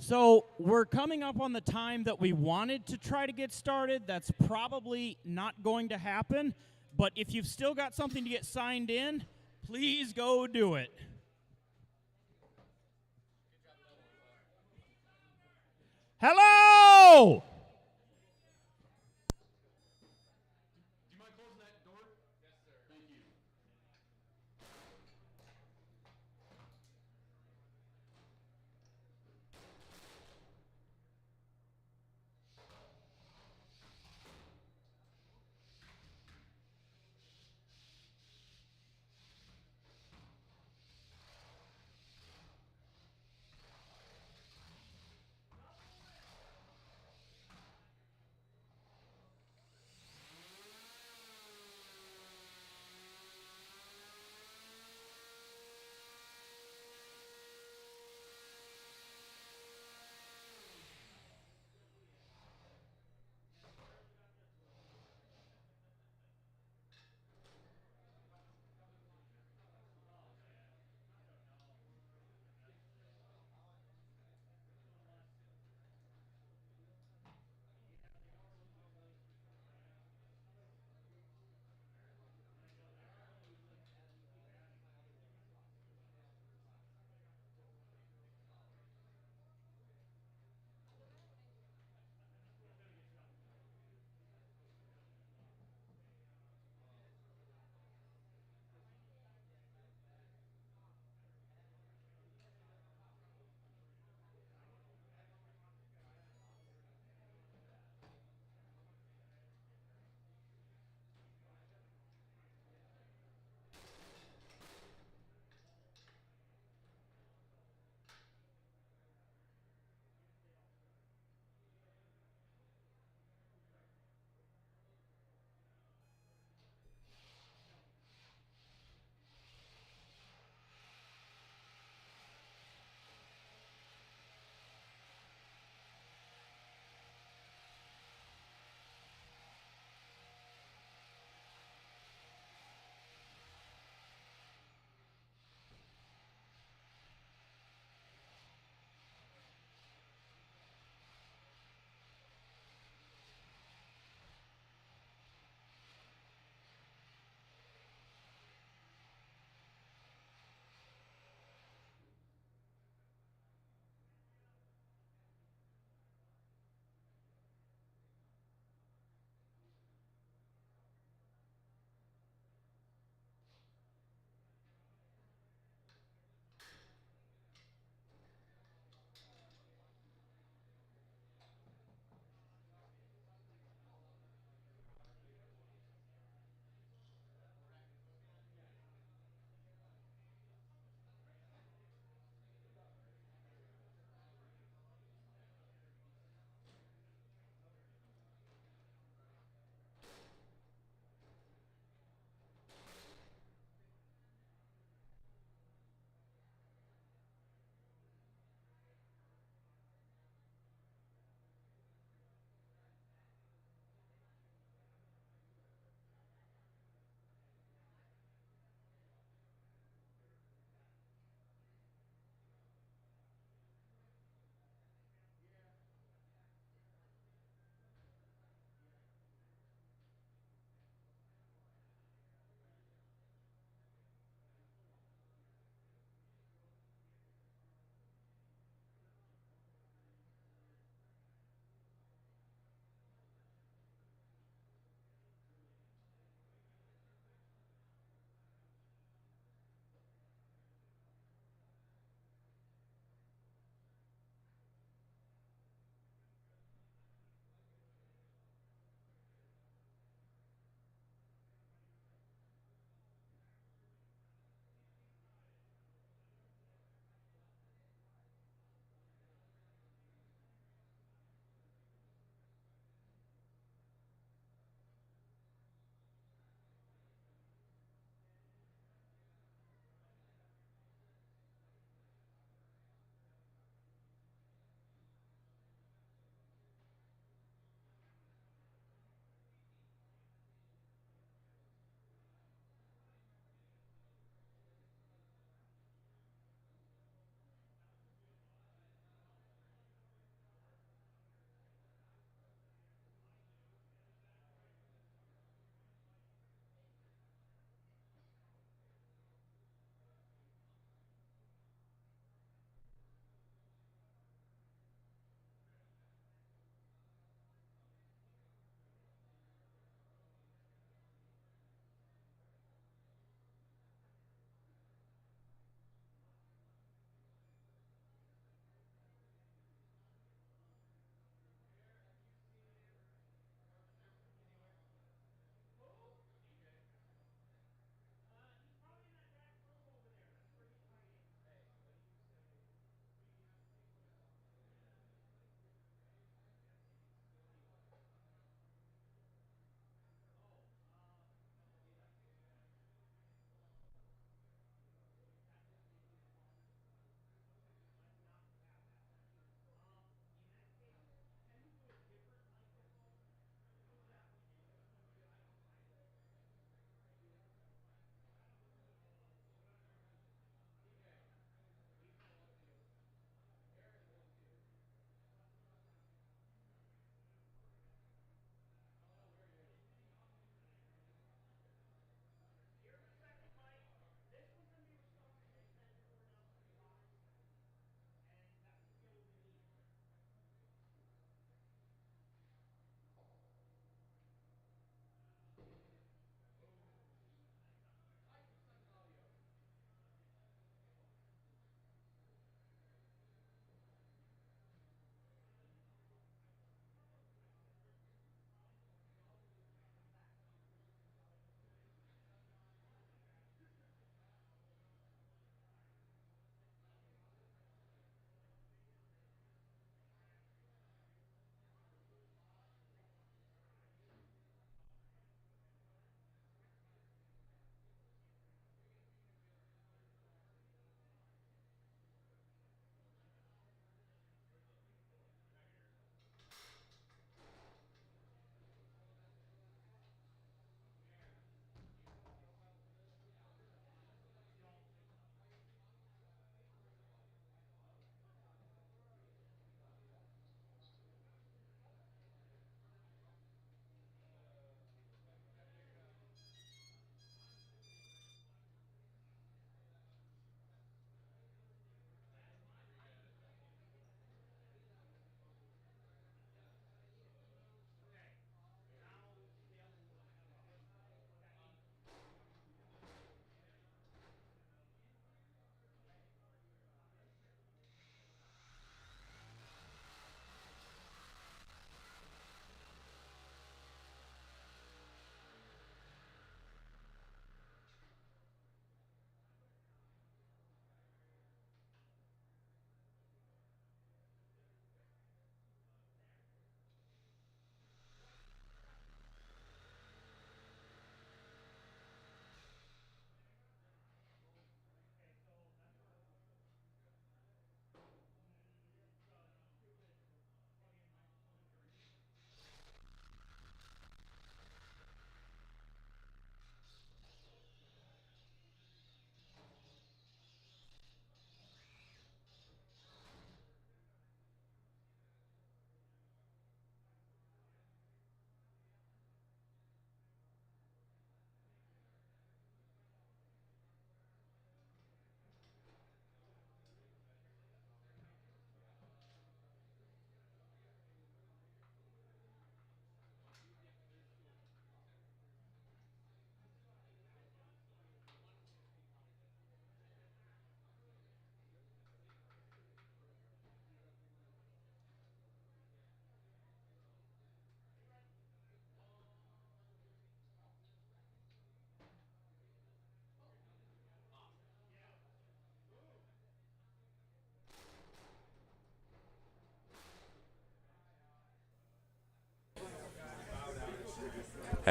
So we're coming up on the time that we wanted to try to get started. That's probably not going to happen. But if you've still got something to get signed in, please go do it. Hello! Do you mind closing that door? Yes, sir. Thank you.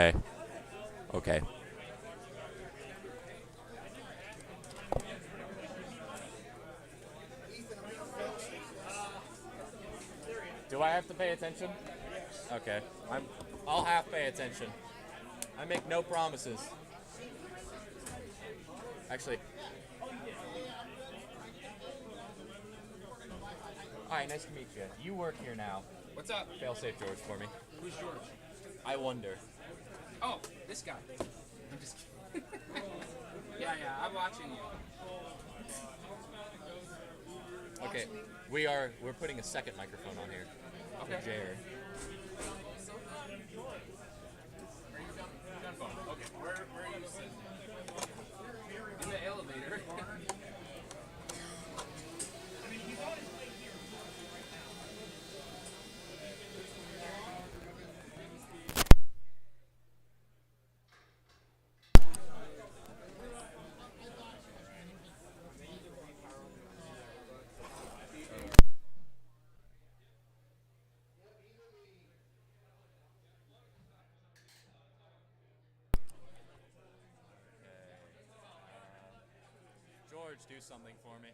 Hey. Okay. Do I have to pay attention? Okay. I'll half pay attention. I make no promises. Actually. Hi, nice to meet you. You work here now. What's up? Fail safe George for me. Who's George? I wonder. Oh, this guy. I'm just kidding. yeah, I'm watching you. Okay, we're putting a second microphone on here. Okay. For Jared. Okay, where are you sitting? In the elevator. George, do something for me.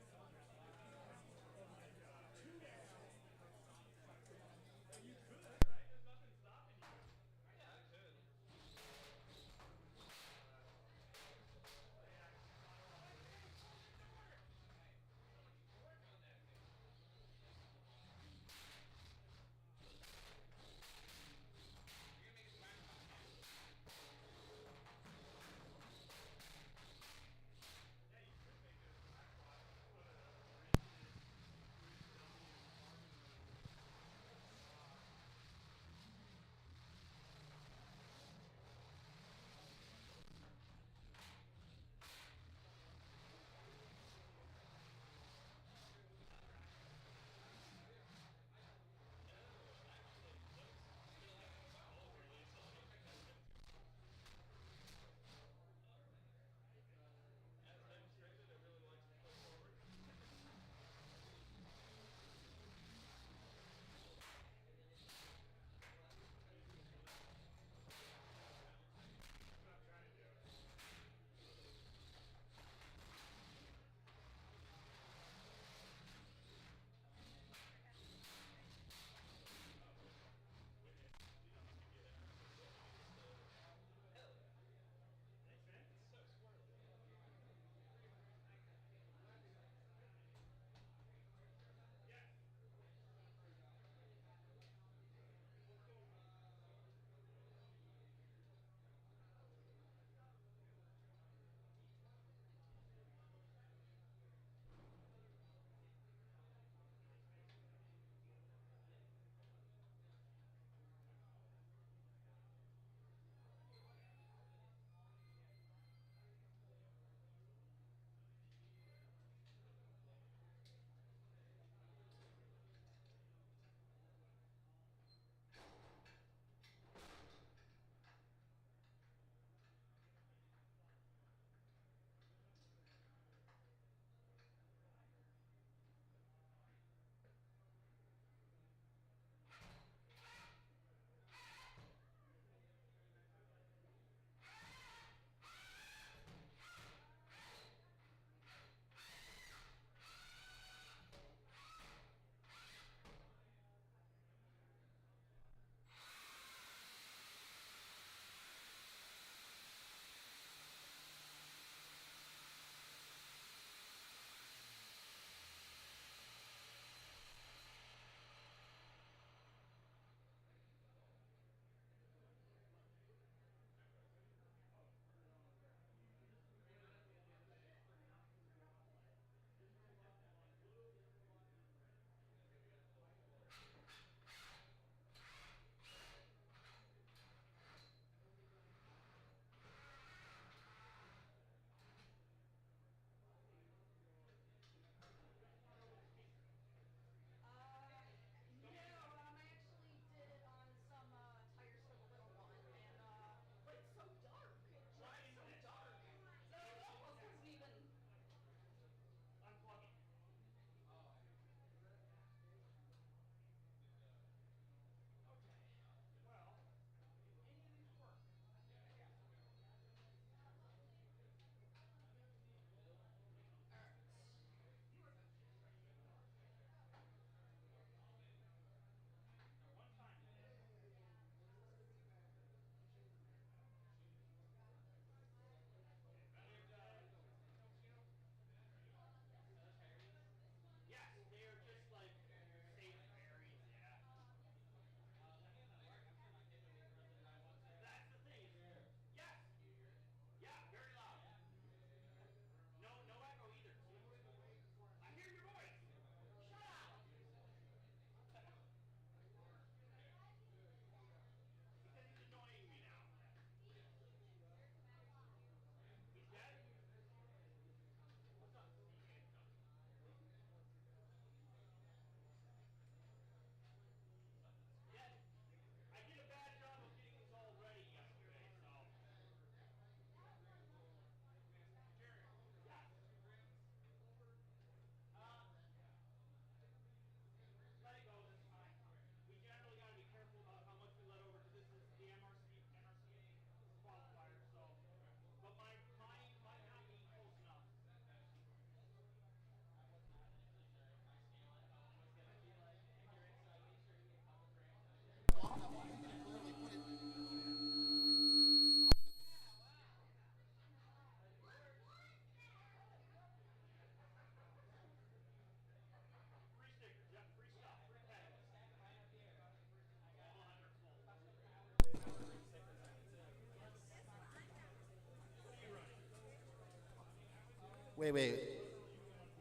Wait.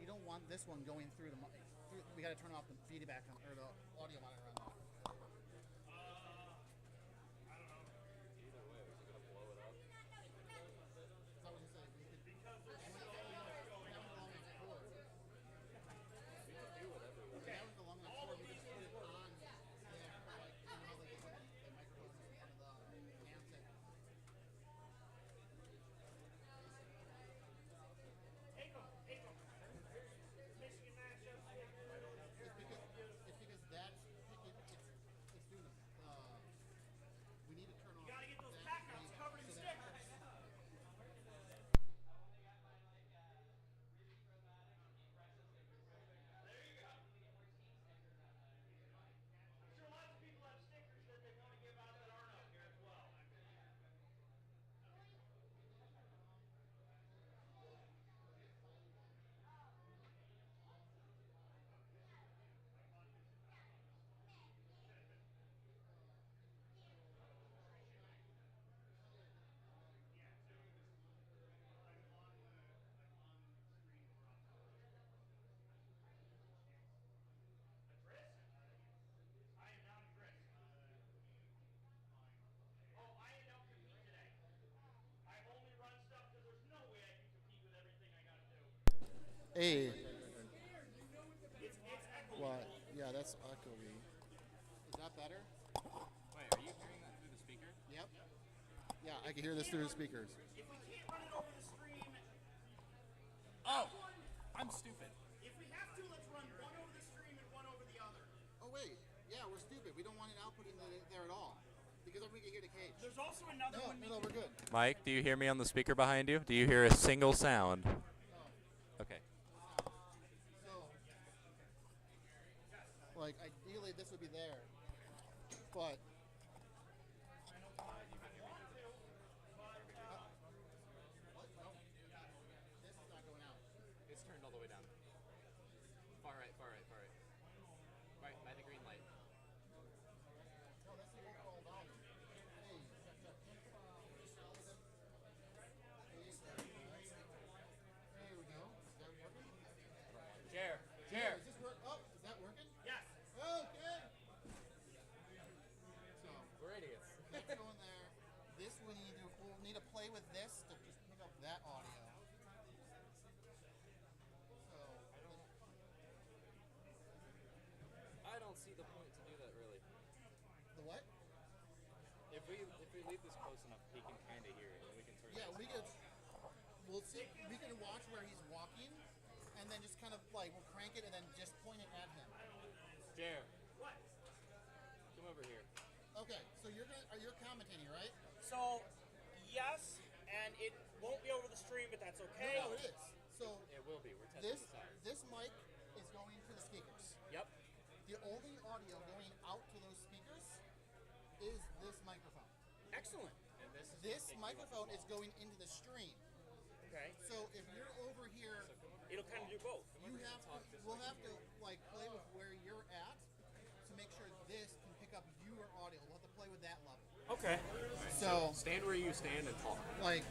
You don't want this one going through the. We got to turn off the feedback on, or the audio monitor on that. Hey. What? Yeah, that's echoey. Is that better? Wait, are you hearing that through the speaker? Yep. Yeah, I can hear this through the speakers. If we can't run it over the stream, Oh! I'm stupid. if we have to, let's run one over the stream and one over the other. Oh wait, yeah, we're stupid. We don't want it outputting there at all because everybody can hear the cage. There's also another one. No, we're good. Mike, do you hear me on the speaker behind you? Do you hear a single sound? Okay. So, like, ideally this would be there, but. What? No. This is not going out. It's turned all the way down. Far right. Right, by the green light. No, that's the overall volume. Hey, there we go. Is that working? Chair. Is this work? Oh, is that working? Yes. Okay. So We're idiots. that's going there. This we'll need to play with this to just pick up that audio. So I don't see the point to do that, really. the what? If we leave this close enough, he can kind of hear it, and we can turn Yeah, this we off. could. We'll see. We can watch where he's walking, and then just kind of like we'll crank it and then just point it at him. Chair. What? Come over here. Okay, so you're commentating, right? So, yes, and it won't be over the stream, but that's okay. No, it is. So It will be. We're testing this this out. this mic is going to the speakers. Yep. The only audio going out to those speakers is this microphone. Excellent. And This microphone is going into the stream. Okay. So if you're over here, It'll kind of do both. we'll have to like play with where you're at to make sure this can pick up your audio. We'll have to play with that level. Okay. So Stand where you stand and talk. like,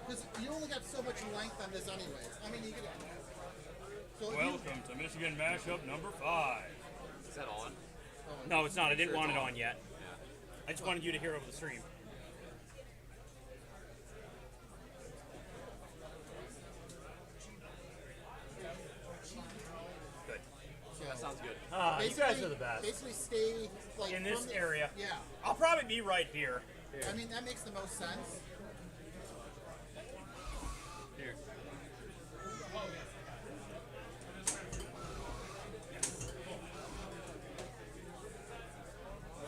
because you only got so much length on this anyways. I mean, you could. So if you, Welcome to Michigan Mashup number 5. Is that on? No, it's not. I didn't Sure want it's it on. on yet. Yeah. I just wanted you to hear over the stream. Good. That sounds good. You guys are the best. Basically, stay like In this from the- area. Yeah. I'll probably be right here. I mean, that makes the most sense. Here.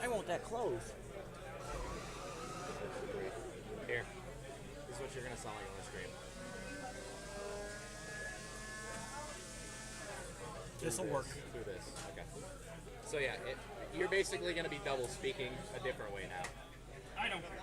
I want that close. Here. This is what you're going to sound like on the screen. This'll work. Do this. Okay. So yeah, you're basically going to be double speaking a different way now. I don't care.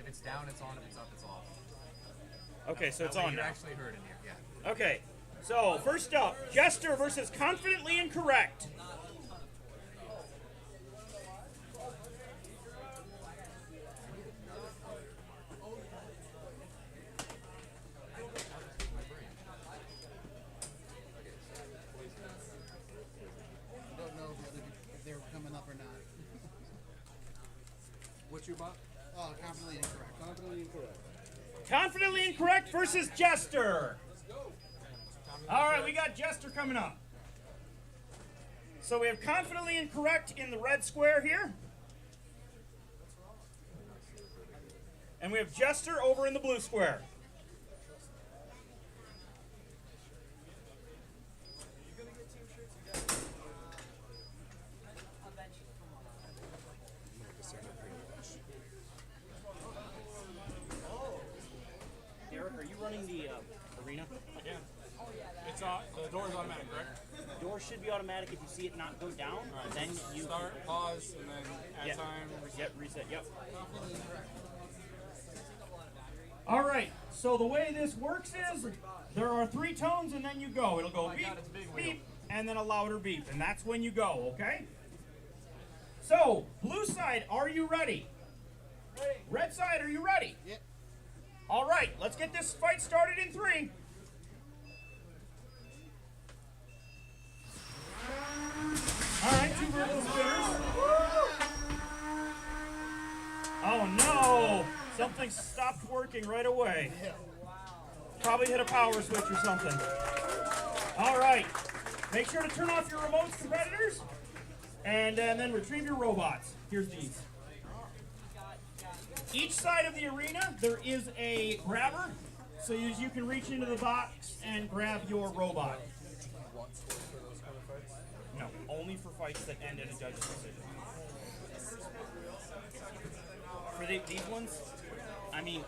it's down, it's on. If it's up, it's off. Okay, so it's That way on you're now. actually heard in here. Yeah. Okay, so first up, Jester versus Confidently Incorrect. I don't know if they were coming up or not. What's your bot? Oh, confidently incorrect. Confidently incorrect. Confidently Incorrect versus Jester. All right, we got Jester coming up. So we have Confidently Incorrect in the red square here. And we have Jester over in the blue square. Derek, are you running the arena? Yeah. It's the door's automatic, correct? Door should be automatic if you see it not go down. Then you Start, pause, and then add Yep. time. Yep, reset, yep. All right, so the way this works is there are 3 tones and then you go. It'll go beep, God, it's a big wheel. beep, and then a louder beep, and that's when you go, okay? So, blue side, are you ready? Ready. Red side, are you ready? Yep. All right, let's get this fight started in 3. All right, 2 vertical spinners. Oh no! Something stopped working right away. Probably hit a power switch or something. All right. Make sure to turn off your remotes, competitors, and then retrieve your robots. Here's these. Each side of the arena, there is a grabber, so you can reach into the box and grab your robot. No, only for fights that end in a judge's decision. For these ones, I mean,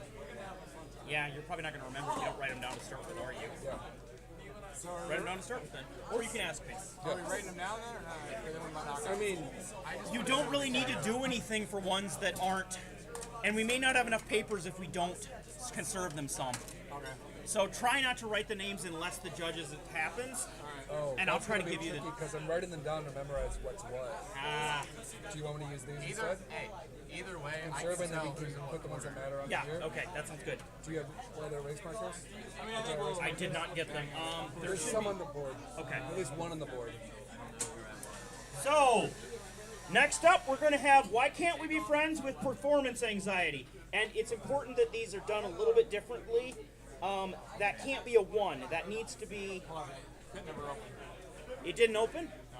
yeah, you're probably not going to remember if you don't write them down to start with, are you? Yeah. So Write them down to start with then. Or you can ask me. are we writing them down then, or not? Or then we might knock I out? mean, You don't really need to do anything for ones that aren't, and we may not have enough papers if we don't conserve them some. Okay. So try not to write the names unless the judges it happens, oh, and I'll that's try to gonna give be you the. tricky because I'm writing them down to memorize what's what. Ah, Do you want me to use these Either, instead? hey, either way, I Conserve can and then tell we who's can in put what the ones that order. matter on yeah, here. okay, that sounds good. Do you have what are their race markers? I mean, I think we'll. I did not get them. There There's should some be. on the board. Okay. At least one on the board. So, next up, we're going to have Why Can't We Be Friends with Performance Anxiety? And it's important that these are done a little bit differently. That can't be a 1. That needs to be. It never opened. It didn't open? No.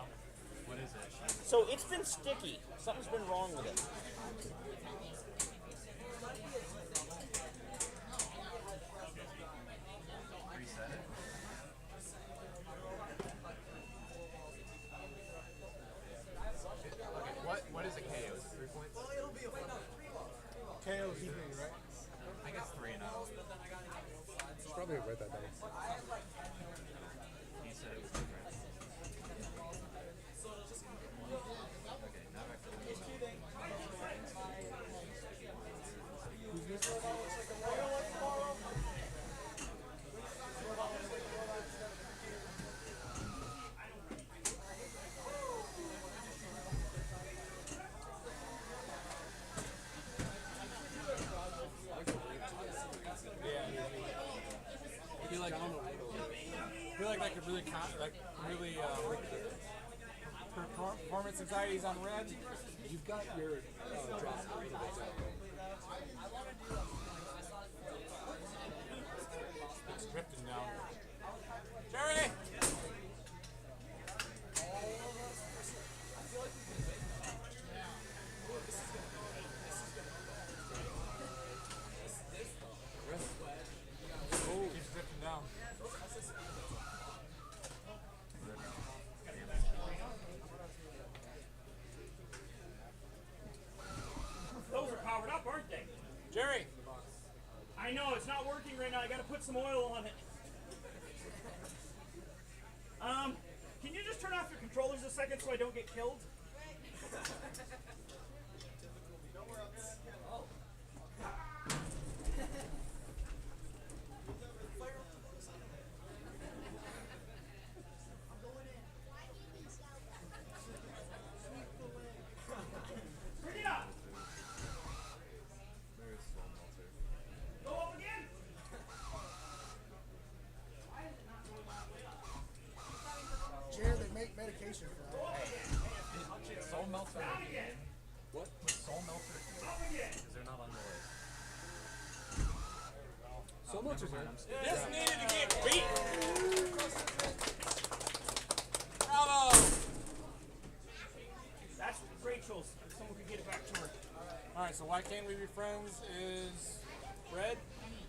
What is it? So it's been sticky. Something's been wrong with it. Reset it. Okay, what is a KO? 3 points? KO is 3, right? I guess 3 and up. Should probably write that down. He said it was different. Okay, now back to the I feel like that could really performance anxieties on red. You've got your drop. It's drifting down. Jerry! Keeps drifting down. Those are powered up, aren't they? Jerry! I know, it's not working right now. I gotta put some oil on it. Can you just turn off your controllers a second so I don't get killed? notification for that. Soul Melter. What? Soul Melter. Because they're not on the list. So much is here. This needed to get beat. Bravo. That's Rachel's. Someone could get it back to her. All right, so why can't we be friends is red.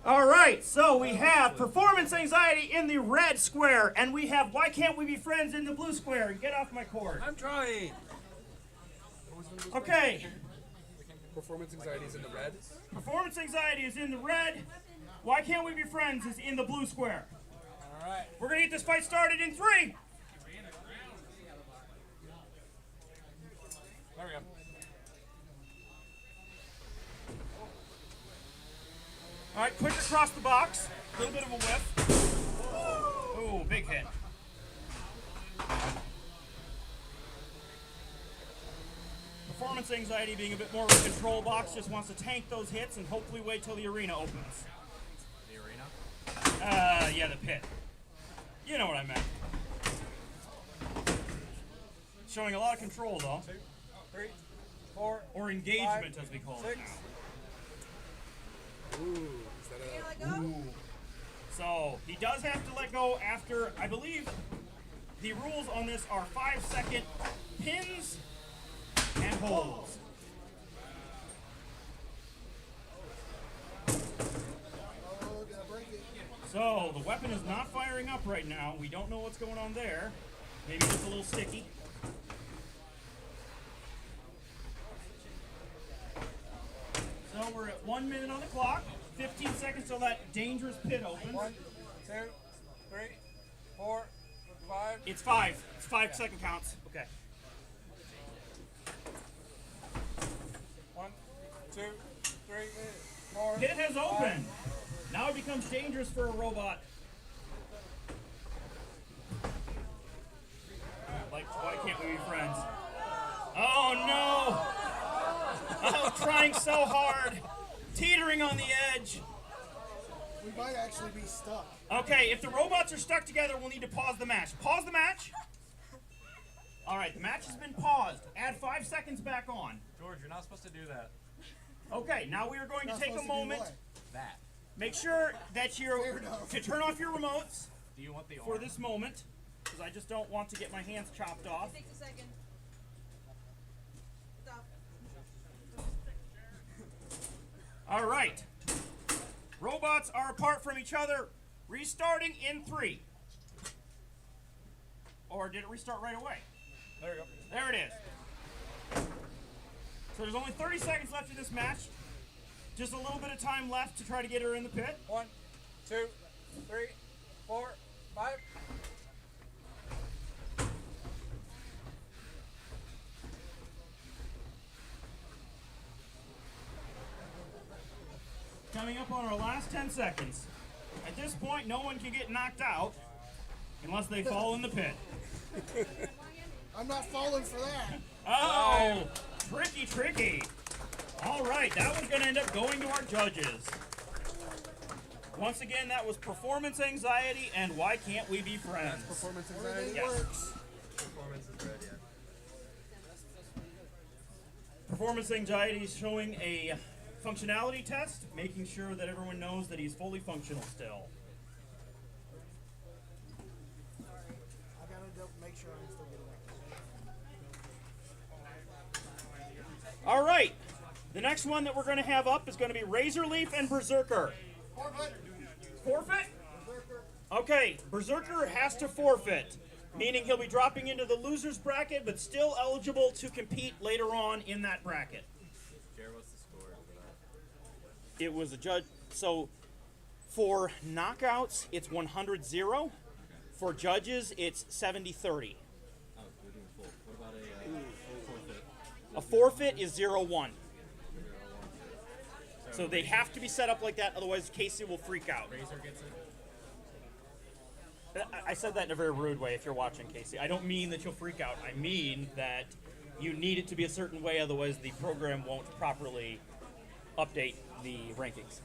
All right, so we have performance anxiety in the red square, and we have why can't we be friends in the blue square. And get off my cord. I'm trying. Okay, Performance anxiety is in the red. performance anxiety is in the red. Why can't we be friends is in the blue square. All right. We're gonna get this fight started in 3. There we go. All right, quick across the box. A little bit of a whiff. Ooh, big hit. Performance anxiety being a bit more of a control box, just wants to tank those hits and hopefully wait till the arena opens. The arena? Yeah, the pit. You know what I meant. Showing a lot of control though. 2, 3, 4. Or engagement as we call it 6. now. Ooh, is that a... So he does have to let go after, I believe, the rules on this are 5-second pins and holds. Oh, gotta break it. So the weapon is not firing up right now. We don't know what's going on there. Maybe just a little sticky. So we're at 1 minute on the clock. 15 seconds till that dangerous pit opens. 1, 2, 3, 4, 5. It's 5. It's 5-second counts. Okay. 1, 2, 3, 4. Pit has opened. Now it becomes dangerous for a robot. Like, why can't we be friends? Oh no! Oh, trying so hard. Teetering on the edge. We might actually be stuck. Okay, if the robots are stuck together, we'll need to pause the match. Pause the match. All right, the match has been paused. Add 5 seconds back on. George, you're not supposed to do that. Okay, now we are going to Not take a supposed to do moment. what? That. Make sure that Fair you're enough. to turn off your remotes Do you want the for arm? this moment, because I just don't want to get my hands chopped off. Takes a second. Stop. All right. Robots are apart from each other, restarting in 3. Or did it restart right away? There we go. There it is. So there's only 30 seconds left in this match. Just a little bit of time left to try to get her in the pit. 1, 2, 3, 4, 5. Coming up on our last 10 seconds. At this point, no one can get knocked out unless they fall in the pit. I'm not falling for that. Oh, tricky, tricky. All right, that one's going to end up going to our judges. Once again, that was performance anxiety and why can't we be friends? Performance anxiety. Everything Yes. works. Performance is red, yeah. Performance anxiety is showing a functionality test, making sure that everyone knows that he's fully functional still. I gotta make sure I'm still getting All right, the next one that we're going to have up is going to be Razor Leaf and Berserker. Forfeit? Okay, Berserker has to forfeit, meaning he'll be dropping into the loser's bracket, but still eligible to compete later on in that bracket. Jared, what's the score for that? It was a judge. So for knockouts, it's 100-0. For judges, it's 70-30. Oh, we're doing full. What about a forfeit? A forfeit is 0-1. So they have to be set up like that, otherwise Casey will freak out. Razor gets it? I said that in a very rude way if you're watching, Casey. I don't mean that you'll freak out. I mean that you need it to be a certain way, otherwise the program won't properly update the rankings.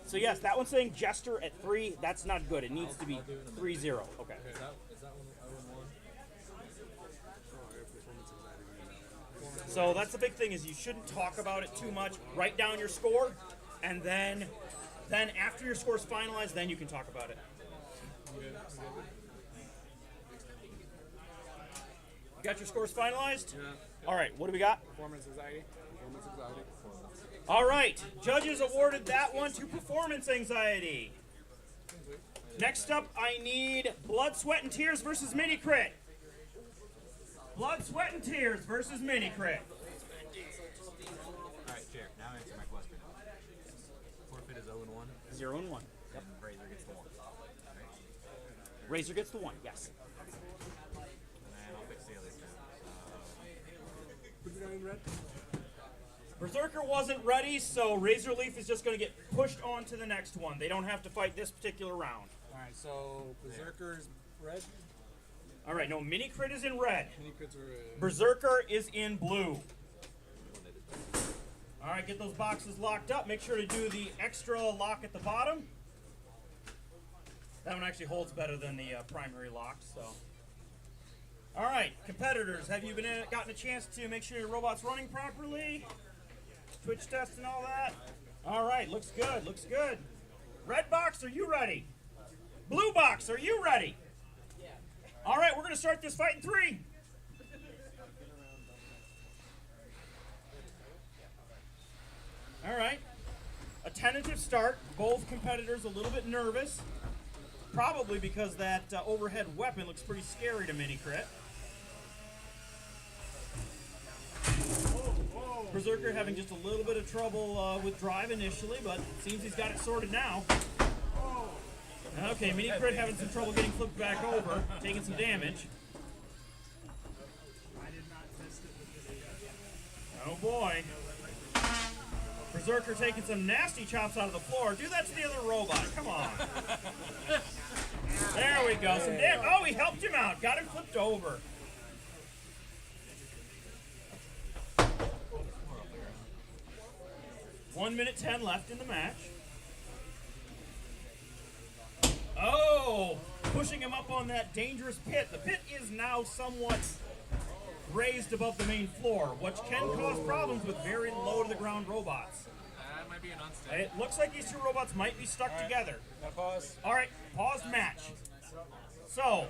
So yes, that one's saying Jester at 3. That's not good. It needs to be 3-0. Okay. Is that one 0-1? So that's the big thing is you shouldn't talk about it too much. Write down your score, and then after your score's finalized, then you can talk about it. You got your scores finalized? Yeah. All right, what do we got? Performance anxiety. Performance anxiety. All right, judges awarded that one to performance anxiety. Next up, I need Blood, Sweat, and Tears versus Mini Crit. Blood, Sweat, and Tears versus Mini Crit. All right, Chair. Now answer my question. Forfeit is 0-1. 0-1. Yep. And Razor gets the 1. Razor gets the 1, yes. And I'll fix the other two. Who's the guy in red? Berserker wasn't ready, so Razor Leaf is just going to get pushed on to the next one. They don't have to fight this particular round. Alright, so Berserker's red. All right, no, Mini Crit is in red. Mini crits are red. Berserker is in blue. All right, get those boxes locked up. Make sure to do the extra lock at the bottom. That one actually holds better than the primary lock, so. All right, competitors, have you gotten a chance to make sure your robot's running properly? Twitch test and all that? All right, looks good, looks good. Red box, are you ready? Blue box, are you ready? All right, we're going to start this fight in 3. All right, a tentative start. Both competitors a little bit nervous, probably because that overhead weapon looks pretty scary to Mini Crit. Berserker having just a little bit of trouble with drive initially, but it seems he's got it sorted now. Okay, Mini Crit having some trouble getting flipped back over, taking some damage. Oh boy. Berserker taking some nasty chops out of the floor. Do that to the other robot. Come on. There we go. Some damage. Oh, he helped him out. Got him flipped over. One minute 10 left in the match. Oh, pushing him up on that dangerous pit. The pit is now somewhat raised above the main floor, which can cause problems with very low to the ground robots. That might be an unstable. It looks like these two robots might be stuck together. Gotta pause. All right, pause match. So,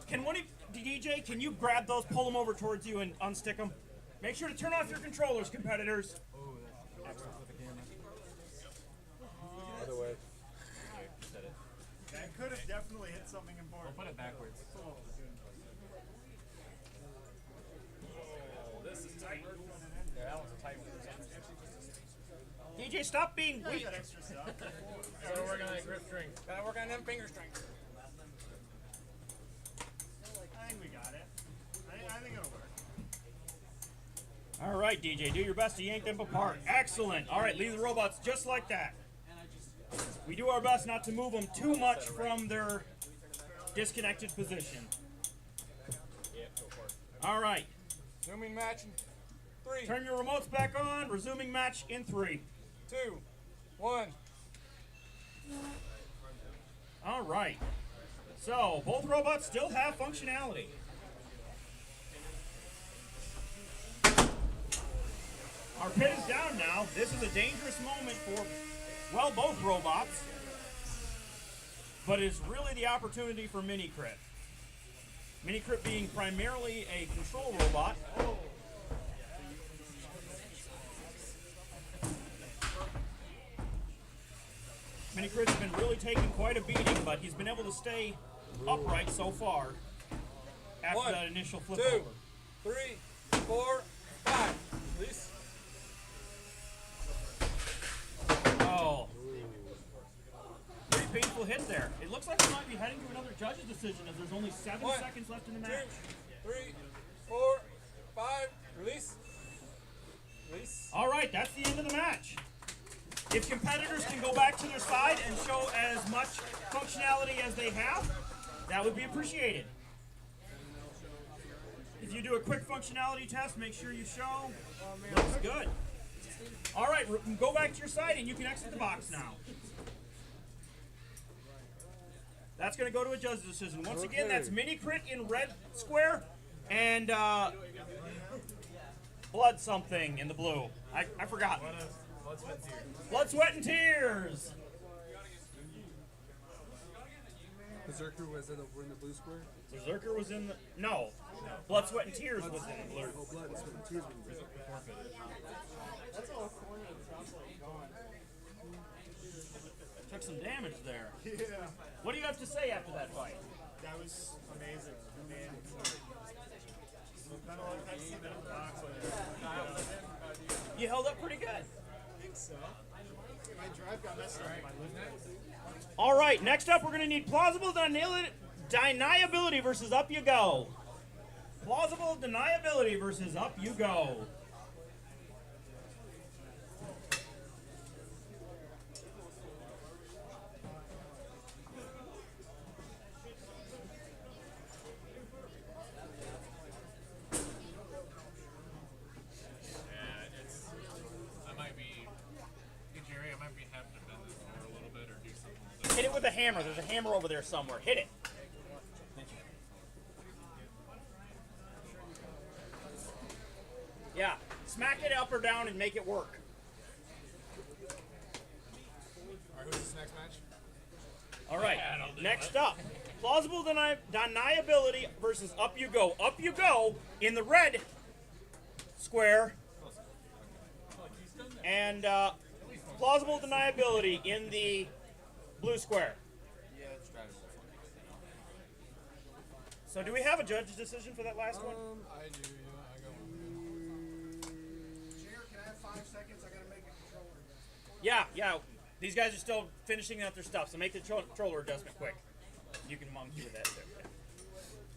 can one of DJ, can you grab those, pull them over towards you, and unstick them? Make sure to turn off your controllers, competitors. Other way. That could have definitely hit something important. Put it backwards. This is tight. Yeah, that one's a tight one. DJ, stop being weak. Got extra stuff. Gotta work on that grip strength. Gotta work on them finger strength. I think we got it. I think it'll work. All right, DJ, do your best to yank them apart. Excellent. All right, leave the robots just like that. We do our best not to move them too much from their disconnected position. All right. Zooming match in 3, Turn your remotes back on. Resuming match in 3. 2, 1. All right. So, both robots still have functionality. Our pit is down now. This is a dangerous moment for, well, both robots. But it's really the opportunity for Mini Crit. Mini Crit being primarily a control robot. Mini Crit's been really taking quite a beating, but he's been able to stay upright so far after 1, that initial flip 2, over. 3, 4, 5. Release. Oh. Pretty painful hit there. It looks like we might be heading to another judge's decision as there's only 7 1, seconds left in the 2, match. 3, 4, 5. Release. Release. All right, that's the end of the match. If competitors can go back to their side and show as much functionality as they have, that would be appreciated. If you do a quick functionality test, make sure you show. Looks good. All right, go back to your side and you can exit the box now. That's going to go to a judge's decision. Once again, that's Mini Crit in red square and blood something in the blue. I forgot. Blood, sweat, and tears. Berserker was in the blue square. Berserker was in the no. Blood, sweat, and tears was in the blue. Oh, blood and sweat and tears were in the That's all corny and chocolate gone. Took some damage there. Yeah. What do you have to say after that fight? That was amazing. I mean, not a lot of times seen that in the box. You held up pretty good. I think so. My drive got messed up in my lift. All right, next up we're going to need plausible deniability versus up you go. Plausible deniability versus up you go. I might be, hey Jerry, I might be having to bend this over a little bit or do something with Hit it with a hammer. There's a hammer over there somewhere. Hit it. Yeah, smack it up or down and make it work. Alright, who's this next match? All right, next up, plausible deniability versus up you go. Up you go in the red square, and plausible deniability in the blue square. So do we have a judge's decision for that last one? I do, yeah, I got one. Jared, can I have 5 seconds? I gotta make a controller adjustment. Yeah. These guys are still finishing out their stuff, so make the controller adjustment quick. You can monkey with that too.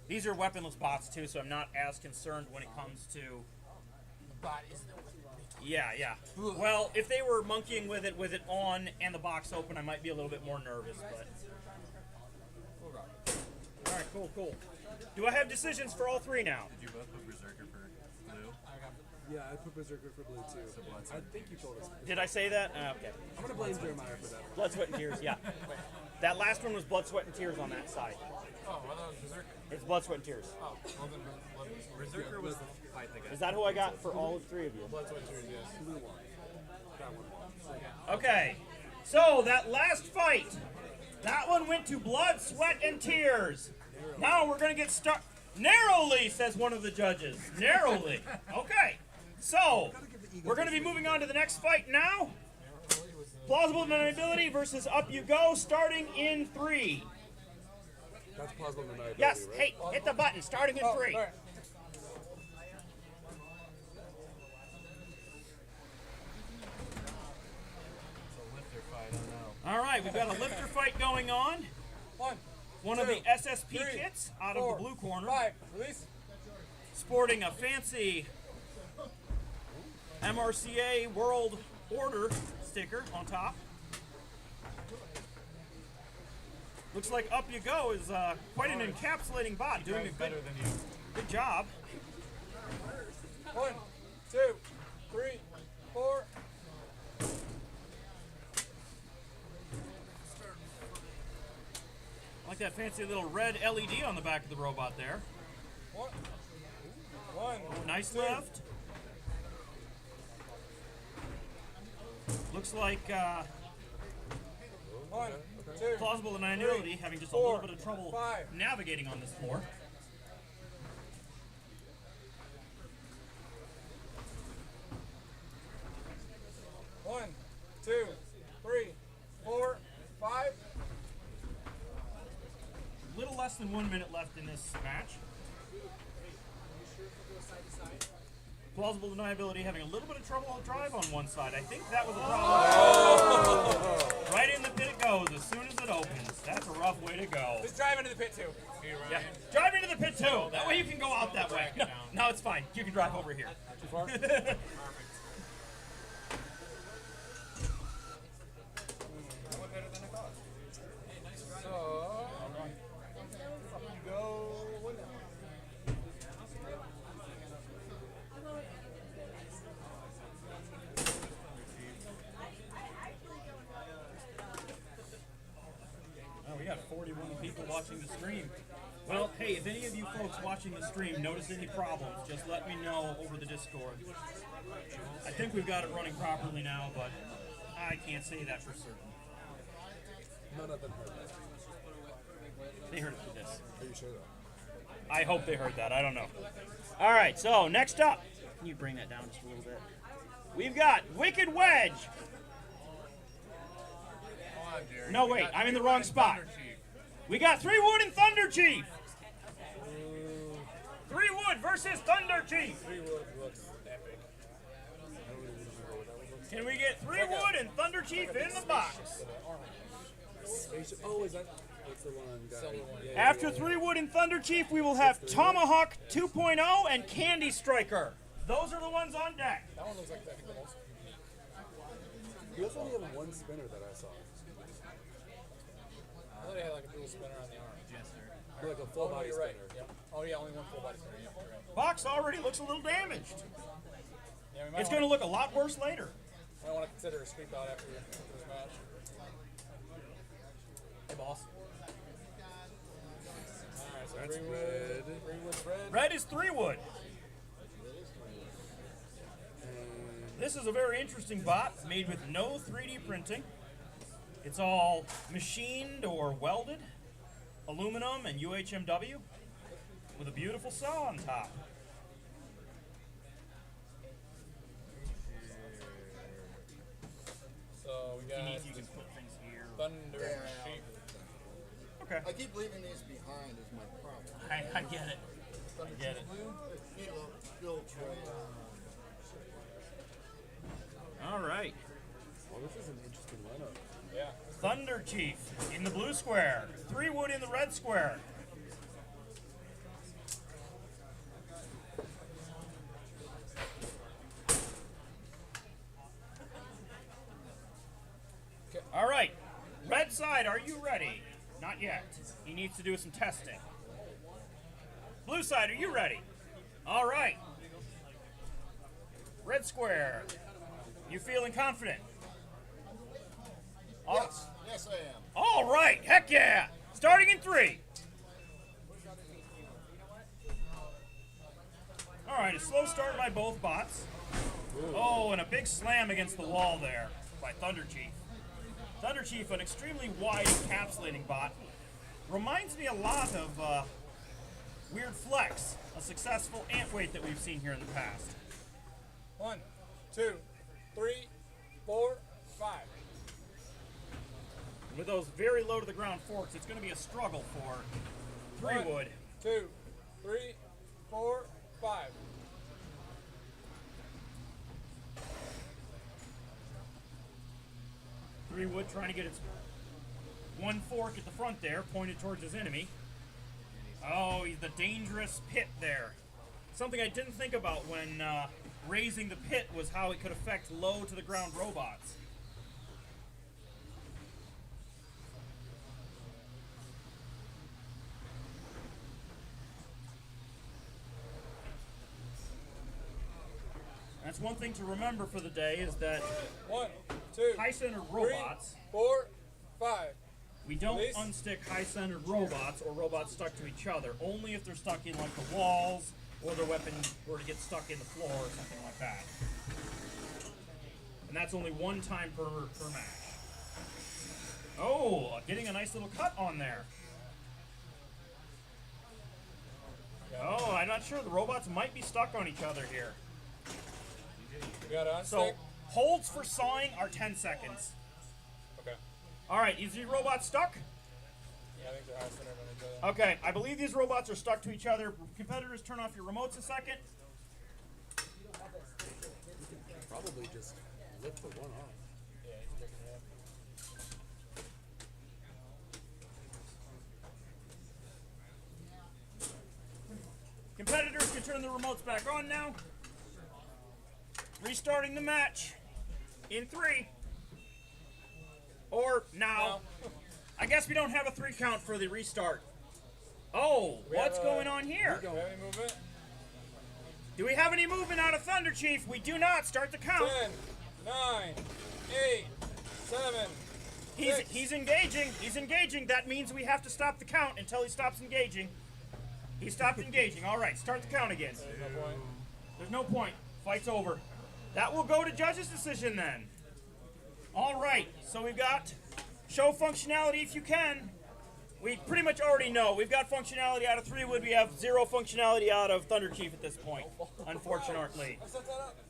These are weaponless bots too, so I'm not as concerned when it comes to. Bot is the Yeah. Well, if they were monkeying with it on and the box open, I might be a little bit more nervous, but. All right, cool. Do I have decisions for all three now? Did you both put Berserker for blue? Yeah, I put Berserker for blue too. I think you told us. Did I say that? Okay. I'm gonna blame Jeremiah for that. Blood, sweat, and tears. Yeah. That last one was blood, sweat, and tears on that side. Oh, well, that was Berserker. It's blood, sweat, and tears. Oh, well then, Berserker was the fight that got Is that who I got for all three of you? blood, sweat, tears, yes. Blue one. That one. Okay, so that last fight, that one went to blood, sweat, and tears. Now we're going to get started. Narrowly, says one of the judges. Narrowly. Okay, so we're going to be moving on to the next fight now. Plausible deniability versus up you go, starting in 3. That's plausible deniability, Yes, right? hey, hit the button, starting in 3. All right, we've got a lifter fight going on. One of the SSP kits out of the blue corner. Release. Sporting a fancy MRCA World Order sticker on top. Looks like Up You Go is quite an encapsulating bot, doing a good job. 1, 2, 3, 4. I like that fancy little red LED on the back of the robot there. 1. Nice left. Looks like 1, 2. plausible deniability, having just a little bit of trouble navigating on this floor. One, 2, 3, 4, 5. Little less than 1 minute left in this match. Plausible deniability having a little bit of trouble on drive on one side. I think that was a problem. Right in the pit it goes as soon as it opens. That's a rough way to go. Let's drive into the pit too. Yeah. Drive into the pit too. That way you can go out that way. No, it's fine. You can drive over here. Too far? Oh, we got 41 people watching the stream. Well, Hey, if any of you folks watching the stream notice any problems, just let me know over the Discord. I think we've got it running properly now, but I can't say that for certain. None of them heard that. They heard it for this. Are you sure though? I hope they heard that. I don't know. All right, so next up. Can you bring that down just a little bit? We've got Wicked Wedge. Come on, Jerry. No, We wait, got I'm in the Thunder wrong and spot. Thunder Chief. We got 3 Wood and Thunder Chief. 3 Wood versus Thunder Chief. 3 Wood looks epic. I don't even remember what that one looks Can we get 3 Wood and Thunder Chief in the box? like. Oh, is that? What's the one guy? Yeah, After 3 Wood and Thunder Chief, we will have Tomahawk 2.0 and Candy Striker. Those are the ones on deck. That one looks like I think the most. He also only had one spinner that I saw. I thought he had like a dual spinner on the arm. Or like a full body You're right. spinner. Yep. Oh yeah, only one full body spinner. Yeah, you're right. Box already looks a little damaged. Yeah, we might It's going to look a lot worse later. might want to consider a sweep out after this match. Hey, boss. Alright, so That's 3 red. wood. 3 wood red. Red is 3 Wood. This is a very interesting bot made with no 3D printing. It's all machined or welded, aluminum and UHMW, with a beautiful saw on top. So we got You can put things here. Thunder and Chief. Okay, I keep leaving these behind is my problem. I get it. I get it. Need a little filtrate. All right. Well, this is an interesting lineup. Yeah. Thunder Chief in the blue square, 3 Wood in the red square. All right, red side, are you ready? Not yet. He needs to do some testing. Blue side, are you ready? All right. Red square, you feeling confident? Yes, yes I am. All right, heck yeah! Starting in 3. All right, a slow start by both bots. Oh, and a big slam against the wall there by Thunder Chief. Thunder Chief, an extremely wide encapsulating bot. Reminds me a lot of Weird Flex, a successful ant weight that we've seen here in the past. 1, 2, 3, 4, 5. With those very low to the ground forks, it's going to be a struggle for 3 One. Wood. 2, 3, 4, 5. Three Wood trying to get its one fork at the front there, pointed towards his enemy. Oh, he's the dangerous pit there. Something I didn't think about when raising the pit was how it could affect low to the ground robots. That's one thing to remember for the day is that 1, 2, high-centered 3, robots, 4, 5. we don't Release. unstick high-centered robots or robots stuck to each other, only if they're stuck in like the walls or their weapon were to get stuck in the floor or something like that. And that's only one time per match. Oh, getting a nice little cut on there. Oh, I'm not sure. The robots might be stuck on each other here. We got on So stick. holds for sawing are 10 seconds. Okay. All right, is the robot stuck? Yeah, I think they're high centered on each other. Okay, I believe these robots are stuck to each other. Competitors, turn off your remotes a second. Probably just lift the one off. Yeah, he's picking it up. Competitors can turn the remotes back on now. Restarting the match in 3. Or now. I guess we don't have a 3 count for the restart. Oh, what's have, going on here? Do we have any movement? Do we have any movement out of Thunder Chief? We do not. Start the count. 10, 9, 8, 7. He's engaging. He's engaging. That means we have to stop the count until he stops engaging. He stopped engaging. All right, start the count again. There's no point. Fight's over. That will go to judge's decision then. All right, so we've got show functionality if you can. We pretty much already know. We've got functionality out of 3-wood. We have 0 functionality out of Thunder Chief at this point, unfortunately.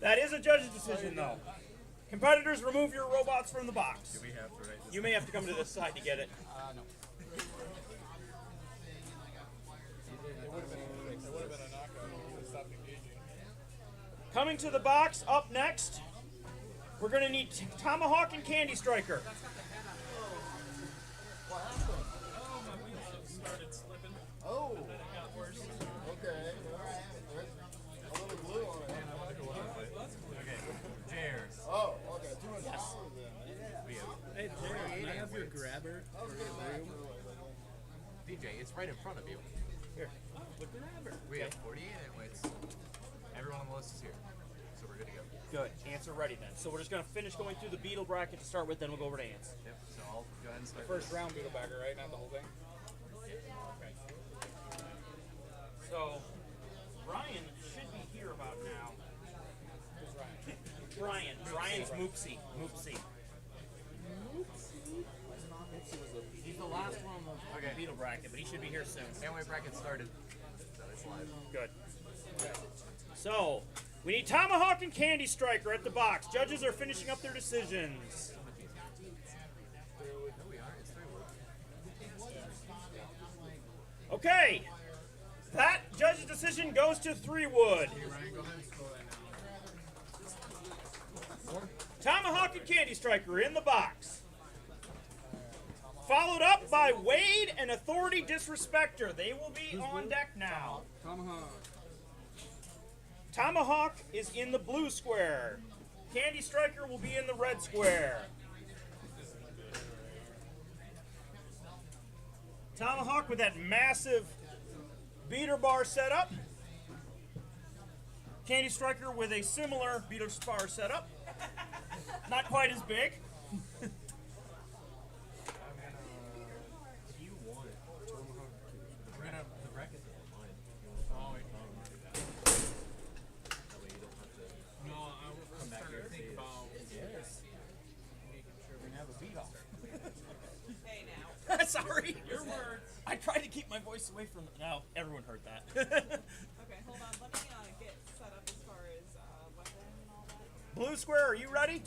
That is a judge's decision, though. Competitors, remove your robots from the box. You may have to come to this side to get it. No. It would have been a knockout if he would have stopped engaging. Coming to the box, up next, we're going to need Tomahawk and Candy Striker. Oh. Okay. A little glue on it. Okay. Cheers. Oh, okay. Too much power then. Hey, Jerry, I have your grabber. DJ, it's right in front of you. Here. We have 48 weights. Everyone on the list is here, so we're good to go. Good. Ants are ready then. So we're just going to finish going through the beetle bracket to start with, then we'll go over to ants. Yep. So I'll go ahead and start. First round Beetlebacker, right? Not the whole thing. Okay. So Brian should be here about now. Who's Ryan? Brian's Moopsy. Moopsy. He's the last one on the beetle bracket, but he should be here soon. Family bracket started. So it's live. Good. So, we need Tomahawk and Candy Striker at the box. Judges are finishing up their decisions. Okay. That judge's decision goes to 3-wood. Tomahawk and Candy Striker in the box. Followed up by Wade and Authority Disrespecter. They will be on deck now. Tomahawk is in the blue square. Candy Striker will be in the red square. Tomahawk with that massive beater bar setup. Candy Striker with a similar beater bar setup. Not quite as big. No, I was starting to think about making sure we have a beat off. Hey now. Sorry. Your words. I tried to keep my voice away from it. Now everyone heard that. Okay, hold on. Let me get set up as far as weapon and all that. Blue square, are you ready?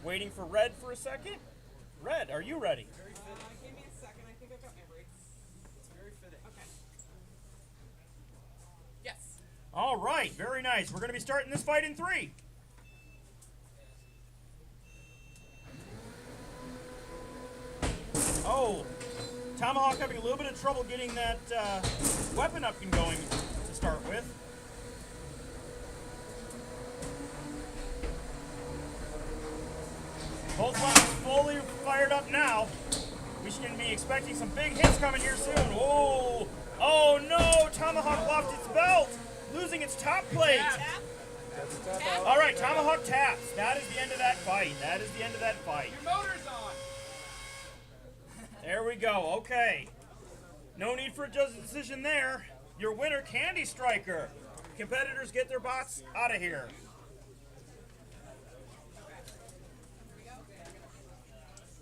Waiting for red for a second. Red, are you ready? Give me a second. I think I've got my brakes. It's very fitting. Okay. Yes. All right, very nice. We're going to be starting this fight in 3. Oh, Tomahawk having a little bit of trouble getting that weapon up and going to start with. Both weapons fully fired up now. We should be expecting some big hits coming here soon. Oh, oh no! Tomahawk lost its belt, losing its top plate. All right, Tomahawk taps. That is the end of that fight. That is the end of that fight. Your motor's on. There we go. Okay. No need for a judge's decision there. Your winner, Candy Striker. Competitors get their bots out of here.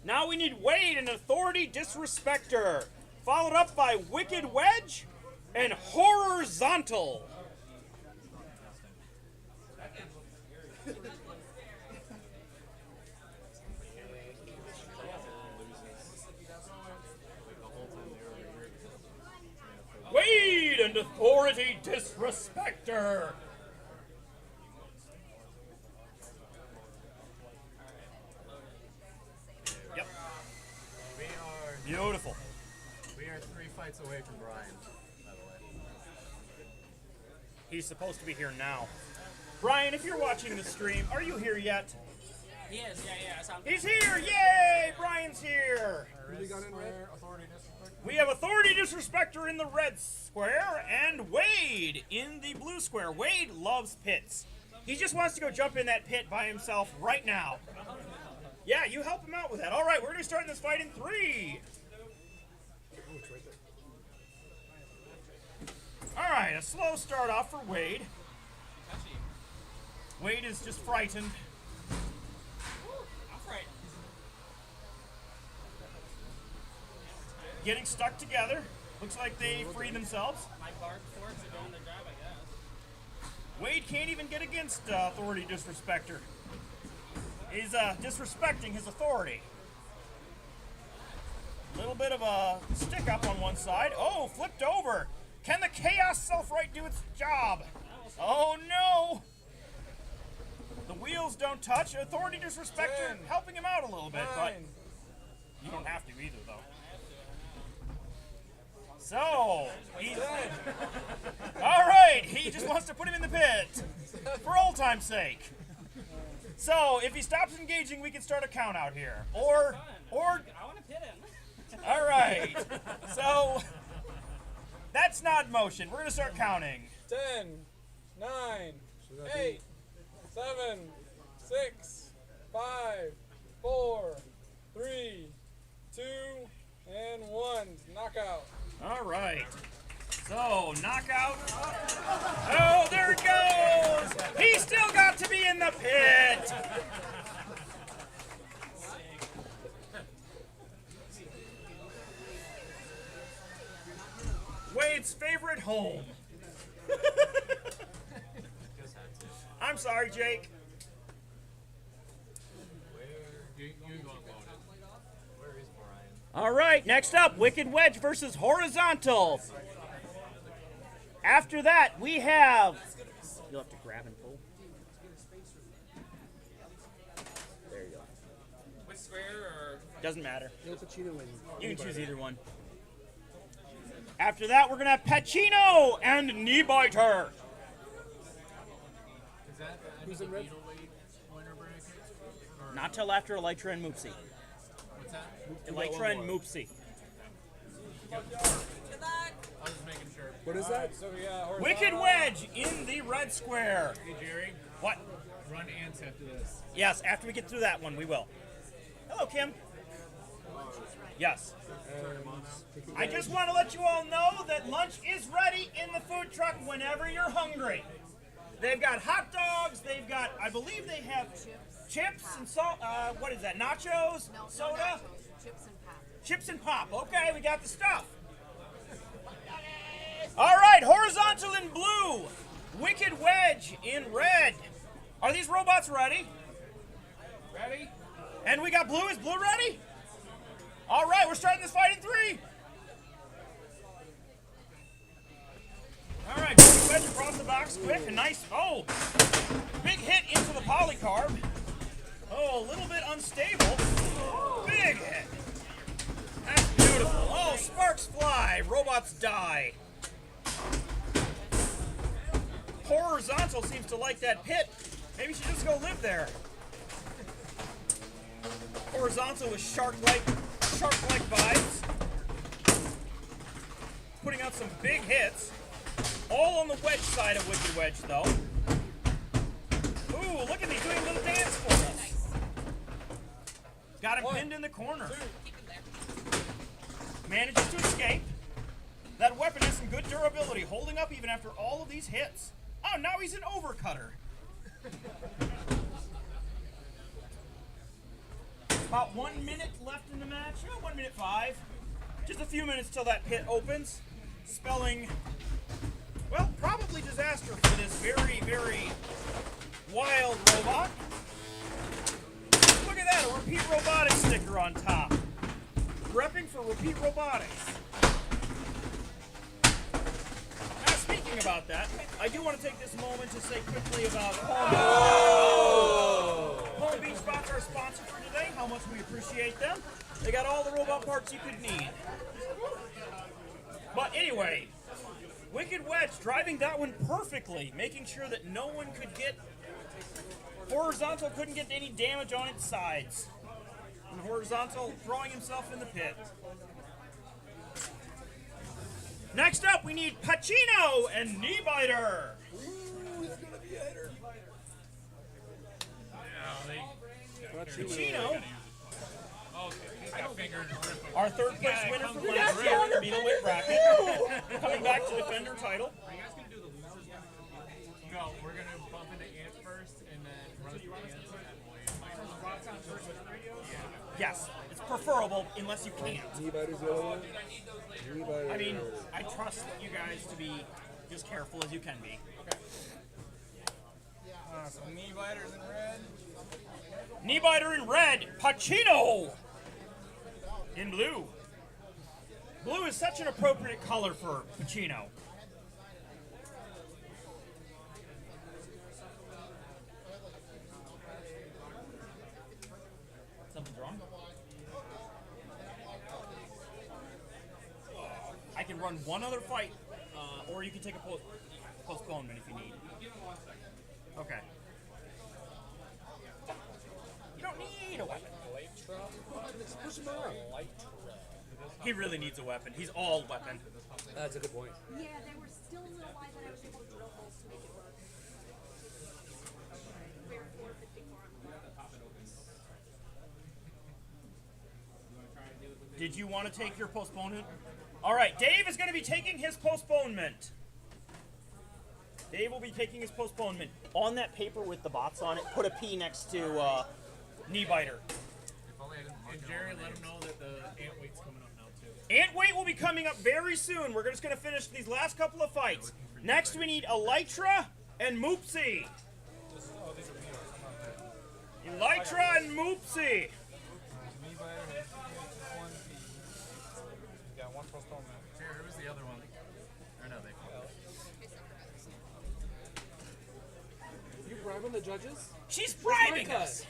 Now we need Wade and Authority Disrespecter, followed up by Wicked Wedge and Horizontal. Wade and Authority Disrespecter. Yep. We are Beautiful. 3 fights away from Brian, by the way. He's supposed to be here now. Brian, if you're watching the stream, are you here yet? He is, yeah. He's here! Yay! Brian's here! Who got in red? We have Authority Disrespecter in the red square and Wade in the blue square. Wade loves pits. He just wants to go jump in that pit by himself right now. Yeah, you help him out with that. All right, we're going to start this fight in 3. a slow start off for Wade. Wade is just frightened. I'm frightened. Getting stuck together. Looks like they free themselves. My bark forks are doing their job, I guess. Wade can't even get against authority disrespecter. He's disrespecting his authority. Little bit of a stick up on one side. Oh, flipped over. Can the Chaos Self-Right do its job? Oh no! The wheels don't touch. Authority disrespecter helping him out a little bit, but you don't have to either, though. So, he's... Alright, he just wants to put him in the pit. For old time's sake. So, if he stops engaging, we can start a count out here. Or... I want to pit him. Alright. So, that's not motion. We're going to start counting. 10, 9, 8, 7, 6, 5, 4, 3, 2, and 1. Knockout. Alright. So, knockout. Oh, there it goes! He still got to be in the pit! Wade's favorite home. I'm sorry, Jake. All right, next up, Wicked Wedge versus Horizontal. After that, we have... You'll have to grab and pull. There you go. Which square or? Doesn't matter. You'll Pacino win. You can choose either one. After that, we're going to have Pacino and Knee Biter. Is that Who's in red? middleweight winner bracket? Or Not till after Elytra and Moopsie. what's that? Elytra and Moopsie. Good luck. I was just making sure. What is that? So we got Wicked Wedge in the red square. Hey Jerry, What? run ants after this. Yes, after we get through that one, we will. Hello, Kim. Yes. I just want to let you all know that lunch is ready in the food truck whenever you're hungry. They've got hot dogs. They've got, I believe they have chips and salt. What is that? Nachos? Soda? Chips and pop. Chips and pop. Okay, we got the stuff. All right, Horizontal in blue. Wicked Wedge in red. Are these robots ready? Ready? And we got blue. Is blue ready? All right, we're starting this fight in 3. All right, Wicked Wedge across the box quick. A nice, oh, big hit into the polycarb. Oh, a little bit unstable. Big hit. That's beautiful. Oh, sparks fly. Robots die. Horizontal seems to like that pit. Maybe you should just go live there. Horizontal with shark-like vibes. Putting out some big hits. All on the wedge side of Wicked Wedge, though. Ooh, look at me doing a little dance for us. Got him pinned in the corner. Manages to escape. That weapon has some good durability, holding up even after all of these hits. Oh, now he's an overcutter. About 1 minute left in the match. 1 minute 5. Just a few minutes till that pit opens. Spelling, well, probably disaster for this very, very wild robot. Look at that, a Repeat Robotics sticker on top. Repping for Repeat Robotics. Now, speaking about that, I do want to take this moment to say quickly about Palm Beach. Palm Beach Spots are our sponsor for today. How much we appreciate them. They got all the robot parts you could need. But anyway, Wicked Wedge driving that one perfectly, making sure that no one could get, Horizontal couldn't get any damage on its sides. And Horizontal throwing himself in the pit. Next up, we need Pacino and Knee Biter. Pacino, He's got fingers. our third place winner from last year in the middleweight bracket, coming back to defend her title. Are you guys gonna do No, we're gonna bump into Ant first, and then run through Ant, and Yes, it's preferable unless you can't. Knee-biter's the other one? Knee-biter. I mean, I trust you guys to be as careful as you can be. So knee biters in red. Knee biter in red, Pacino in blue. Blue is such an appropriate color for Pacino. Something's wrong? I can run one other fight, or you can take a postponement if you need. Okay. You don't need a weapon. Push him around. He really needs a weapon. He's all weapon. That's a good point. Yeah, they were still a little wide, but I was able to drill holes to make it work. We're 454 on the Did you want to take your postponement? All right, Dave is going to be taking his postponement. Dave will be taking his postponement. On that paper with the bots on it, put a P next to knee biter. And Jerry, let him know that the ant weight's coming up now too. Ant weight will be coming up very soon. We're just going to finish these last couple of fights. Next, we need Elytra and Moopsy. Elytra and Moopsy. Knee biter has one P. You got one postponement. Here, who was the other one? Or no, they You bribing the judges? She's bribing cut. us.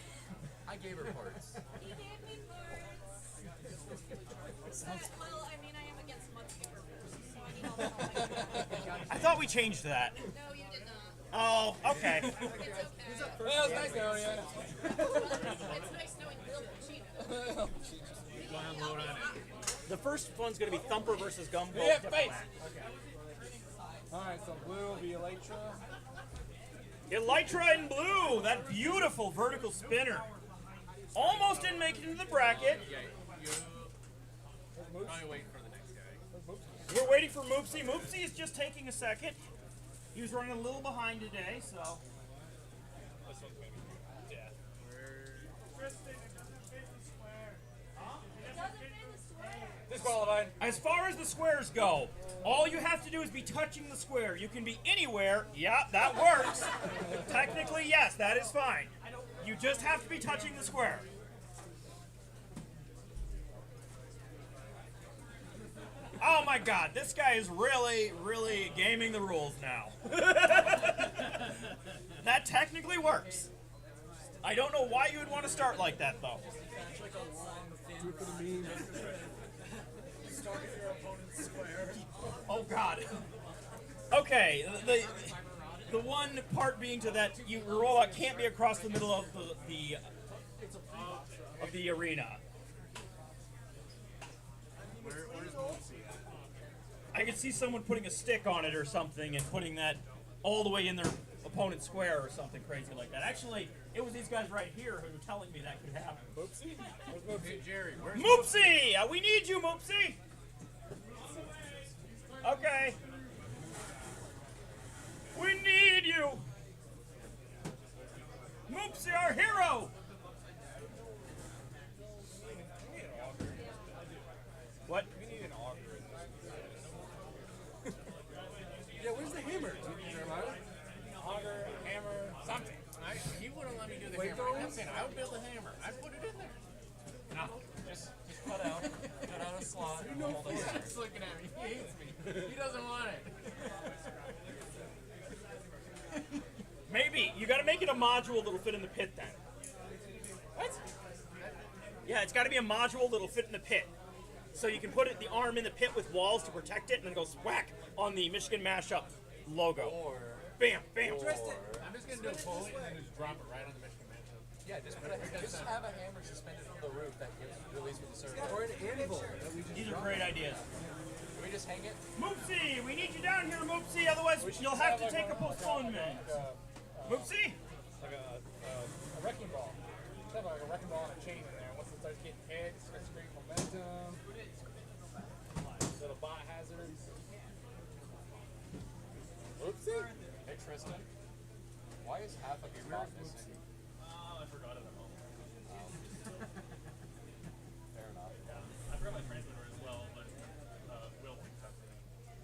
I gave her parts. He gave me parts. Well, I mean, I am against mud paper rules, so I need all the help. I thought we changed that. No, you did not. Oh, okay. It's okay. Well, it's nice knowing you. It's nice knowing Bill Pacino. Unload on it. The first one's going to be Thumper versus Gumbo. Yeah, face. Alright, so blue will be Elytra. Elytra in blue, that beautiful vertical spinner. Almost didn't make it into the bracket. Probably waiting for the next guy. We're waiting for Moopsy. Moopsy is just taking a second. He was running a little behind today, so. Disqualified. As far as the squares go, all you have to do is be touching the square. You can be anywhere. Yeah, that works. Technically, yes, that is fine. You just have to be touching the square. Oh my god, this guy is really, really gaming the rules now. That technically works. I don't know why you would want to start like that, though. Do it for the meme. Oh god. Okay, the one part being to that your rollout can't be across the middle of the arena. Where's Moopsy at? I could see someone putting a stick on it or something and putting that all the way in their opponent's square or something crazy like that. Actually, it was these guys right here who were telling me that could happen. Oopsie. Where's Moopsie? Hey, Jerry, where's Moopsy! We need you, Moopsy! Okay. We need you! Moopsy, our hero! What? We need an auger. Yeah, where's the hammer? Auger, hammer, something. He wouldn't let me do the Wait, hammer. I throw kept saying I would build a hammer. I'd put it in there. No, just cut out a slot. And hold it. He's looking at me. He hates me. He doesn't want it. Maybe. You gotta make it a module that'll fit in the pit then. What? Yeah, it's gotta be a module that'll fit in the pit. So you can put the arm in the pit with walls to protect it and then goes whack on the Michigan Mashup logo. Bam, bam. I'm just gonna do a pulley and then just drop it right on the Michigan Mansion. Yeah, just have a hammer suspended from the roof that gives release with the servo. Or an anvil that we just These are great ideas. Can we just hang it? Moopsy, we need you down here, Moopsy, otherwise you'll have to take a postponement. Moopsy? Like a wrecking ball. Just have like a wrecking ball and a chain in there. Once it starts getting hit, it's going to create momentum. Little bot hazards. Oopsie. Hey, Tristan. Why is half of your bot missing? I forgot it at home. Fair enough. Yeah, I forgot my transmitter as well, but Will picked up.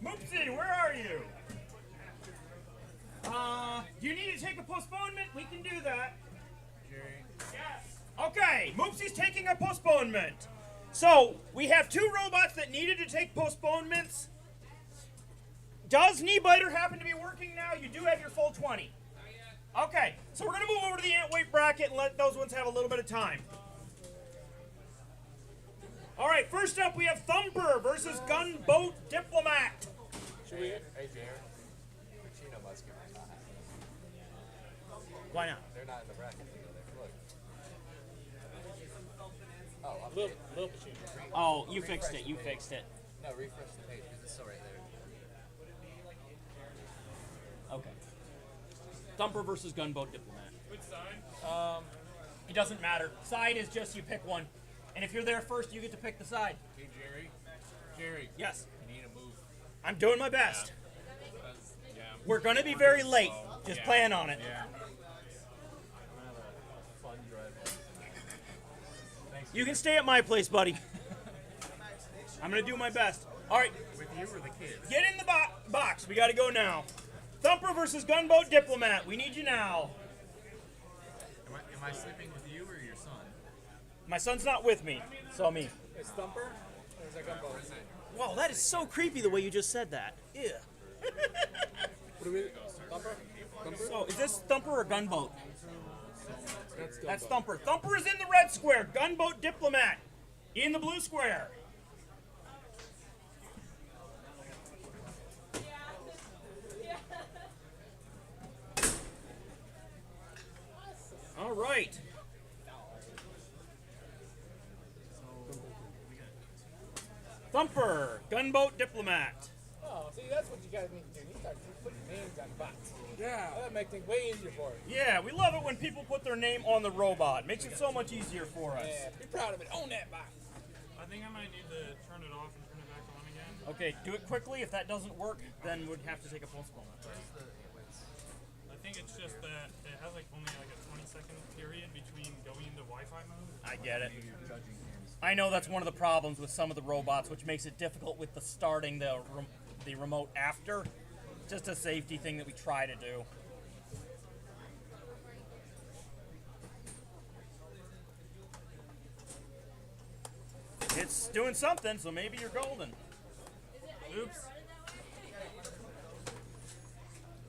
Moopsie, where are you? You need to take a postponement? We can do that. Yes. Okay, Moopsie's taking a postponement. So, we have 2 robots that needed to take postponements. Does Knee Biter happen to be working now? You do have your full 20. Okay, so we're going to move over to the ant weight bracket and let those ones have a little bit of time. All right, first up we have Thumper versus Gunboat Diplomat. Hey, Jared. Pacino Musket is not happening. Why not? They're not in the bracket together. Look. Oh, I'm Little Pacino. Oh, you fixed it. You fixed it. No, refresh the page because it's still right there. Okay. Thumper versus Gunboat Diplomat. Which side? It doesn't matter. Side is just you pick one. And if you're there first, you get to pick the side. Hey, Jerry, Yes. you need to move. I'm doing my best. Yeah. We're going to be very late. Just plan on it. Yeah. You can stay at my place, buddy. I'm going to do my best. All right. With you or the kids? Get in the box. We got to go now. Thumper versus Gunboat Diplomat. We need you now. Am I sleeping with you or your son? My son's not with me, so me. It's Thumper? Or is that Gunboat? Wow, that is so creepy the way you just said that. Ew. What do we... Thumper? Thumper? So, is this Thumper or Gunboat? That's That's Thumper. Thumper is in the red square. Gunboat Diplomat in the blue square. All right. Thumper, Gunboat Diplomat. Oh, see, that's what you guys need to do. You start putting names on bots. Yeah. That'll make things way easier for you. Yeah, we love it when people put their name on the robot. Makes it so much easier for us. Yeah, be proud of it. Own that bot. I think I might need to turn it off and turn it back on again. Okay, do it quickly. If that doesn't work, then we'd have to take a postponement. I think it's just that it has like only like a 20-second period between going into Wi-Fi mode. I get it. I know that's one of the problems with some of the robots, which makes it difficult with the starting the remote after. Just a safety thing that we try to do. It's doing something, so maybe you're golden. Oops.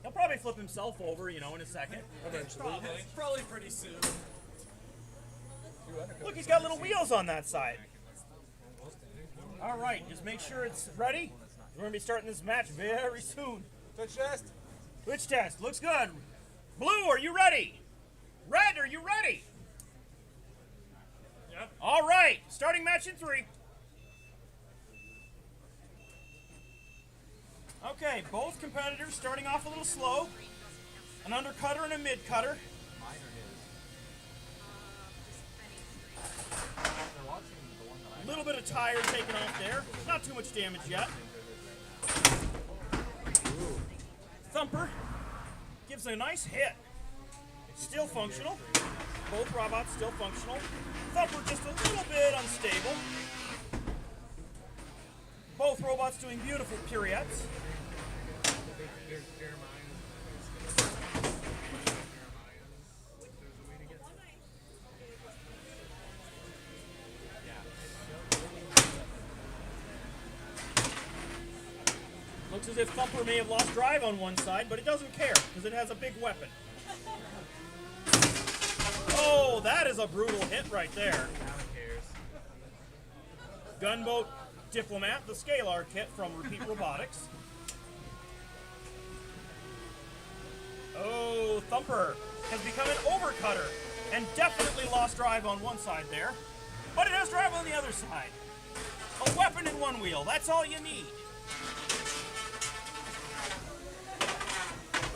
He'll probably flip himself over, in a second. Probably pretty soon. Look, he's got little wheels on that side. All right, just make sure it's ready. We're going to be starting this match very soon. Twitch test? Twitch test. Looks good. Blue, are you ready? Red, are you ready? Yep. All right, starting match in 3. Okay, both competitors starting off a little slow. An undercutter and a mid-cutter. A little bit of tire taken off there. Not too much damage yet. Thumper gives a nice hit. Still functional. Both robots still functional. Thumper just a little bit unstable. Both robots doing beautiful pirouettes. Looks as if Thumper may have lost drive on one side, but it doesn't care, because it has a big weapon. Oh, that is a brutal hit right there. Gunboat Diplomat, the Scalar kit from Repeat Robotics. Oh, Thumper has become an overcutter and definitely lost drive on one side there, but it has drive on the other side. A weapon in one wheel, that's all you need.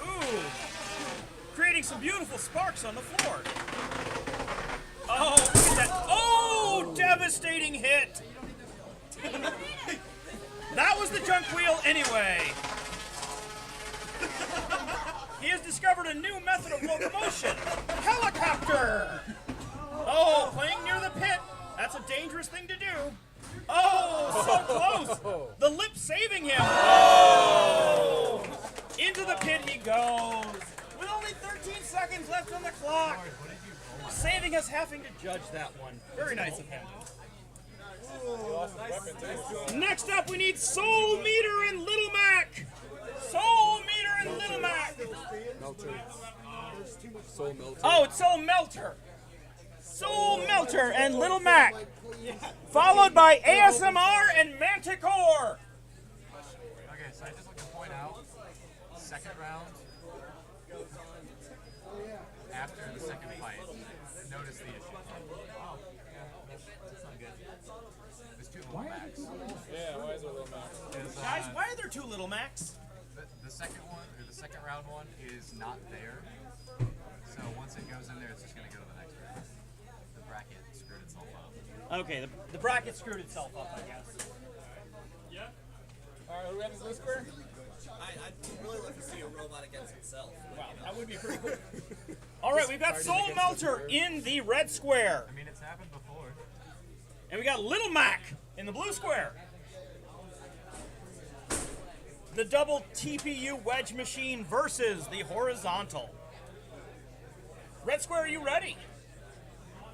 Ooh, creating some beautiful sparks on the floor. Oh, look at that. Oh, devastating hit. That was the junk wheel anyway. He has discovered a new method of locomotion. Helicopter! Oh, playing near the pit. That's a dangerous thing to do. Oh, so close. The lip saving him. Oh! Into the pit he goes. With only 13 seconds left on the clock. Saving us having to judge that one. Very nice of him. Next up, we need Soul Meter and Little Mac. Soul Meter and Little Mac. Melter. Soul Melter. Oh, it's Soul Melter. Soul Melter and Little Mac. Followed by ASMR and Manticore. Okay, so I just like to point out, second round, after the second fight, notice the issue. That's not good. There's two little Macs. Yeah, why is there a little max? Guys, why are there 2 Little Macs? The second one, or the second round one, is not there. So once it goes in there, it's just going to go to the next round. The bracket screwed itself up. Okay, the bracket screwed itself up, I guess. Yeah. Alright, who has this square? I'd really like to see a robot against itself. Wow, that would be pretty cool. All right, we've got Soul Melter in the red square. I mean, it's happened before. And we got Little Mac in the blue square. The double TPU wedge machine versus the horizontal. Red square, are you ready?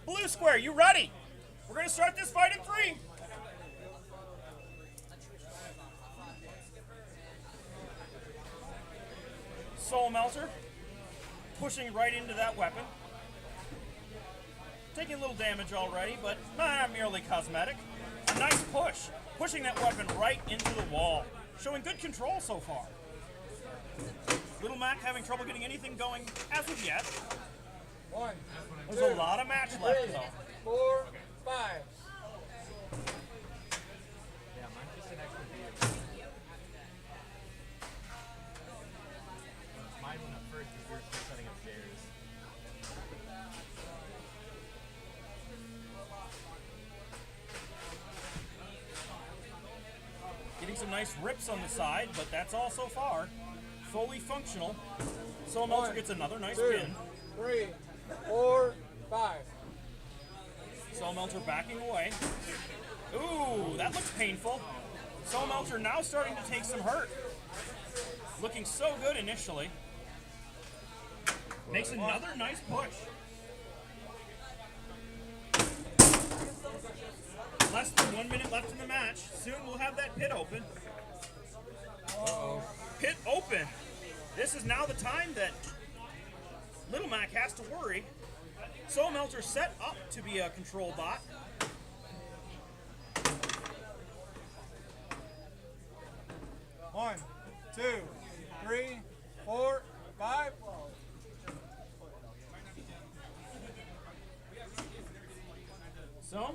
Blue square, you ready? We're going to start this fight in 3. Soul Melter pushing right into that weapon. Taking a little damage already, but not merely cosmetic. A nice push, pushing that weapon right into the wall. Showing good control so far. Little Mac having trouble getting anything going as of yet. 1, There's a lot of match left 3, though. 4, 5. Yeah, mine's just an extra view. Mine went up first because we were still setting up chairs. Getting some nice rips on the side, but that's all so far. Fully functional. Soul Melter 1, gets another nice 2, pin. 3, 4, 5. Soul Melter backing away. Ooh, that looks painful. Soul Melter now starting to take some hurt. Looking so good initially. Makes another nice push. Less than 1 minute left in the match. Soon we'll have that pit open. Pit open. This is now the time that Little Mac has to worry. Soul Melter set up to be a control bot. One, 2, 3, 4, 5. So,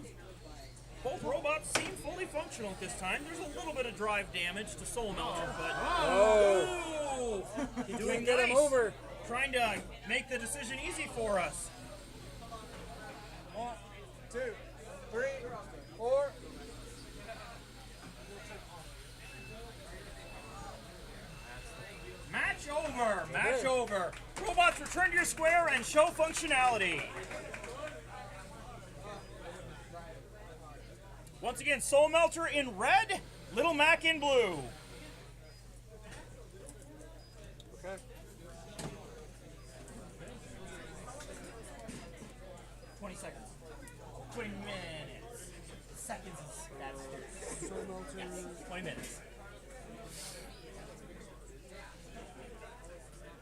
both robots seem fully functional at this time. There's a little bit of drive damage to Soul Melter, but Ooh, doing Get him nice. over. Trying to make the decision easy for us. 1, 2, 3, 4. Match over. Match over. Robots, return to your square and show functionality. Once again, Soul Melter in red, Little Mac in blue. Okay. 20 seconds. 20 minutes. Seconds is that's 20 minutes.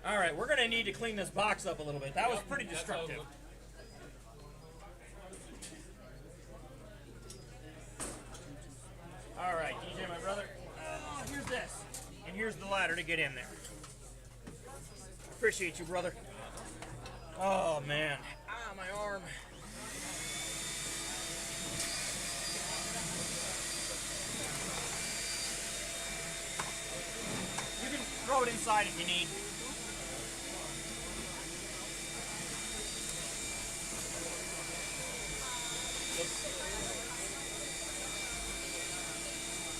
All right, we're gonna need to clean this box up a little bit. That was pretty destructive. All right, DJ, my brother. Here's this, and here's the ladder to get in there. Appreciate you, brother. Oh man, my arm. You can throw it inside if you need.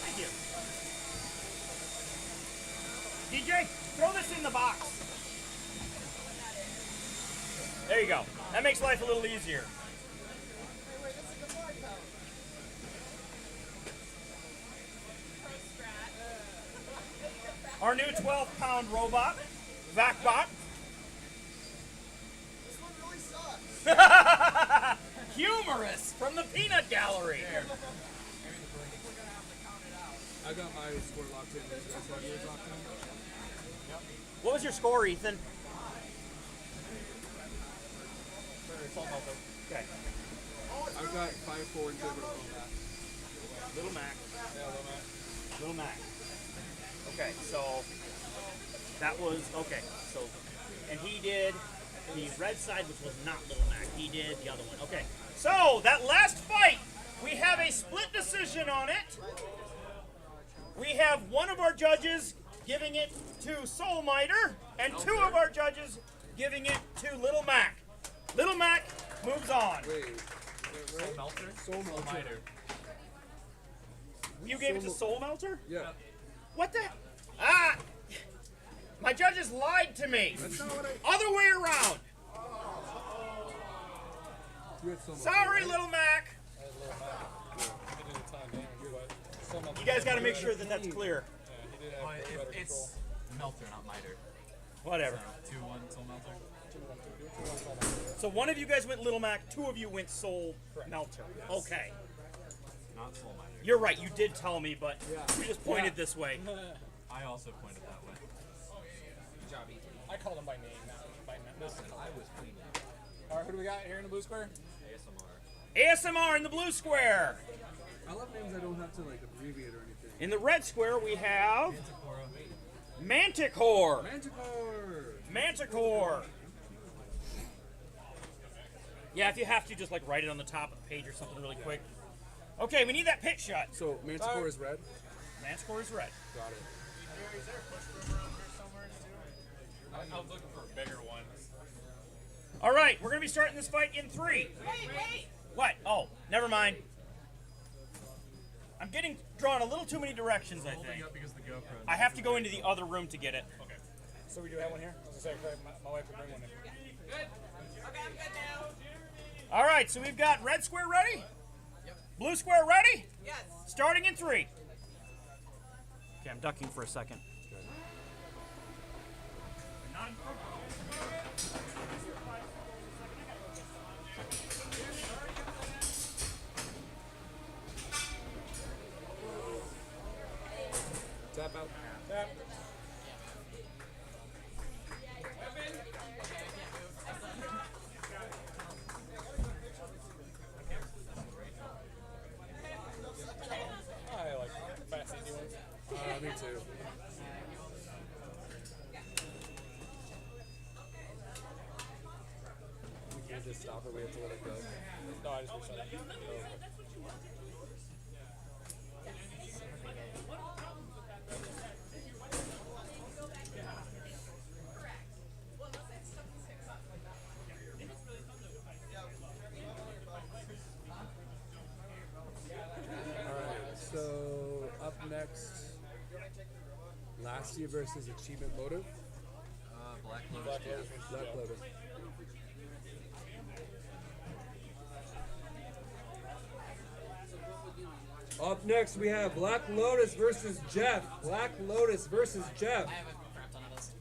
Thank you. DJ, throw this in the box. There you go. That makes life a little easier. Wait, this is the board code. Pro strat. Our new 12-pound robot, Vacbot. This one really sucks. Humorous from the Peanut Gallery. I got my score locked in. You guys have yours locked in? What was your score, Ethan? Okay. I've got 5-4 in favor of that. Little Mac. Yeah, Little Mac. Little Mac. Okay, so that was okay. So, and he did the red side, which was not Little Mac. He did the other one. Okay. So that last fight, we have a split decision on it. We have one of our judges giving it to Soul Miter, and two of our judges giving it to Little Mac. Little Mac moves on. Wait. Soul Melter? Soul Melter. You gave it to Soul Melter? Yeah. What the? Ah! My judges lied to me. That's not what I... Other way around. You had Soul Melter, Sorry, right? Little Mac. You guys got to make sure that that's clear. Well, it's Melter, not Miter. Whatever. 2-1 Soul Melter. So one of you guys went Little Mac, two of you went Soul Melter. Okay. Not Soul Miter. You're right, you did tell me, but you just pointed this way. I also pointed that way. Good job, Ethan. I called him by name, not by name. Listen, I was clean. All right, who do we got here in the blue square? ASMR. ASMR in the blue square. I love names I don't have to like abbreviate or anything. In the red square, we have Manticore. Manticore. Manticore! Manticore. Yeah, if you have to, just like write it on the top of the page or something really quick. Okay, we need that pit shot. So Manticore is red? Manticore is red. Got it. Is there a push room around here somewhere too? I was looking for a bigger one. All right, we're going to be starting this fight in 3. Wait. What? Oh, never mind. I'm getting drawn a little too many directions, I think. Holding up because the GoPro. I have to go into the other room to get it. Okay. So we do have one here? I was going to say, my wife would bring one in. Good. Okay, I'm good now. All right, so we've got red square ready? Yep. Blue square ready? Yes. Starting in 3. Okay, I'm ducking for a second. Tap out. Tap. I like fast, easy ones. Me too. We can't just stop it, we have to let it go. No, I just reset it. Alright, so up next, last year versus Achievement Motive. Black Lotus. Black Lotus. Up next, we have Black Lotus versus Jeff. Black Lotus versus Jeff. I have a crap ton of this.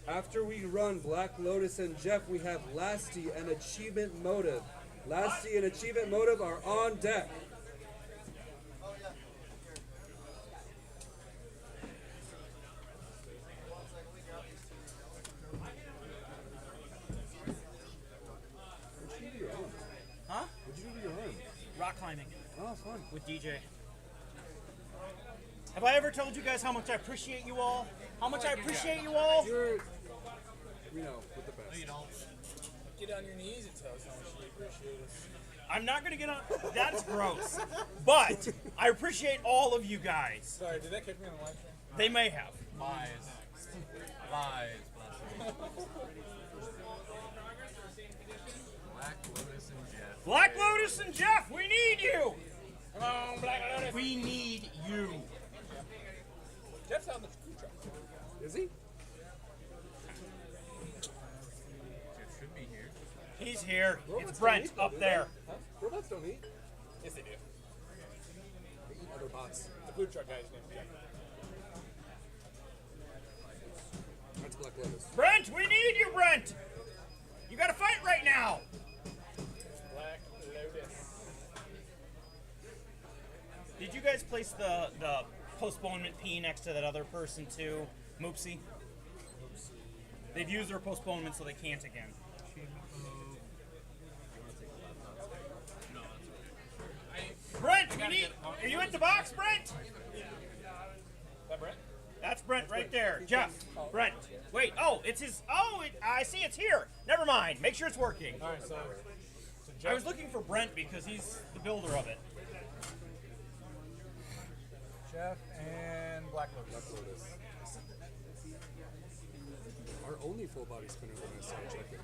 After we run Black Lotus and Jeff, we have Lasty and Achievement Motive. Lasty and Achievement Motive are on deck. What'd you do to your arm? Huh? What'd you do to your arm? Rock climbing Oh, fun. with DJ. Have I ever told you guys how much I appreciate you all? How much I appreciate you all? You're, you know, with the best. Get on your knees and tell us how much you appreciate us. I'm not going to get on. That's gross. But I appreciate all of you guys. Sorry, did that catch me on the live stream? They may have. Lies. Lies. Black Lotus and Jeff. Black Lotus Lotus and Jeff, we need you. Come on, Black Lotus. We need you. Jeff's on the food truck. Is he? Should be here. He's here. Robots It's don't Brent eat, though, up do there. they? Huh? Robots don't eat. Yes, they do. They eat other bots. The food truck guy's name is Jeff. That's Black Lotus. Brent, we need you, Brent. You got to fight right now. Black Lotus. Did you guys place the postponement P next to that other person too, Moopsy? They've used their postponement so they can't again. Brent, we need. Are you at the box, Brent? Is that Brent? That's Brent right there. Jeff, Brent. Wait. Oh, it's his. Oh, I see. It's here. Never mind. Make sure it's working. All right, so I Jeff, was looking for Brent because he's the builder of it. Jeff and Black Lotus. Black Lotus. Our only full body spinner when I saw checking.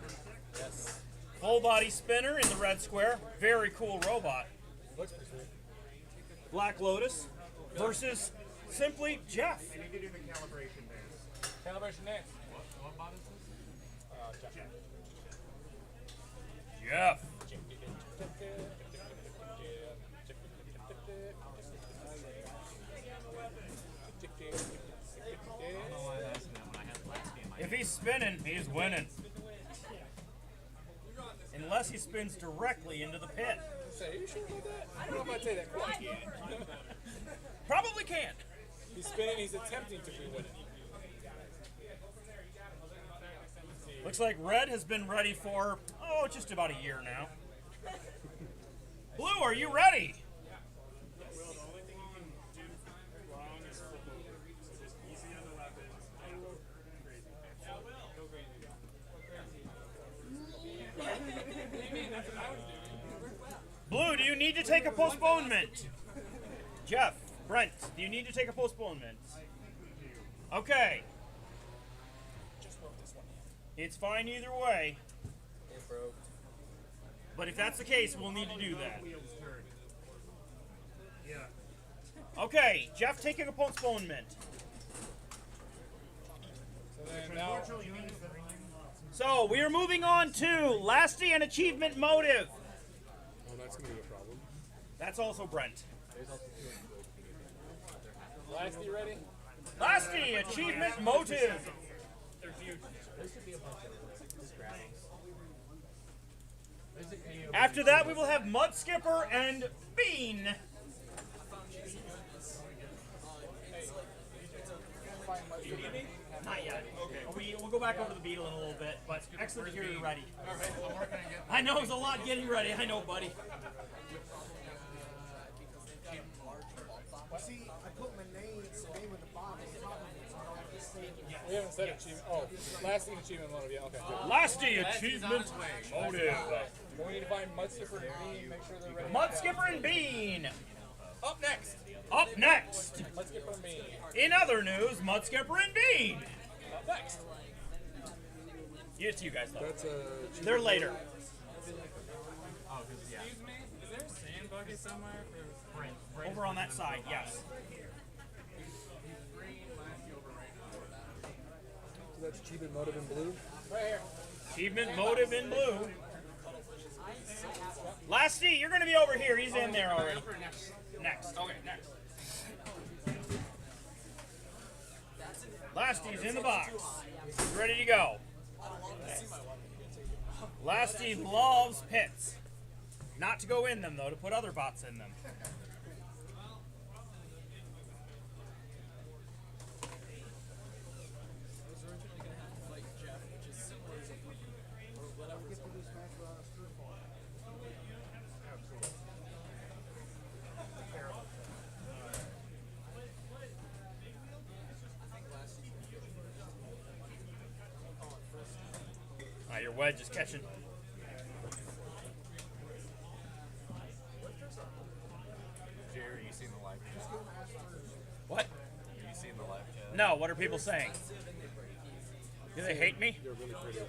Yes. Full body spinner in the red square. Very cool robot. Looks pretty sweet. Black Lotus versus simply Jeff. You need to do the calibration dance. Calibration dance. What bot is this? Jeff. Jeff. If he's spinning, he's winning. Unless he spins directly into the pit. Say, are you sure about that? I don't know if I'd say that quite. Probably can. He's spinning, he's attempting to re-win it. Looks like Red has been ready for, just about a year now. Blue, are you ready? Well, the only thing you can do wrong is flip over. So just easy on the weapons. Crazy. Go crazy. Blue, do you need to take a postponement? Jeff, Brent, do you need to take a postponement? Okay. It's fine either way. It broke. But if that's the case, we'll need to do that. Okay, Jeff taking a postponement. So then now, So we are moving on to Lasty and Achievement Motive. Oh, that's gonna be a problem. That's also Brent. Lasty ready? Lasty, Achievement Motive. They're huge. After that, we will have Mud Skipper and Bean. Not yet. Okay. We'll go back over the Beetle in a little bit, but excellent to hear you're ready. I know it's a lot getting ready. I know, buddy. See, I put my name at the bottom of the top of it, so I have to say We haven't said achievement. Oh, Lasty achievement motive. Yeah, okay. Lasty, Achievement Motive. We need to find Mud Skipper and Bean, make sure they're ready. Mud Skipper and Bean. Up next. Up next. Mud Skipper and Bean. In other news, Mud Skipper and Bean. Up next. It's you guys, though. That's They're later. Excuse me, is there a sand bucket somewhere for Brent? Over on that side, yes. So that's achievement motive in blue. Right here. Achievement Motive in blue. Lasty, you're going to be over here. He's in there already. Next. Okay, next. Lasty's in the box. He's ready to go. Lasty loves pits. Not to go in them, though, to put other bots in them. Your wedge is catching. Jerry, you seen the live chat? What? Have you seen the live chat? No, what are people saying? Do they hate me? They're really pretty.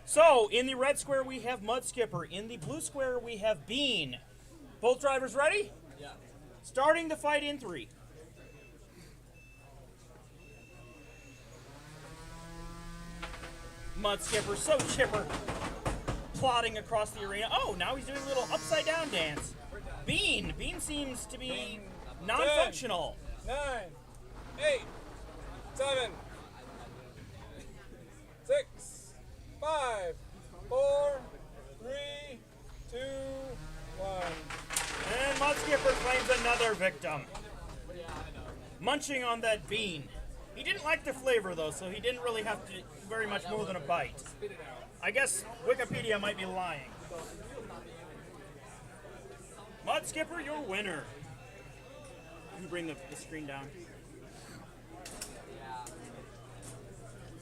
So, in the red square, we have Mud Skipper. In the blue square, we have Bean. Both drivers ready? Yeah. Starting the fight in 3. Mud Skipper, so chipper, plodding across the arena. Oh, now he's doing a little upside down dance. Bean seems to be non-functional. 9, 8, 7, 6, 5, 4, 3, 2, 1. And Mud Skipper claims another victim. Munching on that bean. He didn't like the flavor though, so he didn't really have to very much more than a bite. I guess Wikipedia might be lying. Mud Skipper, your winner. Let me bring the screen down.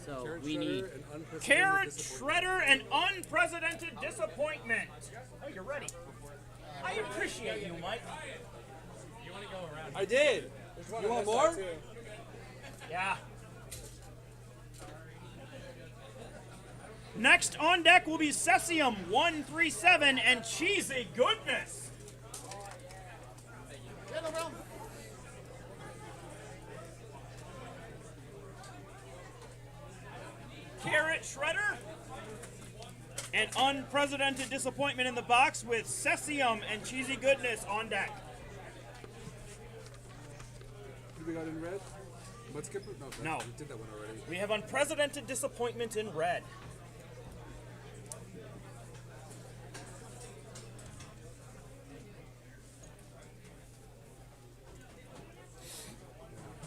So Carrot we Shredder need and unprecedented Carrot disappointment. Shredder and unprecedented disappointment. Oh, you're ready. I appreciate you, Mike. I did. You want more? Yeah. Next on deck will be Cesium 137 and Cheesy Goodness. Carrot Shredder and unprecedented disappointment in the box with Cesium and Cheesy Goodness on deck. Who we got in red? Mud Skipper? No. We did that one already. We have unprecedented disappointment in red.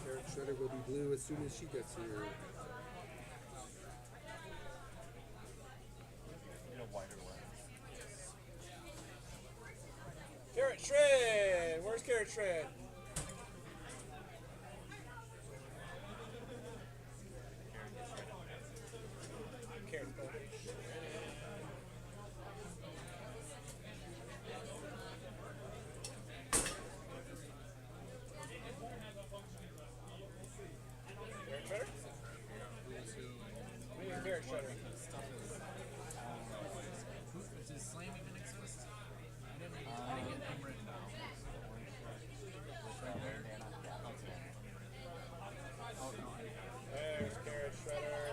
Carrot Shredder will be blue as soon as she gets here. Carrot Shred! Where's Carrot Shred? Carrot Shred. Carrot Shredder? We need Carrot Shredder. There's Carrot Shredder.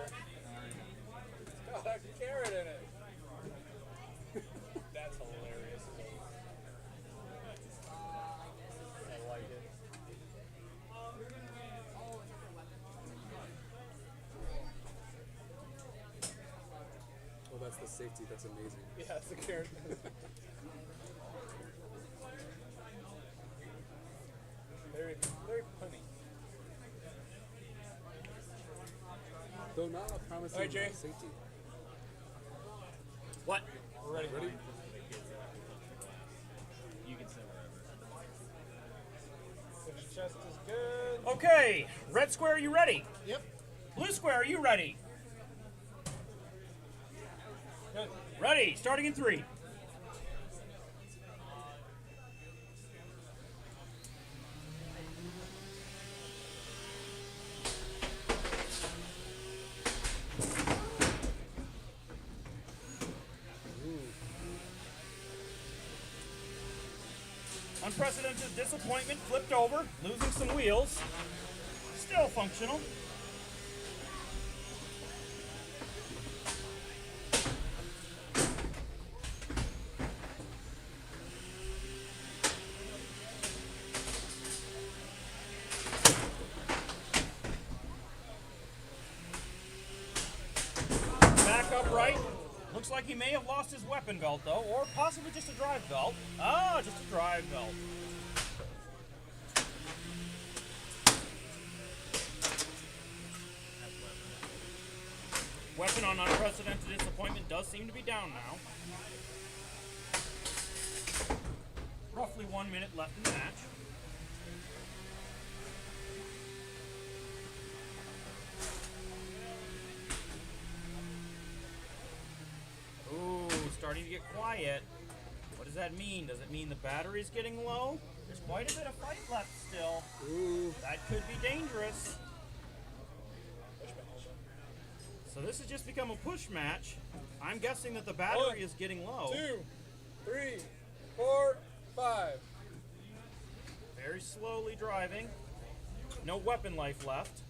It's got a carrot in it. That's hilarious. I like it. Oh, that's the safety. That's amazing. Yeah, it's the carrot. Very, very punny. Though not promising All right, Jay. safety. What? We're ready. Ready? you can say wherever. Finish chest is good. Okay, red square, are you ready? Yep. Blue square, are you ready? Good. Ready, starting in 3. Unprecedented disappointment, flipped over, losing some wheels. Still functional. Back upright. Looks like he may have lost his weapon belt, though, or possibly just a drive belt. Ah, just a drive belt. Weapon on unprecedented disappointment does seem to be down now. Roughly 1 minute left in the match. Ooh, starting to get quiet. What does that mean? Does it mean the battery's getting low? There's quite a bit of fight left still. Ooh. That could be dangerous. So this has just become a push match. I'm guessing that the battery is getting low. 2, 3, 4, 5. Very slowly driving. No weapon life left.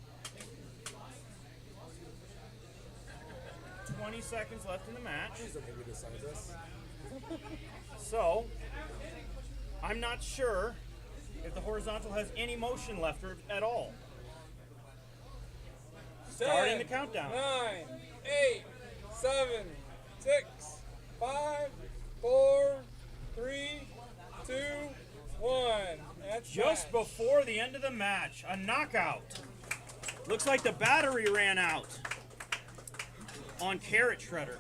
20 seconds left in the match. Please don't make me decide this. So, I'm not sure if the horizontal has any motion left or at all. Starting the countdown. 9, 8, 7, 6, 5, 4, 3, 2, 1. That's Just before the end of the match, a knockout. Looks like the battery ran out on Carrot Shredder.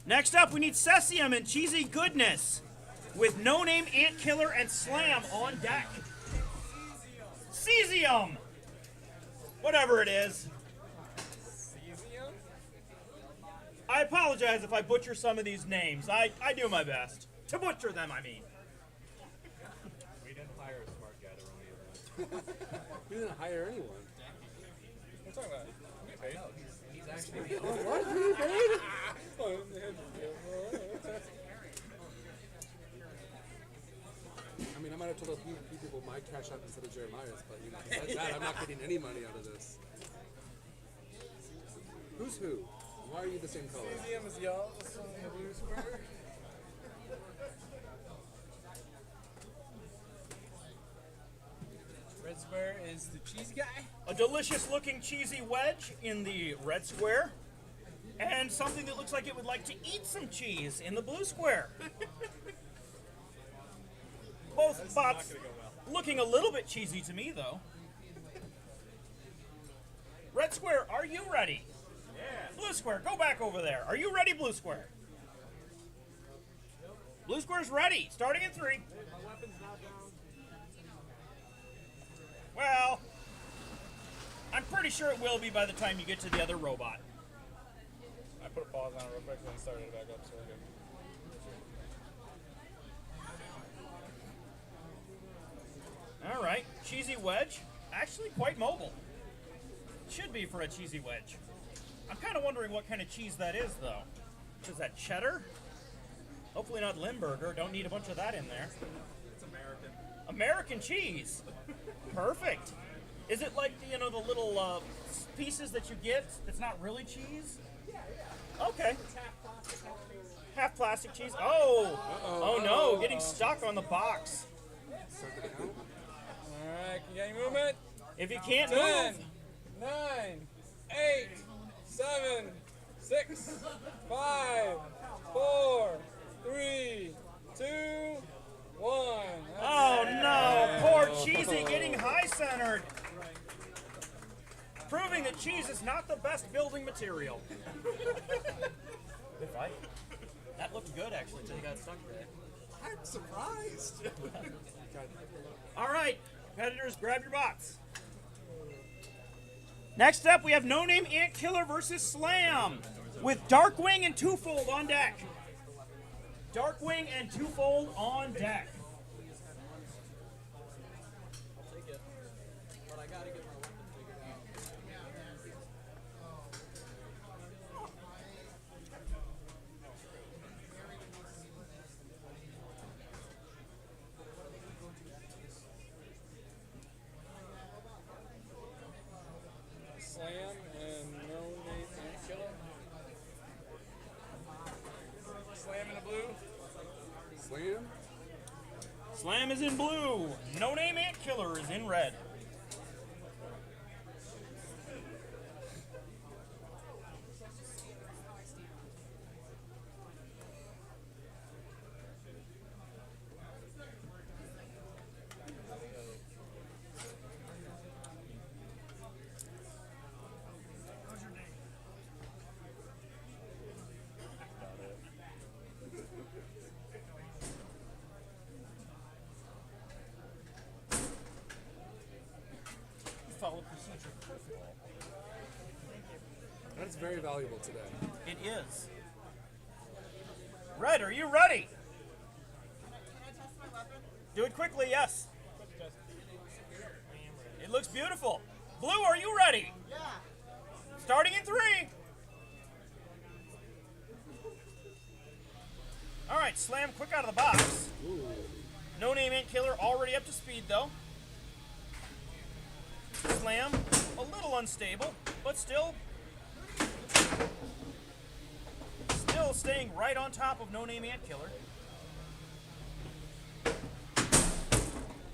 Next up, we need Cesium and Cheesy Goodness with No Name, Ant Killer, and Slam on deck. Cesium! Whatever it is. I apologize if I butcher some of these names. I do my best. To butcher them, I mean. We didn't hire a smart guy to run the event. We didn't hire anyone. What are you talking about? We get paid. He's actually What? Who you paid? I mean, I might have told a few people my cash out instead of Jeremiah's, but you know, besides that, I'm not getting any money out of this. Who's who? Why are you the same color? Cesium is yellow, this one the blue square. Red square is the cheese guy. A delicious looking cheesy wedge in the red square. And something that looks like it would like to eat some cheese in the blue square. Both bots looking a little bit cheesy to me, though. Red square, are you ready? Yeah. Blue square, go back over there. Are you ready, blue square? Blue square's ready, starting in 3. Well, I'm pretty sure it will be by the time you get to the other robot. I put a pause on it real quick and then started it back up, so we're good. All right, cheesy wedge. Actually quite mobile. Should be for a cheesy wedge. I'm kind of wondering what kind of cheese that is, though. Is that cheddar? Hopefully not Limburger. Don't need a bunch of that in there. It's American. American cheese. Perfect. Is it like the, the little pieces that you get? It's not really cheese. Okay. Half plastic cheese. Oh. Oh no! Getting stuck on the box. Alright, can you get any movement? If you can't 10, move. 9, 8, 7, 6, 5, 4, 3, 2, 1. Oh no! Poor Cheesy getting high centered. Proving that cheese is not the best building material. Good fight. That looked good actually until you got stuck there. I'm surprised. All right, competitors, grab your bots. Next up, we have No Name Ant Killer versus Slam with Darkwing and Twofold on deck. Darkwing and Twofold on deck. Slam and no name Ant Killer. Slam in the blue. Slam? Slam is in blue. No Name Ant Killer is in red. Follow procedure perfectly. That's very valuable today. It is. Red, are you ready? Can I test my weapon? Do it quickly, yes. It looks beautiful. Blue, are you ready? Yeah. Starting in 3. All right, slam quick out of the box. No name ant killer already up to speed though. Slam, a little unstable, but still staying right on top of No Name Ant Killer.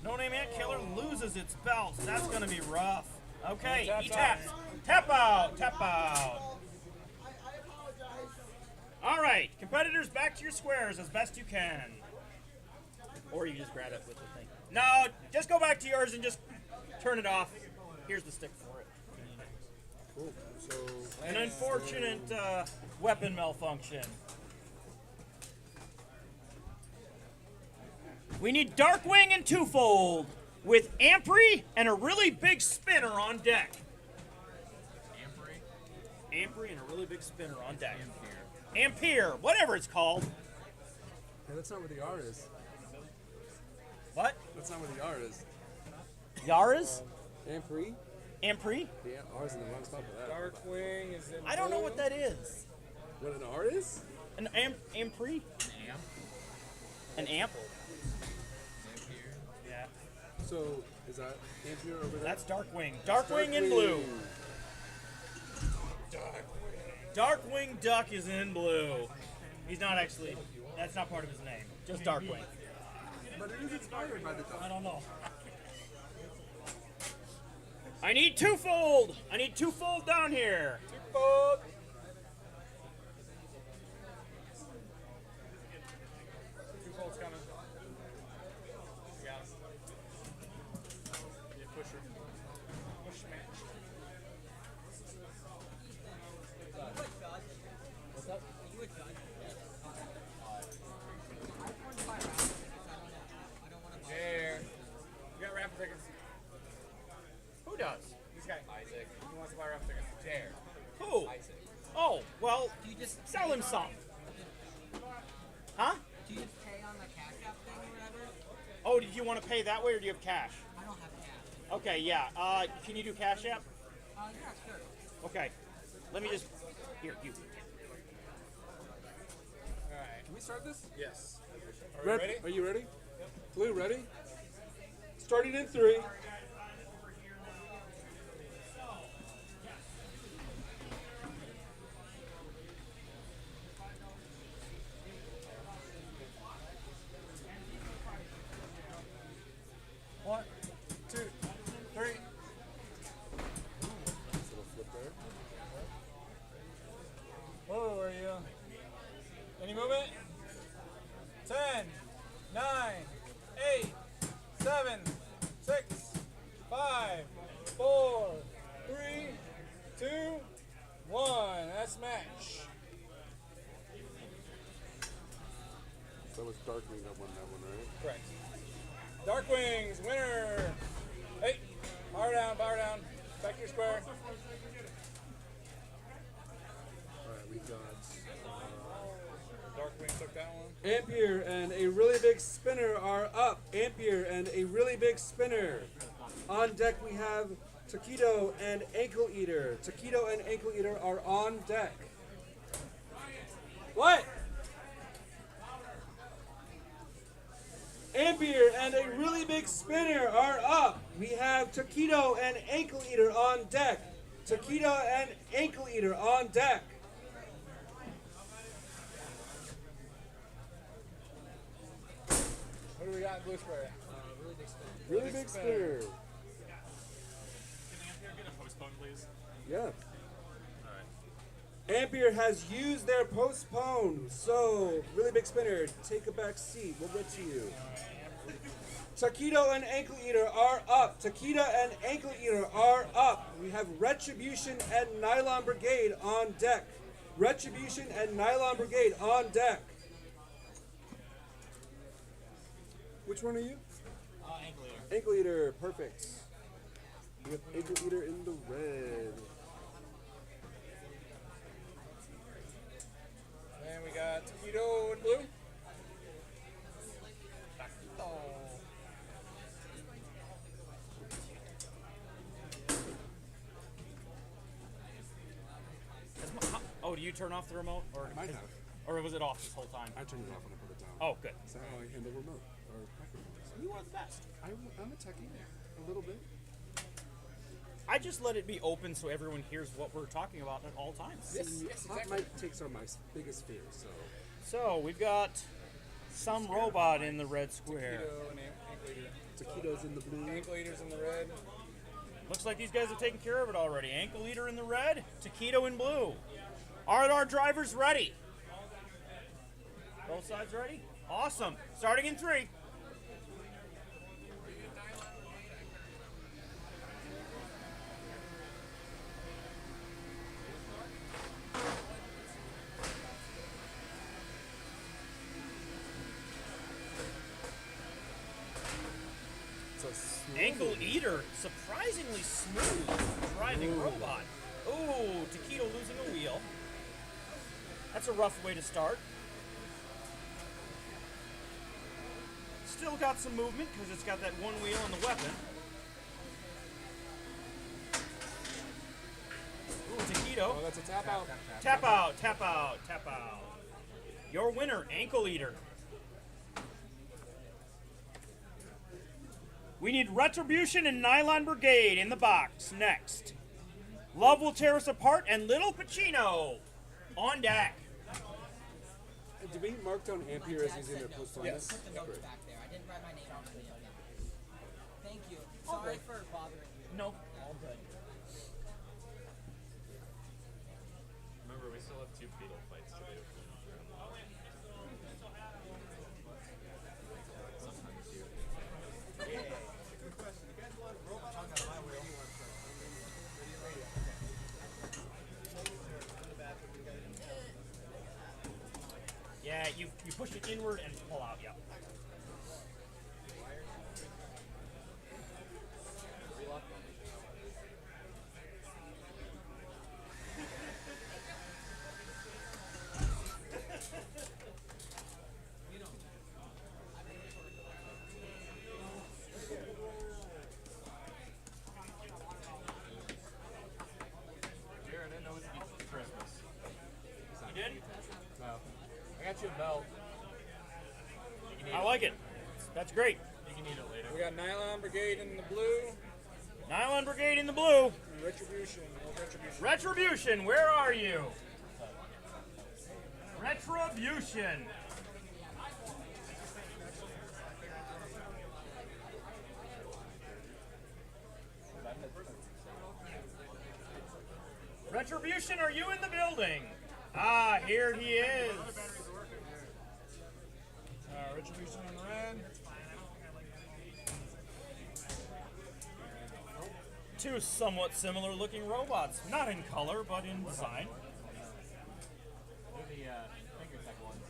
No Name Ant Killer loses its belt. That's going to be rough. Okay, he taps. Tap out, tap out. All right, competitors, back to your squares as best you can. Or you just grab it with the thing. No, just go back to yours and just turn it off. Here's the stick for it. Cool. So An unfortunate weapon malfunction. We need Darkwing and Twofold with Ampri and a really big spinner on deck. Ampri and a really big spinner on deck. Ampere, whatever it's called. hey, that's not where the R is. What? That's not where the R is. Yaras? Ampri? Ampri? Yeah, R's in the wrong spot for that. Darkwing is in I don't know blue. what that is. What an R is? An Ampri? An amp? Yeah. So is that Ampere over there? That's Darkwing. Darkwing in blue. Darkwing Duck is in blue. He's not actually, that's not part of his name. Just Darkwing. But it is inspired by the I dog. don't know. I need Twofold! I need Twofold down here. Twofold. Twofold's coming. You got him. Yeah, push her. Push smash. There. You got raffle tickets. Who does? This guy. Isaac. He wants to buy raffle tickets. There. Who? Isaac. Oh, well, you just sell him some. Huh? Do you pay on the Cash App thing or whatever? Oh, did you want to pay that way or do you have cash? I don't have cash. Okay, yeah. Can you do Cash App? Yeah, sure. Okay. Let me just, here, you. Alright. Can we start this? Yes. Are we ready? Are you ready? Blue, ready? Starting in 3. One, two, three. Little flip there. Whoa, are you? Any movement? 10, 9, 8, 7, 6, 5, 4, 3, 2, 1. That's match. That was Darkwing that won that one, right? Correct. Darkwings, winner. Hey, power down, power down. Back to your square. Alright, we got Darkwing took that one. Ampere and a really big spinner are up. Ampere and a really big spinner. On deck we have Taquito and Ankle Eater. Taquito and Ankle Eater are on deck. What? Ampere and a really big spinner are up. We have Taquito and Ankle Eater on deck. Taquito and Ankle Eater on deck. What do we got in blue square? Really big spinner. Can Ampere get a postpone, please? Yeah. Ampere has used their postpone, so really big spinner, take a back seat. We'll get to you. Taquito and Ankle Eater are up. Taquito and Ankle Eater are up. We have Retribution and Nylon Brigade on deck. Retribution and Nylon Brigade on deck. Which one are you? Ankle Eater. Ankle Eater, perfect. With Ankle Eater in the red. And we got Taquito in blue. you turn off the remote, or I might have. or was it off this whole time? I turned it off when I put it down. Oh, good. That's how I handle remote or microphones. You are the best. I'm a techie, a little bit. I just let it be open so everyone hears what we're talking about at all times. See, hot mic takes are my biggest fear, so. So we've got some robot in the red square. Taquito and ankle eater. Taquitos in the blue. Ankle eaters in the red. Looks like these guys have taken care of it already. Ankle eater in the red, taquito in blue. Are our drivers ready? Both sides ready? Awesome. Starting in 3. Ankle eater, surprisingly smooth driving robot. Ooh, Taquito losing a wheel. That's a rough way to start. Still got some movement because it's got that one wheel on the weapon. Ooh, Taquito. Oh, that's a tap out. Tap out, tap out, tap out. Your winner, Ankle Eater. We need Retribution and Nylon Brigade in the box next. Love Will Tear Us Apart and Little Pacino on deck. Did we mark down Ampere as using their post on Yes. this? Put the notes Great. back there. I didn't write my name on the deal yet. Thank you. Sorry for bothering you. No, all good. Remember, we still have 2 beetle fights to do. Yeah, you push it inward and pull out, yep. Jared, I didn't know it was Christmas. You did? No. I got you a belt. You can eat I it. like it. That's great. You can eat it later. We got Nylon Brigade in the blue. Nylon Brigade in the blue. And Retribution. Oh, Retribution. Retribution, where are you? Retribution. Retribution, are you in the building? Ah, here he is. Retribution in the red. Two somewhat similar looking robots. Not in color, but in design. Do the finger tech ones.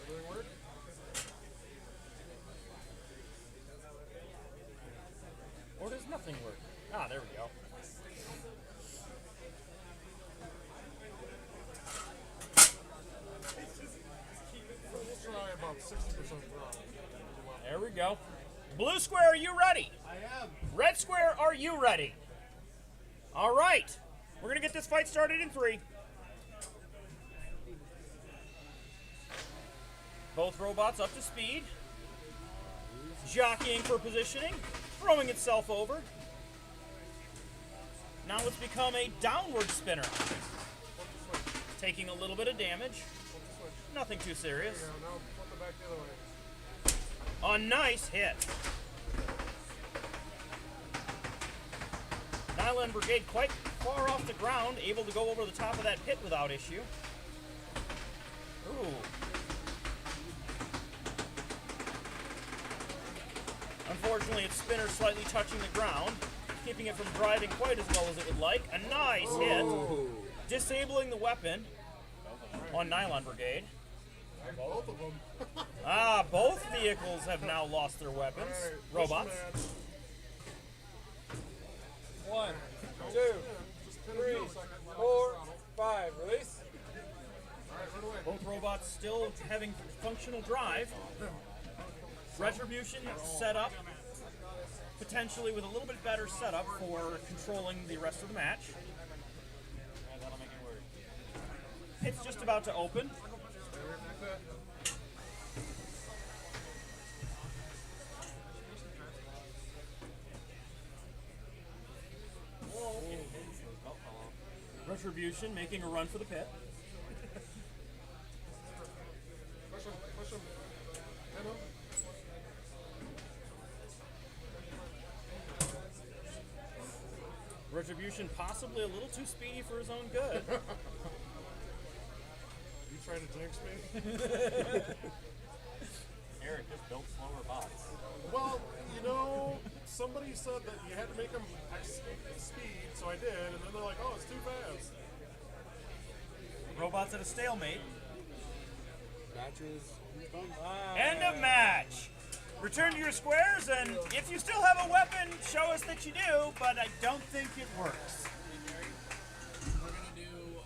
Doing work? Or does nothing work? Ah, there we go. We'll try about 60% drop. There we go. Blue square, are you ready? I am. Red square, are you ready? All right. We're going to get this fight started in 3. Both robots up to speed. Jockeying for positioning. Throwing itself over. Now it's become a downward spinner. Taking a little bit of damage. Nothing too serious. Yeah, now flip it back the other way. A nice hit. Nylon Brigade quite far off the ground, able to go over the top of that pit without issue. Ooh. Unfortunately, its spinner slightly touching the ground, keeping it from driving quite as well as it would like. A nice hit, disabling the weapon on Nylon Brigade. Both of them. Ah, both vehicles have now lost their weapons. Robots. 1, 2, 3, 4, 5. Release. robots still having functional drive. Retribution set up, potentially with a little bit better setup for controlling the rest of the match. That'll make it work. It's just about to open. Retribution making a run for the pit. Push him, push him. Hit him. Retribution possibly a little too speedy for his own good. You trying to jinx me? Eric just built slower bots. Well, you know, somebody said that you had to make them speed, so I did, and then they're like, oh, it's too fast. Robots at a stalemate. Matches. End of match. Return to your squares, and if you still have a weapon, show us that you do, but I don't think it works. We're gonna do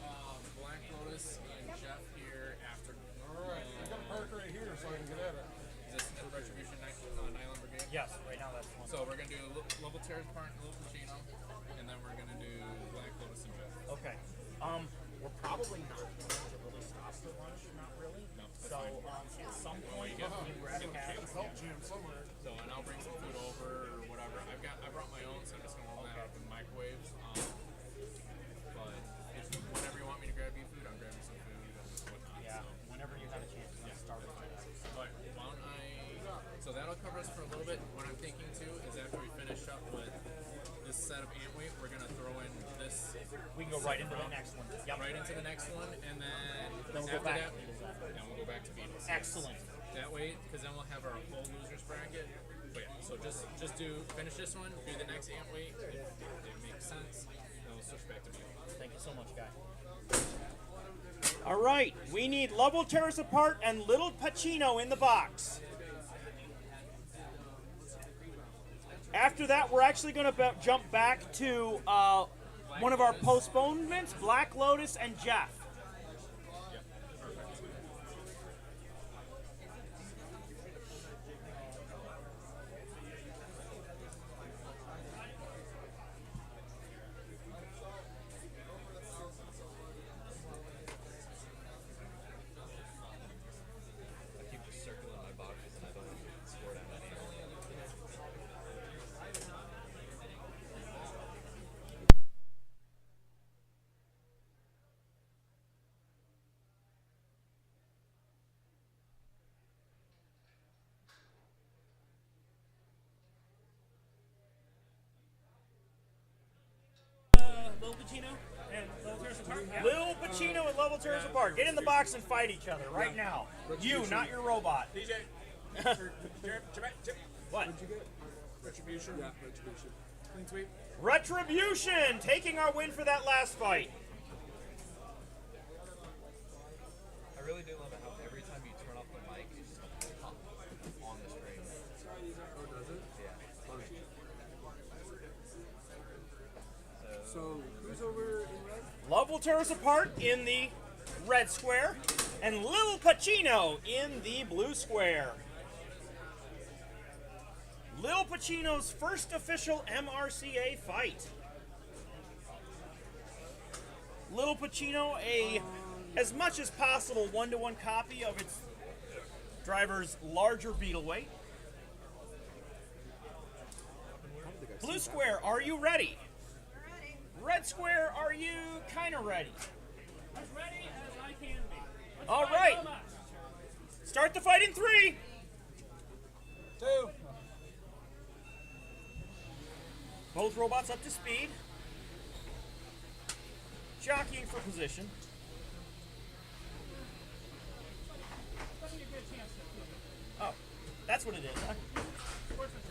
Black Lotus and Jeff here after. Alright, I got a park right here so I can get at it. Is this the Retribution Nylon Brigade? Yes, right now that's one. So we're gonna do Level Terror's part and Little Pacino, and then we're gonna do Black Lotus and Jeff. Okay. We're probably not going to really stop the lunch, not really. No, that's So, fine. at some point, you grab a Can't help jam somewhere. So, and I'll bring some food over or whatever. I brought my own, so I'm just gonna warm that up in the microwaves. But if whenever you want me to grab you food, I'll grab you some food and whatnot. Yeah, whenever you have a chance to start it. But why don't so that'll cover us for a little bit. What I'm thinking too is after we finish up with this set of ant weight, we're gonna throw in this. We can go right into the next one. Yep. Right into the next one, and then Then we'll after go back that, to Beatles after. and we'll go back to Beatles. Excellent. That way, because then we'll have our whole losers bracket. But yeah, so just finish this one, do the next ant weight. If it makes sense, then we'll switch back to Beatles. Thank you so much, guy. All right, we need Level Terrace Apart and Little Pacino in the box. After that, we're actually going to jump back to one of our postponements, Black Lotus and Jeff. I keep just circling my boxes and I don't score that many. Little Pacino and Level Terrace Apart. Little Pacino and Level Terrace Apart. Get in the box and fight each other right now. You, not your robot. DJ. What? What'd you get? Retribution? Yeah, Retribution. Clean sweep. Retribution taking our win for that last fight. I really do love it how every time you turn off the mic, it's just pop on the screen. Oh, does it? Yeah. So, who's over in red? Level Terrace Apart in the red square, and Lil Pacino in the blue square. Lil Pacino's first official MRCA fight. Lil Pacino, as much as possible, 1-to-1 copy of its driver's larger beetle weight. Blue square, are you ready? Ready. Red square, are you kind of ready? As ready as I can be. Let's All fight right. robots. Start the fight in 3, 2. Both robots up to speed. Jockeying for position. Doesn't give you a chance to. Oh, that's what it is, huh? Sportsmanship.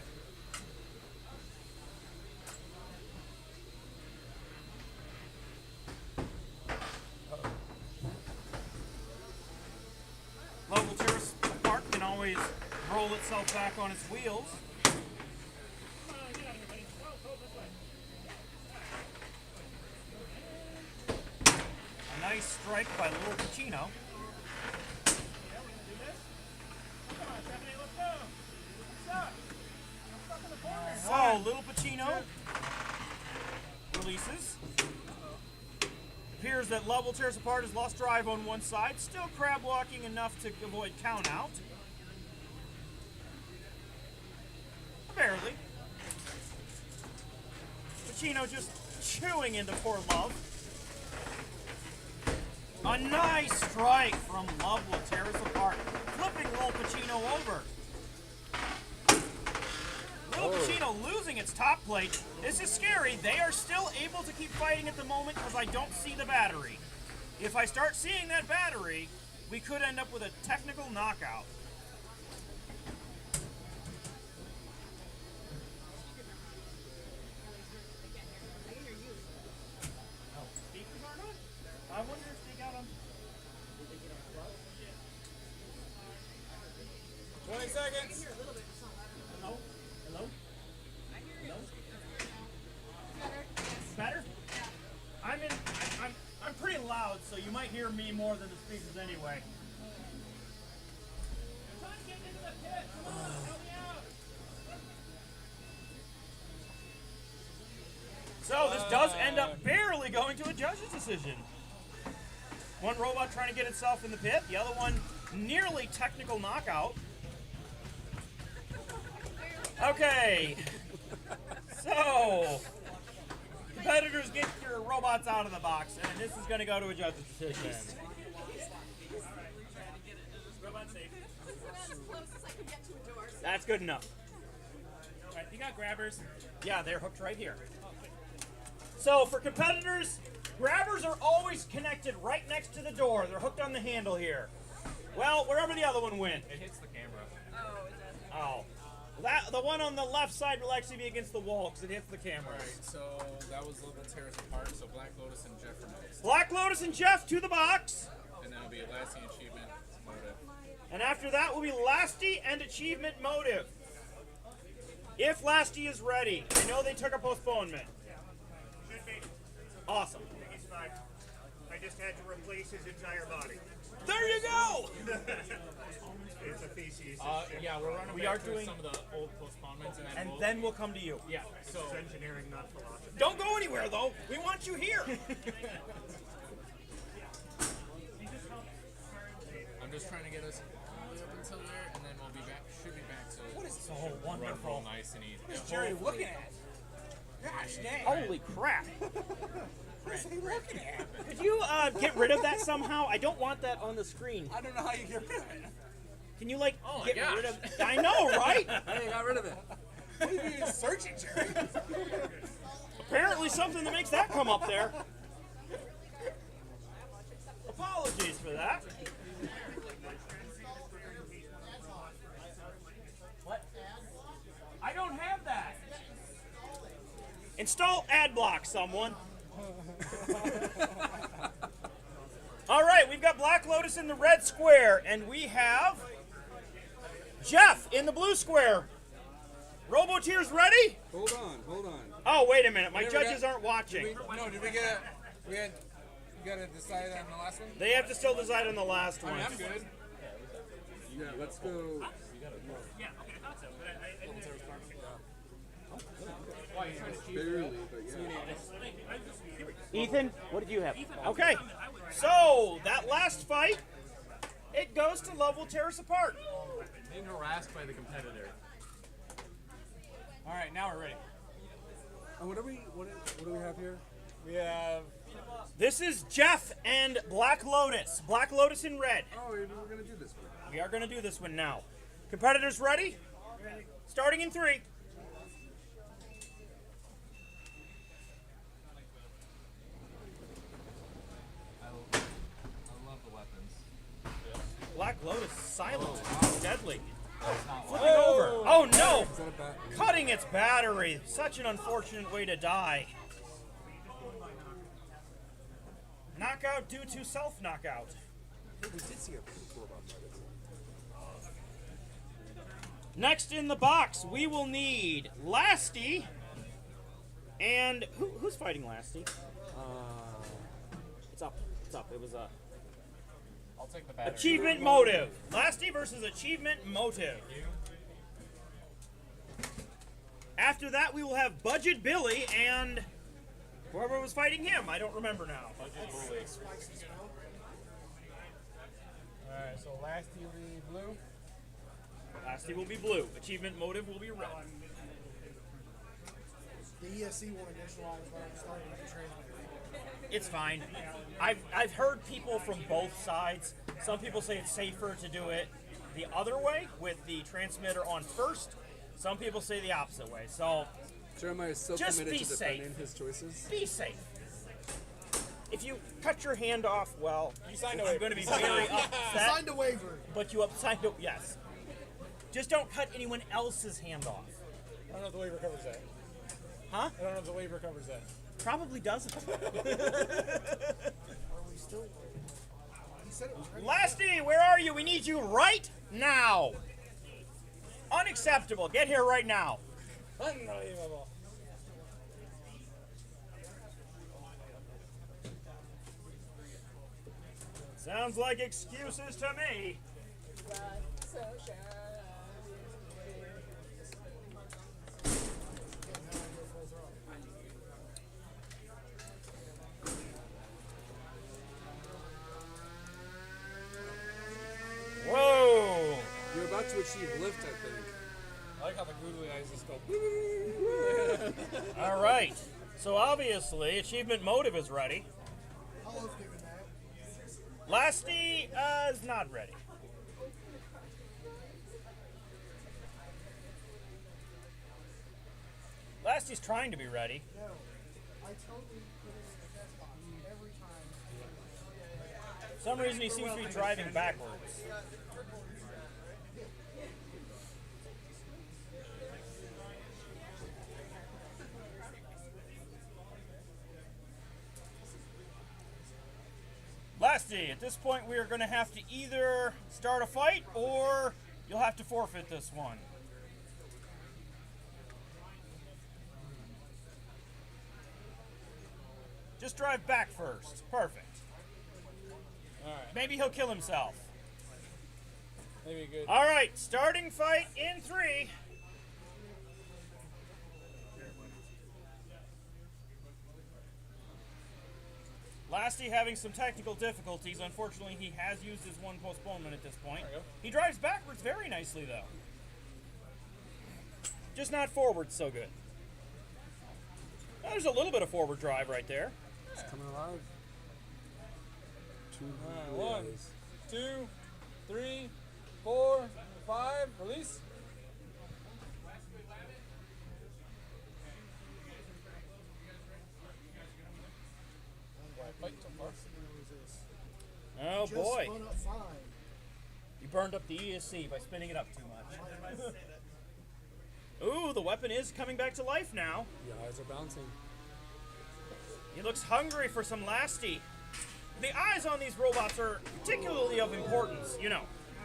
Level Terrace Park can always roll itself back on its wheels. Come on, get out of here, buddy. Go this way. A nice strike by Little Pacino. So, Little Pacino releases. Appears that Love Will Tear Us Apart has lost drive on one side. Still crab walking enough to avoid count out. Barely. Pacino just chewing into poor Love. A nice strike from Love Will Tear Us Apart. Flipping Little Pacino over. Little Pacino losing its top plate. This is scary. They are still able to keep fighting at the moment because I don't see the battery. If I start seeing that battery, we could end up with a technical knockout. I wonder if they got them. 20 seconds. Hello? Hello? Hello? Better? I'm pretty loud, so you might hear me more than the speakers anyway. I'm trying to get into the pit. Come on, help me out. So this does end up barely going to a judge's decision. One robot trying to get itself in the pit, the other one nearly technical knockout. Okay, so competitors get your robots out of the box, and this is going to go to a judge's decision. That's good enough. All right, you got grabbers. Yeah, they're hooked right here. So for competitors, grabbers are always connected right next to the door. They're hooked on the handle here. Well, wherever the other one went. It hits the camera. Oh, it does. Oh. The one on the left side will actually be against the wall because it hits the camera. Alright, so that was Love Will Tear Us Apart, so Black Lotus and Jeff are next. Black Lotus and Jeff to the box. And then it'll be Lasting Achievement Motive. And after that will be Lasty and Achievement Motive. If Lasty is ready. I know they took a postponement. Should be. Awesome. He's fine. I just had to replace his entire body. There you go! It's a feces. Yeah, we're running We back are through doing- some of the old postponements, and then And we'll, then we'll come to you. yeah. So It's engineering, not philosophy. Don't go anywhere though. We want you here. I'm just trying to get us all the way up until there, and then we'll be back. Should be back to What is so run wonderful? real nice and easy. What is Jerry looking at? Gosh dang. Holy crap. What is he looking at? Could you get rid of that somehow? I don't want that on the screen. I don't know how you get rid of it. Can you like Oh my get gosh. rid of I know, right? Hey, got rid of it. What are you even searching, Jerry? Apparently something that makes that come up there. Apologies for that. What? I don't have that. Install ad block, someone. All right, we've got Black Lotus in the red square, and we have Jeff in the blue square. Roboteers ready? Hold on. Oh, wait a minute. My never judges got- aren't watching. Did we get a... You gotta decide on the last one? They have to still decide on the last I one. mean, I'm good. Yeah, let's go. Yeah, okay, I thought so, but I didn't Barely, but yeah. Ethan, what did you have? Okay, so that last fight, it goes to Love Will Tear Us Apart. Being harassed by the competitor. All right, now we're ready. And what do we have here? We have... This is Jeff and Black Lotus. Black Lotus in red. Oh, we're gonna do this one. We are going to do this one now. Competitors ready? Starting in 3. I love the weapons. Black Lotus silent. Deadly. Flipping over. Oh no! Is that a bat? Cutting its battery. Such an unfortunate way to die. Knockout due to self-knockout. We did see a robot fight. Next in the box, we will need Lasty. And who's fighting Lasty? It's up. It's up. It was I'll take the battery. Achievement Motive. Lasty versus Achievement Motive. After that, we will have Budget Billy and whoever was fighting him. I don't remember now. Alright, so Lasty will be blue. Lasty will be blue. Achievement motive will be red. The ESC won't initialize when I'm starting the training. It's fine. I've heard people from both sides. Some people say it's safer to do it the other way with the transmitter on first. Some people say the opposite way. So Jeremiah is so just committed be to defending safe. his choices. Be safe. If you cut your hand off, well, You signed a I'm waiver. going to be very upset. Signed a waiver. But you signed it, yes. Just don't cut anyone else's hand off. I don't know if the waiver covers that. Huh? I don't know if the waiver covers that. Probably doesn't. Are we still? He said it was ready. Lasty, where are you? We need you right now. Unacceptable. Get here right now. Unbelievable. Sounds like excuses to me. Whoa! You're about to achieve lift, I think. I like how the googly eyes just go. All right. So obviously, achievement motive is ready. Hollow's giving that. Lasty is not ready. Lasty's trying to be ready. No, I totally put it in the test box every time. For some reason, he seems to be driving backwards. Lasty, at this point, we are going to have to either start a fight or you'll have to forfeit this one. Just drive back first. Perfect. Alright, Maybe he'll kill himself. maybe good. All right, starting fight in 3. Lasty having some technical difficulties. Unfortunately, he has used his one postponement at this point. There you go. He drives backwards very nicely, though. Just not forward so good. Well, there's a little bit of forward drive right there. It's coming alive. Two Alright, 1, eyes. 2, 3, 4, 5, release. Fight so far. Oh, Just boy. spun up fine. You burned up the ESC by spinning it up too much. Ooh, the weapon is coming back to life now. The eyes are bouncing. He looks hungry for some Lasty. The eyes on these robots are particularly of importance, you know.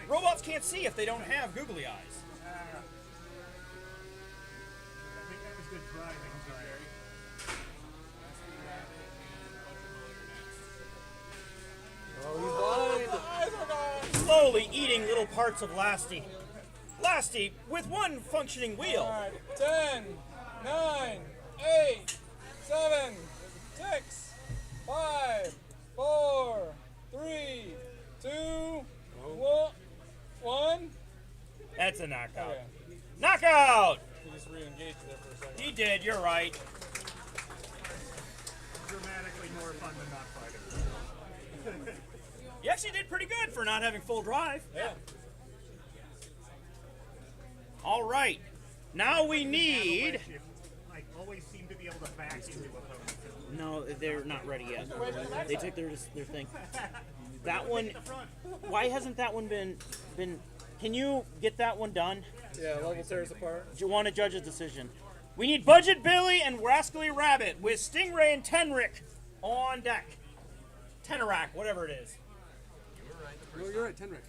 Robots can't see if they don't have googly eyes. I think that was good driving. Oh, he's blind. Slowly eating little parts of Lasty. Lasty with one functioning wheel. Alright, 10, 9, 8, 7, 6, 5, 4, 3, 2, 1. That's a knockout. Okay. Knockout! He just re-engaged there for a second. He did, you're right. Dramatically more fun than not fighting. You actually did pretty good for not having full drive. Yeah. All right. Now we need... You, like, always seem to be able to back into opponents. No, they're not ready yet. They took their thing. That one... Why hasn't that one been... Can you get that one done? Yeah, level tears apart. Do you want to judge a decision? We need Budget Billy and Rascally Rabbit with Stingray and Tenric on deck. Tenerac, whatever it is. No, you're right, Tenric.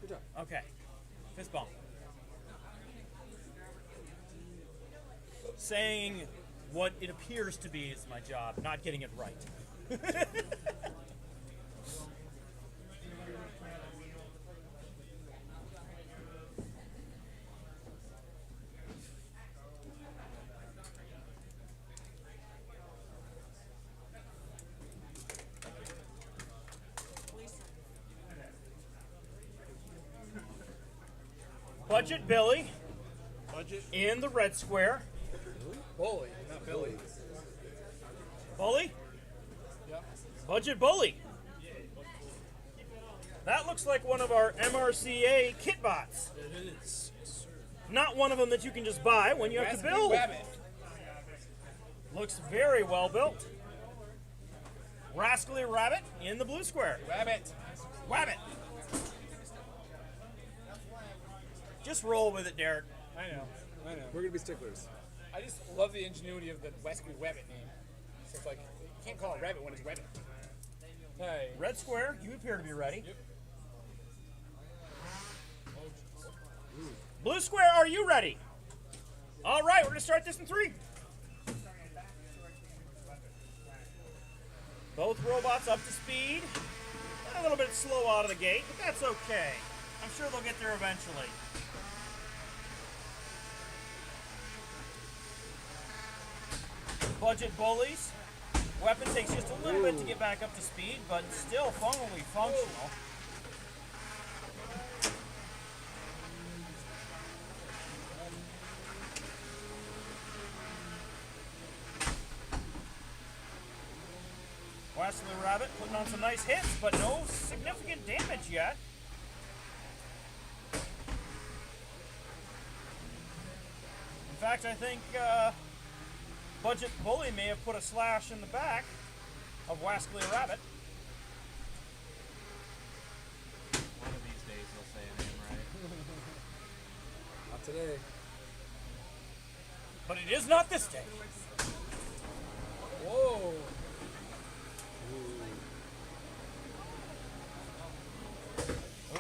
Good job. Okay. Fist bump. Saying what it appears to be is my job, not getting it right. Budget Billy Budget. in the red square. Bully, not Billy. Bully? Yep. Budget Bully. That looks like one of our MRCA kit bots. It is. Not one of them that you can just buy when you have to build. Rabbit. Looks very well built. Rascally Rabbit in the blue square. Rabbit. Rabbit. Just roll with it, Derek. I know. We're gonna be sticklers. I just love the ingenuity of the Wesley Rabbit name. So it's like, you can't call it Rabbit when it's Rabbit. Hey. Red square, you appear to be ready. Yep. Blue square, are you ready? All right, we're going to start this in 3. Both robots up to speed. A little bit slow out of the gate, but that's okay. I'm sure they'll get there eventually. Budget bullies. Weapon takes just a little bit to get back up to speed, but still functionally functional. Wesley Rabbit putting on some nice hits, but no significant damage yet. In fact, I think Budget Bully may have put a slash in the back of Wesley Rabbit. One of these days he'll say a name right. Not today. But it is not this day. Whoa.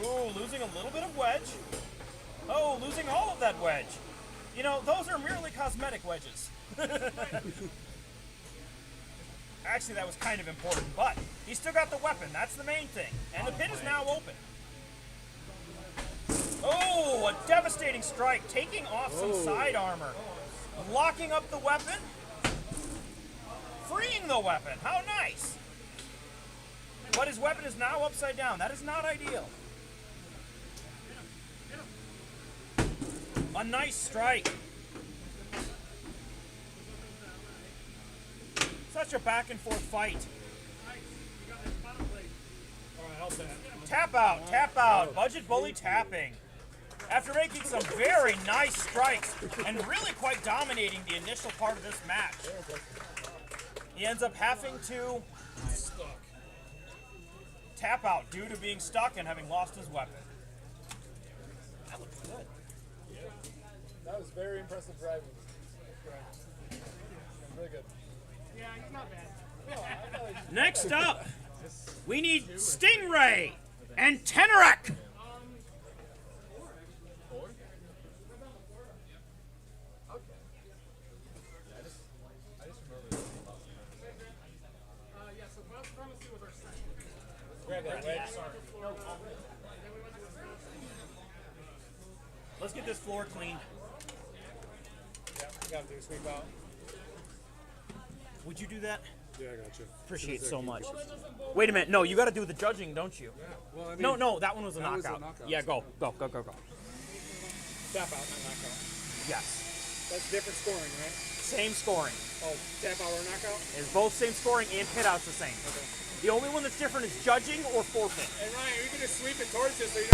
Ooh, losing a little bit of wedge. Oh, losing all of that wedge. You know, those are merely cosmetic wedges. Actually, that was kind of important, but he still got the weapon. That's the main thing. And the pit is now open. Oh, a devastating strike, taking off some side armor. Locking up the weapon. Freeing the weapon. How nice. But his weapon is now upside down. That is not ideal. A nice strike. Such a back and forth fight. Tap out, tap out. Budget Bully tapping. After making some very nice strikes and really quite dominating the initial part of this match, he ends up having to tap out due to being stuck and having lost his weapon. That looks good. That was very impressive driving. Really good. Yeah, he's not bad. Next up, we need Stingray and Teneric. Yeah, so Pharmacy was our second. Grab that wedge. Let's get this floor cleaned. Yeah, you gotta do a sweep out. Would you do that? Yeah, I got you. Appreciate it so much. Wait a minute. No, you got to do the judging, don't you? Yeah. Well, I mean, No, that one was a that was knockout. a knockout. Yeah, go. Tap out, not knockout. Yes. That's different scoring, right? Same scoring. Oh, tap out or knockout? It's both same scoring and hit outs the same. Okay. The only one that's different is judging or forfeit. And Ryan, are you gonna sweep it towards this so you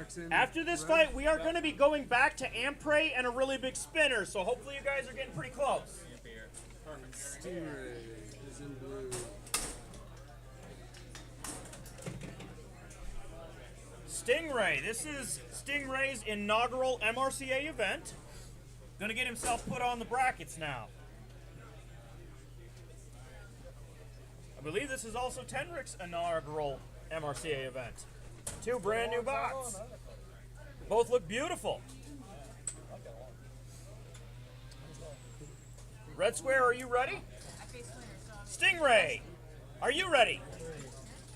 Jackson. After this fight, we are going to be going back to Ampray and a really big spinner, so hopefully you guys are getting pretty close. Stingray is in blue. Stingray. This is Stingray's inaugural MRCA event. Going to get himself put on the brackets now. I believe this is also Tenrick's inaugural MRCA event. 2 brand new bots. Both look beautiful. Red Square, are you ready? Stingray, are you ready?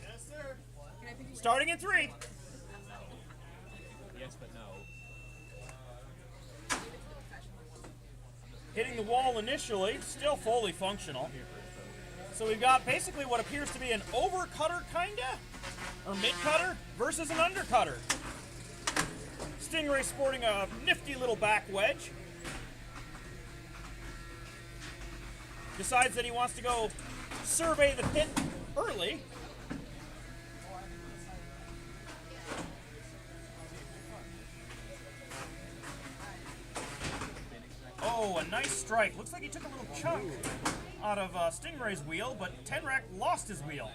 Yes, sir. Starting in 3. Yes, but no. Hitting the wall initially, still fully functional. So we've got basically what appears to be an overcutter kinda, or mid-cutter versus an undercutter. Stingray sporting a nifty little back wedge. Decides that he wants to go survey the pit early. Oh, a nice strike. Looks like he took a little chunk out of Stingray's wheel, but Tenrak lost his wheel.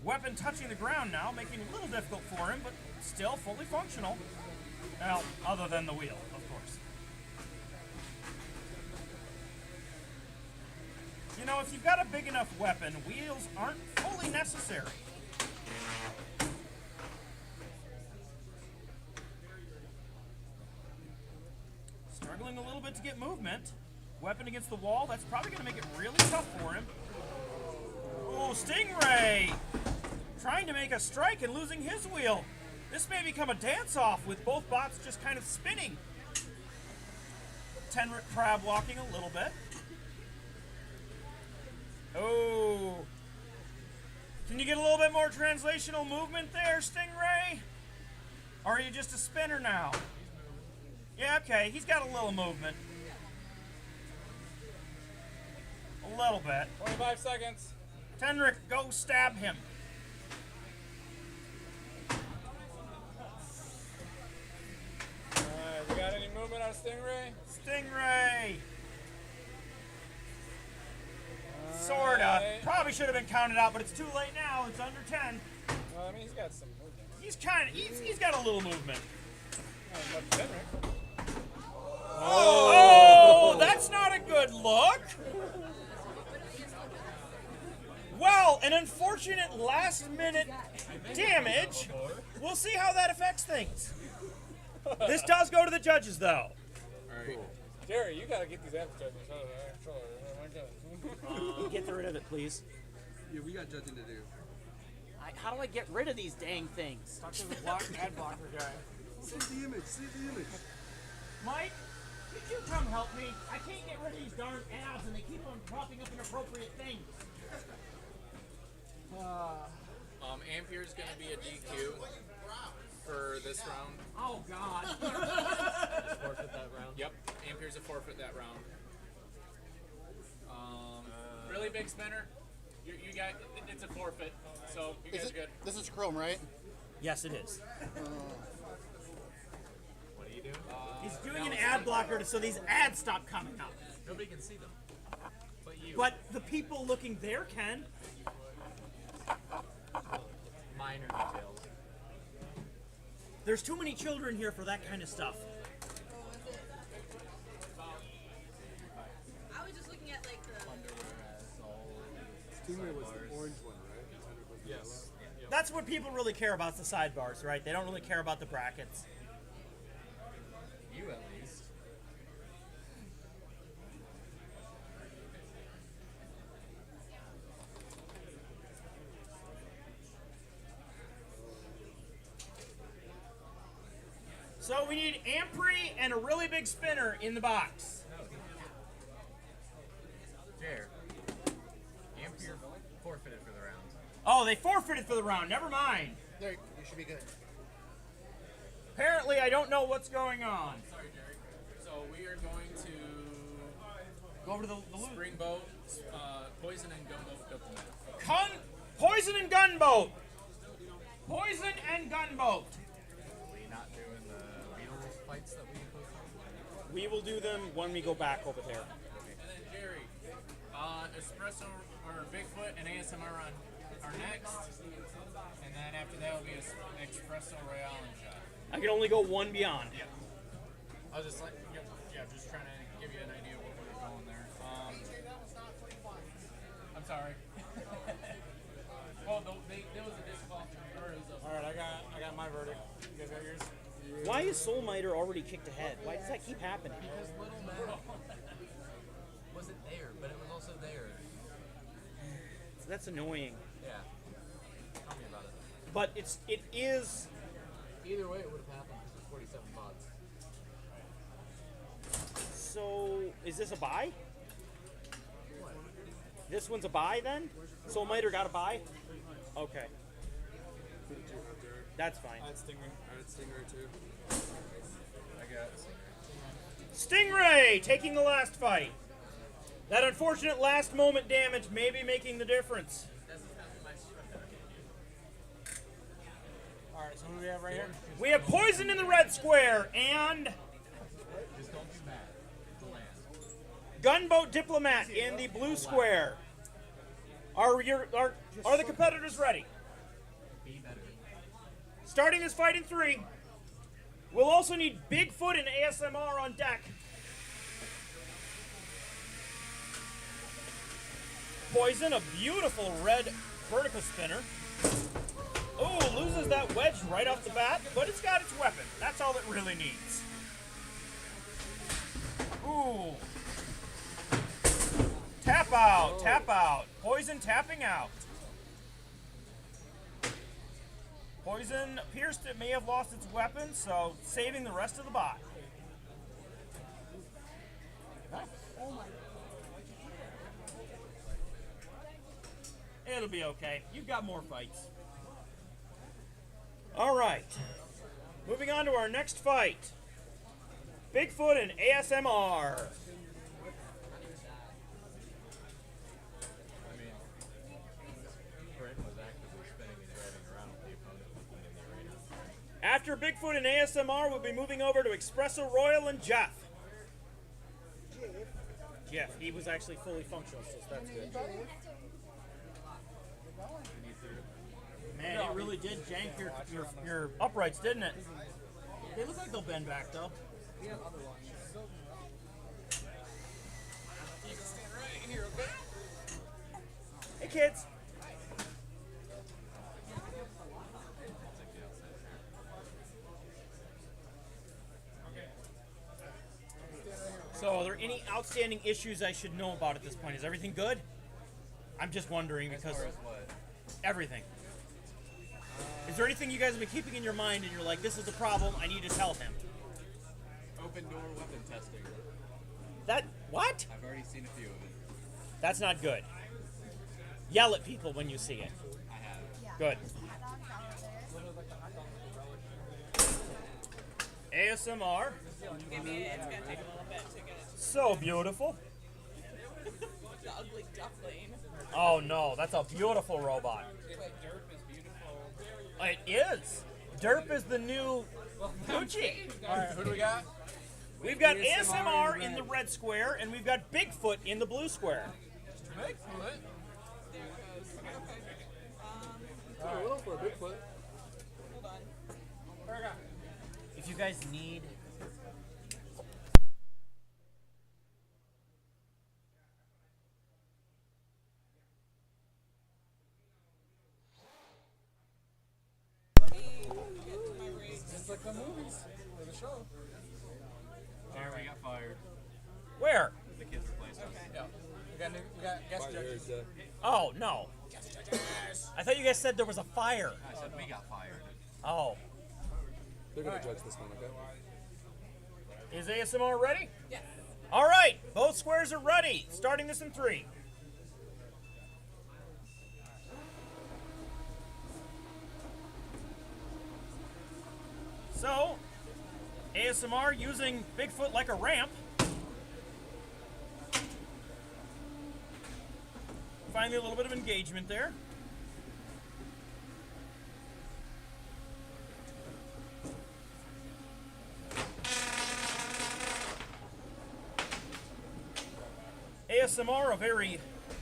Weapon touching the ground now, making it a little difficult for him, but still fully functional. Now, other than the wheel, of course. You know, if you've got a big enough weapon, wheels aren't fully necessary. Struggling a little bit to get movement. Weapon against the wall, that's probably going to make it really tough for him. Oh, Stingray! Trying to make a strike and losing his wheel. This may become a dance-off with both bots just kind of spinning. Tenrick crab walking a little bit. Oh. Can you get a little bit more translational movement there, Stingray? Or are you just a spinner now? Yeah, okay, he's got a little movement. A little bit. 25 seconds. Tenrick, go stab him. Alright, we got any movement on Stingray? Stingray! Sorta. Probably should have been counted out, but it's too late now. It's under 10. Well, I mean, he's got some movement. He's got a little movement. Not as much as Henrik. Oh, that's not a good look. Well, an unfortunate last-minute damage. We'll see how that affects things. This does go to the judges, though. Alright. Jerry, you gotta get these advertisements out of there. Get rid of it, please. Yeah, we got judging to do. How do I get rid of these dang things? Talk to the ad blocker guy. Save the image, save the image. Mike, could you come help me? I can't get rid of these darn ads, and they keep on popping up inappropriate things. Ampere's going to be a DQ for this round. Oh, God. Forfeit that round. Yep, Ampere's a forfeit that round. Really big spinner. You got it's a forfeit, so you guys are good. This is Chrome, right? Yes, it is. What do you do? He's doing an ad blocker so these ads stop coming up. Nobody can see them. But you. But the people looking there can. Minor details. There's too many children here for that kind of stuff. I was just looking at like the. Stingray was the orange one, right? Yes. That's what people really care about, is the sidebars, right? They don't really care about the brackets. You at least. So we need Ampre and a really big spinner in the box. Jer. Ampere forfeited for the round. Oh, they forfeited for the round. Never mind. There, you should be good. Apparently, I don't know what's going on. Sorry, Jerry. So we are going to Go over to the loot. spring boat, poison and gunboat diplomat. Poison and gunboat. Poison and gunboat. fights that we post on? We will do them when we go back over there. And then Jerry, Espresso or Bigfoot and ASMR are next. And then after that will be Espresso Royale and Shot. I can only go one beyond. Yeah. I was just like, just trying to give you an idea of what we were going there. I'm sorry. Well, there was a disqualification. All right, I got my verdict. You guys got yours? Why is Soul Miter already kicked ahead? Why does that keep happening? Because Little Man wasn't there, but it was also there. That's annoying. Yeah. Tell me about it. But it is. Either way, it would have happened because it's 47 bots. So is this a buy? This one's a buy then? Soul Miter got a buy? Okay. That's fine. I had Stingray too. I got Stingray taking the last fight. That unfortunate last moment damage may be making the difference. All right, so who do we have right here? We have Poison in the red square and Just don't be mad. The land. Gunboat Diplomat in the blue square. Are the competitors ready? Be better. Starting this fight in 3. We'll also need Bigfoot and ASMR on deck. Poison, a beautiful red vertical spinner. Oh, loses that wedge right off the bat, but it's got its weapon. That's all it really needs. Ooh. Tap out, tap out. Poison tapping out. Poison appears to may have lost its weapon, so saving the rest of the bot. It'll be okay. You've got more fights. All right. Moving on to our next fight. Bigfoot and ASMR. Brent was actively spinning and driving around with the opponent looking in the arena. After Bigfoot and ASMR, we'll be moving over to Espresso Royal and Jeff. Jeff, he was actually fully functional, so that's good. Man, it really did jank your uprights, didn't it? They look like they'll bend back, though. You can stand right in here, okay? Hey, kids. So, are there any outstanding issues I should know about at this point? Is everything good? I'm just wondering because As far as what? everything. Is there anything you guys have been keeping in your mind and you're like, this is a problem, I need to tell him? Open door weapon testing. That, what? I've already seen a few of it. That's not good. Yell at people when you see it. I have. Good. ASMR. Give me it's gonna take a little bit to get it. So beautiful. The ugly duckling. Oh no, that's a beautiful robot. It is. Derp is the new Gucci. All right, who do we got? We've got ASMR in the red square, and we've got Bigfoot in the blue square. Bigfoot. There it goes. Okay. A little for a Bigfoot. Hold on. If you guys need... Let me get to my race. Just like the movies or the show. Jeremy got fired. Where? The kids replaced us. Okay. Yeah. We got guest judges. Oh, no. I thought you guys said there was a fire. I said we got fired. Oh. They're gonna judge this one, okay? Is ASMR ready? Yes. All right. Both squares are ready. Starting this in 3. So, ASMR using Bigfoot like a ramp. Finally, a little bit of engagement there. ASMR, a very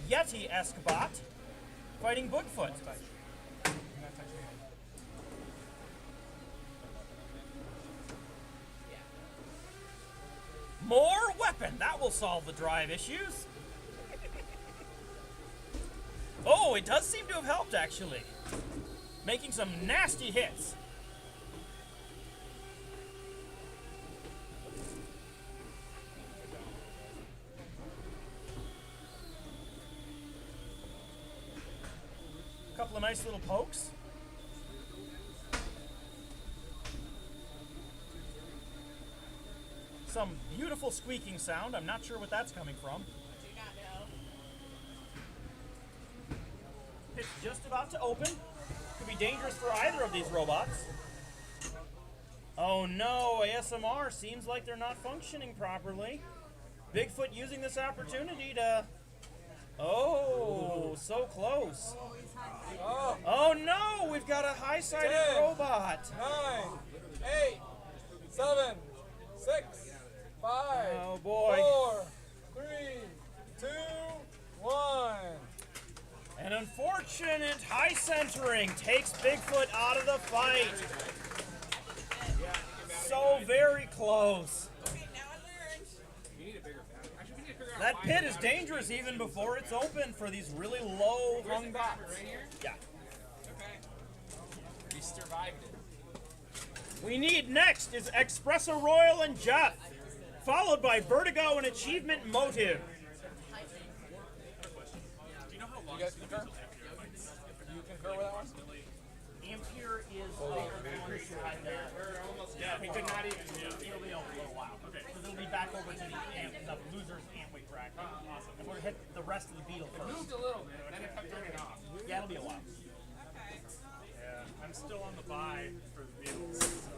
Yeti-esque bot, fighting Bigfoot. More weapon. That will solve the drive issues. Oh, it does seem to have helped, actually. Making some nasty hits. A couple of nice little pokes. Some beautiful squeaking sound. I'm not sure what that's coming from. It's just about to open. Could be dangerous for either of these robots. Oh no, ASMR seems like they're not functioning properly. Bigfoot using this opportunity to... Oh, so close. Oh no, we've got a high-sided 10, robot. 9, 8, 7, 6, 5, Oh boy. 4, 3, 2, 1. An unfortunate high centering takes Bigfoot out of the fight. So very close. That pit is dangerous even before it's open for these really low hung bots. Yeah. We survived it. We need next is Espresso Royal and Jeff, followed by Vertigo and Achievement Motive. You guys concur? You concur with that one? Ampere is the one we could not even feel the for a while. Okay. So they'll be back over to the losers amp weight track. Awesome. And we'll hit the rest of the beetle first. Moved a little bit, then it kept turning off. Yeah, it'll be a while. Yeah, I'm still on the buy for the Beatles. So.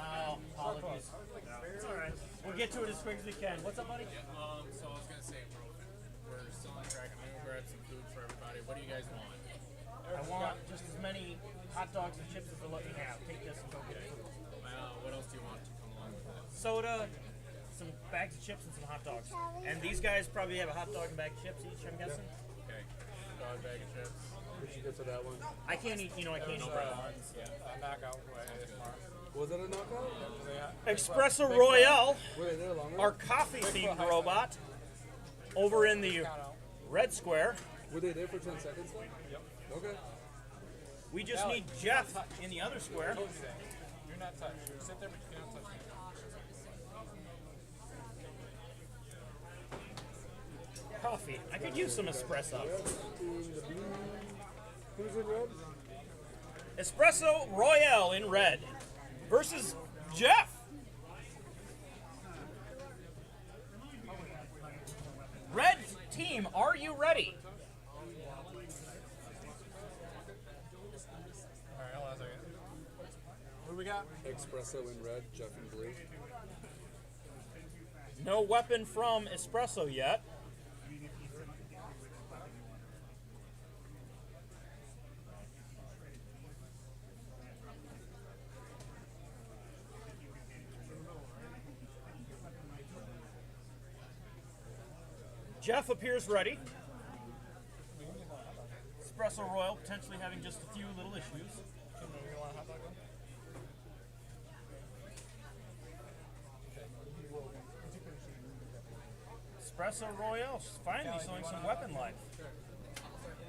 Oh, apologies. It's all right. We'll get to it as quick as we can. What's up, buddy? So I was gonna say we're still on track. I'm gonna grab some food for everybody. What do you guys want? I want just as many hot dogs and chips as they'll let me have. Take this and go get food. What else do you want to come along with that? Soda, some bags of chips, and some hot dogs. And these guys probably have a hot dog and bag of chips each, I'm guessing? Okay. Dog bag of chips. What'd you get for that one? I can't eat, I can't eat buns. Knockout way smart. Was that a knockout? Espresso Royale, Were they there longer? our coffee-themed robot, over in the red square. Were they there for 10 seconds though? Yep. Okay. We just need Jeff in the other square. Do not touch. Sit there, but you cannot touch me. Coffee. I could use some espresso. In the blue. Who's in red? Espresso Royale in red versus Jeff. Red team, are you ready? Alright, hold on a second. What do we got? Espresso in red, Jeff in blue. No weapon from Espresso yet. Jeff appears ready. Espresso Royal potentially having just a few little issues. Espresso Royale finally showing some weapon life.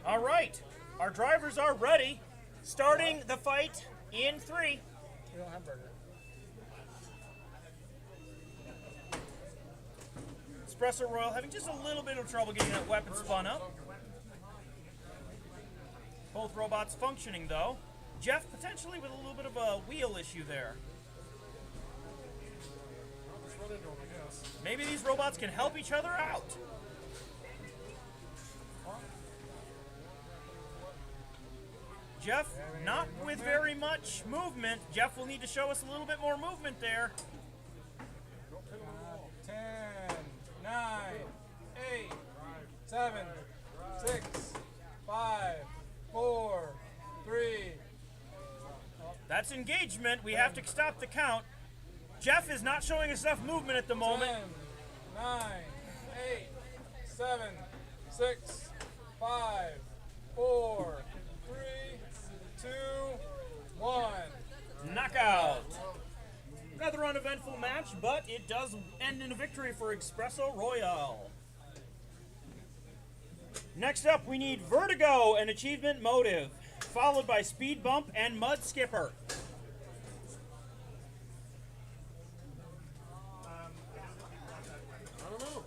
All right, our drivers are ready. Starting the fight in 3. We don't have burger. Espresso Royal having just a little bit of trouble getting that weapon spun up. Both robots functioning though. Jeff potentially with a little bit of a wheel issue there. Just run into him, I guess. Maybe these robots can help each other out. Jeff, not with very much movement. Jeff will need to show us a little bit more movement there. 10, 9, 8, 7, 6, 5, 4, 3. That's engagement. We have to stop the count. Jeff is not showing us enough movement at the moment. 10, 9, 8, 7, 6, 5, 4, 3, 2, 1. Knockout. Another uneventful match, but it does end in a victory for Espresso Royale. Next up, we need Vertigo and Achievement Motive, followed by Speed Bump and Mud Skipper. I don't know.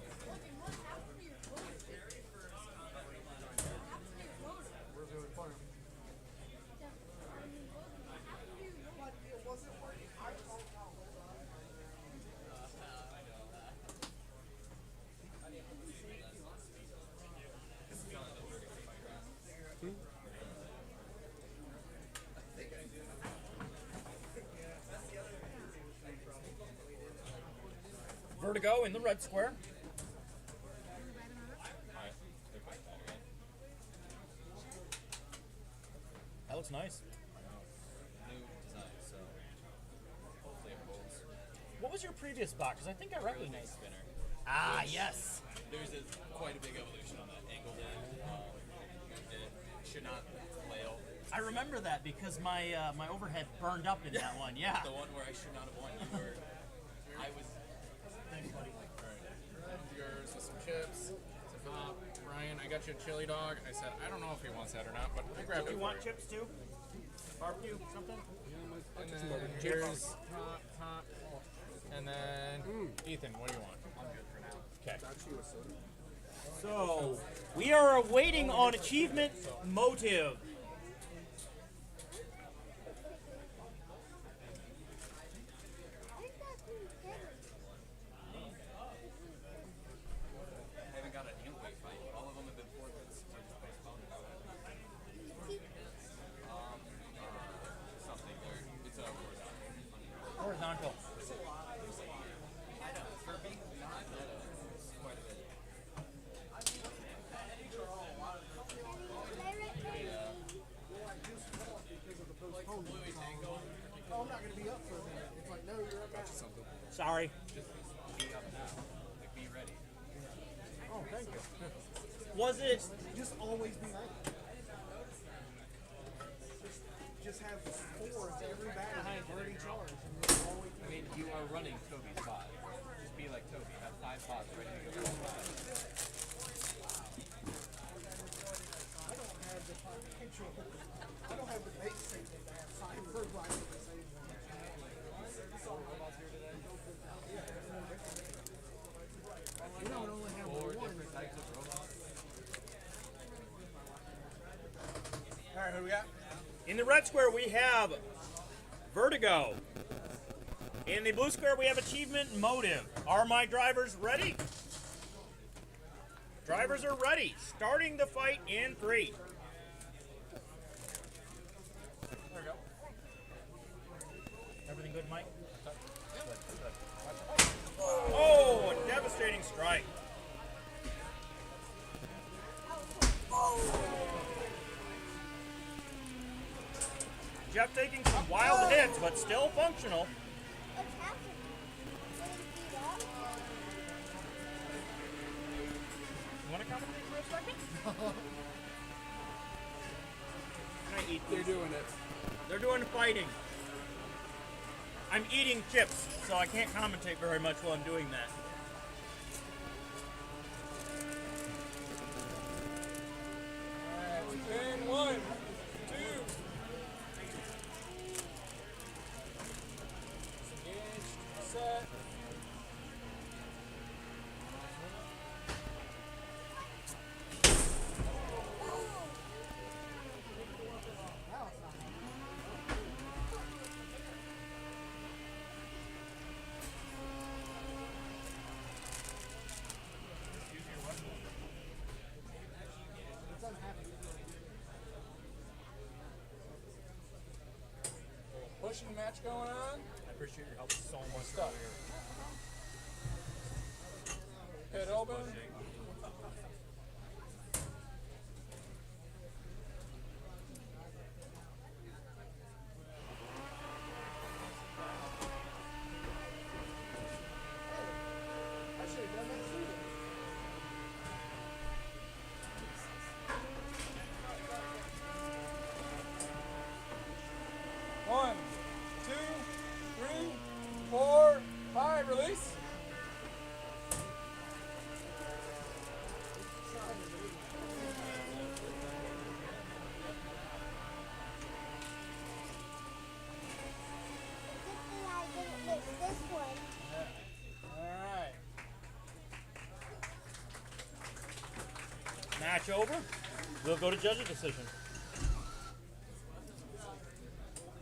Where's the other player? Vertigo in the red square. That looks nice. New design, so hopefully it holds. What was your previous box? Because I think I recognize. Spinner. Ah, yes. There's quite a big evolution on that. Angled in. It should not flail. I remember that because my my overhead burned up in that one. Yeah. The one where I should not have won. You were. I was. Thanks, buddy. Yours with some chips. Ryan, I got you a chili dog. I said, I don't know if he wants that or not, but I grabbed Do it you for want chips too? Barbecue, something? And then here's hot. And then Ethan, what do you want? I'm good for now. Okay. So we are waiting on Achievement Motive. I haven't got an in-weight fight. All of them have been forfeits. So just postponed. Something there. It's a Horizontal. I know. For being not meta, it's quite a bit. Oh, I'm not going to be up for a minute. It's like, no, you're up now. Sorry. Just be up now. Like, be ready. Oh, thank you. Was it? Just always be ready. Just have 4 of every bag already charged. And you'll always I mean, you are running Toby's pod. Just be like Toby. Have 5 pods ready to go. I don't have the financial. I don't have the base statement to have signed for rivalization. You don't only have 4 one. different types of robots. All right, who do we got? In the red square, we have Vertigo. In the blue square, we have Achievement Motive. Are my drivers ready? Drivers are ready. Starting the fight in 3. There we go. Everything good, Mike? Oh, a devastating strike. Jeff taking some wild hits, but still functional. You want to commentate for a second? Can I eat They're these? doing it. They're doing fighting. I'm eating chips, so I can't commentate very much while I'm doing that. And 1, 2. Engaged, set. Pushing match going on. I appreciate your help so much. Stuff. Head open. I should have done that sooner. Match over. We'll go to judge's decision.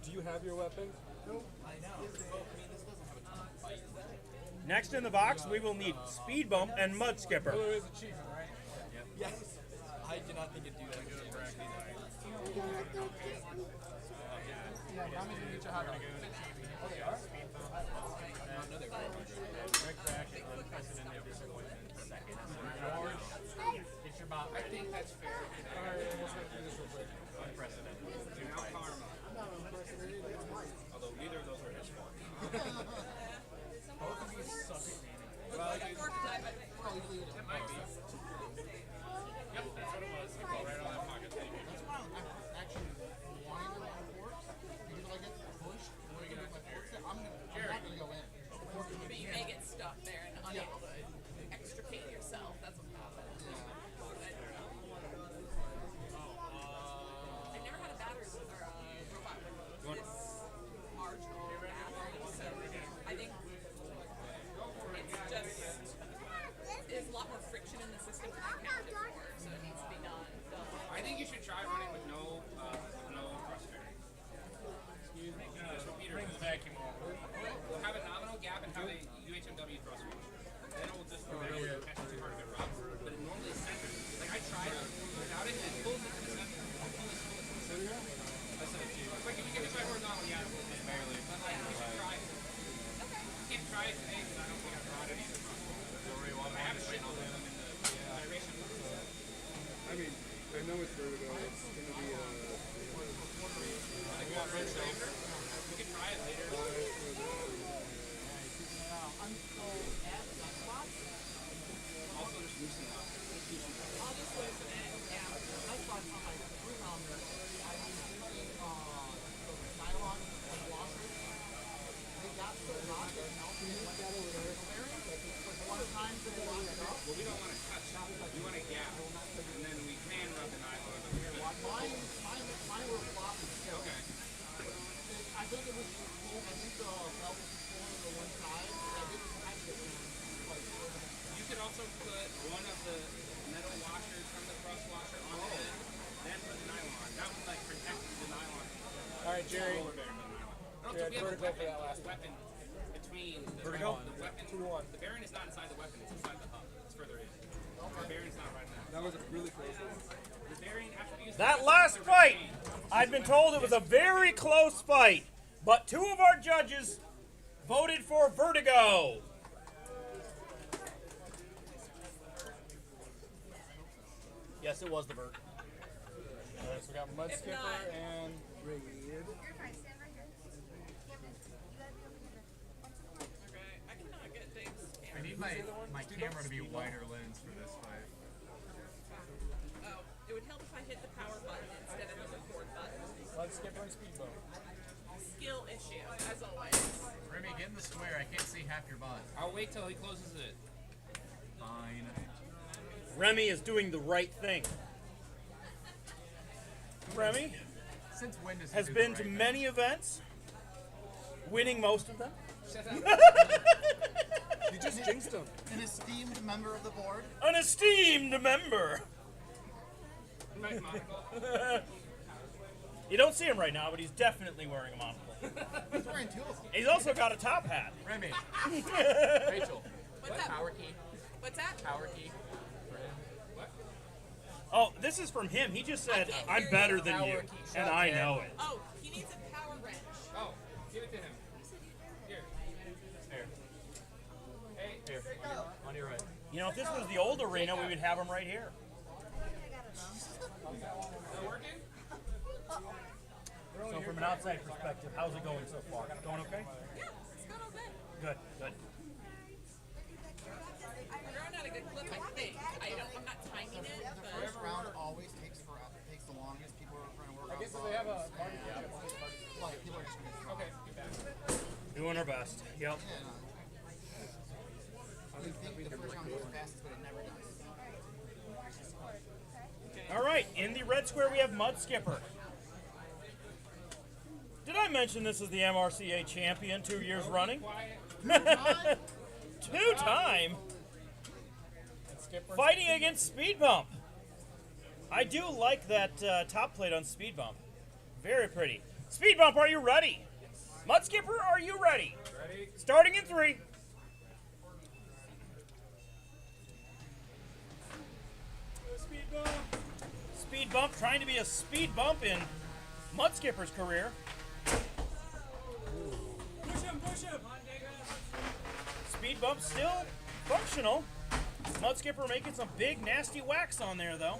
Do you have your weapon? Next in the box, we will need Speed Bump and Mud Skipper. Blue is achievement, right? Yes. I do not think it'd do that. Yeah, I'm gonna get you hot. Oh, they are? Get your bot. I think that's fair. Alright, let's go through this real quick. Unprecedented. Do not karma. Although neither of those are his fault. Both of these suck at naming. Well, Like a fork type, I think. it might be. Yep, that's what it was. It fell right on that pocket thing. That's why I'm actually wanting to run forks because if I get pushed, when I get my forks there, I'm not gonna go in. But you may get stuck there and unable to extricate yourself. That's what happens. I've never had a battery or a robot with this marginal battery, so I think it's just there's a lot more friction in the system than I counted for, so it needs to be done. I think you should try running with no thrust bearing. Excuse me. That's what Peter Bring the vacuum over. We'll have a nominal gap and have a UHMW thrust washer. Then it will just really catch too hard of it rocks. But it normally is centered. Like I tried it without it, and it pulls it to the center. Pull it to the center. I said it to you. Like if you get it by horizontal, yeah, it will just barely. But like you should try it. I can't try it today because I don't think I've brought any of the thrust washers. I have a shit on them in the gyration. I mean, I know it's vertigo. It's going to be a... Like you want red shoulder? We can try it later. Also, just loosen up. I'll just listen in. Yeah. That's why on my rounder, I was using nylon washers. They got so hot that it melted and went down over there. But the one time that they locked it up, Well, we don't want to touch. We want a gap. And then we can rub the nylon. mine were floppy still. Okay. I think it was cool. I think the belt was pulling to one side. I didn't actually You could also put one of the metal washers from the thrust washer on it, then put the nylon. That would like protect the nylon. Alright, Jerry. Roller bearing with the nylon. Also, Yeah, we have a vertigo for that last weapon between the Vertigo? the weapon. 2-1. The bearing is not inside the weapon; it's inside the hub. It's further in. The bearing's not right now. That was a really close one. The bearing after we use That the last weapon, fight, I've been told it was a very close fight, but two of our judges voted for Vertigo. Yes, it was the Vert. Alright, so we got Mud If Skipper not- and Raid. Okay. I cannot get things. I need my camera to be wider lens for this fight. Oh, it would help if I hit the power button instead of the record button. Mud Skipper and Speed Bump. Skill issue, as always. Remy, get in the square. I can't see half your bot. I'll wait till he closes it. Fine. Remy is doing the right thing. Remy Since when does he has do been the to right many events, winning most of them. You just jinxed him. An esteemed member of the board. An esteemed member. Nice monocle. You don't see him right now, but he's definitely wearing a monocle. He's wearing two of them. He's also got a top hat. thing? Remy, Rachel, What's up? power key. What's that? Power key. Oh, this is from him. He just said, "I'm better than you," and I know it. Oh, he needs a power wrench. Oh, give it to him. Here. Here. Hey. Here. On your right. You know, if this was the old arena, we would have him right here. Is it working? So from an outside perspective, how's it going so far? Going okay? Yeah, it's going okay. Good, good. We're going at a good clip, I think. I'm not timing it, The but first round always takes the longest. People are trying to work I on guess if they have a party, yeah. like people are just going to Okay, get back. Doing our best. Yep. We think the first round goes fastest, but it never does. All right, in the red square, we have Mud Skipper. Did I mention this is the MRCA champion 2 years running? Two-time. Skipper. Fighting against Speed Bump. I do like that top plate on Speed Bump. Very pretty. Speed Bump, are you ready? Mud Skipper, are you ready? Ready? Starting in 3. Speed bump. Speed Bump trying to be a speed bump in Mud Skipper's career. Push him, push him. Speed Bump still functional. Mud Skipper making some big nasty whacks on there though.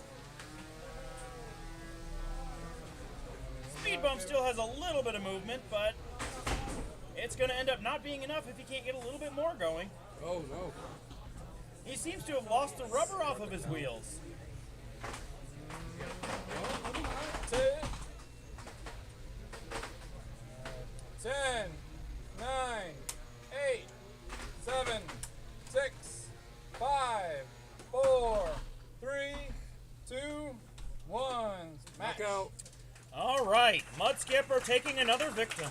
Speed Bump still has a little bit of movement, but it's going to end up not being enough if he can't get a little bit more going. Oh no. He seems to have lost the rubber off of his wheels. 10, 9, 8, 7, 6, 5, 4, 3, 2, 1. Match. Knockout. All right, Mud Skipper taking another victim.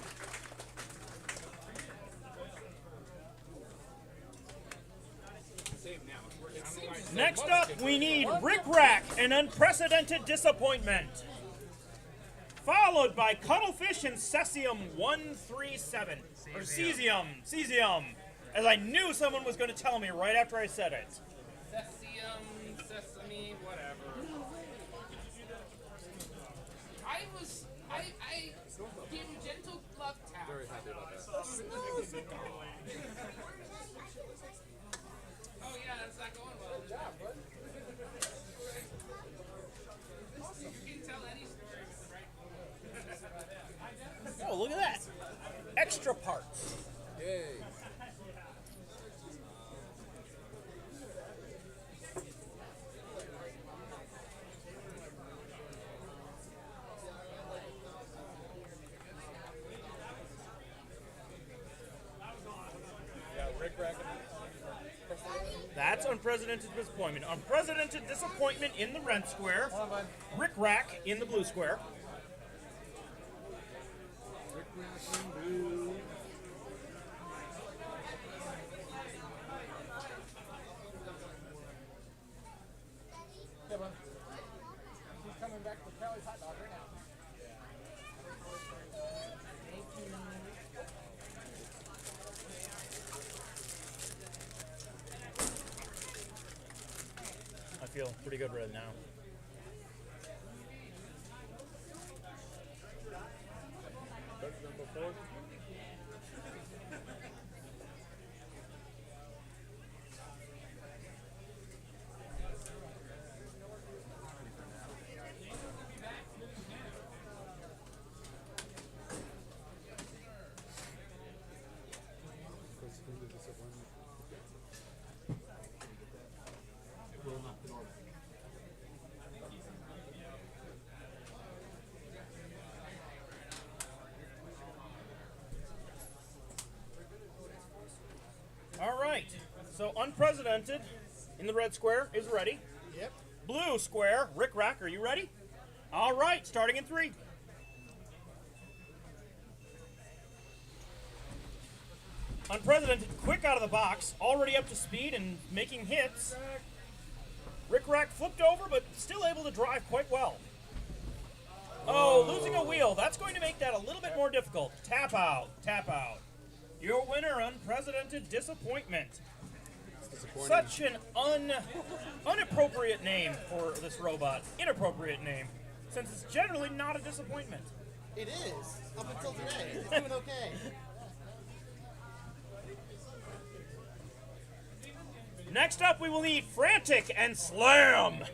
Next up, we need Rick Rack, an unprecedented disappointment. Followed by Cuttlefish and Cesium 137. Or Cesium. As I knew someone was going to tell me right after I said it. Cesium, sesame, whatever. I gave him gentle love tap. Very happy about that. Oh yeah, that's not going well. Good job, bud. You can tell any story with the right. Oh, look at that. Extra parts. Yay. That's unprecedented disappointment. Unprecedented disappointment in the red square. Rick Rack in the blue square. Yeah, bud. He's coming back for Kelly's hot dog right now. I feel pretty good right now. All right, so unprecedented in the red square is ready. Yep. Blue square, Rick Rack, are you ready? All right, starting in 3. Unprecedented, quick out of the box, already up to speed and making hits. Rick Rack flipped over, but still able to drive quite well. Oh, losing a wheel. That's going to make that a little bit more difficult. Tap out, tap out. Your winner, unprecedented disappointment. Such an inappropriate name for this robot. Inappropriate name, since it's generally not a disappointment. It is. Up until today. It's doing okay. Next up, we will need Frantic and Slam.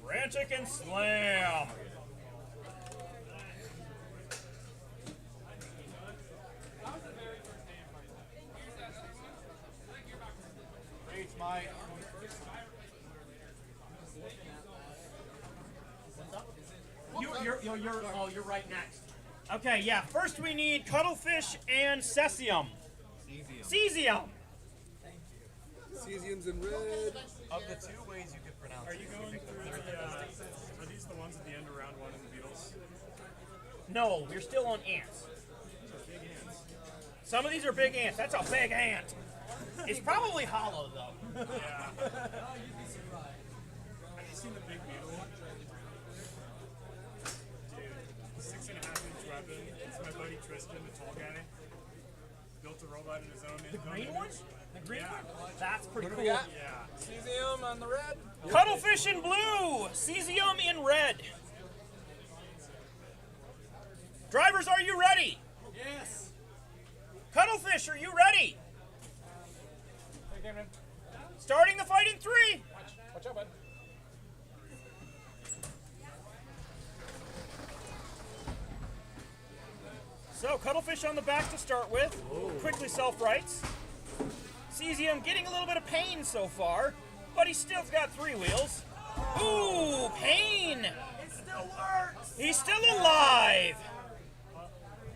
Frantic and Slam. It's my. You're right next. Okay, yeah. First, we need Cuttlefish and Cesium. Cesium. Cesium's in red. Of the two ways you could pronounce Are it, you going through the, are these the ones at the end of round 1 in the Beatles? No, we're still on ants. Big ants. Some of these are big ants. That's a big ant. It's probably hollow, though. Yeah. seen the big beetle? Dude, 6.5-inch weapon. It's my buddy Tristan, the tall guy. Built a robot in his own. The green one? The green Yeah. one? That's pretty What do cool. we got? Yeah. Cesium on the red. Cuttlefish in blue, cesium in red. Drivers, are you ready? Yes. Cuttlefish, are you ready? Hey, Cameron. Starting the fight in 3. Watch out, bud. So, Cuttlefish on the back to start with. Quickly self-rights. Cesium getting a little bit of pain so far, but he's still got 3 wheels. Ooh, pain! It still works. He's still alive!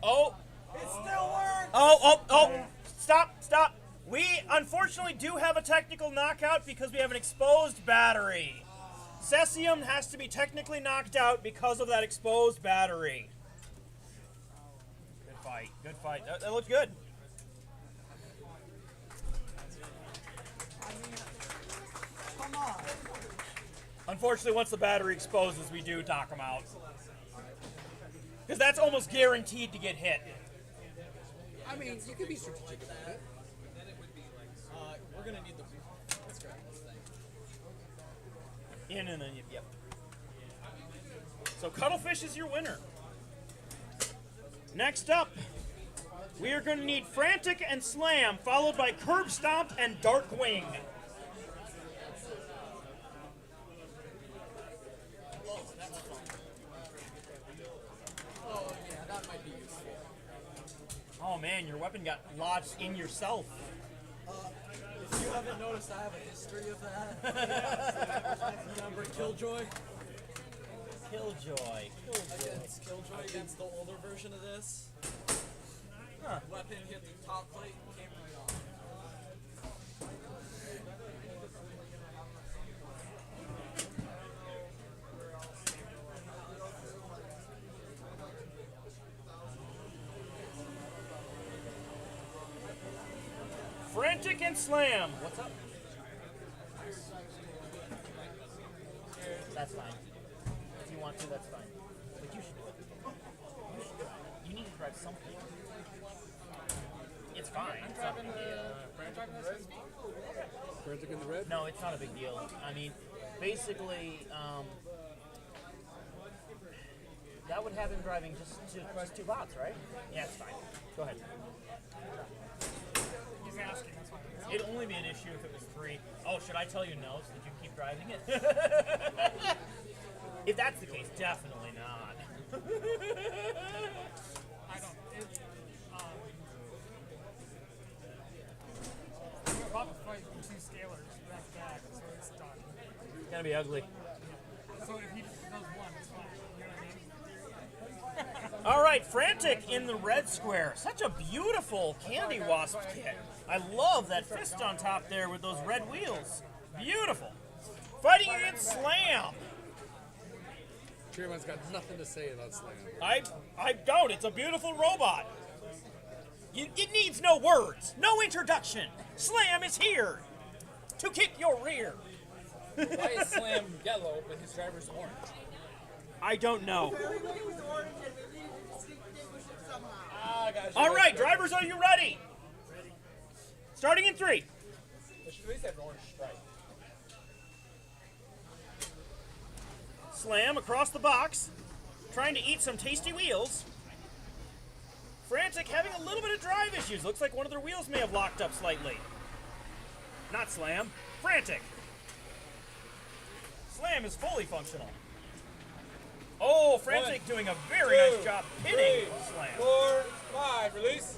Oh, It still works. oh, stop. We unfortunately do have a technical knockout because we have an exposed battery. Cesium has to be technically knocked out because of that exposed battery. Good fight. That looked good. Come on. Unfortunately, once the battery exposes, we do knock him out. Because that's almost guaranteed to get hit. I mean, you could be strategic about it. We're gonna need the. Let's grab this thing. In and then, yep. So Cuttlefish is your winner. Next up, we are going to need Frantic and Slam, followed by Curb Stomp and Dark Wing. Oh yeah, that might be useful. Oh man, your weapon got lodged in yourself. If you haven't noticed, I have a history of that. Remember Killjoy? Killjoy. Killjoy against the older version of this. Huh. Weapon hit the top plate and came right off. Frantic and Slam. What's up? That's fine. If you want to, that's fine. But you should do it. You should do it. You need to drive something. It's fine. It's not a big deal. Frantic in the red? No, it's not a big deal. I mean, basically, that would have him driving just 2 bots, right? Yeah, it's fine. Go ahead. He's asking. That's fine. It'd only be an issue if it was 3. Oh, should I tell you no so that you keep driving it? If that's the case, definitely not. I don't. We're about to fight 2 scalars back to back, so it's done. It's gonna be ugly. So if he does one, it's fine. You know what I mean? All right, Frantic in the red square. Such a beautiful Candy Wasp kit. I love that fist on top there with those red wheels. Beautiful. Fighting against Slam. Chairman's got nothing to say about Slam. I don't. It's a beautiful robot. It needs no words, no introduction. Slam is here to kick your rear. Why is Slam yellow but his driver's orange? I don't know. Ah, guys. All right, drivers, are you ready? Starting in 3. They should at least have an orange stripe. Slam across the box, trying to eat some tasty wheels. Frantic having a little bit of drive issues. Looks like one of their wheels may have locked up slightly. Not Slam, Frantic. Slam is fully functional. Oh, Frantic doing a very nice job hitting Slam. 4, 5, release.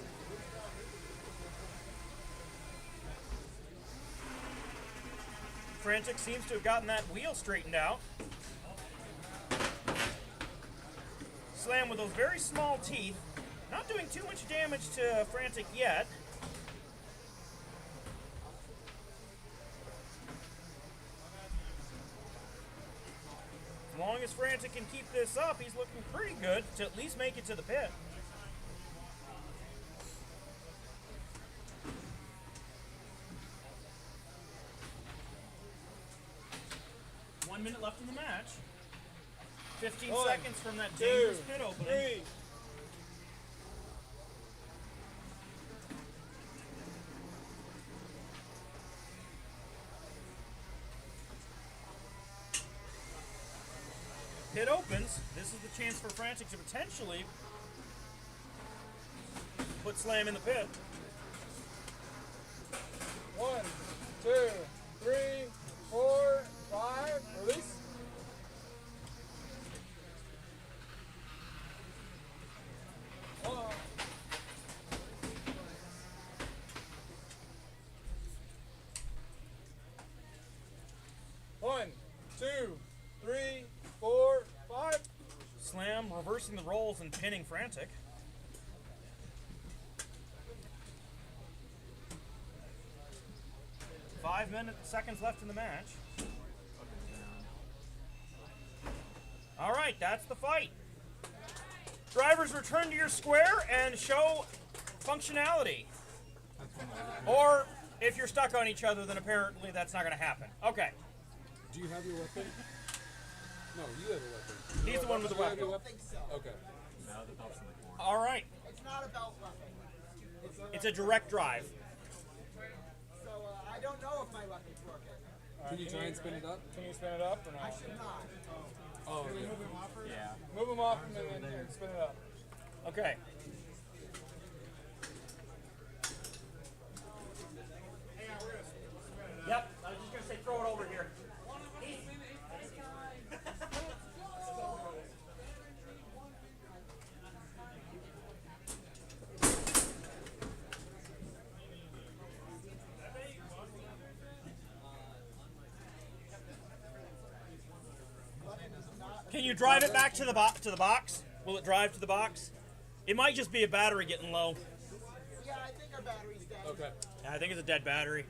Frantic seems to have gotten that wheel straightened out. Slam with those very small teeth. Not doing too much damage to Frantic yet. As long as Frantic can keep this up, he's looking pretty good to at least make it to the pit. minute left in the match. 15 1, seconds from that 2, dangerous pit opening. 3. Pit opens. This is the chance for Frantic to potentially put Slam in the pit. 1, 2, 3, 4, 5. Release. One, 2, 3, 4, 5. Slam reversing the rolls and pinning Frantic. Seconds left in the match. All right, that's the fight. Drivers, return to your square and show functionality. Or if you're stuck on each other, then apparently that's not going to happen. Okay. Do you have your weapon? No, you have a weapon. He's the one with the I weapon. don't think so. Okay. All right. It's not a belt weapon. It's a direct drive. So I don't know if my weapon's working. Can you try and spin it up? Can you spin it up or I not? should not. Oh, okay. Yeah. Move them off and then spin it up. Okay. Yep, I was just going to say throw it over here. Can you drive it back to the box? Will it drive to the box? It might just be a battery getting low. Yeah, I think our battery's dead. Okay. Yeah, I think it's a dead battery.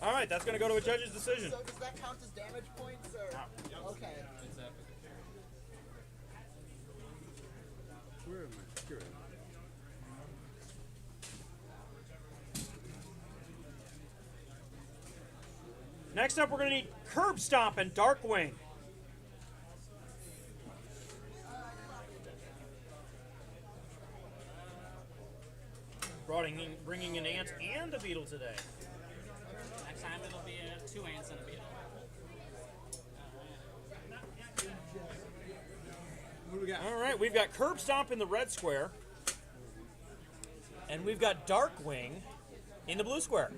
All right, that's going to go to a judge's decision. So does that count as damage points? Or? Okay. Where am I? Here I am. Next up, we're going to need Curb Stomp and Darkwing. Bringing an ant and a beetle today. Next time it'll be 2 ants and a beetle. What do we got? All right, we've got Curb Stomp in the red square. And we've got Darkwing in the blue square.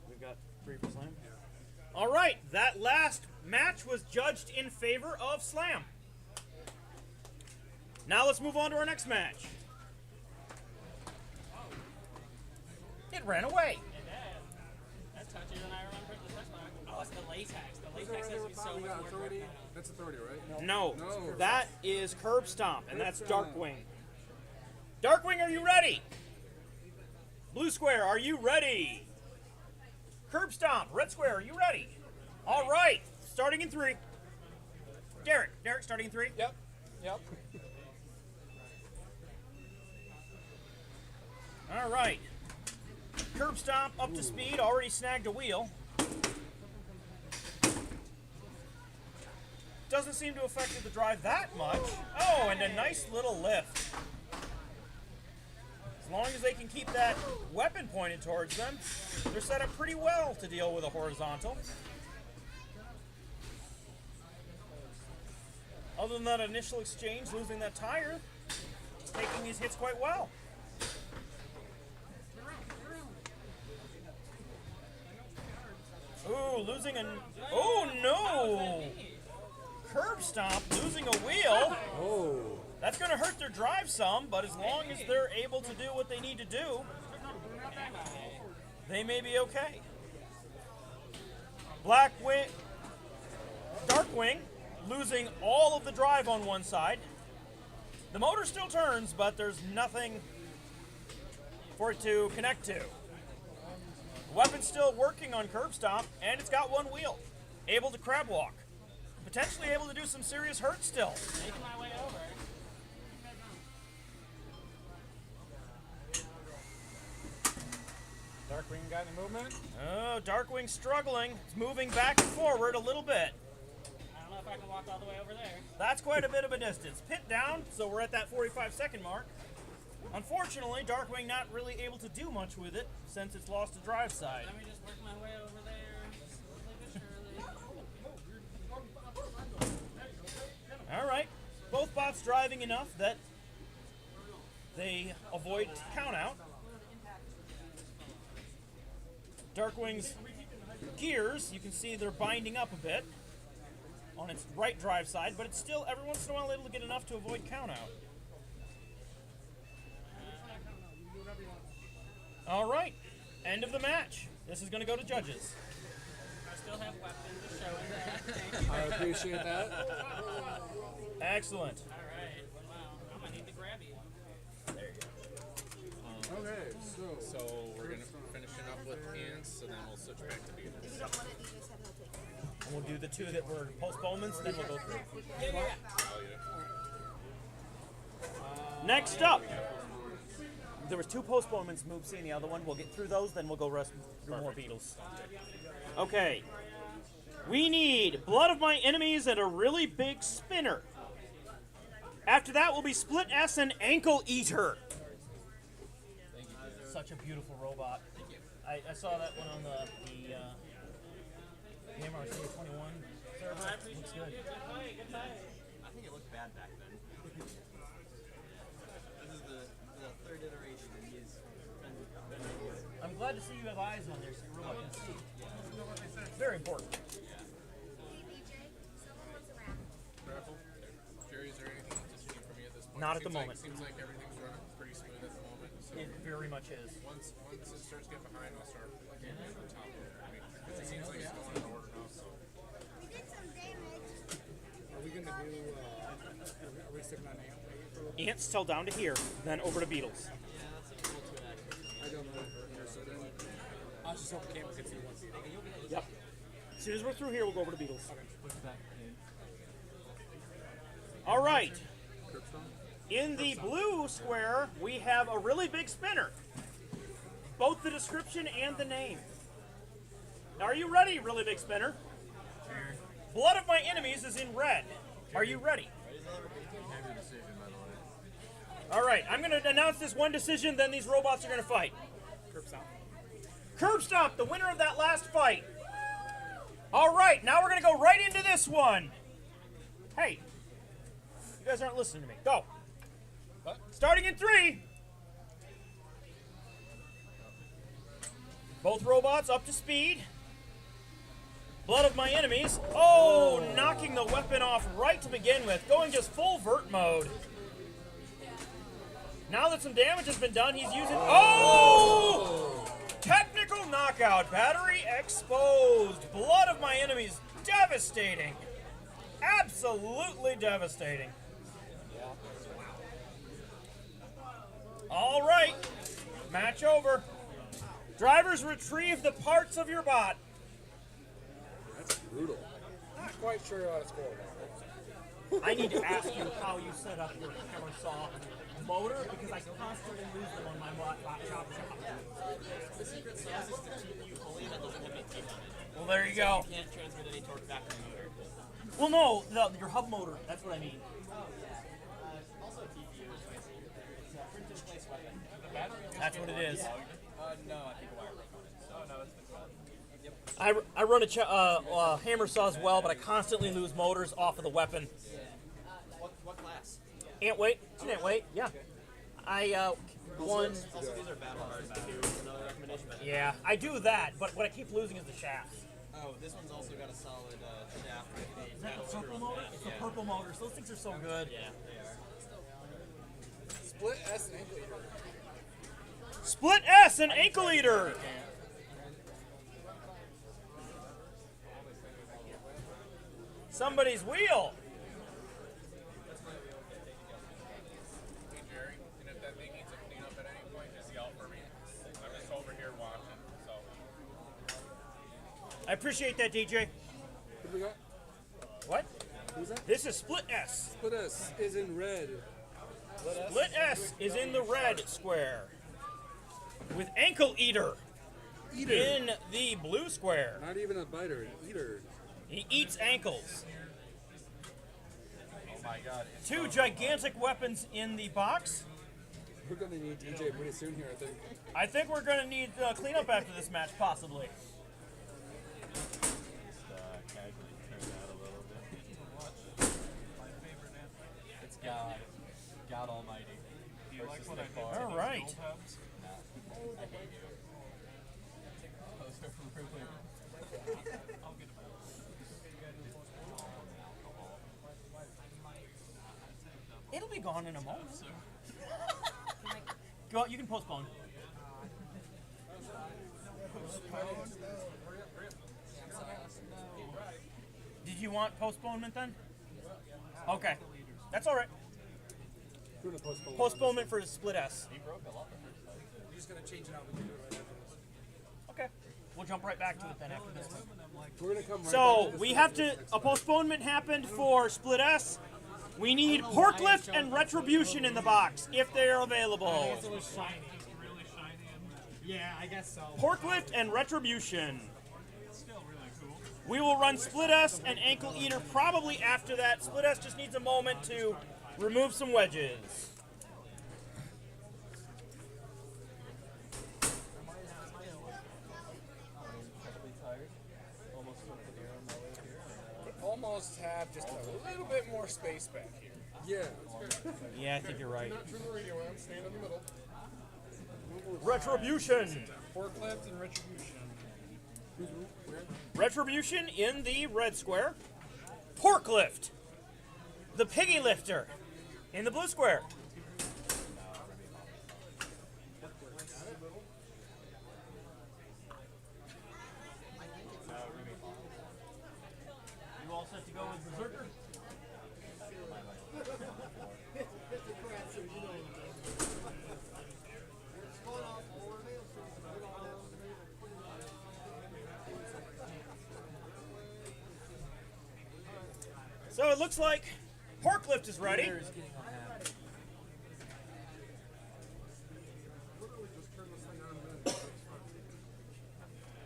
We've got 3 for Slam. All right, that last match was judged in favor of Slam. Now let's move on to our next match. It ran away. That's touchier than I remember the first time. Oh, it's the latex. The latex has to be so We much got more authority. grip. That's authority, right? No, No. that is Curb Stomp, and that's Curb Stomp. Darkwing. Darkwing, are you ready? Blue square, are you ready? Curb Stomp, red square, are you ready? All right, starting in 3. Derek, starting in 3. Yep. Yep. All right. Curb Stomp up to speed, already snagged a wheel. Doesn't seem to affect the drive that much. Oh, and a nice little lift. As long as they can keep that weapon pointed towards them, they're set up pretty well to deal with a horizontal. Other than that initial exchange, losing that tire, taking these hits quite well. Ooh, losing an... Oh, no! Curb Stomp, losing a wheel. Oh. That's going to hurt their drive some, but as long as they're able to do what they need to do, they may be okay. Darkwing, losing all of the drive on one side. The motor still turns, but there's nothing for it to connect to. The weapon's still working on Curb Stomp, and it's got one wheel. able to crab walk. Potentially able to do some serious hurt still. Making my way over. Darkwing got any movement? Oh, Darkwing's struggling. It's moving back and forward a little bit. I don't know if I can walk all the way over there. That's quite a bit of a distance. Pit down, so we're at that 45-second mark. Unfortunately, Darkwing not really able to do much with it since it's lost a drive side. Let me just work my way over there. Slowly but surely. All right. Both bots driving enough that they avoid countout. Darkwing's gears, you can see they're binding up a bit on its right drive side, but it's still every once in a while able to get enough to avoid countout. All right, end of the match. This is going to go to judges. I still have weapons to show in that. Thank you. I appreciate that. Excellent. All right. Wow. I'm gonna need to grab you. There you go. Okay, So we're gonna finishing up with ants, so then we'll switch back to beetles. And we'll do the two that were postponements, then we'll go through. Next up, there was two postponements, Moopsie, and the other one. We'll get through those, then we'll go rest through more beetles. Okay. We need Blood of My Enemies and a really big spinner. After that will be Split S and Ankle Eater. Such a beautiful robot. I saw that one on the MRC 21 server. Looks good. Good fight. I think it looked bad back then. This is the third iteration, and he's I'm glad to see you have eyes on there so your robot can see. Very important. Raffle? Jerry, is there anything that you need from me at this point? Not at the moment. Seems like everything's running pretty smooth at the moment. So It very much is. once it starts getting behind, I'll start looking at the top of it. I mean, it seems like it's going in order now. So Are we gonna do? Are we sticking on ant wave for a little? Ants till down to here, then over to beetles. I don't know. So then, I was just hoping Campbell could see one beetle. Yep. As soon as we're through here, we'll go over to beetles. All right. In the blue square, we have a really big spinner. Both the description and the name. Are you ready, really big spinner? Blood of My Enemies is in red. Are you ready? All right, I'm going to announce this one decision, then these robots are going to fight. Curb stop. Curb Stomp, the winner of that last fight. All right, now we're going to go right into this one. Hey, you guys aren't listening to me. Go. What? Starting in 3. Both robots up to speed. Blood of My Enemies. Oh, knocking the weapon off right to begin with. Going just full vert mode. Now that some damage has been done, he's using... Oh! Technical knockout. Battery exposed. Blood of My Enemies. Devastating. Absolutely devastating. All right. Match over. Drivers, retrieve the parts of your bot. That's brutal. Not quite sure how to score that. I need to ask you how you set up your camera saw motor because I constantly lose them on my bot shop. The secret sauce is to keep you fully that doesn't have any teeth on it. Well, there you go. You can't transmit any torque back to the motor. Well, no, your hub motor. That's what I mean. Also, TPU is spicy. It's a printed place weapon. That's what it is. No, I think a wire broke on it. Oh, no, it's been fun. Yep. I run a hammer saw as well, but I constantly lose motors off of the weapon. What class? Ant weight. It's an ant weight. Yeah. I won. Also, these are battle cards too. Another recommendation. Yeah, I do that, but what I keep losing is the shafts. Oh, this one's also got a solid shaft with a Is that metal the screw purple on motor? it. It's the purple motors. Those things are so good. Yeah, they are. Split S and ankle eater. Split S and Ankle Eater. Somebody's wheel. hey Jerry, and if that thing needs a cleanup at any point, just yell for me. I'm just over here watching. So I appreciate that, DJ. we got? What? Who's that? This is Split S. Split S is in red. Split S is in the red square. With Ankle Eater Eater. in the blue square. Not even a biter, an eater. He eats ankles. Oh my god. Two gigantic weapons in the box. We're gonna need DJ pretty soon here, I think. I think we're going to need cleanup after this match, possibly. Casually turn that a little bit. It's God Almighty. Do you like what I did? All right. Nah, I hate you. Those are really. I'll get a It'll be gone in a moment. Go, you can postpone. Did you want postponement then? Okay. That's all right. Doing a postpone. Postponement for Split S. Broke a lot the first time. You're just gonna change it out. We can do it right after this. Okay. We'll jump right back to it then after this one. We're gonna come right back So to we this have one. to. A postponement happened for Split S. We need Pork Lift and Retribution in the box if they are available. It was shiny. really shiny and Yeah, I guess so. Pork Lift and Retribution. it's still really cool. We will run Split S and Ankle Eater probably after that. Split S just needs a moment to remove some wedges. Almost have just a little bit more space back here. Yeah. Yeah, I think you're right. Not turn the radio around, stand in the middle. Retribution. Forklift and retribution. Retribution in the red square. Pork Lift. The Piggy Lifter in the blue square. You all set to go with Berserker? So it looks like Pork Lift is ready.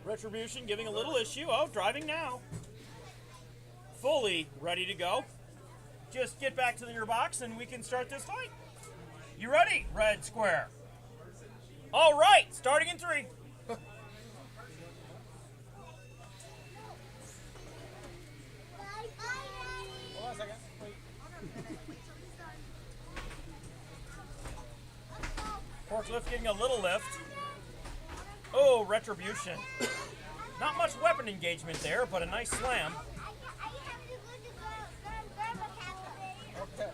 Retribution giving a little issue. Oh, driving now. Fully ready to go. Just get back to your box and we can start this fight. You ready? Red square. All right, starting in 3. Hold on a second. Wait. Pork Lift getting a little lift. Oh, Retribution. Not much weapon engagement there, but a nice slam. Okay.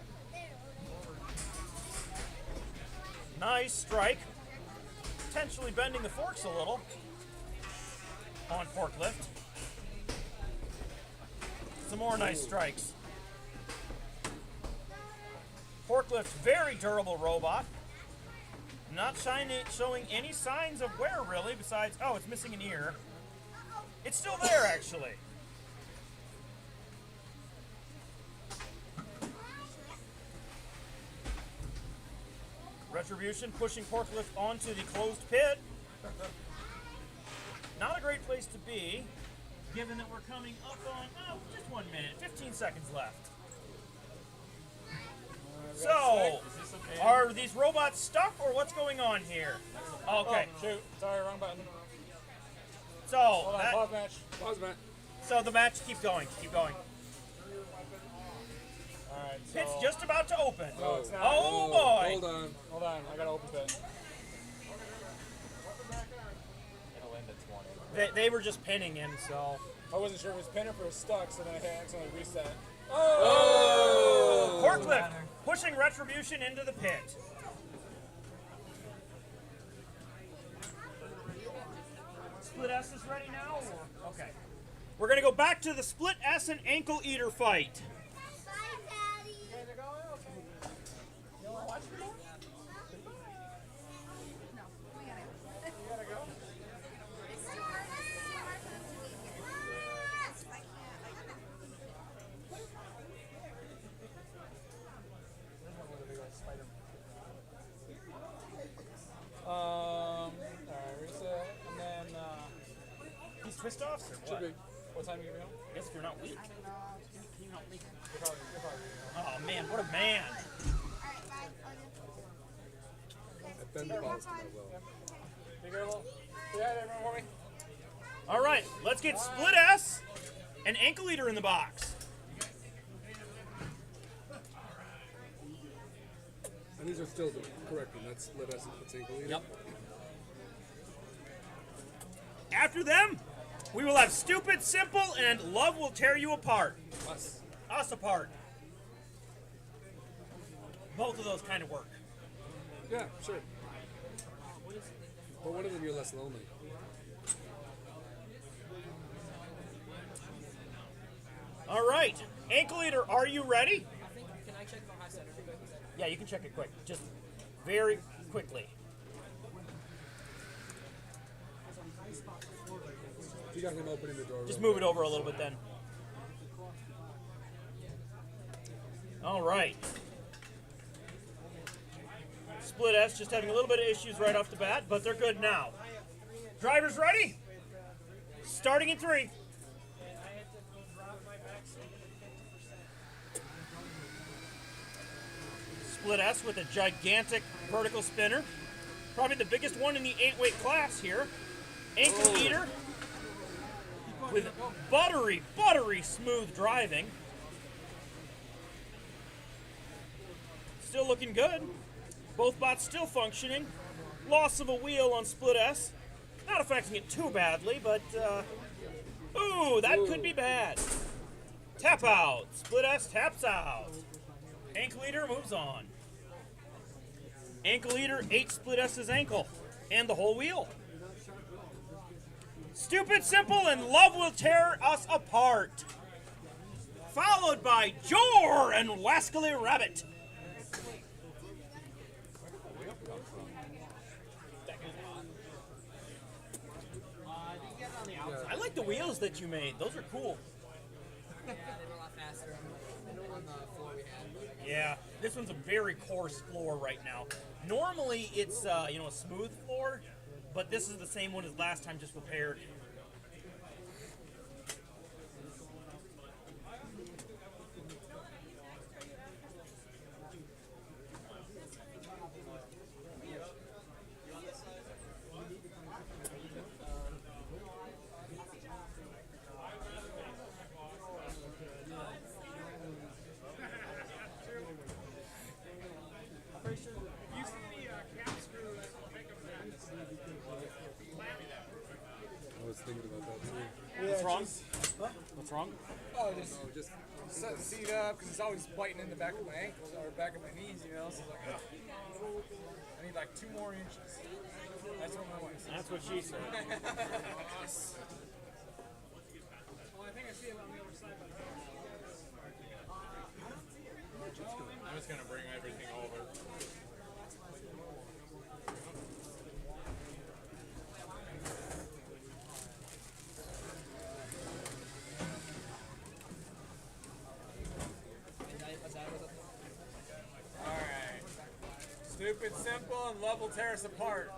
Nice strike. Potentially bending the forks a little on Pork Lift. Some more nice strikes. Pork Lift, very durable robot. Not showing any signs of wear, really, besides, oh, it's missing an ear. It's still there, actually. Retribution pushing Pork Lift onto the closed pit. Not a great place to be, given that we're coming up on, oh, just 1 minute, 15 seconds left. So, are these robots stuck, or what's going on here? Okay, Oh, shoot. Sorry, wrong button. so Hold on, that, pause match. Pause, Matt. so the match, keep going, keep going. Alright, so. Pit's just about to open. No, it's not. Oh boy! Hold on. Hold on, I gotta open pit. It'll end at 20. They were just pinning him, so. I wasn't sure if it was pin or if it was stuck, so then I accidentally reset. Oh! Pork Lift pushing Retribution into the pit. Split S is ready now? Or? Okay. We're going to go back to the Split S and Ankle Eater fight. twist offs or what? Should be. What time are you going? I guess if you're not weak. Can you help me? Oh man, what a man! I bend the balls to my will. Big girl. Yeah, everyone for me. All right, let's get split S and ankle eater in the box. And these are still the correct one. That's split S and it's ankle eater. Yep. After them, we will have stupid, simple, and love will tear you apart. Us apart. Both of those kind of work. Yeah, sure. But one of them you're less lonely. All right, ankle eater, are you ready? Can I check for high center? Yeah, you can check it quick. Just very quickly. You got him opening the door. Just real move it over a little bit then. All right. Split S just having a little bit of issues right off the bat, but they're good now. Drivers ready? Starting in 3. Split S with a gigantic vertical spinner. Probably the biggest one in the 8-weight class here. Ankle eater with buttery, buttery smooth driving. Still looking good. Both bots still functioning. Loss of a wheel on split S. Not affecting it too badly, but ooh, that could be bad. Tap out. Split S taps out. Ankle eater moves on. Ankle eater ate split S's ankle and the whole wheel. Stupid, simple, and love will tear us apart. Followed by Jor and Wascally Rabbit. I like the wheels that you made. Those are cool. They were a lot faster on the floor we had. Yeah, this one's a very coarse floor right now. Normally it's a smooth floor, but this is the same one as last time, just repaired. I was thinking about that too. What's wrong? What's wrong? Oh, just Just set the seat up because it's always biting in the back of my ankles or back of my knees, you know. So it's like, I need like 2 more inches. That's what my wife says. That's what she said. Well, I think I see it on the other side. I'm just gonna bring everything over. Alright. Stupid, simple, and love will tear us apart.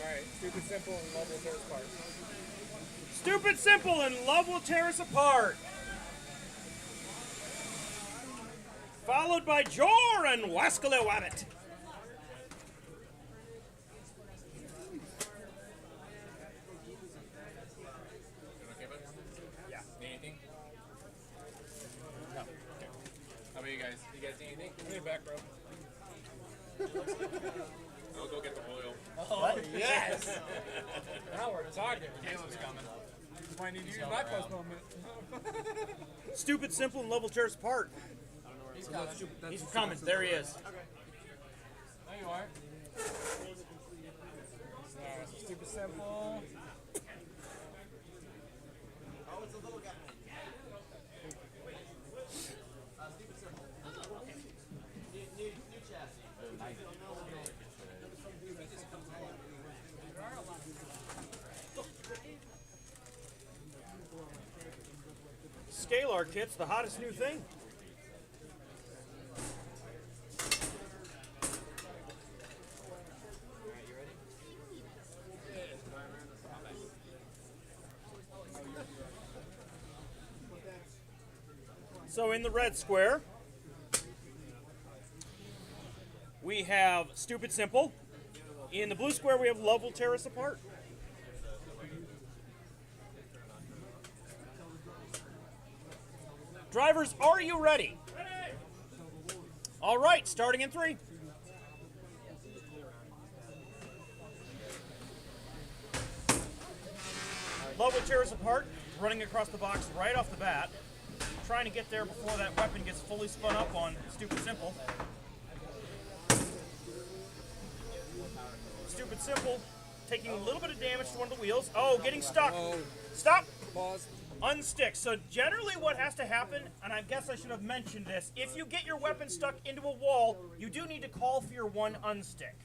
Alright, stupid, simple, and love will tear us apart. Stupid, simple, and love will tear us apart. Followed by Jor and Wascally Rabbit. Okay, bud? Yeah. Need anything? No. How about you guys? You guys need anything? Lean back, bro. I'll go get the oil. Yes! Now we're talking. Caleb's coming. Might need to use my postponement. Stupid, simple, and level tears apart. He's coming. He's coming. There he is. There you are. Alright, so stupid simple. Oh, it's a little guy. Stupid simple. New chassis. Scalar kit's the hottest new thing. So in the red square, we have Stupid Simple. In the blue square, we have Love Will Tear Us Apart. Drivers, are you ready? Ready! All right, starting in 3. Love Will Tear Us Apart, running across the box right off the bat. Trying to get there before that weapon gets fully spun up on Stupid Simple. Stupid Simple taking a little bit of damage to one of the wheels. Oh, getting stuck. Stop. Pause. Unstick. So generally what has to happen, and I guess I should have mentioned this, if you get your weapon stuck into a wall, you do need to call for your 1 unstick.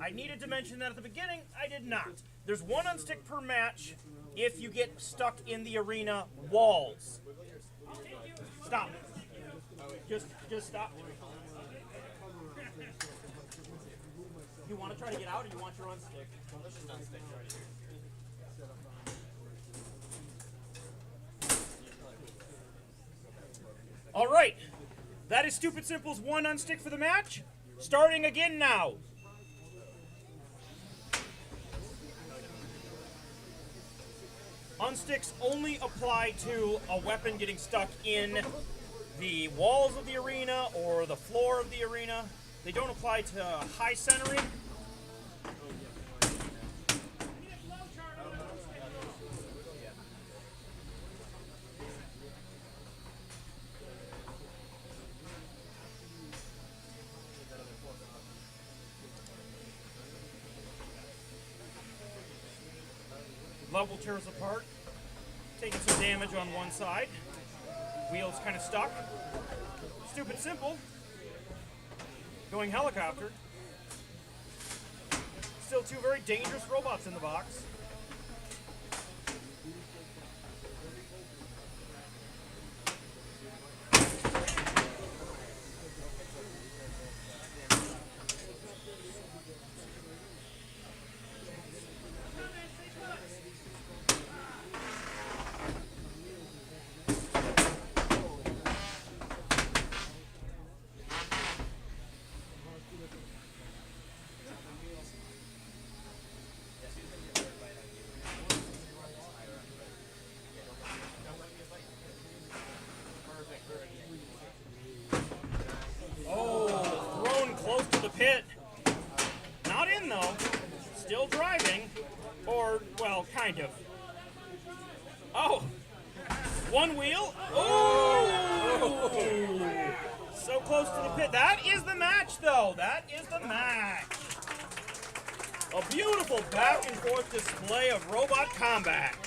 I needed to mention that at the beginning. I did not. There's 1 unstick per match if you get stuck in the arena walls. Stop. Just stop. You want to try to get out, or you want your unstick? Let's just unstick right here. All right. That is Stupid Simple's 1 unstick for the match. Starting again now. Unsticks only apply to a weapon getting stuck in the walls of the arena or the floor of the arena. They don't apply to high centering. Level tears apart, taking some damage on one side. Wheels kind of stuck. Stupid Simple, going helicopter. Still 2 very dangerous robots in the box. Pit. Not in though. Still driving. Or, well, kind of. Oh! 1 wheel. Oh! So close to the pit. That is the match though. That is the match. A beautiful back and forth display of robot combat.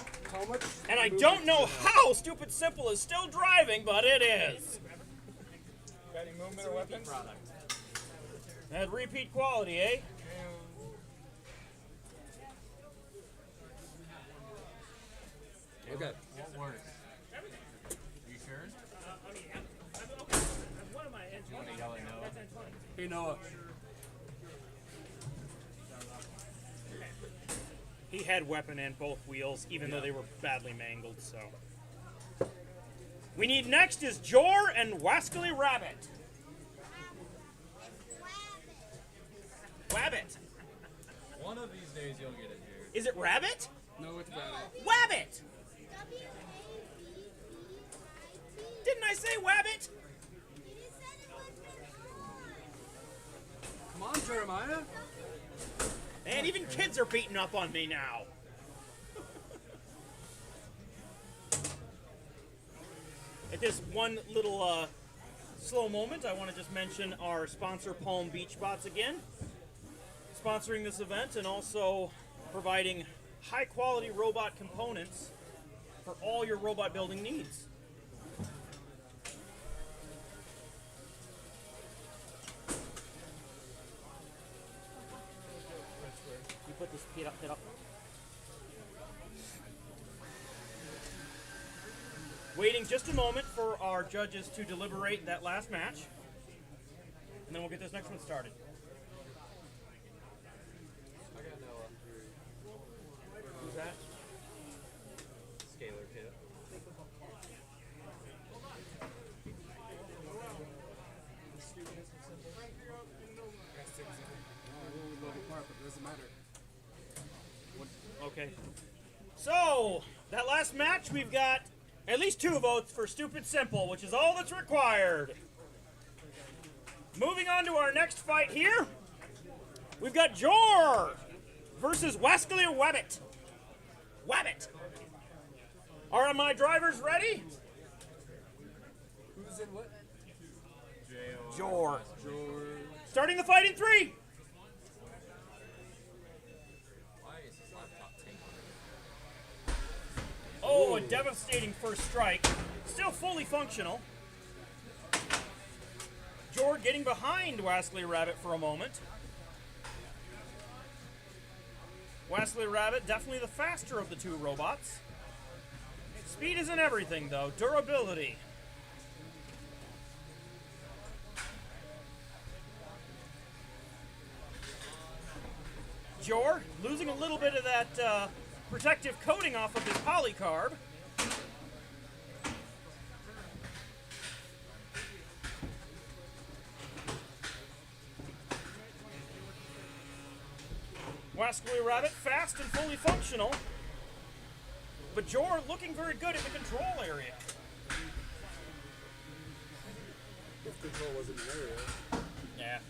And I don't know how Stupid Simple is still driving, but it is. Got any movement or weapons? That repeat quality, eh? Okay. What works? You sure? You want to yell at Noah? Hey, Noah. He had weapon and both wheels, even though they were badly mangled, so. We need next is Jor and Wascally Rabbit. Wabbit. One of these days you'll get it here. Is it Rabbit? No, it's Rabbit. Wabbit! Didn't I say Wabbit? Come on, Jeremiah. And Even kids are beating up on me now. At this one little slow moment, I want to just mention our sponsor, Palm Beach Bots, again, sponsoring this event and also providing high-quality robot components for all your robot building needs. You put this pit up. Waiting just a moment for our judges to deliberate that last match, and then we'll get this next one started. Who's that? Scalar kit. Okay. So, that last match, we've got at least 2 votes for Stupid Simple, which is all that's required. Moving on to our next fight here, we've got Jor versus Wascally Wabbit. Wabbit. Are my drivers ready? Who's in what? Jor. Starting the fight in 3. Oh, a devastating first strike. Still fully functional. Jor getting behind Wascally Rabbit for a moment. Wascally Rabbit, definitely the faster of the 2 robots. Speed isn't everything, though. Durability. Jor losing a little bit of that protective coating off of his polycarb. Wascally Rabbit fast and fully functional, but Jor looking very good in the control area. If control wasn't an area. Yeah.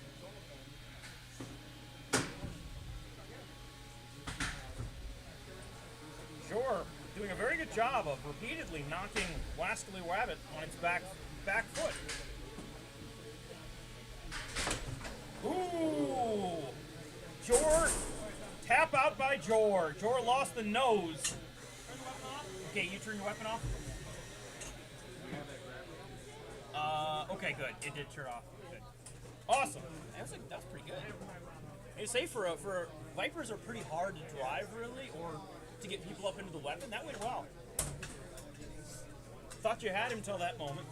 Jor doing a very good job of repeatedly knocking Wascally Wabbit on its back foot. Ooh! Jor, tap out by Jor. Jor lost the nose. Okay, you turn your weapon off? Okay, good. It did turn off. Good. Awesome. That's pretty good. I say for Vipers are pretty hard to drive, really, or to get people up into the weapon. That went well. Thought you had him till that moment.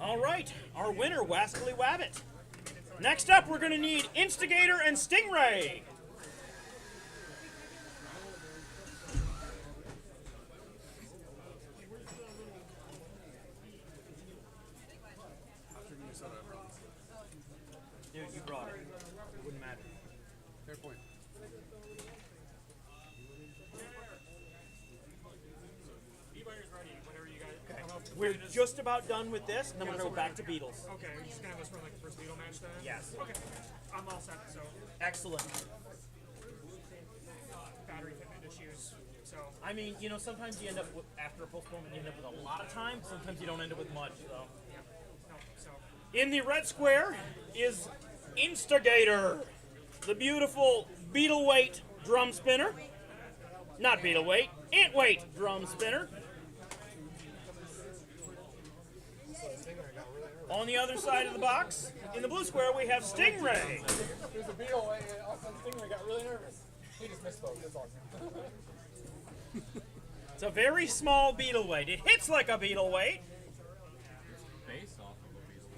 All right, our winner, Wascally Wabbit. Next up, we're going to need Instigator and Stingray. Dude, you brought it. It wouldn't matter. Fair point. We're just about done with this, and then we're going to go back to Beatles. Okay, you're just gonna have us run like the first Beetle match then? Yes. Okay. I'm all set, so Excellent. battery fitment issues. So I mean, you know, sometimes you end up with, after a postponement, you end up with a lot of time. Sometimes you don't end up with much, so. yeah. No, so In the red square is Instigator, the beautiful beetle weight drum spinner. Not beetle weight, ant weight drum spinner. On the other side of the box, in the blue square, we have Stingray. There's a beetle, all of a sudden Stingray got really nervous. He just misspoke, that's awesome. It's a very small beetle weight. It hits like a beetle weight. Based off of a beetle.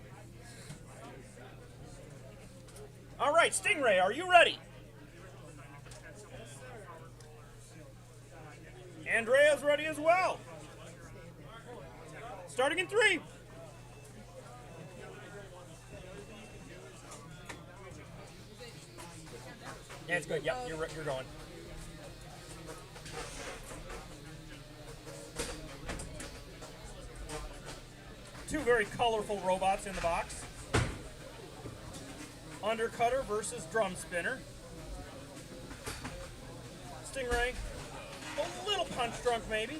All right, Stingray, are you ready? Andrea's ready as well. Starting in 3. Yeah, it's good. Yep, you're going. Two very colorful robots in the box. Undercutter versus drum spinner. Stingray, a little punch drunk maybe.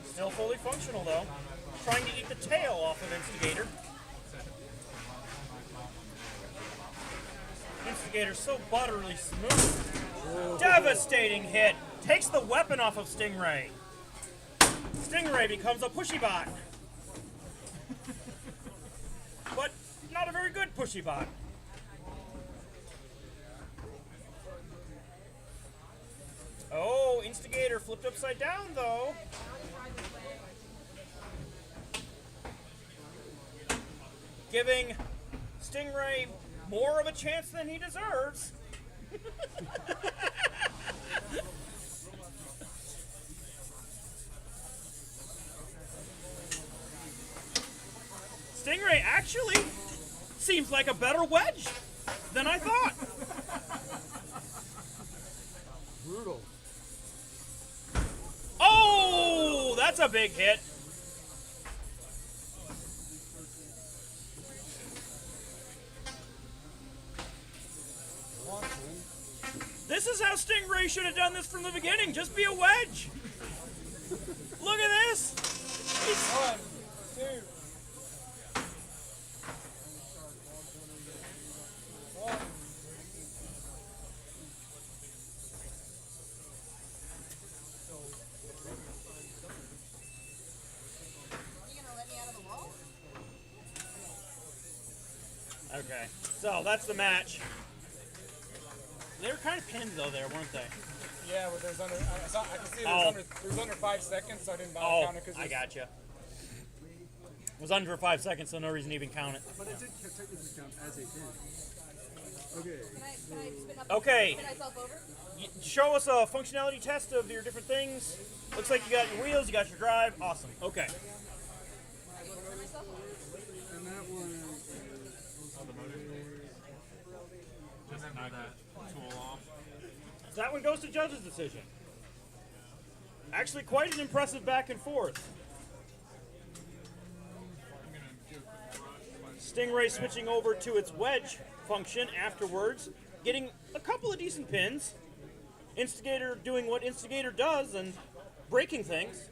Still fully functional though. Trying to eat the tail off of Instigator. Instigator's so butterly smooth. Devastating hit. Takes the weapon off of Stingray. Stingray becomes a pushy bot. But not a very good pushy bot. Oh, Instigator flipped upside down though. Giving Stingray more of a chance than he deserves. Stingray actually seems like a better wedge than I thought. Brutal. Oh, that's a big hit. This is how Stingray should have done this from the beginning. Just be a wedge. Look at this. One, two. One. You gonna let me out of the wall? Okay, so that's the match. They were kind of pinned though there, weren't they? Yeah, but there's under. I can see there's under 5 seconds, so I didn't bother Oh, counting because I gotcha. It was under 5 seconds, so no reason to even count it. But it did technically count as a pin. Okay. Can I spin up? Okay. Spin myself over? Show us a functionality test of your different things. Looks like you got your wheels, you got your drive. Awesome. Okay. Spin myself over? And that one Just knock that tool off. So that one goes to judge's decision. Actually, quite an impressive back and forth. Stingray switching over to its wedge function afterwards, getting a couple of decent pins. Instigator doing what Instigator does and breaking things.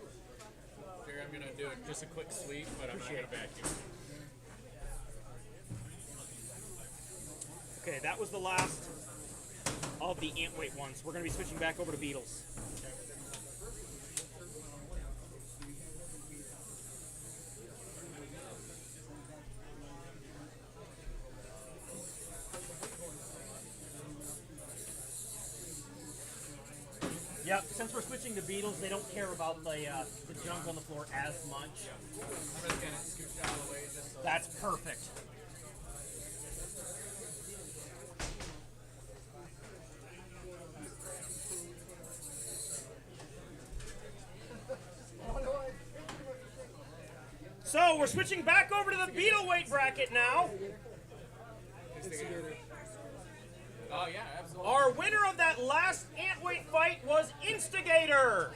Here, I'm gonna do just a quick sweep, but I'm not gonna vacuum. Okay, that was the last of the ant weight ones. We're going to be switching back over to Beetles. Yep, since we're switching to Beetles, they don't care about the junk on the floor as much. I'm just gonna scooch out of the way just so. That's perfect. So we're switching back over to the beetle weight bracket now. Oh yeah, absolutely. Our winner of that last ant weight fight was Instigator.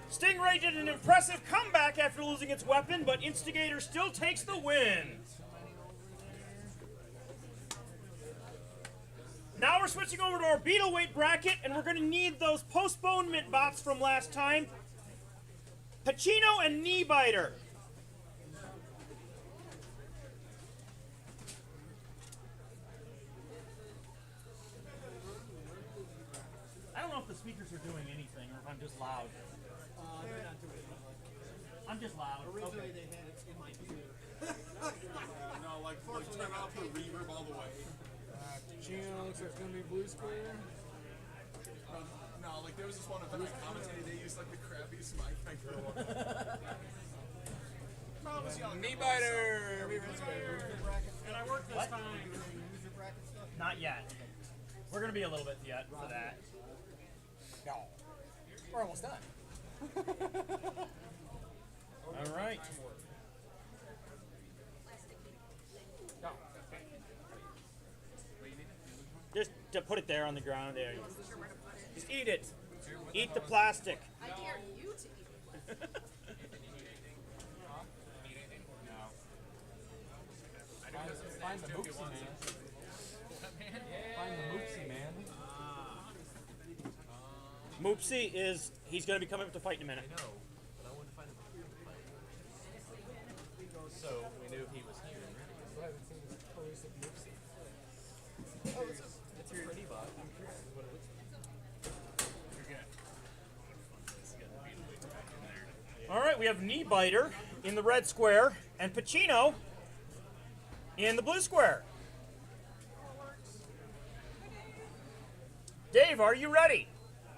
Stingray did an impressive comeback after losing its weapon, but Instigator still takes the win. Now we're switching over to our beetle weight bracket, and we're going to need those postponement bots from last time. Pacino and Knee Biter. I don't know if the speakers are doing anything or if I'm just loud. They're not doing it. I'm just loud. Originally Okay. they had it in my ear. No, like turn off the reverb all the way. Gino looks like it's gonna be blue square. No, like there was this one event I commentated, they used like the crappiest mic microphone. Knee biter. And I worked this time. Not yet. We're going to be a little bit yet for that. No, we're almost done. All right. No. Just to put it there on the ground. There. Just eat it. Eat the plastic. I dare you to eat it. Find the Moopsie man. Find the Moopsie man. Moopsie is, he's going to be coming up to fight in a minute. I know, but I wanted to find him before the fight. So we knew he was here and ready. I haven't seen this elusive Moopsie. It's your T-bot. I'm curious what it looks like. All right, we have Knee Biter in the red square and Pacino in the blue square. Dave, are you ready?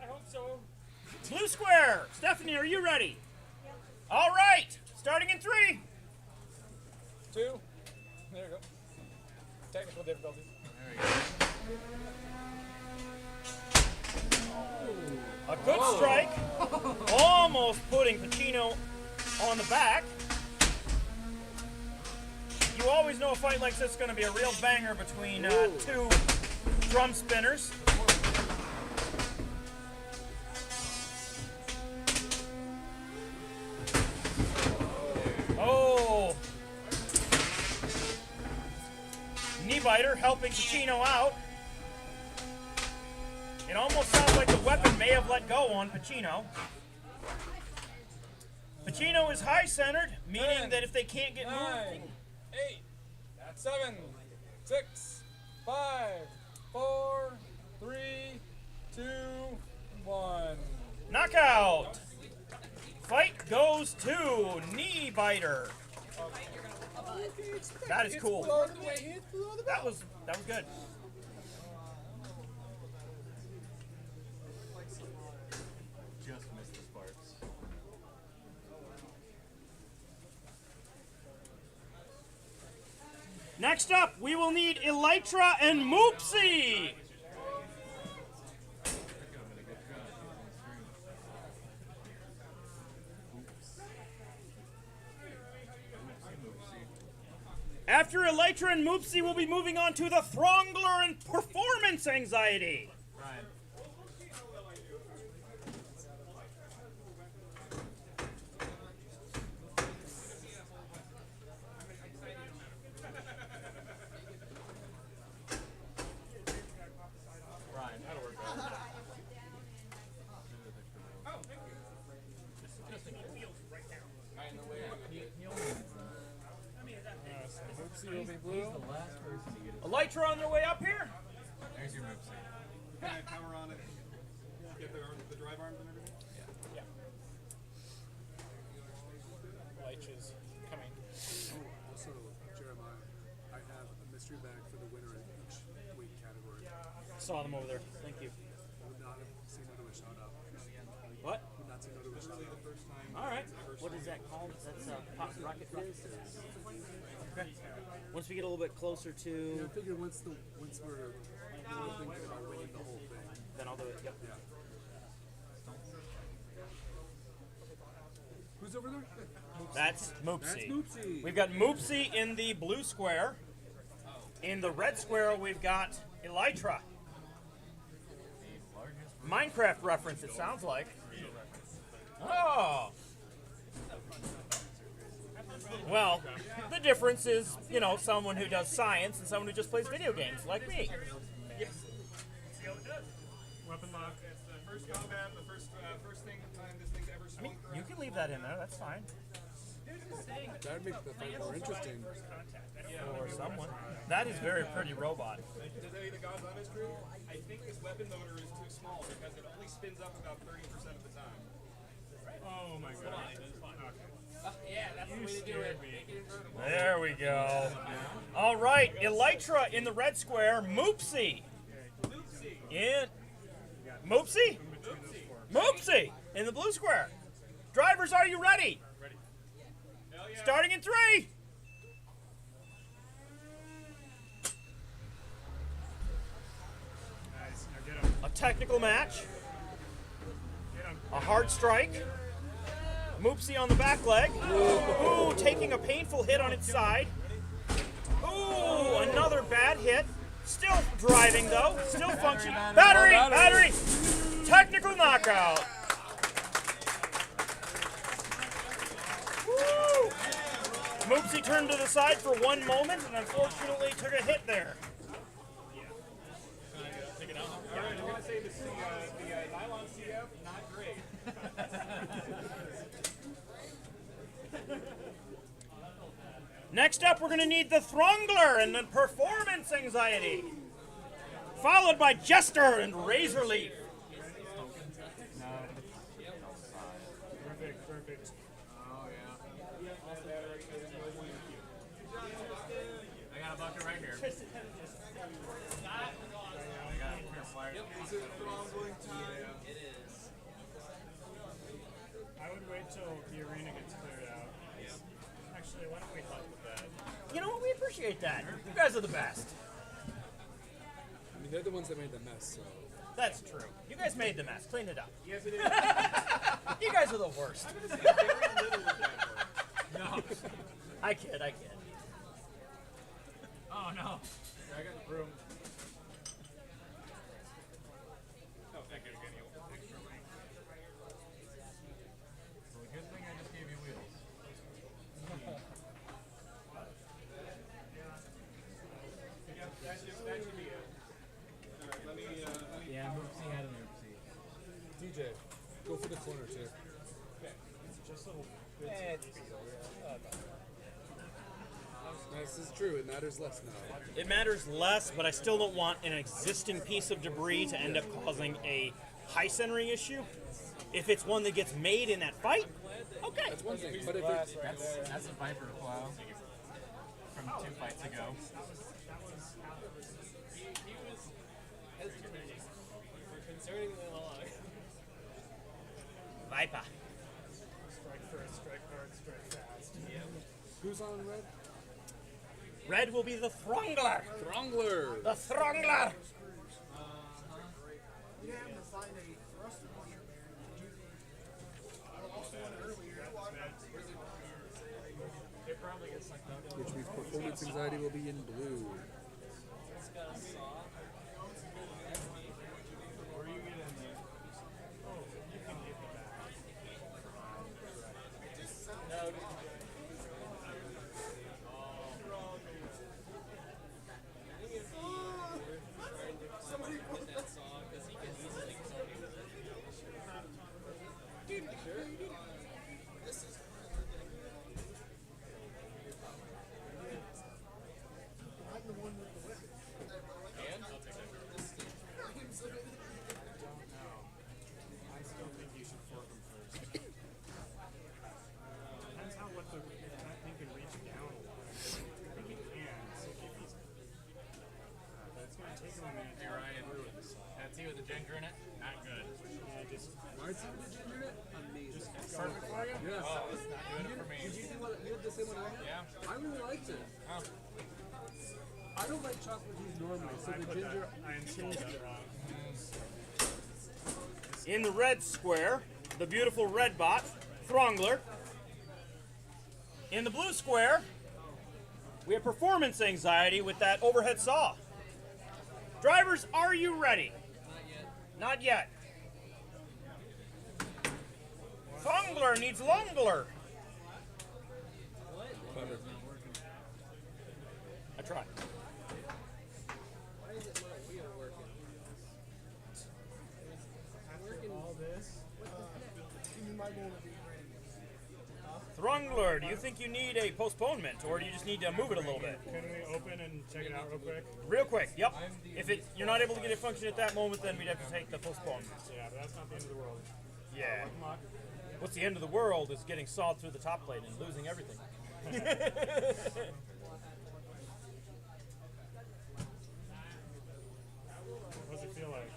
I hope so. Blue square. Stephanie, are you ready? All right, starting in 3. 2. There you go. Technical difficulties. A good strike. Almost putting Pacino on the back. You always know a fight like this is going to be a real banger between two drum spinners. Oh. Knee biter helping Pacino out. It almost sounds like the weapon may have let go on Pacino. Pacino is high-centered, meaning that if they can't get 9, moving... 8, 7, 6, 5, 4, 3, 2, 1. Knockout! Fight goes to Knee Biter. That is cool. That was good. Just missed the sparks. Next up, we will need Elytra and Moopsie. After Elytra and Moopsie, we'll be moving on to the Throngler and Performance Anxiety. Ryan. Ryan, that'll work out. Moopsie will be blue. Elytra on their way up here. There's your Moopsie. Can I power on it? Get the drive arms and everything? Yeah. Lych's coming. Also, Jeremiah, I have a mystery bag for the winner in each weight category. Saw them over there. Thank you. Would not have seen no to a shout out. What? Would not say no to a shout out. All right. What is that called? That's Pop Rocket Fizz? Okay. Once we get a little bit closer to... Yeah, I figured once we're thinking about winning the whole thing. Then I'll do it. Yep. Yeah. Who's over there? That's Moopsie. That's Moopsie. We've got Moopsie in the blue square. In the red square, we've got Elytra. Minecraft reference, it sounds like. Oh. Well, the difference is, someone who does science and someone who just plays video games, like me. Yes. See how it does. Weapon lock. It's the first combat, the first time this thing's ever swung. You can leave that in there, that's fine. That would make the fight more interesting. Or someone. That is very pretty robot. Does any of the gods on his crew? I think this weapon motor is too small because it only spins up about 30% of the time. Oh my god. Yeah, that's the way to do it. Make it invertible. There we go. All right, Elytra in the red square, Moopsie. In Moopsie? Moopsie in the blue square. Drivers, are you ready? Ready. Hell yeah. Starting in 3. Nice. Now get him. A technical match. Get him. A hard strike. Moopsie on the back leg. Ooh, taking a painful hit on its side. Ooh, another bad hit. Still driving though. Still functioning. Battery! Technical knockout. Woo! Oopsie turned to the side for one moment and unfortunately took a hit there. All right, I want to say the nylon CF, not great. Next up, we're going to need the Throngler and then Performance Anxiety, followed by Jester and Razor Leaf. Perfect, perfect. Oh, yeah. I got a bucket right here. I got a flyer. Is it crumbling time? It is. I would wait till the arena gets cleared out. Actually, why don't we help with that? You know what? We appreciate that. You guys are the best. I mean, they're the ones that made the mess, so. That's true. You guys made the mess. Clean it up. Yes, it is. You guys are the worst. No. I kid. Oh, no. I got the broom. Oh, thank you again. Extra rank. Well, good thing I just gave you wheels. That should be it. Let me Yeah, oopsie had an oopsie. DJ, go for the corner, too. just a little bit. This is true. It matters less now. It matters less, but I still don't want an existing piece of debris to end up causing a high centering issue. If it's one that gets made in that fight, okay. That's one thing. But if it's That's a Viper plow from 2 fights ago. Concerningly long. Viper. Strike first, strike hard, strike fast. who's on red? Red will be the Throngler. Throngler. The Throngler. You have to find a thruster washer bearing. I lost one earlier. It probably gets sucked up. Which means performance anxiety will be in blue. It's got a saw. Or you get in there. Oh, you can get the back. No, somebody put that saw because he can easily This is I'm the one with the whip. and I'll take that. I still think you should fork him first. Depends how what that thing can reach down a lot. I think it can. So if he's, but it's gonna take him a minute. Hey, Ryan. That tea with the ginger in it? Not good. Yeah, just My team did you do it? Amazing. perfect for you. Yes. Oh, it's not doing it for me. Did you do what? You had the same one I had? Yeah. I really liked it. Oh. I don't like chocolate cheese normally, so I the put ginger. that. I installed that wrong. In the red square, the beautiful red bot, Throngler. In the blue square, we have performance anxiety with that overhead saw. Drivers, are you ready? Not yet. Throngler needs Longler. I tried. Why is it not wheel working? All this. You might want to be ready. Throngler, do you think you need a postponement, or do you just need to move it a little bit? Can we open and check it out real quick? Real quick, yep. If you're not able to get it function at that moment, then we'd have to take the postponement. Yeah, but that's not the end of the world. Yeah. Come on. What's the end of the world is getting sawed through the top plate and losing everything. What does it feel like?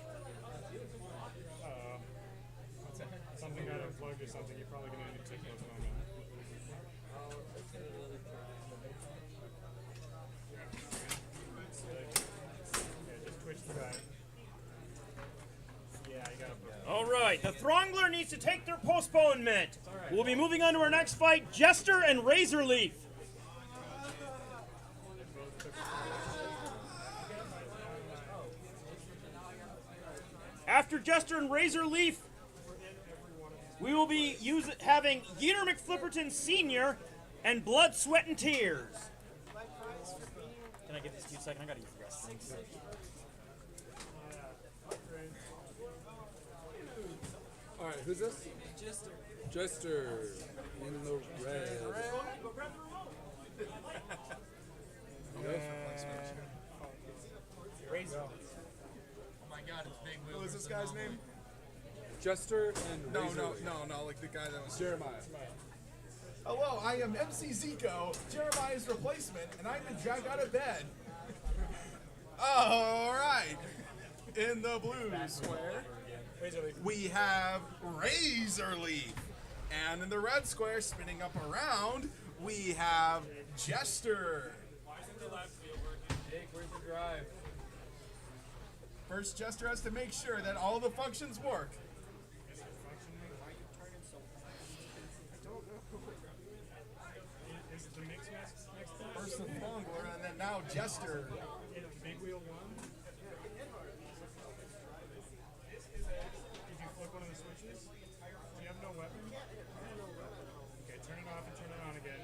Something got unplugged or something. You're probably going to need to take those on. Yeah, just twitch the guy. Yeah, you got to. All right, the Throngler needs to take their postponement. We'll be moving on to our next fight, Jester and Razor Leaf. After Jester and Razor Leaf, we will be having Yeater McFlipperton Sr. and Blood, Sweat, and Tears. Can I get this to you a second? I gotta use the restroom. All right, who's this? Jester in the red. Razor. Oh my God, it's big wheels. What was this guy's name? Jester and No, Razor no, Leaf. no, no, like the guy that was Jeremiah. Hello, I am MC Zico, Jeremiah's replacement, and I've been dragged out of bed. All right. In the blue square, we have Razor Leaf. And in the red square, spinning up around, we have Jester. Why isn't the left wheel working? Jake, where's the drive? First, Jester has to make sure that all the functions work. Is it functioning? Why are you turning so fast? I don't know. Is the mix next step? First the Fongler, and then now Jester. Big wheel 1? Did you flip one of the switches? Do you have no weapon? Okay, turn it off and turn it on again.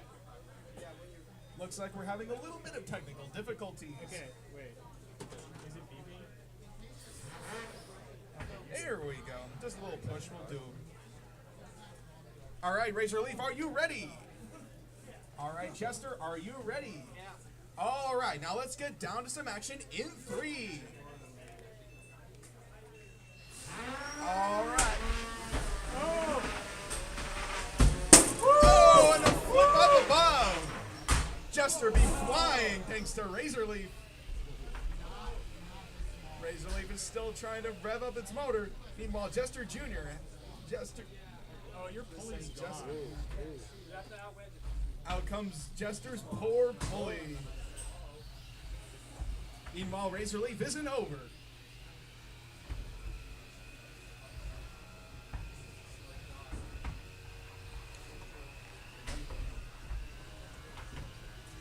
Looks like we're having a little bit of technical difficulties. Okay, wait. Is it beeping? There we go. Just a little push will do. All right, Razor Leaf, are you ready? All right, Chester, are you ready? Yeah. All right, now let's get down to some action in 3. All right. Oh, and a flip up above. Jester be flying thanks to Razor Leaf. Razor Leaf is still trying to rev up its motor. Meanwhile, Jester Jr. Jester. Oh, your pulley's gone. Out comes Jester's poor pulley. Meanwhile, Razor Leaf isn't over.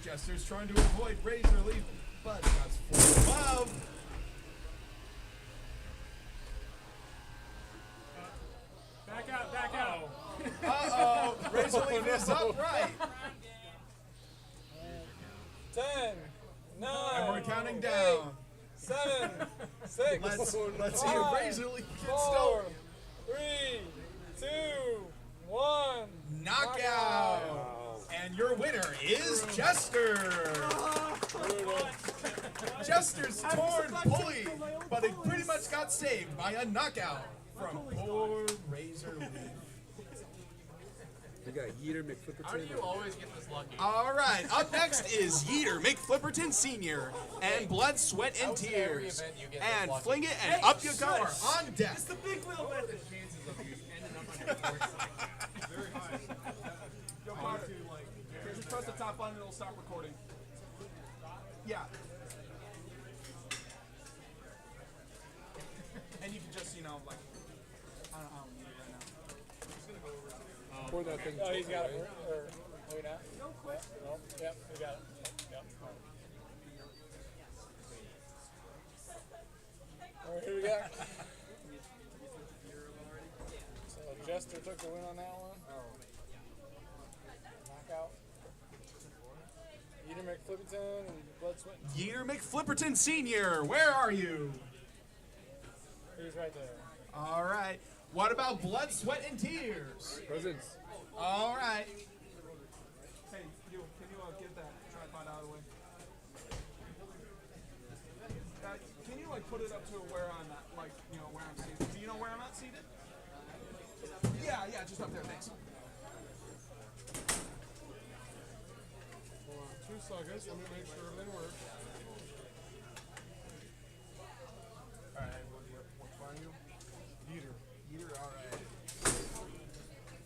Jester's trying to avoid Razor Leaf, but that's full above. Back out, back out. Uh-oh, Razor Leaf is upright. 10, 9, And we're counting down. 7, 6, Let's see if Razor Leaf can 4, still 3, 2, 1. knockout. And your winner is Jester. Jester's torn pulley, but it pretty much got saved by a knockout from poor Razor Leaf. We got Yeater How do McFlipperton. you always get this lucky? All right, up next is Yeater McFlipperton Sr. and Blood, Sweat, and How's every Tears. event you get And this lucky? fling it and up you go on deck. It's the big wheel method. Chances of you ending up on your motorcycle. Very high. Go Carter. Just press the top button and it'll stop recording. Yeah. And you can just, like, I don't need it right now. Pour that thing. Oh, he's got it. Or maybe not. No question. No. Yep, we got it. Yep. All right, here we go. So Jester took the win on that one. Knockout. Yeater McFlipperton and Blood, Sweat. Yeater McFlipperton Sr., where are you? He's right there. All right. What about Blood, Sweat, and Tears? Presents. All right. Hey, can you get that tripod out of the way? Can you put it up to where I'm at, where I'm seated? Do you know where I'm at seated? Yeah, just up there. Thanks. Hold on 2 seconds. Let me make sure everything works. All right. What's fine you? Yeater. All right.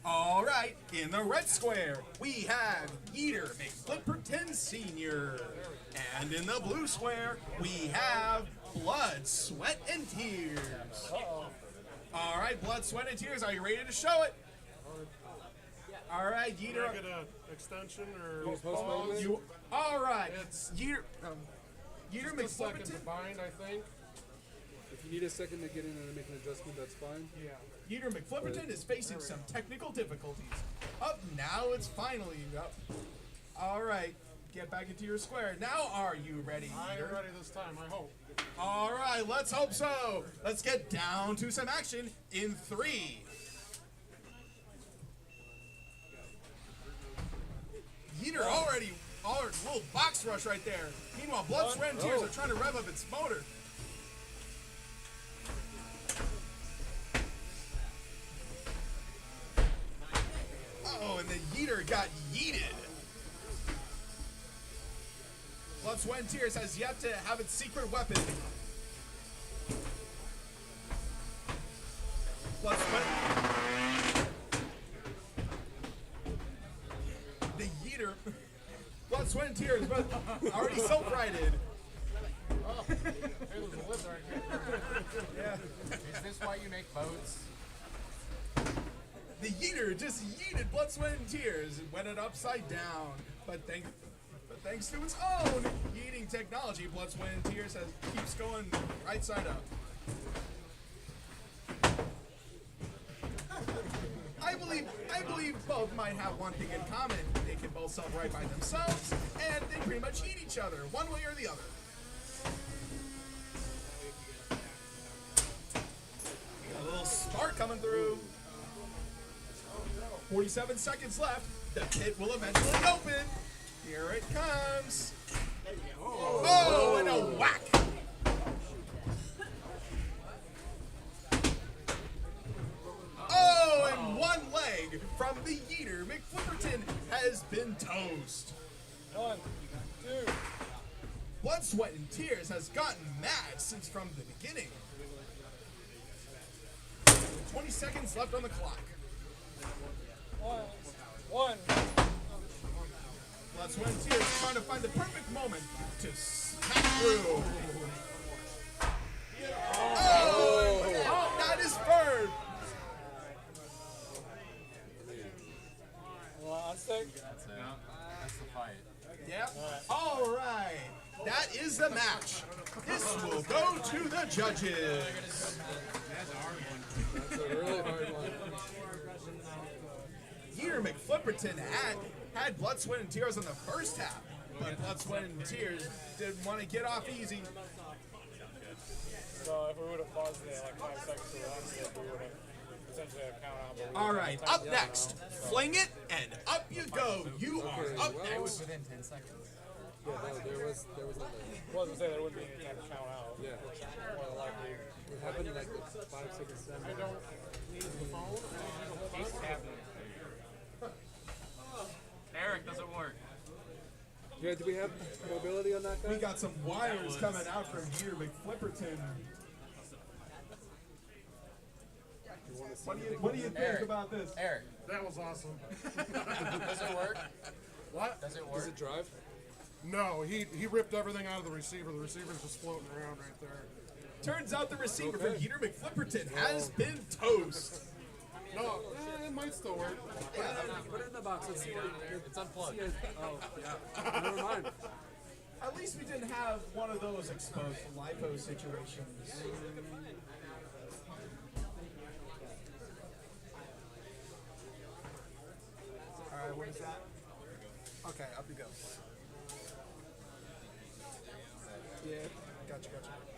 All right. In the red square, we have Yeater McFlipperton Sr. And in the blue square, we have Blood, Sweat, and Tears. All right, Blood, Sweat, and Tears. Are you ready to show it? All right, Yeater. Can I get an extension or You. All right. Yeater. Yeater Just a second to McFlipperton. bind, I think. If you need a second to get in and make an adjustment, that's fine. Yeah. Yeater McFlipperton is facing some technical difficulties. Up now, it's finally up. All right, get back into your square. Now, are you ready, I Heater? am ready this time, I hope. All right, let's hope so. Let's get down to some action in 3. Heater already little box rush right there. Meanwhile, Blood, Sweat, and Tears are trying to rev up its motor. Oh, and the Yeeter got yeeted. Blood, Sweat, and Tears has yet to have its secret weapon. Blood, Sweat. The Yeeter. Blood, Sweat, and Tears, but already self-righted. Oh, there's a lizard right here. Yeah. Is this why you make boats? The Yeeter just yeeted Blood, Sweat, and Tears and went it upside down. But thanks to its own yeeting technology, Blood, Sweat, and Tears keeps going right side up. I believe both might have one thing in common. They can both self-right by themselves, and they pretty much eat each other, one way or the other. Got a little spark coming through. 47 seconds left. The pit will eventually open. Here it comes. Oh, and a whack. Oh, and one leg from the Yeeter. McFlipperton has been toast. 1, 2. Blood, Sweat, and Tears has gotten mad since from the beginning. 20 seconds left on the clock. 1. Blood, Sweat, and Tears trying to find the perfect moment to smack through. Oh, that is bird. On stick. That's it. That's the fight. Yep. All right. That is the match. This will go to the judges. That's a really hard one. Yeeter McFlipperton had Blood, Sweat, and Tears on the first half, but Blood, Sweat, and Tears didn't want to get off easy. So if we would have paused it at like 5 seconds to the onset, we would have essentially had a count out. But we All right, up next, fling it and up you go. You are up It was next. within 10 seconds. Yeah, no, there was a limit. Well, I was gonna say there wouldn't be any time to count out. Yeah. More than likely. It happened in like 5 seconds. I don't need the phone. It's happening. Eric, does it work? Yeah, do we have mobility on that guy? We got some wires coming out from Yeeter McFlipperton. What do you think Eric. about this? Eric, That was awesome. does it work? What? Does it Does work? it drive? No, he ripped everything out of the receiver. The receiver's just floating around right there. Turns out the receiver for Okay. Yeeter McFlipperton has been toast. No, it might still work. Put it in the box. Let's see what It's unplugged. Oh, yeah. Never mind. At least we didn't have one of those exposed lipo situations. Alright, what is that? Okay, up you go. Yeah, gotcha.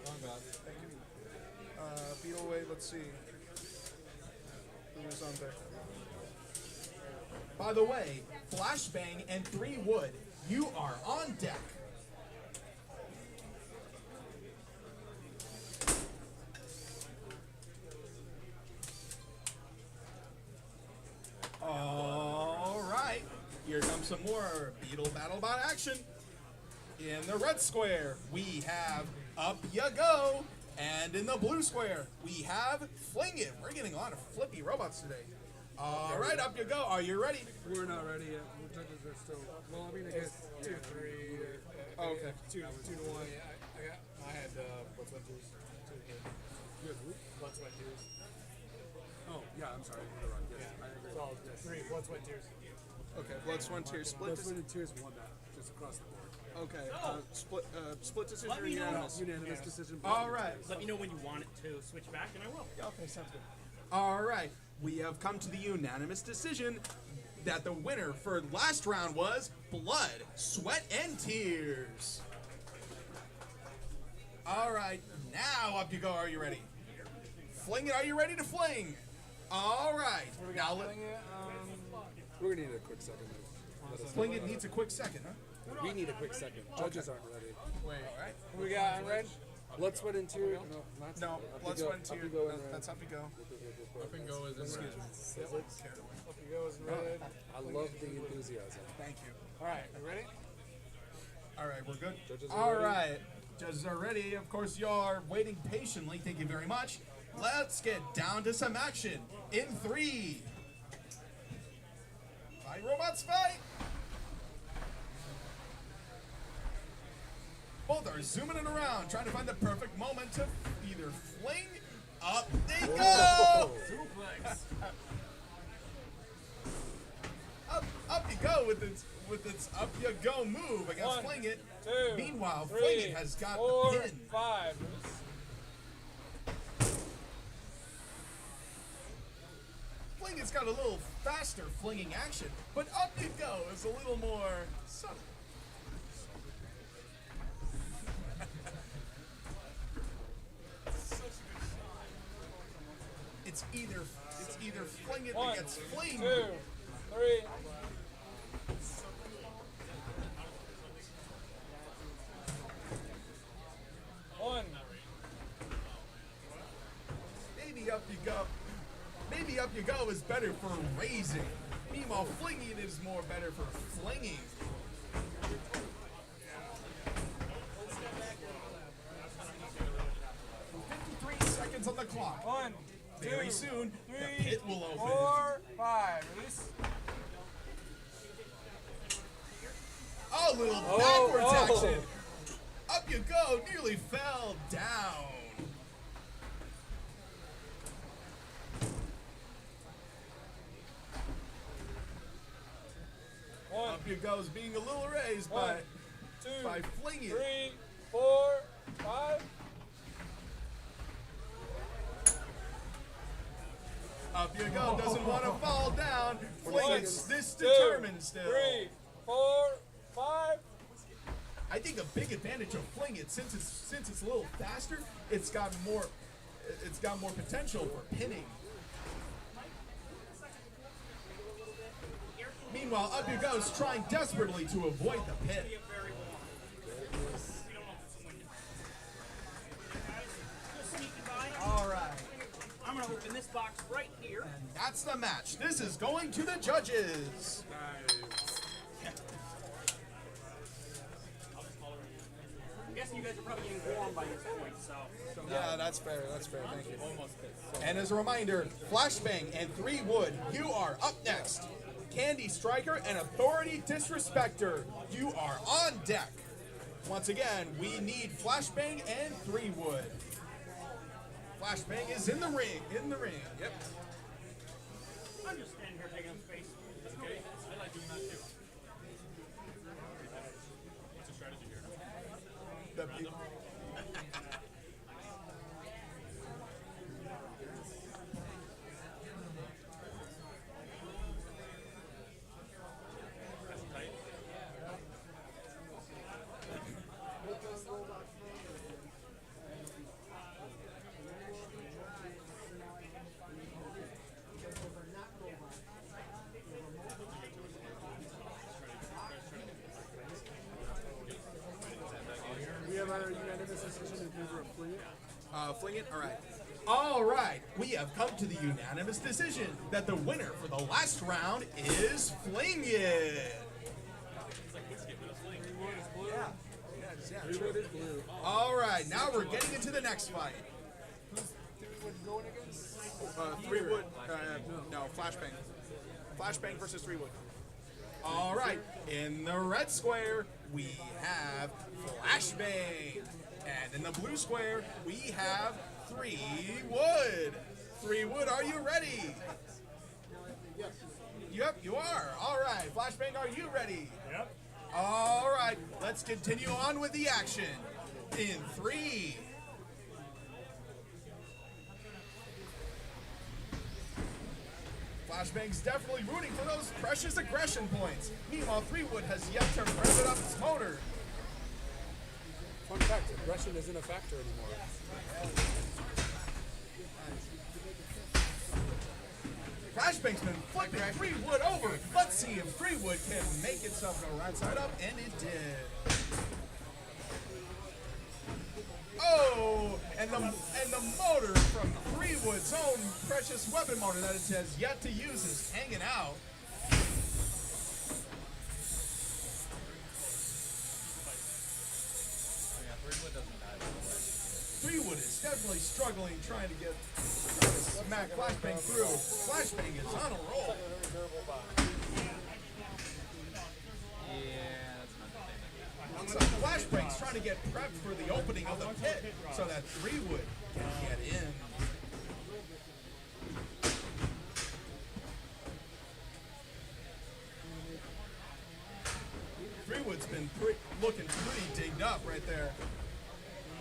Wrong bad. Thank you. Beetle away, let's see. Who's on deck? By the way, Flashbang and 3 Wood, you are on deck. All right, here comes some more Beetle Battle Bot action. In the red square, we have Up Ya Go. And in the blue square, we have Fling It. We're getting a lot of flippy robots today. All right, up you go. Are you ready? We're not ready yet. The judges are still. Well, I mean, I guess 2, 3. Oh, okay. 2 to 1. I had Blood, Sweat, Tears. You have who? Blood, Sweat, Tears. Oh, yeah. I'm sorry. You're right. Yes, I agree. So 3 Blood, Sweat, Tears. Okay, Blood, Sweat, and Tears split. Blood, Sweat, and Tears won that just across the board. Okay, split decision Let or me know. unanimous? Unanimous decision. All right. Let me know when you want it to switch back, and I will. Okay, sounds good. All right, we have come to the unanimous decision. that the winner for last round was Blood, Sweat, and Tears. All right, now up you go. Are you ready? Fling it. Are you ready to fling? All right. Now let We're gonna need a quick second. Let us fling it needs a quick second, huh? We need a quick second. Judges aren't ready. Wait. All right. Who we got on red? Blood, sweat, and tears. No, not No, up Blood, you go, Sweat, and up you Tears. go in red. That's up you go. Up and go is in red. Physics. Up and go is in red. I love the enthusiasm. Thank you. All right, you ready? All right, we're good. Judges are All ready? right. Judges are ready. Of course, you're waiting patiently. Thank you very much. Let's get down to some action. In 3. Fight, robots, fight! Both are zooming it around, trying to find the perfect moment to either fling. Up they go! Suplex. Up you go with its up you go move against One, Fling It. 2, Meanwhile, 3, Fling It has got 4, the pin. 5. Fling It's got a little faster flinging action, but Up You Go is a little more subtle. It's either Fling It that gets flinged. 2, 3. One. Maybe Up You Go. Maybe Up You Go is better for raising. Meanwhile, Flinging is more better for flinging. Seconds on the clock. 1, Very 2, soon, 3, the pit will open. 4, 5. Release. Oh, little backwards action. Up you go, nearly fell down. Up you goes, being a little raised One, by 2, flinging. 3, 4, 5. Up you go, doesn't want to fall down. Flinging's this 2, determined still. 3, 4, 5. I think a big advantage of Fling It, since it's a little faster, it's got more potential for pinning. Meanwhile, Up You Go's trying desperately to avoid the pin. All right. I'm going to open this box right here. And that's the match. This is going to the judges. I'm guessing you guys are probably getting warm by this point, so. Yeah, that's fair. That's fair. Thank you. And as a reminder, Flashbang and 3 Wood, you are up next. Candy Striker and Authority Disrespecter, you are on deck. Once again, we need Flashbang and 3 Wood. Flashbang is in the ring. In the ring. Yep. I'm just standing here taking up space. That's okay. I like doing that too. What's the strategy here? We have our unanimous decision in favor of Fling It. Fling It? All right. All right. We have come to the unanimous decision that the winner for the last round is Fling It. Three Wood is blue. All right. Now we're getting into the next fight. Who's 3 Wood going against? 3 Wood. No, Flashbang. Flashbang versus 3 Wood. All right. In the red square, we have Flashbang. And in the blue square, we have 3 Wood. 3 Wood, are you ready? Yep, you are. All right. Flashbang, are you ready? Yep. All right. Let's continue on with the action. In 3. Flashbang's definitely rooting for those precious aggression points. Meanwhile, 3-Wood has yet to rev it up its motor. Fun fact, aggression isn't a factor anymore. Flashbang's been flipping 3-Wood over. Let's see if 3-Wood can make itself go right side up, and it did. Oh, and the motor from 3-Wood's own precious weapon motor that it has yet to use is hanging out. Wood is definitely struggling trying to smack Flashbang through. Flashbang is on a roll. So Flashbang's trying to get prepped for the opening of the pit so that 3-Wood can get in. Three-Wood's been looking pretty dinged up right there.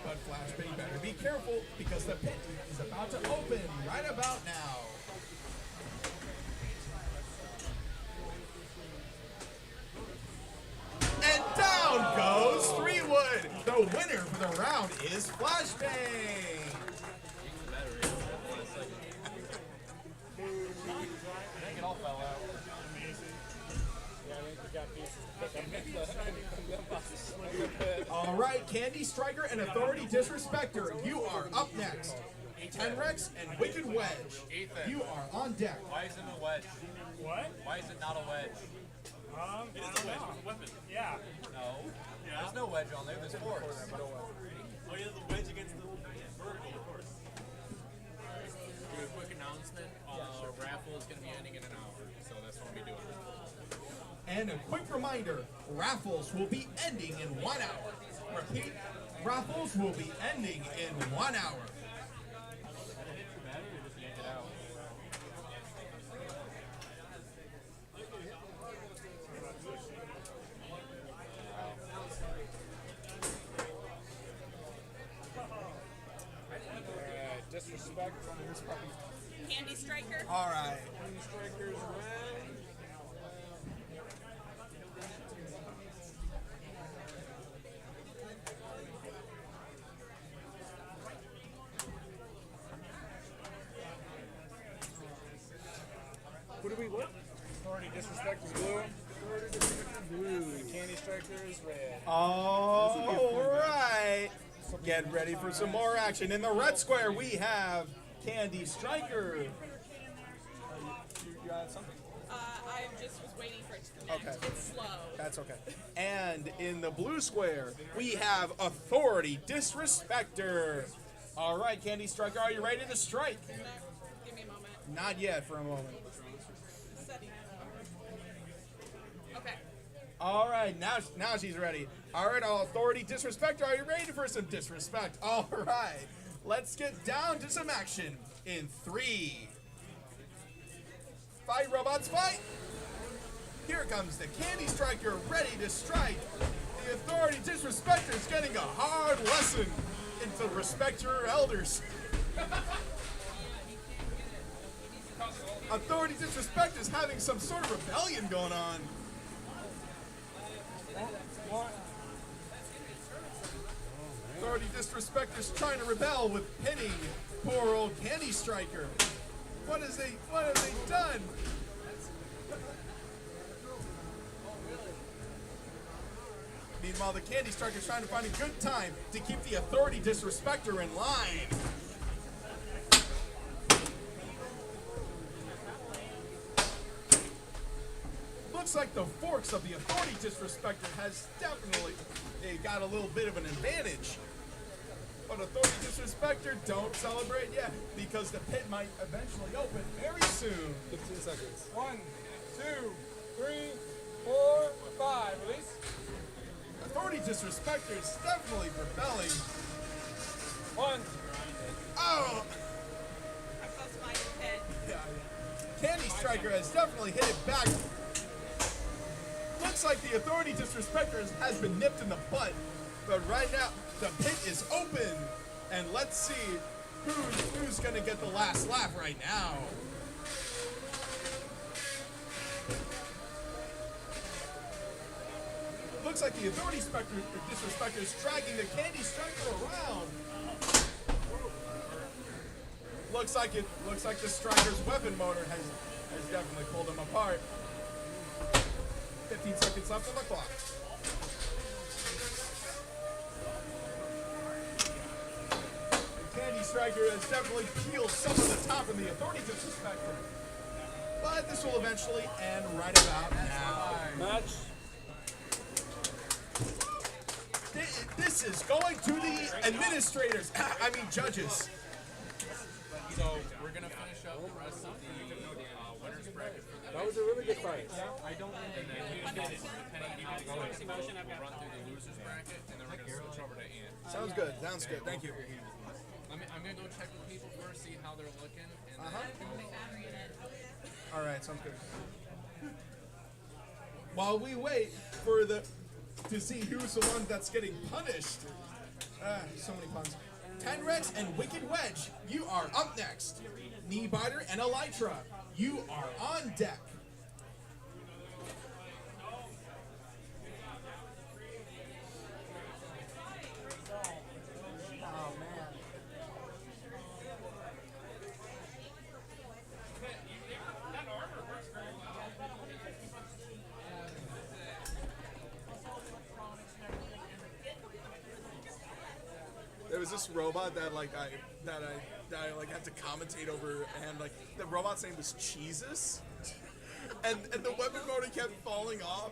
But Flashbang better be careful because the pit is about to open right about now. And down goes 3-Wood. The winner for the round is Flashbang. I think it all fell out. Yeah, I think we got pieces. All right, Candy Striker and Authority Disrespecter, you are up next. Tenrex and Wicked Wedge, Ethan. you are on deck. Why isn't it a wedge? What? Why is it not a wedge? It is a wedge with a weapon. Yeah. No. There's no wedge on there, there's force. Oh, yeah, the wedge against the vertical, of course. Do a quick announcement. Raffle is going to be ending in an hour, so that's what we'll be doing. And a quick reminder, raffles will be ending in 1 hour. Repeat, raffles will be ending in 1 hour. Disrespect. Candy Striker. All right. Candy Strikers round. Who do we look? Authority Disrespect is blue. Authority Disrespect is blue. Candy Striker is red. All right. Get ready for some more action. In the red square, we have Candy Striker. You got something? I just was waiting for it to connect. Okay. It's slow. That's okay. And in the blue square, we have Authority Disrespecter. All right, Candy Striker, are you ready to strike? No, give me a moment. Not yet for a moment. Setting. Okay. All right, now she's ready. All right, Authority Disrespecter, are you ready for some disrespect? All right, let's get down to some action in 3. Fight, robots, fight! Here comes the Candy Striker ready to strike. The Authority Disrespecter is getting a hard lesson into respect your elders. Authority Disrespecter is having some sort of rebellion going on. Authority Disrespecter's trying to rebel with pinning poor old Candy Striker. What have they done? Meanwhile, the Candy Striker's trying to find a good time to keep the Authority Disrespecter in line. Looks like the forks of the Authority Disrespecter has definitely got a little bit of an advantage. But Authority Disrespecter, don't celebrate yet, because the pit might eventually open very soon. 15 seconds. 1, 2, 3, 4, 5. Release. Authority Disrespecter is definitely rebelling. 1. Oh! I pressed my head. Yeah. Candy Striker has definitely hit it back. Looks like the Authority Disrespecter has been nipped in the butt. But right now, the pit is open. And let's see who's going to get the last laugh right now. Looks like the Authority Disrespector is dragging the Candy Striker around. Looks like the Striker's weapon motor has definitely pulled him apart. 15 seconds left on the clock. The Candy Striker has definitely peeled some of the top in the Authority Disrespector. But this will eventually end right about now. Match. This is going to the administrators. I mean judges. So we're gonna finish up the rest of the winners bracket for the That was a really good fight. I don't. And then depending on the motion, we'll run through the losers bracket, and then we're gonna switch over to Ian. Sounds good. Sounds good. Thank you. I'm gonna go check with people first, see how they're looking, and All right. Sounds good. While we wait for to see who's the one that's getting punished. So many puns. Tenrex and Wicked Wedge, you are up next. Kneebiter and Elytra, you are on deck. Oh man. There was this robot that I like had to commentate over, and like the robot's name was Cheesus, and the weapon motor kept falling off,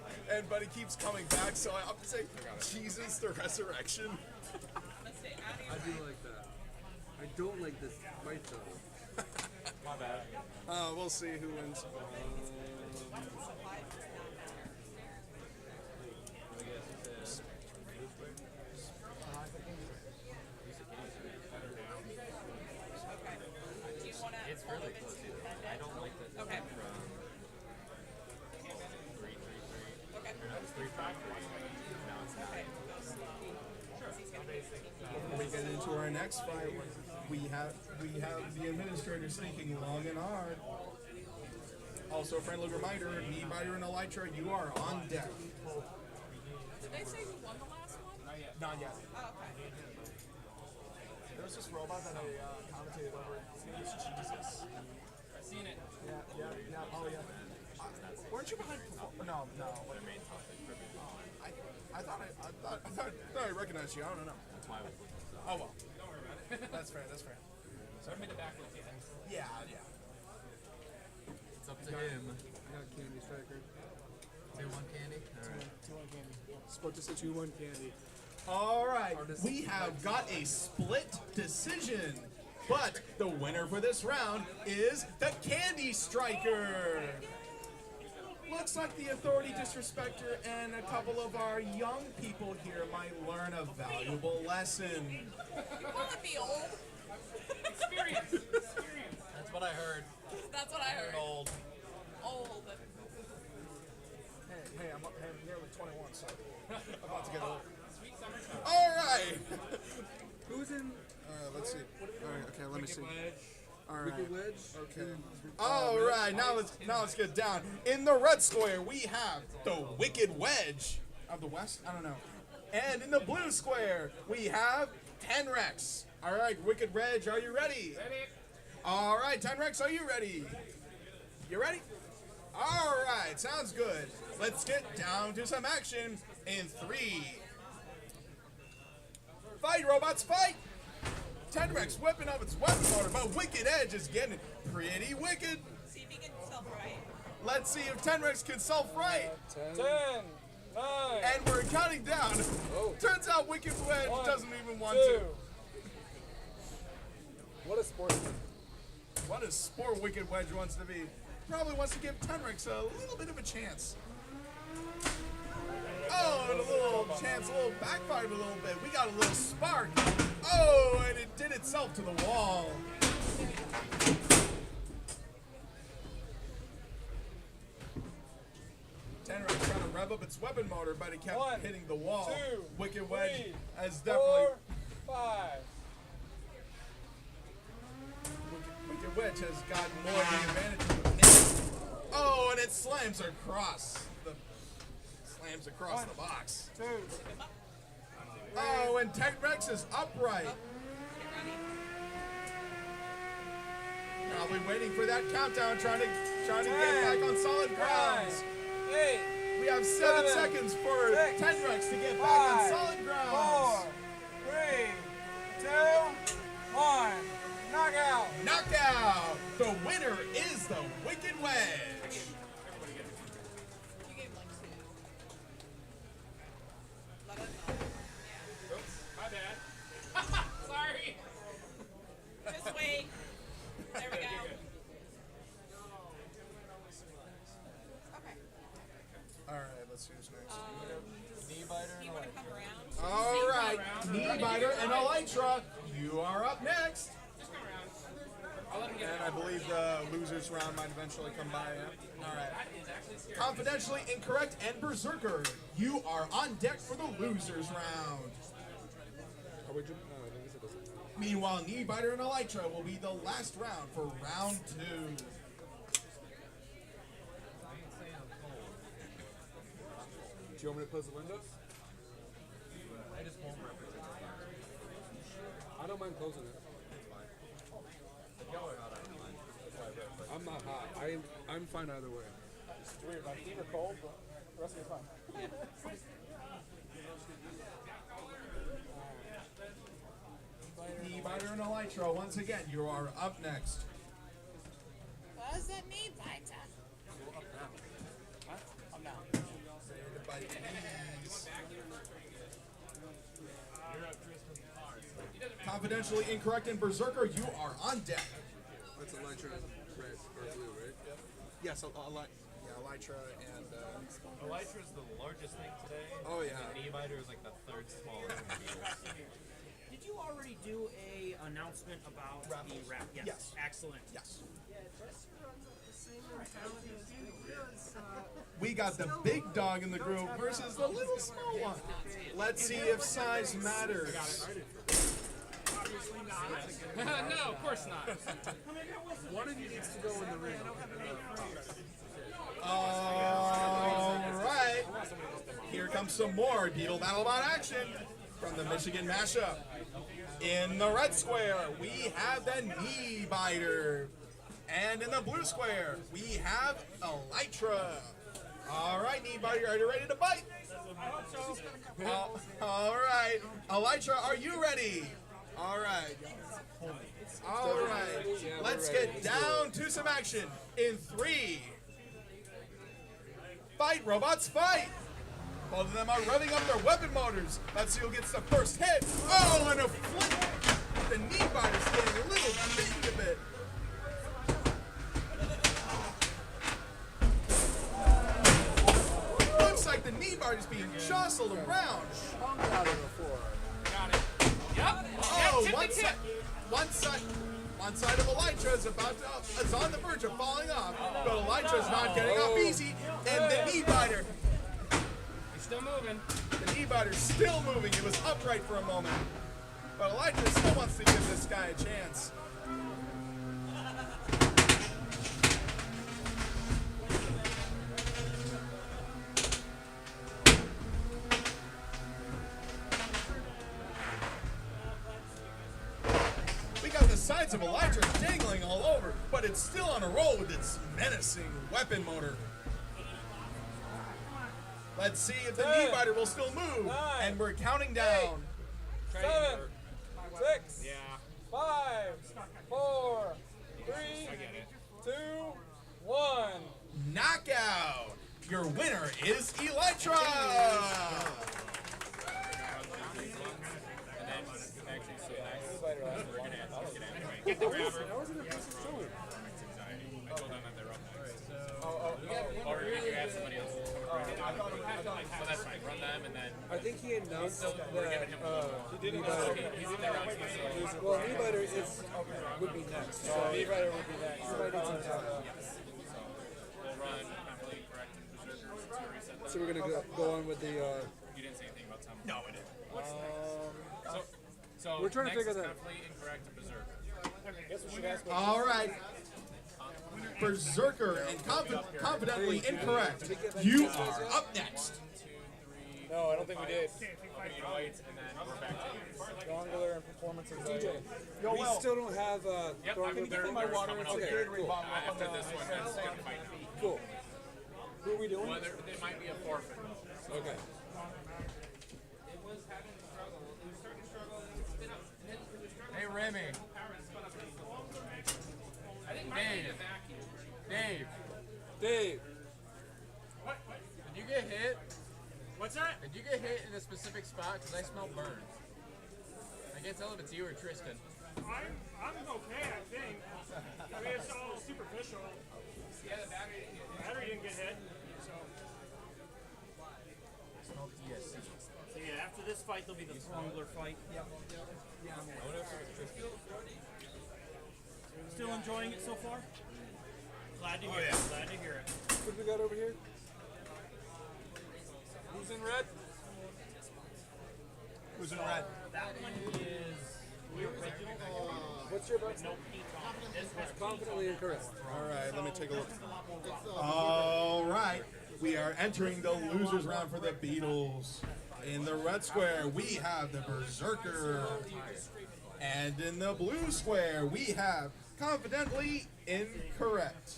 but it keeps coming back. So I have to say Cheesus the Resurrection. I do like that. I don't like this fight though. My bad. We'll see who wins. It's really close either. I don't like the Okay. from 3-3-3. Okay. Or no, it's 3-5-3. No, it's not. Before we get into our next fight, we have the administrators thinking long and hard. Also, a friendly reminder: Kneebiter and Elytra, you are on deck. Did they say who won the last one? Not yet. Oh, okay. There was this robot that I commentated over. His name is Jesus. I've seen it. Yeah. Oh yeah. Weren't you behind? No. What a main topic. I thought I recognized you. I don't know. That's why I was looking so. Oh well. Don't worry about it. That's fair. So I'm in the back with you. Yeah. It's up to him. I got Candy Striker. 2-1 candy? Alright. 2-1 Candy. Supposed to say 2-1 Candy. All right, we have got a split decision, but the winner for this round is the Candy Striker. Looks like the Authority Disrespector and a couple of our young people here might learn a valuable lesson. You call it the old? Experience. That's what I heard. That's what I heard. Old. Old. Hey, I'm nearly 21, so I'm about to get old. All right. Who's in? Let's see. All right. Okay. Let me see. All right. Wicked Wedge? Okay. All right. Now let's get down. In the red square, we have the Wicked Wedge of the West. I don't know. And in the blue square, we have Tenrex. All right, Wicked Wedge, are you ready? Ready? All right, Tenrex, are you ready? You ready? All right. Sounds good. Let's get down to some action in 3. Fight, robots, fight! Tenrex whipping up its weapon motor, but Wicked Edge is getting pretty wicked. See if he can self-right. Let's see if Tenrex can self-right. 10, 9. And we're counting down. Turns out Wicked Edge 1, doesn't even want 2. to. What a sport! What a sport Wicked Wedge wants to be. Probably wants to give Tenrex a little bit of a chance. Oh, and a little chance, a little backfired a little bit. We got a little spark. Oh, and it did itself to the wall. Tenrex trying to rev up its weapon motor, but it kept 1, hitting the wall. 2, Wicked Wedge 3, has definitely. 4, 5. Wicked Wedge has got more of the advantage of the pin. Oh, and it slams across the slams across the box. 2. Oh, and Tech-Rex is upright. Probably waiting for that countdown, trying to get back on solid grounds. 8. We have 7 seconds for 6, Tech-Rex to get back on 5, solid grounds. 4, 3, 2, 1. Knockout. Knockout! The winner is the Wicked Wedge. You gave like 2. Let us know. My bad. Sorry. Just wait. There we go. Okay. All right, let's see who's next. Knee biter Do and you a want leg. to come around? All right, Knee Biter and Elytra, you are up next. Just come around. I'll let him get And it. I believe the losers round might eventually come by. Yeah? All right. That is actually scary. Confidentially incorrect and Berserker, you are on deck for the losers round. Are we jumping? No, I think it doesn't matter. Meanwhile, Knee Biter and Elytra will be the last round for round 2. Do you want me to close the windows? I just won't represent I don't mind closing it. Y'all are not on mine. That's why I wrote, but I'm not hot. I'm fine either way. It's weird. My feet are cold, but the rest of it's fine. Knee Biter and Elytra, once again, you are up next. What does that mean, Vita? I'm down. Say goodbye to knees. Confidentially incorrect and Berserker, you are on deck. That's Elytra red or blue, right? Yep. Yes, Elytra and. Elytra is the largest thing today. Oh, yeah. And Knee biter is like the third smallest. Did you already do a announcement about the rap? Yes. Yes. Excellent. Yes. Yeah, Jesse runs up the same mentality as you. We got the big dog in the group versus the little small one. Let's see if size matters. No, of course not. One of you needs to go in the ring. All right. Here comes some more Beetle BattleBot action from the Michigan Mashup. In the red square, we have the Knee Biter. And in the blue square, we have Elytra. All right, Knee Biter, are you ready to bite? I hope so. All right. Elytra, are you ready? All right. All right. Let's get down to some action in 3. Fight, robots, fight! Both of them are revving up their weapon motors. Let's see who gets the first hit. Oh, and a flip! The Knee Biter's getting a little bit of it. Looks like the Knee Biter's being jostled around. Got it. Yep. Oh, Tip one to side, tip. one side of Elytra is on the verge of falling off, but Elytra's not getting off easy, and the Knee Biter, He's still moving. the Knee Biter's still moving. It was upright for a moment, but Elytra still wants to give this guy a chance. We got the sides of Elytra dangling all over, but it's still on a roll with its menacing weapon motor. Let's see if the Knee Biter will still move, and we're counting down. 7, 6, Yeah. 5, 4, 3, I get it. 2, 1. Knockout! Your winner is Elytra! Get the grabber. That was an impressive showing. I told them that they're up next. Or did you have somebody else? So that's fine. Run them and then. I think he announced that We're giving him Knee Biter. He's in there round 2, so. Well, Knee Biter would be next. So Knee Biter would be next. Knee Biter on top. We'll run completely correct and Berserker since we already said that. So we're gonna go on with the. You didn't say anything about Tom. No, I didn't. What's next? So We're trying to next figure is that- completely incorrect and Berserker. Guess we should ask. All right. Berserker and confidently incorrect. You are up next. No, I don't think we did. Wait, and then we're back to you. Strongler and performance anxiety. Yo, We Will, still don't have Yep, Thornton can you there. give me my water? Cool. Okay, cool. After this one, that's gonna fight now. Cool. Who are we doing? Well, there might be a forfeit though. Okay. It was having a struggle. It was starting to struggle, and then spin up, and then it was struggling. Hey, Remy. Power and spun up. I think mine made a vacuum. Dave. Dave. Did you get hit? What's that? Did you get hit in a specific spot? Because I smell burns. I can't tell if it's you or Tristan. I'm okay, I think. I mean, it's all superficial. Yeah, the battery didn't get Battery didn't get hit, so. I smell DSC. So yeah, after this fight, there'll be the Strongler fight. Yep. Still enjoying it so far? Glad to hear it. Glad to hear it. What we got over here? Who's in red? Who's in red? That one is the original. What's your vote? No peak on it. This has Confidently incorrect. All right, let me take a look. All right, we are entering the losers round for the Beatles. In the red square, we have the Berserker. And in the blue square, we have Confidently Incorrect.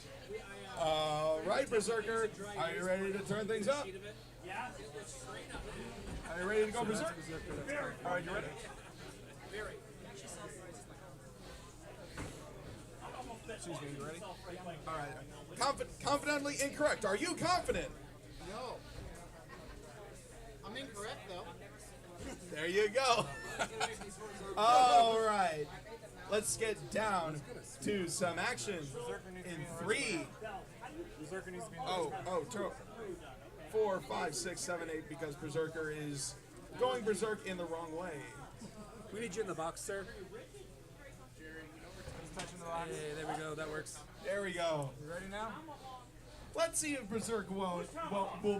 All right, Berserker, are you ready to turn things up? Are you ready to go Berserk? All right, you ready? Excuse me, you ready? All right. Confidently Incorrect. Are you confident? No. I'm incorrect though. There you go. All right. Let's get down to some action in 3. Oh, 4, 5, 6, 7, 8, because Berserker is going Berserk in the wrong way. We need you in the box, sir. Hey, there we go. That works. There we go. You ready now? Let's see if Berserk will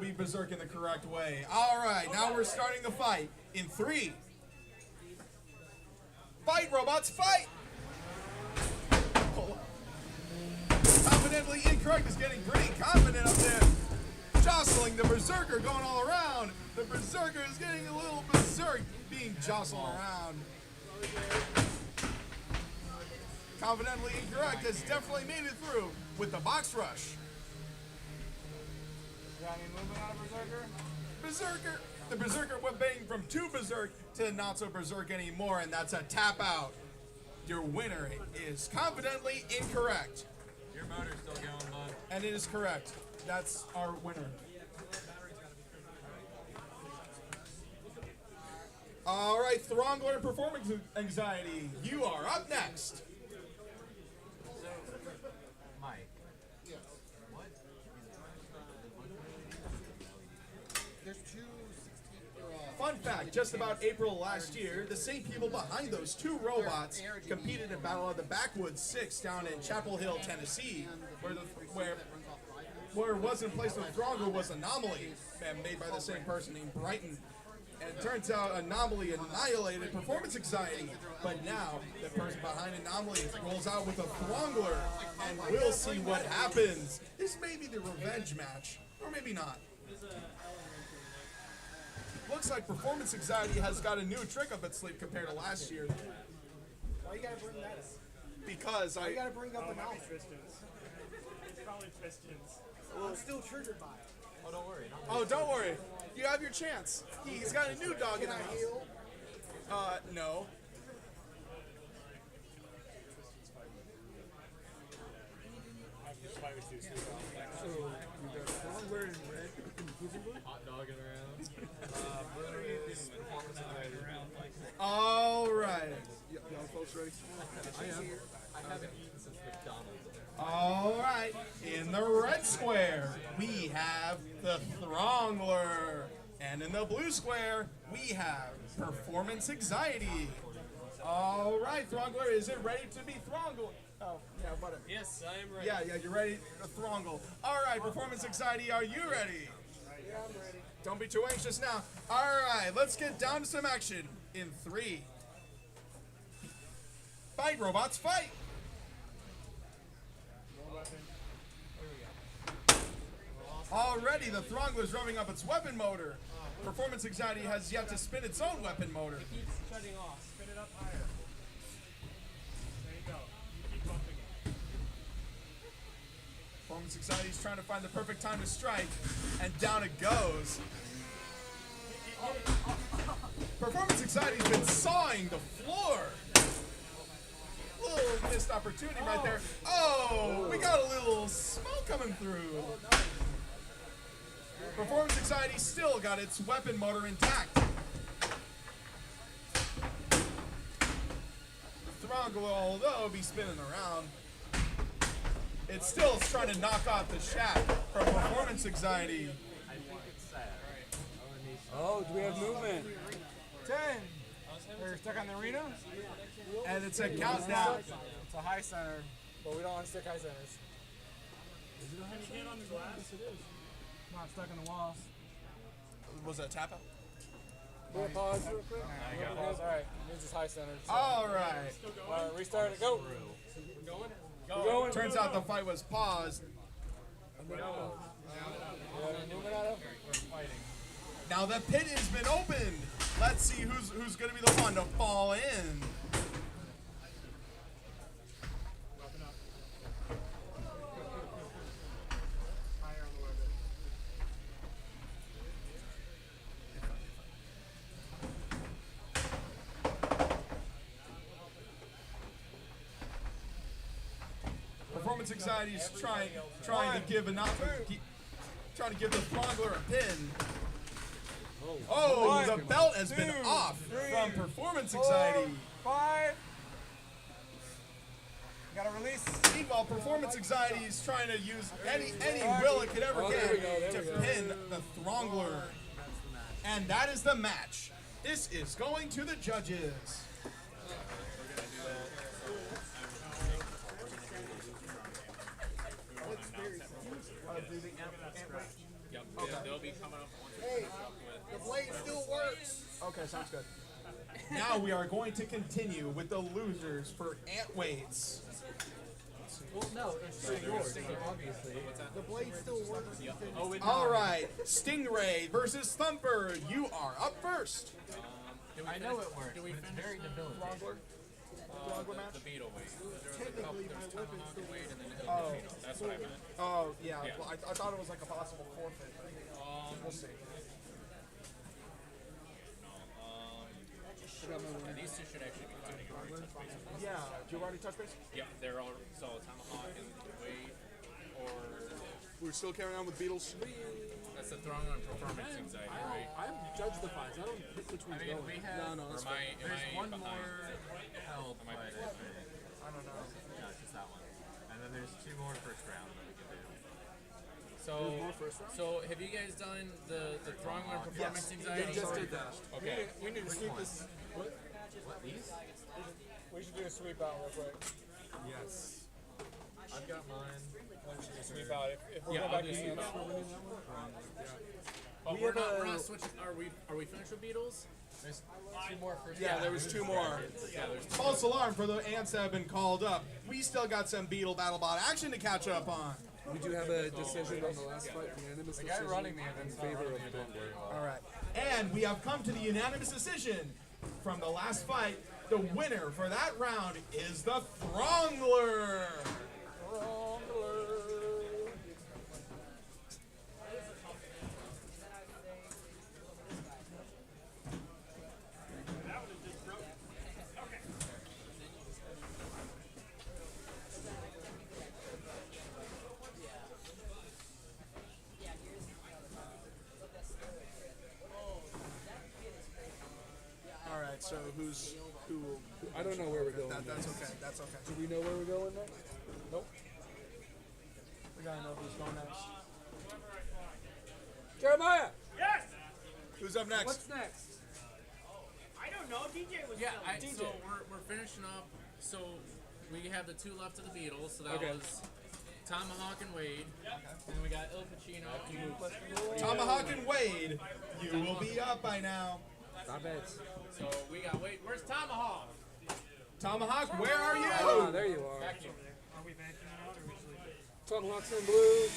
be Berserk in the correct way. All right, now we're starting the fight in 3. Fight, robots, fight! Confidently Incorrect is getting pretty confident up there. Jostling the Berserker, going all around. The Berserker is getting a little berserk, being jostled around. Confidently Incorrect has definitely made it through with the box rush. Got any movement on a Berserker? Berserker. The Berserker went bang from 2 Berserk to not so Berserk anymore, and that's a tap out. Your winner is Confidently Incorrect. Your motor's still going, bud. And it is correct. That's our winner. All right, Throngler Performance Anxiety, you are up next. Mike. Yes. What? There's two 16. Fun fact, just about April last year, the same people behind those 2 robots competed in Battle of the Backwoods 6 down in Chapel Hill, Tennessee, where was in place of Throngler was Anomaly, made by the same person named Brighton. And it turns out Anomaly annihilated Performance Anxiety, but now the person behind Anomaly rolls out with a Throngler, and we'll see what happens. This may be the revenge match, or maybe not. Looks like Performance Anxiety has got a new trick up its sleeve compared to last year. Why you gotta bring that up? Because You gotta bring up the mouth. Pistons. It's probably Pistons. I'm still triggered by it. Oh, don't worry. Oh, don't worry. You have your chance. He's got a new dog in the house. Heal. No. So, you got Strongler in red. Who's in blue? Hot dogging around. All right. Y'all folks ready? I am. I haven't eaten since McDonald's. All right. In the red square, we have the Throngler. And in the blue square, we have Performance Anxiety. All right, Throngler, is it ready to be Throngler? Oh, yeah, whatever. Yes, I am ready. Yeah, you're ready to Throngle. All right, Performance Anxiety, are you ready? Yeah, I'm ready. Don't be too anxious now. All right, let's get down to some action in 3. Fight, robots, fight! Already, the Throngler's revving up its weapon motor. Performance Anxiety has yet to spin its own weapon motor. Keeps shutting off. Spin it up higher. There you go. You keep bumping it. Performance Anxiety is trying to find the perfect time to strike, and down it goes. Performance Anxiety's been sawing the floor. Little missed opportunity right there. Oh, we got a little smoke coming through. Performance Anxiety still got its weapon motor intact. Throngler, although be spinning around, it still is trying to knock off the shaft from Performance Anxiety. Oh, do we have movement? 10. We're stuck on the arena. And it's a countdown. It's a high center, but we don't want to stick high centers. Can you hit on the glass? Yes, it is. Not stuck in the walls. Was that a tap out? We'll pause real quick. Pause. All right. Means it's high center. So. All right. All right. Restart it. Go. We're going. We're going. Turns out the fight was paused. Now the pit has been opened. Let's see who's going to be the one to fall in. Performance Anxiety is trying to give trying to give the Throngler a pin. Oh, the belt has been off from Performance Anxiety. 5. Gotta release. Meanwhile, Performance Anxiety is trying to use any will it could ever get to pin the Throngler. And that is the match. This is going to the judges. Yep, they'll be coming up. Hey, the blade still works. Okay, sounds good. Now we are going to continue with the losers for ant weights. Well, no, it's still yours, obviously. The blade still works. All right, Stingray versus Thumper. You are up first. I know it works, but it's very debilitating. The beetle weight. Technically, my weapon's still Weight and then the beetle. That's what I meant. Oh, yeah. Well, I thought it was like a possible forfeit. We'll see. These two should actually be fighting over touch base. Yeah. Do you already touch base? Yep, they're all so Tomahawk and Wade or We're still carrying on with Beatles. that's the throwing on performance anxiety, right? I judge the fights. I don't pick which one's going. We have No, or that's am I There's one behind? more held Am I fight, behind? I think. I don't know. No, it's just that one. And then there's 2 more first round that we can do. So have you guys done the throwing on performance anxiety? Just did that. Okay. We need to sweep this. What, these? We should do a sweep out real quick. Yes. I've got mine. Then we should do a sweep out. If we're Yeah, going I'll back do to sweep you. But we're not switching. Are we finished with Beatles? There's 2 more first Yeah, round. there was 2 more. Yeah, there's False alarm for the ants that have been called up. We still got some Beetle BattleBot action to catch up on. We do have a decision on the last fight. Unanimous guy decision running the in event's not favor of running the event Thumper. All right. And we have come to the unanimous decision from the last fight. The winner for that round is the Throngler. All right. So who? I don't know where we're going. That's okay. That's okay. Do we know where we're going next? Nope. We gotta know who's going next. Jeremiah! Yes! Who's up next? What's next? I don't know. DJ was Yeah, still so we're finishing up. So we have the 2 left of the Beatles. So that Okay. was Tomahawk and Wade. And then we got Il Pacino. Tomahawk and Wade. You will be up by now. Stop it. So we got Wade. Where's Tomahawk? Tomahawk, where are you? Ah, there you are. Back here. Are we backing it out or we just leave it? Tomahawks in blue.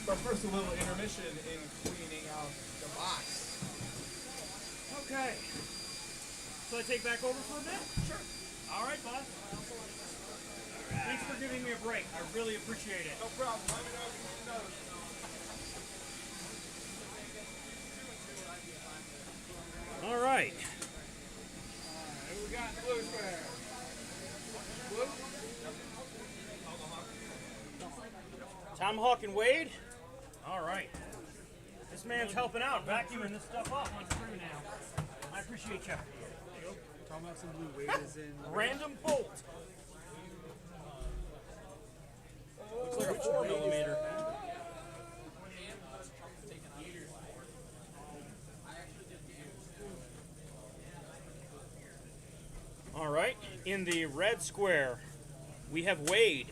But first, a little intermission in cleaning out the box. Okay. So I take back over for a bit? Sure. All right, bud. Thanks for giving me a break. I really appreciate it. No problem. Let me know if you notice. All right. Who we got in the blue square? Blue? Tomahawk and Wade. All right. This man's helping out, vacuuming this stuff up. I'm through now. I appreciate you. Tomahawks and Blue Wade is in. Random bolt. Looks like a 4mm. All right. In the red square, we have Wade.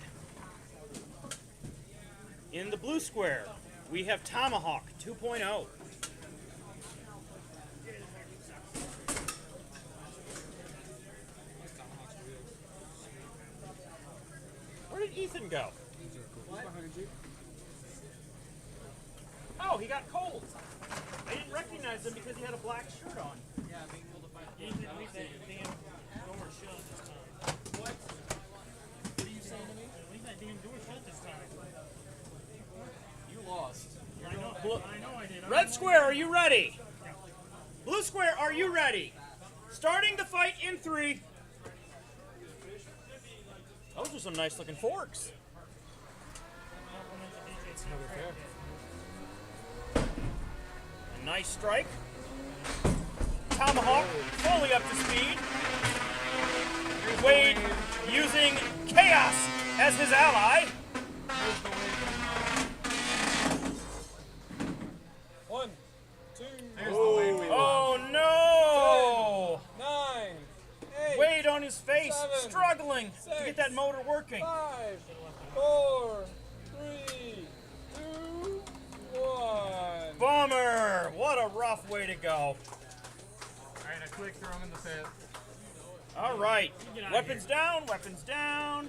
In the blue square, we have Tomahawk 2.0. Where did Ethan go? Oh, he got cold. I didn't recognize him because he had a black shirt on. Yeah, being able to find Ethan, leave that damn door shut this time. What? What are you saying to me? Leave that damn door shut this time. You lost. I know I did. Red square, are you ready? Blue square, are you ready? Starting the fight in 3. Those are some nice looking forks. A nice strike. Tomahawk fully up to speed. Wade using chaos as his ally. 1, 2, Oh no! 9, 8, Wade on his face, 7, struggling to 6, get that motor working. 5, 4, 3, 2, 1. Bummer! What a rough way to go. Alright, a quick throw him in the pit. All right. Weapons down, weapons down.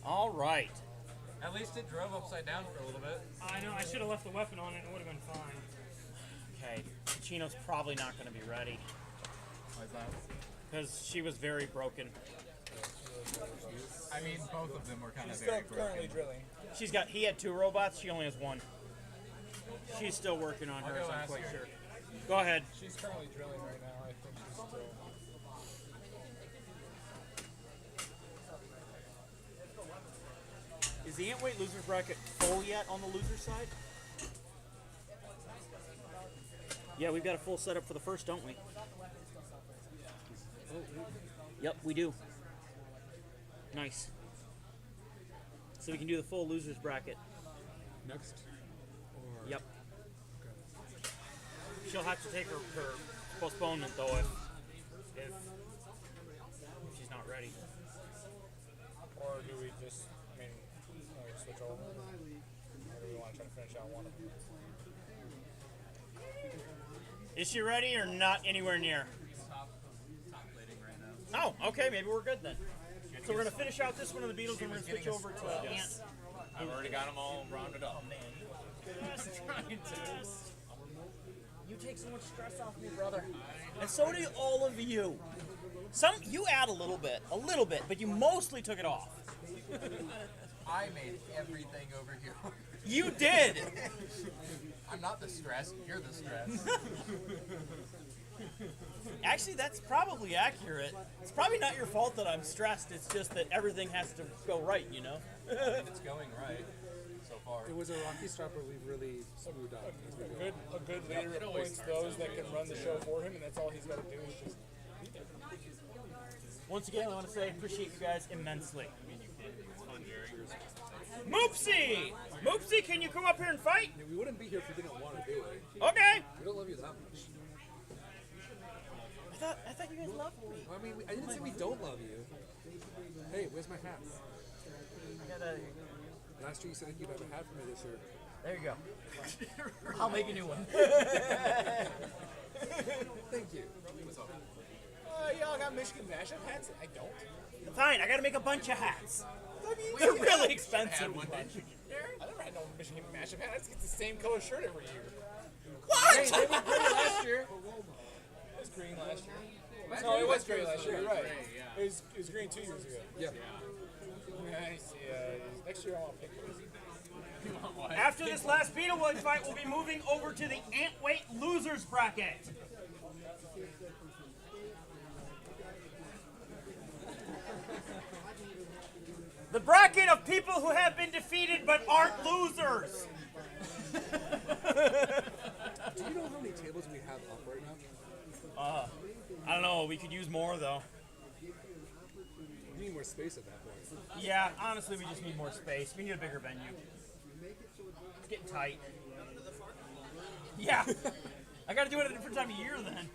All right. At least it drove upside down for a little bit. I know, I should have left the weapon on it and it would have been fine. Okay, Chino's probably not going to be ready. Why's that? Because she was very broken. I mean, both of them were kind of Still very currently broken. drilling. He had 2 robots, she only has 1. She's still working on hers, go I'm ask quite her. sure. Go ahead. She's currently drilling right now. I think she's still. Is the Antweight loser's bracket full yet on the loser side? Yeah, we've got a full setup for the first, don't we? Yep, we do. Nice. So we can do the full loser's bracket. Next? Or Yep. She'll have to take her postponement though if she's not ready. Or do we just, I mean, switch over? Or do we want to try to finish out one of them? Is she ready or not anywhere near? Top plating right now. Oh, okay, maybe we're good then. So we're gonna finish out this one of the Beatles and we're gonna switch over to Ant. I've already got them all rounded up. You take so much stress off me, brother. And so do all of you. You add a little bit, but you mostly took it off. I made everything over here. You did. I'm not the stress. You're the stress. Actually, that's probably accurate. It's probably not your fault that I'm stressed. It's just that everything has to go right, you know? And it's going right so far. it was a rocky start, but we've really smoothed out. A good leader appoints those that can run the show for him, and that's all he's got to do is just. Once again, I want to say I appreciate you guys immensely. Moopsie! Moopsie, can you come up here and fight? We wouldn't be here if we didn't want to do it. Okay. We don't love you that much. I thought you guys loved me. I mean, I didn't say we don't love you. Hey, where's my hat? Last year you said you'd have a hat for me this year. There you go. I'll make a new one. Thank you. Y'all got Michigan Mashup hats? I don't. Fine, I gotta make a bunch of hats. I They're really expensive. I never had no Michigan Mashup hat. I just get the same color shirt every year. What? They were gray last year. It was green last year. No, it was gray last year. You're right. It was green 2 years ago. Yeah. Nice. Yeah. Next year I want to pick those. After this last Beetlewood fight, we'll be moving over to the ant weight losers bracket. The bracket of people who have been defeated but aren't losers. Do you know how many tables we have up right now? I don't know. We could use more though. We need more space at that point. Yeah, honestly, we just need more space. We need a bigger venue. It's getting tight. Yeah. I gotta do it at a different time of year then.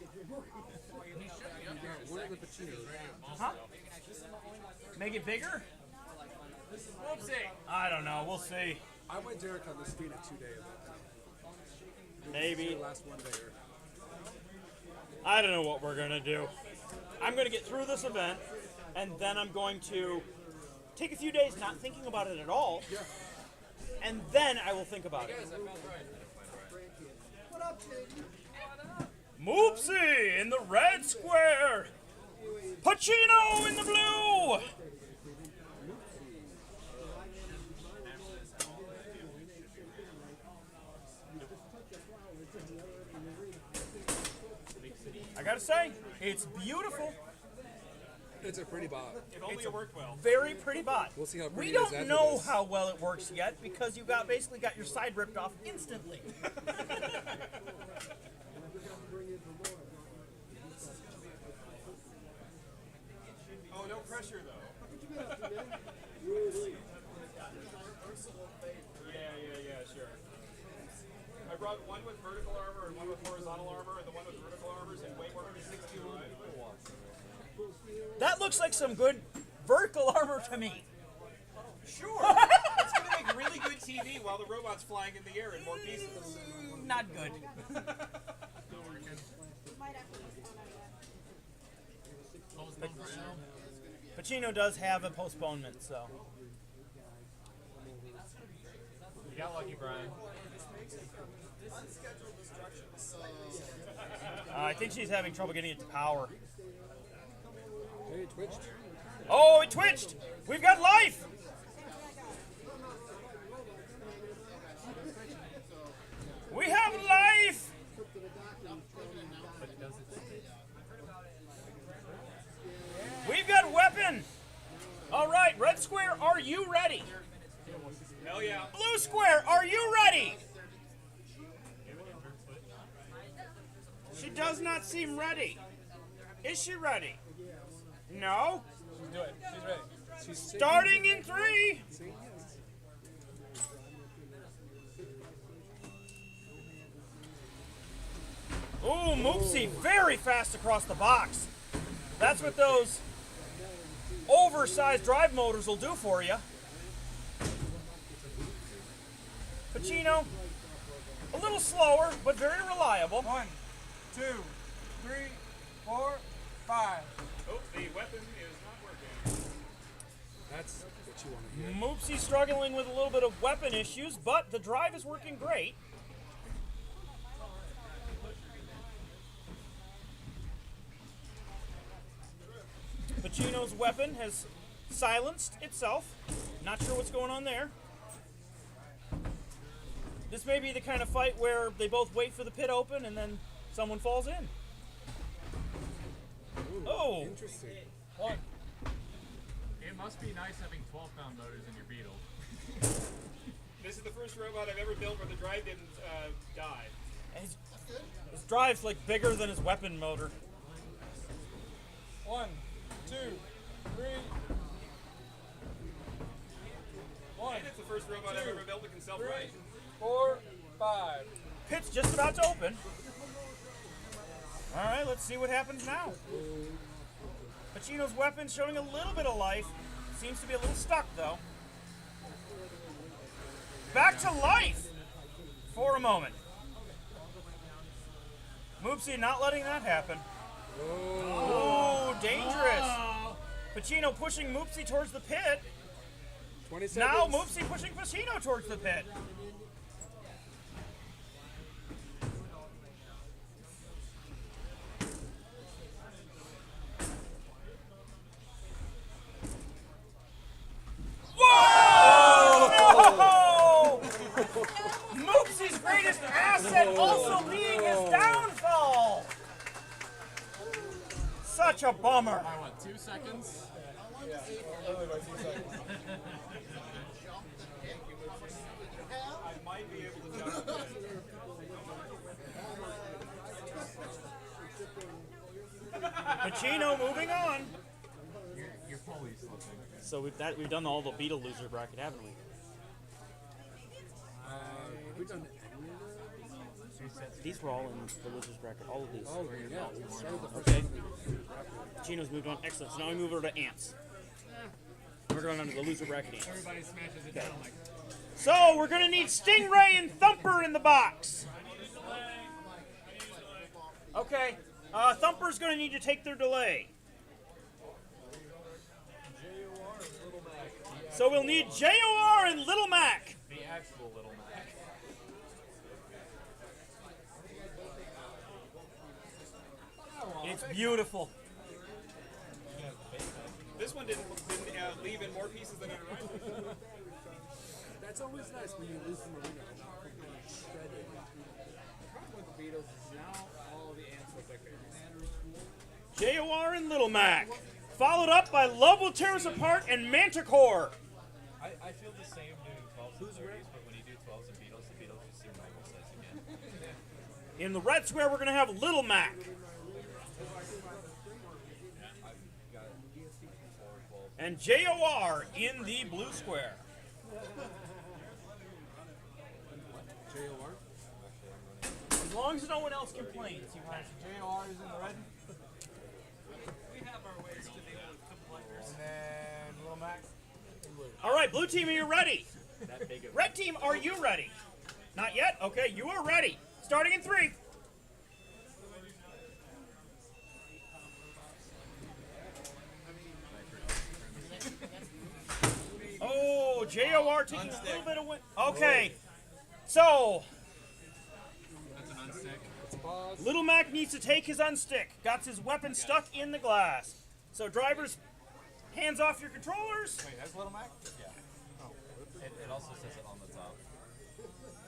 What are the Pacinos? Huh? Make it bigger? Whoopsie. I don't know. We'll see. I went Derek on the screen at 2 days of that time. Maybe. The last one there. I don't know what we're gonna do. I'm gonna get through this event, and then I'm going to take a few days not thinking about it at all. Yeah. And then I will think about it. What up, Tig? Moopsie in the red square. Pacino in the blue. I gotta say, it's beautiful. It's a pretty bot. If only it worked well. Very pretty bot. We'll see how pretty We it is don't after know this. how well it works yet because you basically got your side ripped off instantly. Oh, no pressure though. Yeah, sure. I brought one with vertical armor and one with horizontal armor, and the one with vertical armor is way more than 61. That looks like some good vertical armor to me. Sure. It's gonna make really good TV while the robot's flying in the air in more pieces. Not good. Pacino does have a postponement, so. You got lucky, Brian. I think she's having trouble getting it to power. Hey, it twitched. Oh, it twitched! We've got life! We have life! We've got weapon! Alright, red square, are you ready? Hell yeah. Blue square, are you ready? She does not seem ready. Is she ready? No? Do it. She's ready. She's Starting in 3. Ooh, Moopsie, very fast across the box. That's what those oversized drive motors will do for you. Pacino, a little slower, but very reliable. 1, 2, 3, 4, 5. Oh, the weapon is not working. That's what you want to hear. Moopsie struggling with a little bit of weapon issues, but the drive is working great. Pacino's weapon has silenced itself. Not sure what's going on there. This may be the kind of fight where they both wait for the pit open and then someone falls in. Ooh, Oh. Interesting. It must be nice having 12-pound motors in your Beetle. This is the first robot I've ever built where the drive didn't die. And his drive's like bigger than his weapon motor. 1, 2, 3. 1, And it's the first robot I've ever built that can self-ride. 4, 5. Pit's just about to open. All right, let's see what happens now. Pacino's weapon showing a little bit of life. Seems to be a little stuck, though. Back to life for a moment. Moopsie not letting that happen. Oh, dangerous. Pacino pushing Moopsie towards the pit. 20 Now seconds. Moopsy pushing Pacino towards the pit. Whoa! No! Moopsy's greatest asset also being his downfall. Such a bummer. By what, 2 seconds? Only by 2 seconds. I might be able to jump. Pacino moving on. You're fully slipping. So we've done all the Beetle loser bracket, haven't we? We've done These were all in the losers bracket. All of these. Oh, yeah. We started the first Okay. one. Pacino's moved on. Excellent. So now we move over to Ants. We're going on to the loser bracket Ants. Everybody smashes it down like. So we're going to need Stingray and Thumper in the box. Okay. Thumper's going to need to take their delay. So we'll need JOR and Little Mac. The actual Little Mac. It's beautiful. This one didn't leave in more pieces than it arrived. That's always nice when you lose from arena and not from being shredded. The problem with the Beatles is now all the ants look like babies. JOR and Little Mac. Followed up by Love Will Tear Us Apart and Manticore. I feel the same doing 12s and 30s, but when you do 12s and Beatles, the Beatles just seem normal size again. In the red square, we're going to have Little Mac. And JOR in the blue square. JOR? As long as no one else complains, you guys. JR is in the red. We have our ways to deal with complainers. And then Little Mac. All right, blue team, are you ready? That big of Red team, are you ready? Not yet? Okay, you are ready. Starting in 3. Oh, JOR taking a little bit of win. Okay, so That's an unstick. Little Mac needs to take his unstick. Got his weapon stuck in the glass. So drivers, hands off your controllers. Wait, that's Little Mac? Yeah. It also says it on the top.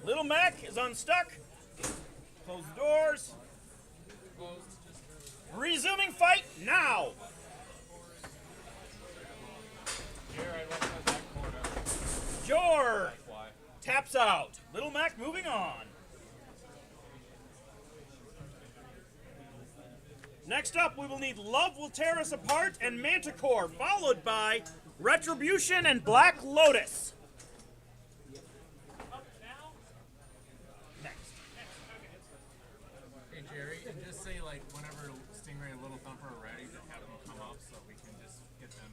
Little Mac is unstuck. Close the doors. Resuming fight now. Jor taps out. Little Mac moving on. Next up, we will need Love Will Tear Us Apart and Manticore, followed by Retribution and Black Lotus. Next. Hey, Jerry, and just say, like, whenever Stingray and Little Thumper are ready, just have them come up so we can just get them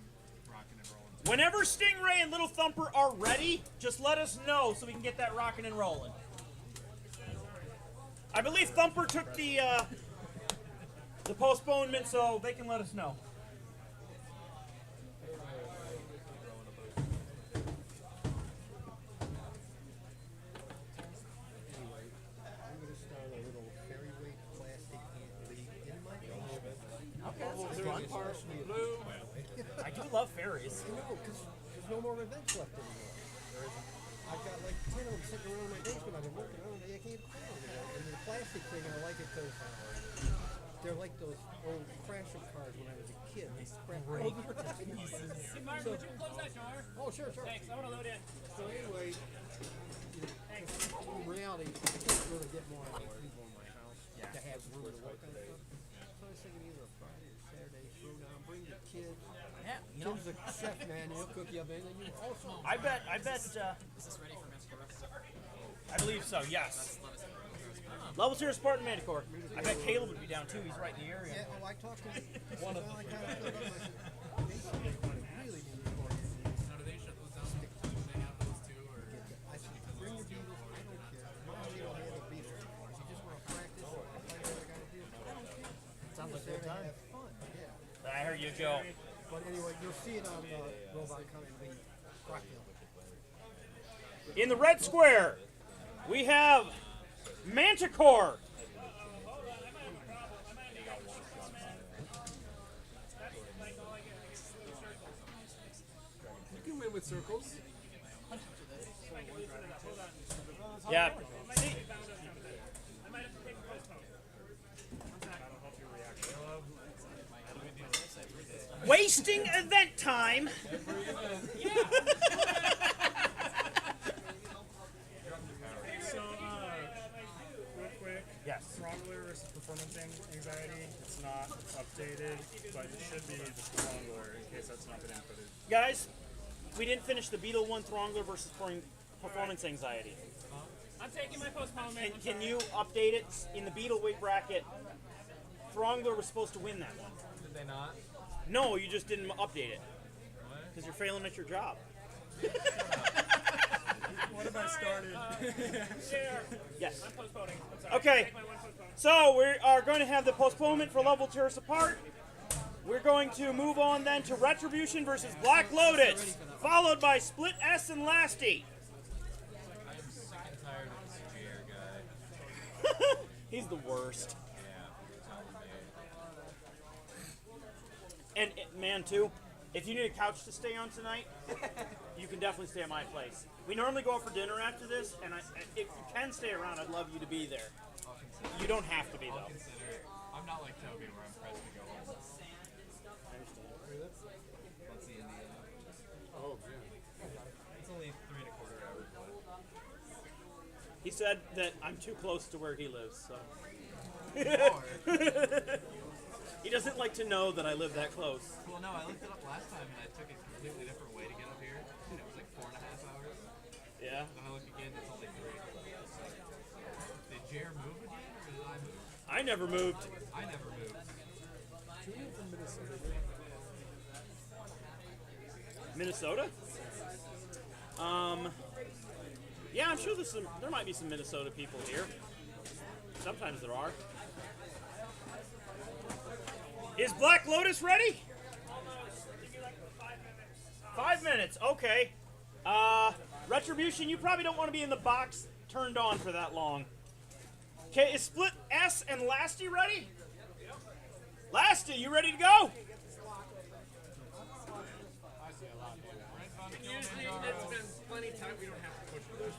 rocking and rolling. Whenever Stingray and Little Thumper are ready, just let us know so we can get that rocking and rolling. I believe Thumper took the postponement, so they can let us know. I'm going to start a little fairy weight plastic lead in my I do love fairies. I know, because there's no more events left anymore. I've got like 10 of them sitting around my basement. I've been working on them. I can't find them anymore. And the plastic thing, I like it because they're like those old Crasher cars when I was a kid. They scrap all the time. Hey, Mark, would you close that door? Oh, sure. Thanks, I want to load in. So anyway, in reality, I can't really get more people in my house to have room to work on stuff. So I was thinking either a Friday or Saturday showdown. Bring the kids. Yeah, you know. Tim's a chef, man. He'll cook you up anything you also. I bet. Is this ready for Mashup? I believe so. Yes. Level 0 Spartan Manticore. I bet Caleb would be down too. He's right in the area. Yeah, well, I talked to him. One of them. I kind of filled up. I said, basically, I really need to record these. Now, do they shut those down? Do they have those too? Or? I said, bring your Beatles. I don't care. You don't have a Beatles. You just want to practice or play what I got to do. I don't care. Sounds like a There good to time. have fun. Yeah. I hear you, Joe. But anyway, you'll see it on Robot coming. The In the red square, we have Manticore. You can win with circles. Yeah. See, wasting event time. So, real quick. Yes. Throttler versus performance anxiety. It's not updated, but it should be just Throttler in case that's not been inputted. Guys, we didn't finish the Beetle 1 Throngler versus performance anxiety. I'm taking my postponement. Can you update it in the Beetle weight bracket? Throngler was supposed to win that one. Did they not? No, you just didn't update it. Because you're failing at your job. What have I started? Yes. I'm postponing. I'm sorry. Okay. Take my one postpone. So we are going to have the postponement for level tear us apart. We're going to move on then to Retribution versus Black Lotus, followed by Split S and Lasty. I'm sick and tired of this GR guy. He's the worst. Yeah, And man, too, if you need a couch to stay on tonight, you can definitely stay at my place. We normally go out for dinner after this, and if you can stay around, I'd love you to be there. You don't have to be, though. consider it. I'm not like Toby where I'm pressed to go home. What's the Indiana? Oh, man. It's only 3¼ hours. He said that I'm too close to where he lives, so. He doesn't like to know that I live that close. Well, no, I looked it up last time and I took a completely different way to get up here. And it was like 4½ hours. Yeah. When I look again, it's only 3. Did Jer move again or did I move? I never moved. I never moved. Minnesota? Yeah, I'm sure there might be some Minnesota people here. Sometimes there are. Is Black Lotus ready? 5 minutes, okay. Retribution, you probably don't want to be in the box turned on for that long. Okay, is Split S and Lasty ready? Lasty, you ready to go? Usually it's been plenty of time. We don't have to push it.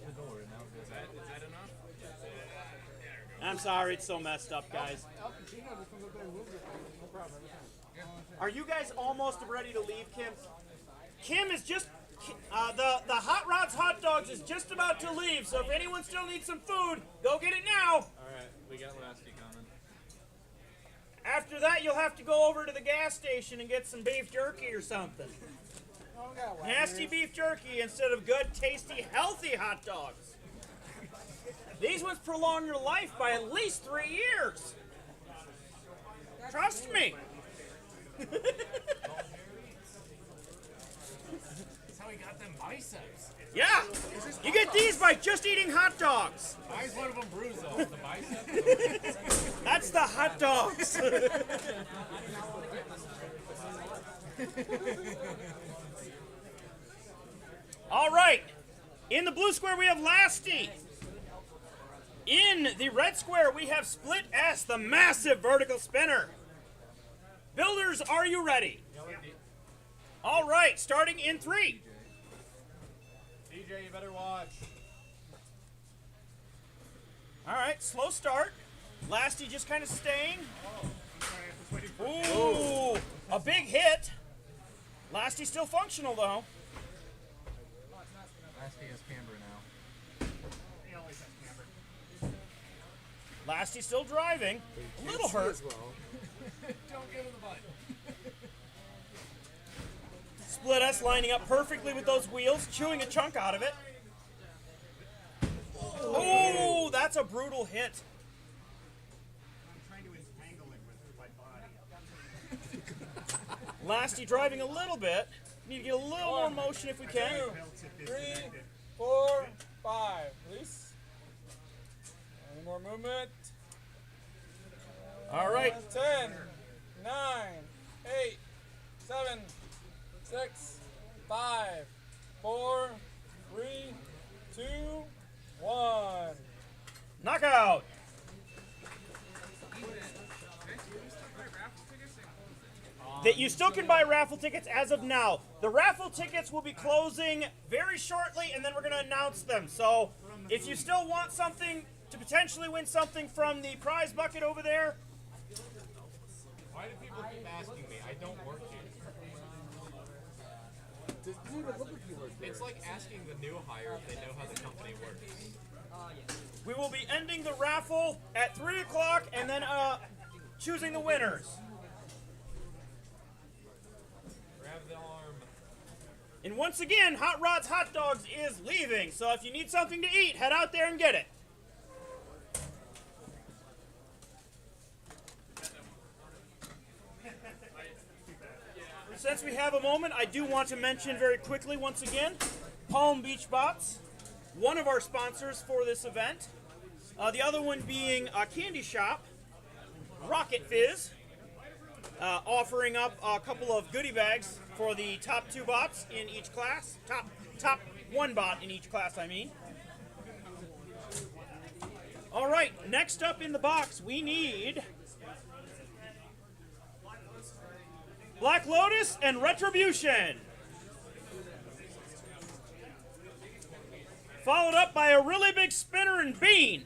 Is that enough? I'm sorry, it's so messed up, guys. Are you guys almost ready to leave, Kim? Kim is just, the Hot Rods Hot Dogs is just about to leave, so if anyone still needs some food, go get it now. Alright, we got Lasky coming. After that, you'll have to go over to the gas station and get some beef jerky or something. Nasty beef jerky instead of good, tasty, healthy hot dogs. These ones prolong your life by at least 3 years. Trust me. That's how he got them biceps. Yeah, you get these by just eating hot dogs. Why is one of them bruised though? The biceps? That's the hot dogs. All right. In the blue square, we have Lasty. In the red square, we have Split S, the massive vertical spinner. Builders, are you ready? All right, starting in 3. DJ, you better watch. All right, slow start. Lasty just kind of staying. Ooh, a big hit. Lasty still functional, though. Lasky has camber now. He always has camber. Lasty still driving. A little hurt. Don't give him the butt. Split S lining up perfectly with those wheels, chewing a chunk out of it. Oh, that's a brutal hit. I'm trying to entangle it with my body. Lasty driving a little bit. Need to get a little more motion if we can. 3, 4, 5. Release. Any more movement? All right. 10, 9, 8, 7, 6, 5, 4, 3, 2, 1. Knockout. That you still can buy raffle tickets as of now. The raffle tickets will be closing very shortly, and then we're going to announce them. So if you still want something to potentially win something from the prize bucket over there, Why do people keep asking me? I don't work here. It's like asking the new hire if they know how the company works. we will be ending the raffle at 3 o'clock and then choosing the winners. Grab the arm. And once again, Hot Rods Hot Dogs is leaving. So if you need something to eat, head out there and get it. Since we have a moment, I do want to mention very quickly once again, Palm Beach Bots, one of our sponsors for this event. The other one being a candy shop, Rocket Fizz, offering up a couple of goodie bags for the top 2 bots in each class. Top 1 bot in each class, I mean. All right, next up in the box, we need Black Lotus and Retribution. Followed up by a really big spinner and Bean.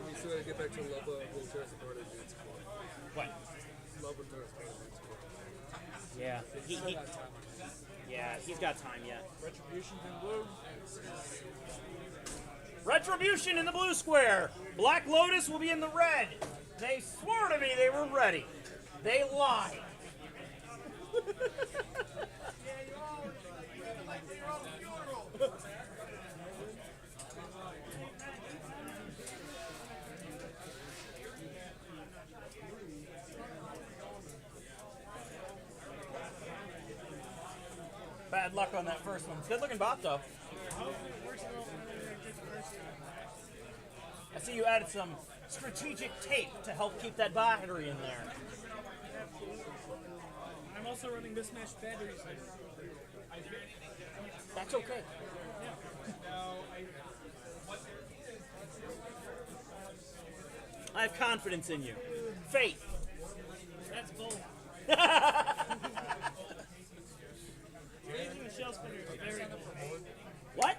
You still gotta get back to Love wheelchair support advance support. What? Love wheelchair support advance support. Yeah. He's got time yet. Retribution in blue. Retribution in the blue square. Black Lotus will be in the red. They swore to me they were ready. They lied. Bad luck on that first one. Good looking bot though. I see you added some strategic tape to help keep that battery in there. I'm also running mismatched batteries. That's okay. I have confidence in you. Faith. That's bull. Changing the shell spinner is very good. What?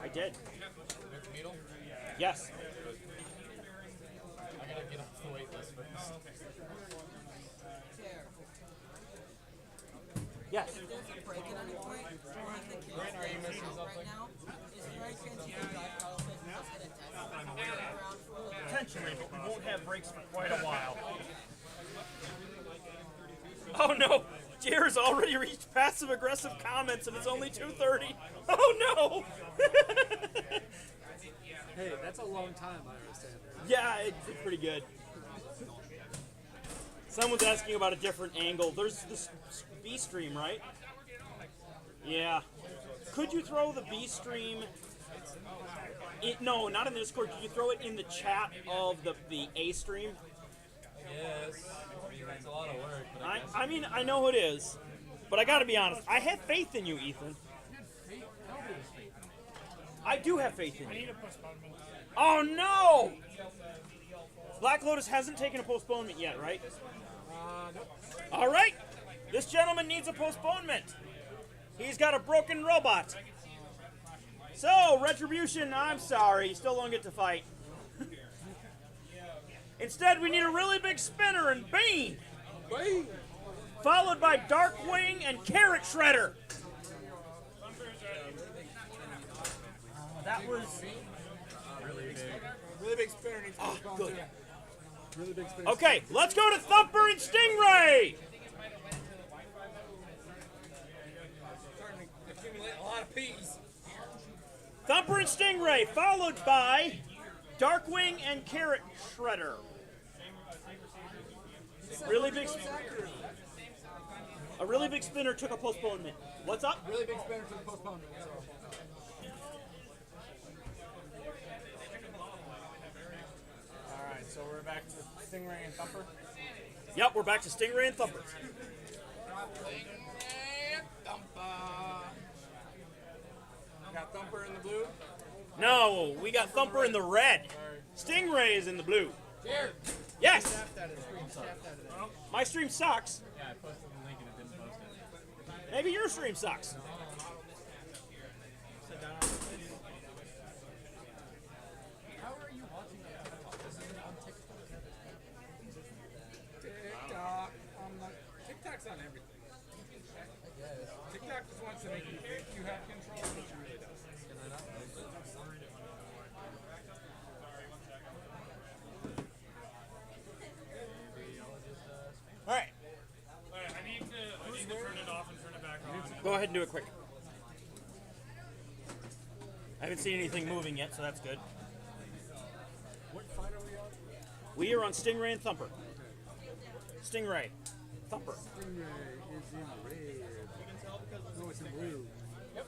I did. Yes. I gotta get off the wait list first. Yes. If there's a break at any point, one of the kids Brent, are you that's missing out something? right now is very chance you can drive Carlson and just get a test. Around for a little bit. Potentially, but we won't have breaks for quite a while. Oh no! Jair's already reached passive-aggressive comments and it's only 2:30. Oh no! Hey, that's a long time, I understand. Yeah, it's pretty good. Someone's asking about a different angle. There's this B stream, right? Yeah. Could you throw the B stream? No, not in the Discord. Could you throw it in the chat of the A stream? Yes. I mean, that's a lot of work, but I guess. I mean, I know it is, but I gotta be honest. I have faith in you, Ethan. I do have faith in you. Oh no! Black Lotus hasn't taken a postponement yet, right? All right. This gentleman needs a postponement. He's got a broken robot. So, Retribution, I'm sorry. You still don't get to fight. Instead, we need a really big spinner and Bean. Bean! Followed by Darkwing and Carrot Shredder. That was Really big spinner needs to be good. Really big space. Okay, let's go to Thumper and Stingray. Starting to accumulate a lot of peas. Thumper and Stingray, followed by Darkwing and Carrot Shredder. Really big. A really big spinner took a postponement. What's up? Really big spinner to the postponement. So. Alright, so we're back to Stingray and Thumper. Yep, we're back to Stingray and Thumper. Got Thumper in the blue. No, we got Thumper in the red. Stingray is in the blue. Yes. My stream sucks. Yeah, I posted the link and it didn't post it. Maybe your stream sucks. How are you watching it? This isn't on TikTok. TikTok. TikTok's on everything. TikTok just wants to make you think you have control, but you really don't. All right. Alright, I need to turn it off and turn it back on. Go ahead and do it quick. I haven't seen anything moving yet, so that's good. What fight are we on? We are on Stingray and Thumper. Stingray. Thumper. Stingray is in red. No, it's in blue. Yep.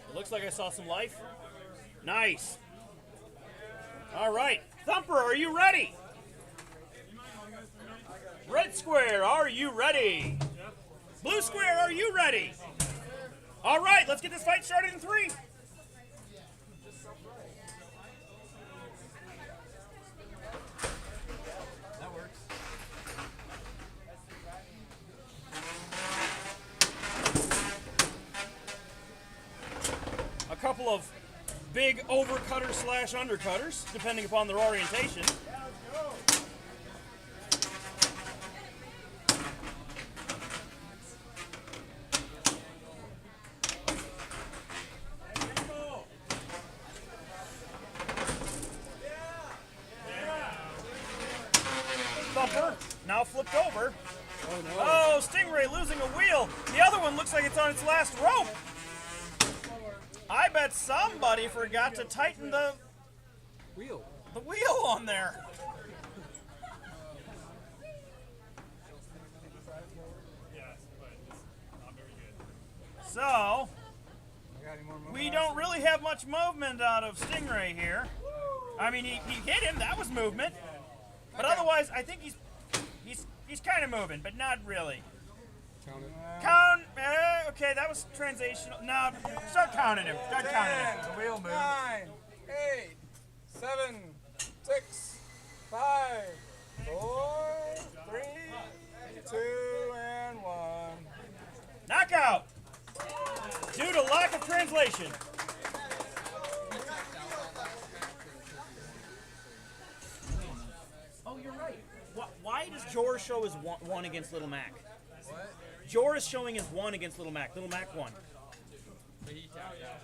It looks like I saw some life. Nice. All right. Thumper, are you ready? Red square, are you ready? Blue square, are you ready? All right, let's get this fight started in 3. That works. A couple of big overcutters / undercutters, depending upon their orientation. Thumper, now flipped over. Oh no. Oh, Stingray losing a wheel. The other one looks like it's on its last rope. I bet somebody forgot to tighten the Wheel. wheel on there. Yes, but it's not very good. So, we don't really have much movement out of Stingray here. I mean, he hit him. That was movement. But otherwise, I think he's kind of moving, but not really. Count it. Count. Okay, that was transitional. No, start counting him. Start counting him. The wheel moves. 9, 8, 7, 6, 5, 4, 3, 2, and 1. Knockout. Due to lack of translation. Oh, you're right. Why does Jor show his one against Little Mac? What? Jor is showing his 1 against Little Mac. Little Mac won. But he tapped out.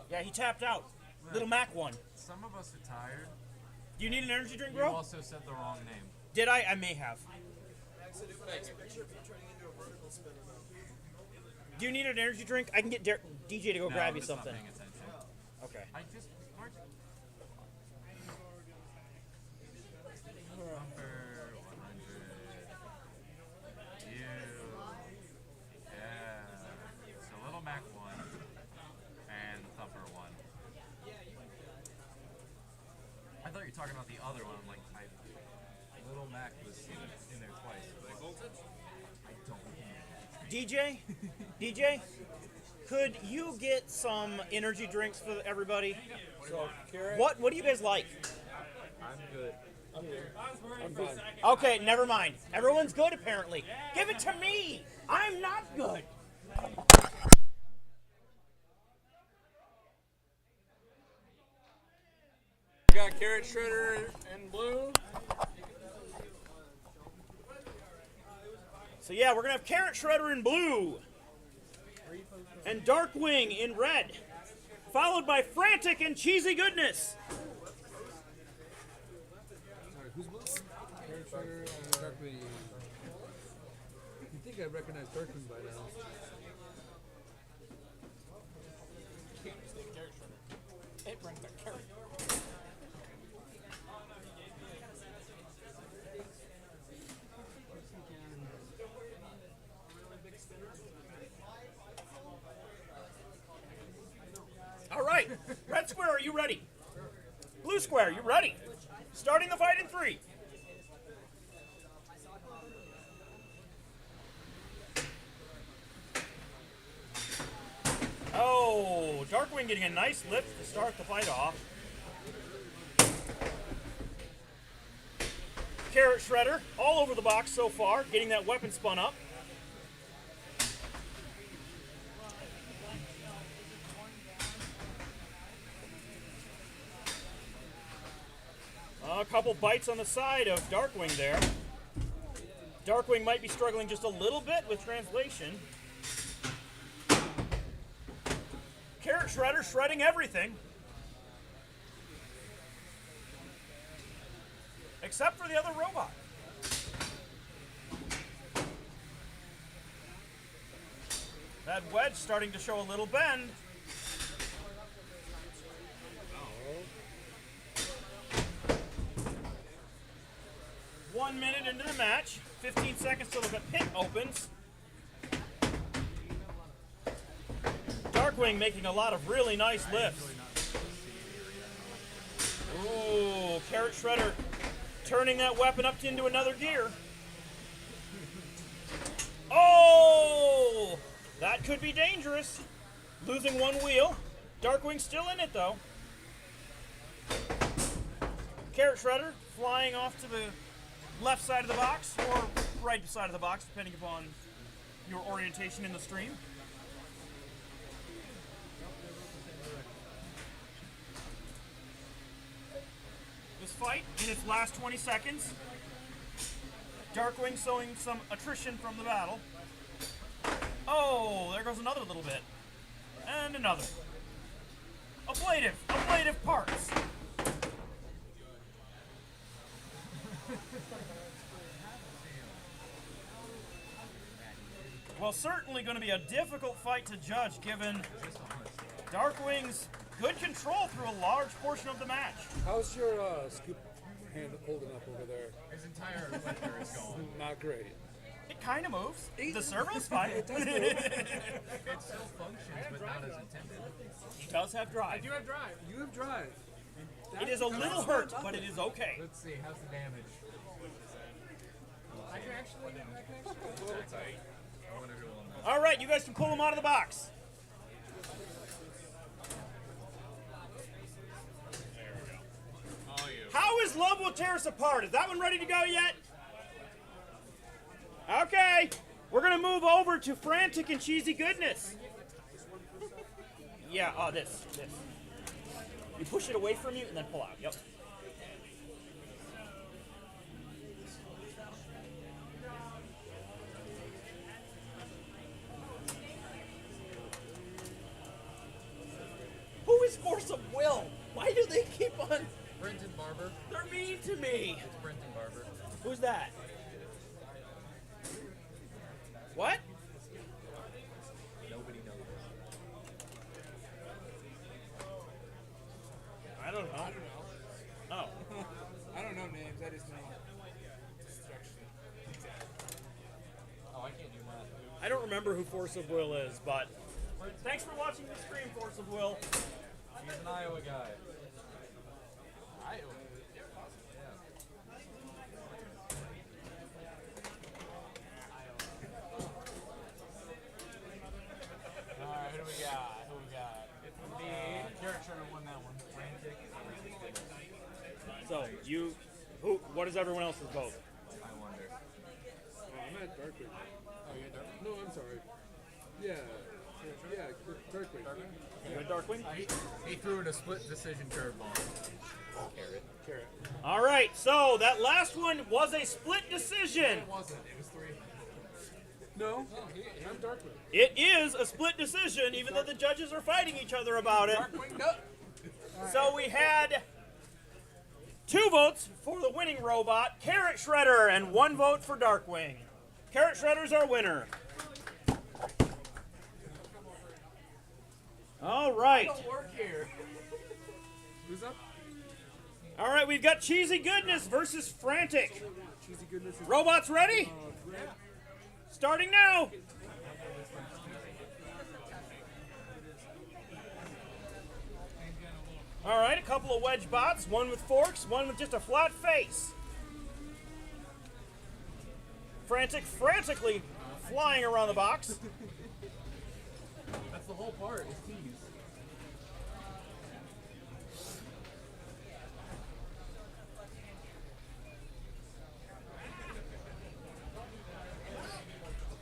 Yeah, he tapped out. Little Mac won. Some of us are tired. Do you need an energy drink, You bro? also said the wrong name. Did I? I may have. Do you need an energy drink? I can get DJ to go No, grab I'm you just not something. paying attention. Okay. I just Thumper 100. You. Yeah. So Little Mac won, and Thumper won. I thought you were talking about the other one. Like Little Mac was in there twice. But I don't know. DJ, could you get some energy drinks for everybody? What do you guys like? I'm good. I'm fine. Okay, never mind. Everyone's good apparently. Give it to me. I'm not good. We got Carrot Shredder in blue. So yeah, we're gonna have Carrot Shredder in blue and Darkwing in red, followed by Frantic and Cheesy Goodness. Alright, who's blue? Carrot Shredder and Darkwing. You'd think I'd recognize Darkwing by now. It brings the carrot. All right. right. Red square, are you ready? Blue square, you ready? Starting the fight in 3. Oh, Darkwing getting a nice lift to start the fight off. Carrot Shredder all over the box so far, getting that weapon spun up. A couple bites on the side of Darkwing there. Darkwing might be struggling just a little bit with translation. Carrot Shredder shredding everything. Except for the other robot. That wedge starting to show a little bend. 1 minute into the match, 15 seconds till the pit opens. Darkwing making a lot of really nice lifts. Ooh, Carrot Shredder turning that weapon up into another gear. Oh! That could be dangerous. Losing one wheel. Darkwing still in it though. Carrot Shredder flying off to the left side of the box or right side of the box, depending upon your orientation in the stream. This fight in its last 20 seconds. Darkwing showing some attrition from the battle. Oh, there goes another little bit. And another. Ablative parts. Well, certainly going to be a difficult fight to judge given Darkwing's good control through a large portion of the match. How's your scoop hand holding up over there? His entire lifter is gone. Not great. It kind of moves. The servo's fine. It does move. It still functions, but not as intended. He does have drive. I do have drive. You have drive. It is a little hurt, but it is okay. Let's see, how's the damage? I can actually. I wonder who will know. All right, you guys can pull him out of the box. How is Love Will Tear Us Apart? Is that one ready to go yet? Okay, we're gonna move over to Frantic and Cheesy Goodness. Yeah, this. You push it away from you and then pull out, yep. Who is Force of Will? Why do they keep on... Brenton Barber. They're mean to me. It's Brenton Barber. Who's that? What? Nobody knows. I don't know. Oh. I don't know names. I just know destruction. Oh, I can't do math. I don't remember who Force of Will is, but thanks for watching the stream, Force of Will. He's an Iowa guy. Iowa. Alright, who do we got? It's the Carrot Shredder won that one. Frantic. So, what is everyone else's vote? I wonder. I'm at Darkwing. Oh, you're Darkwing? No, I'm sorry. Yeah, Darkwing. You at Darkwing? He threw it a split decision curveball. Carrot. All right, so that last one was a split decision. It wasn't. It was 3. No, I'm Darkwing. It is a split decision, even though the judges are fighting each other about it. Darkwing, no. So we had 2 votes for the winning robot, Carrot Shredder, and 1 vote for Darkwing. Carrot Shredder's our winner. All right. I don't work here. Who's up? All right, we've got Cheesy Goodness versus Frantic. Cheesy Goodness. Robots ready? Starting now. couple of wedge bots, one with forks, one with just a flat face. Frantically flying around the box. That's the whole part, is tease.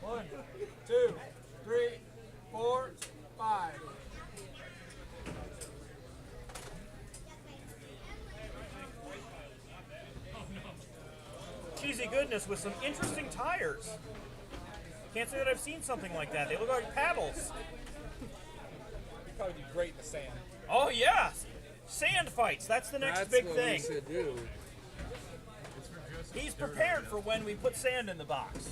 One, two, three, four, five. Cheesy goodness with some interesting tires. Can't say that I've seen something like that. They look like paddles. You'd probably do great in the sand. Oh yeah, sand fights. That's the next big what thing. we should do. He's prepared for when we put sand in the box.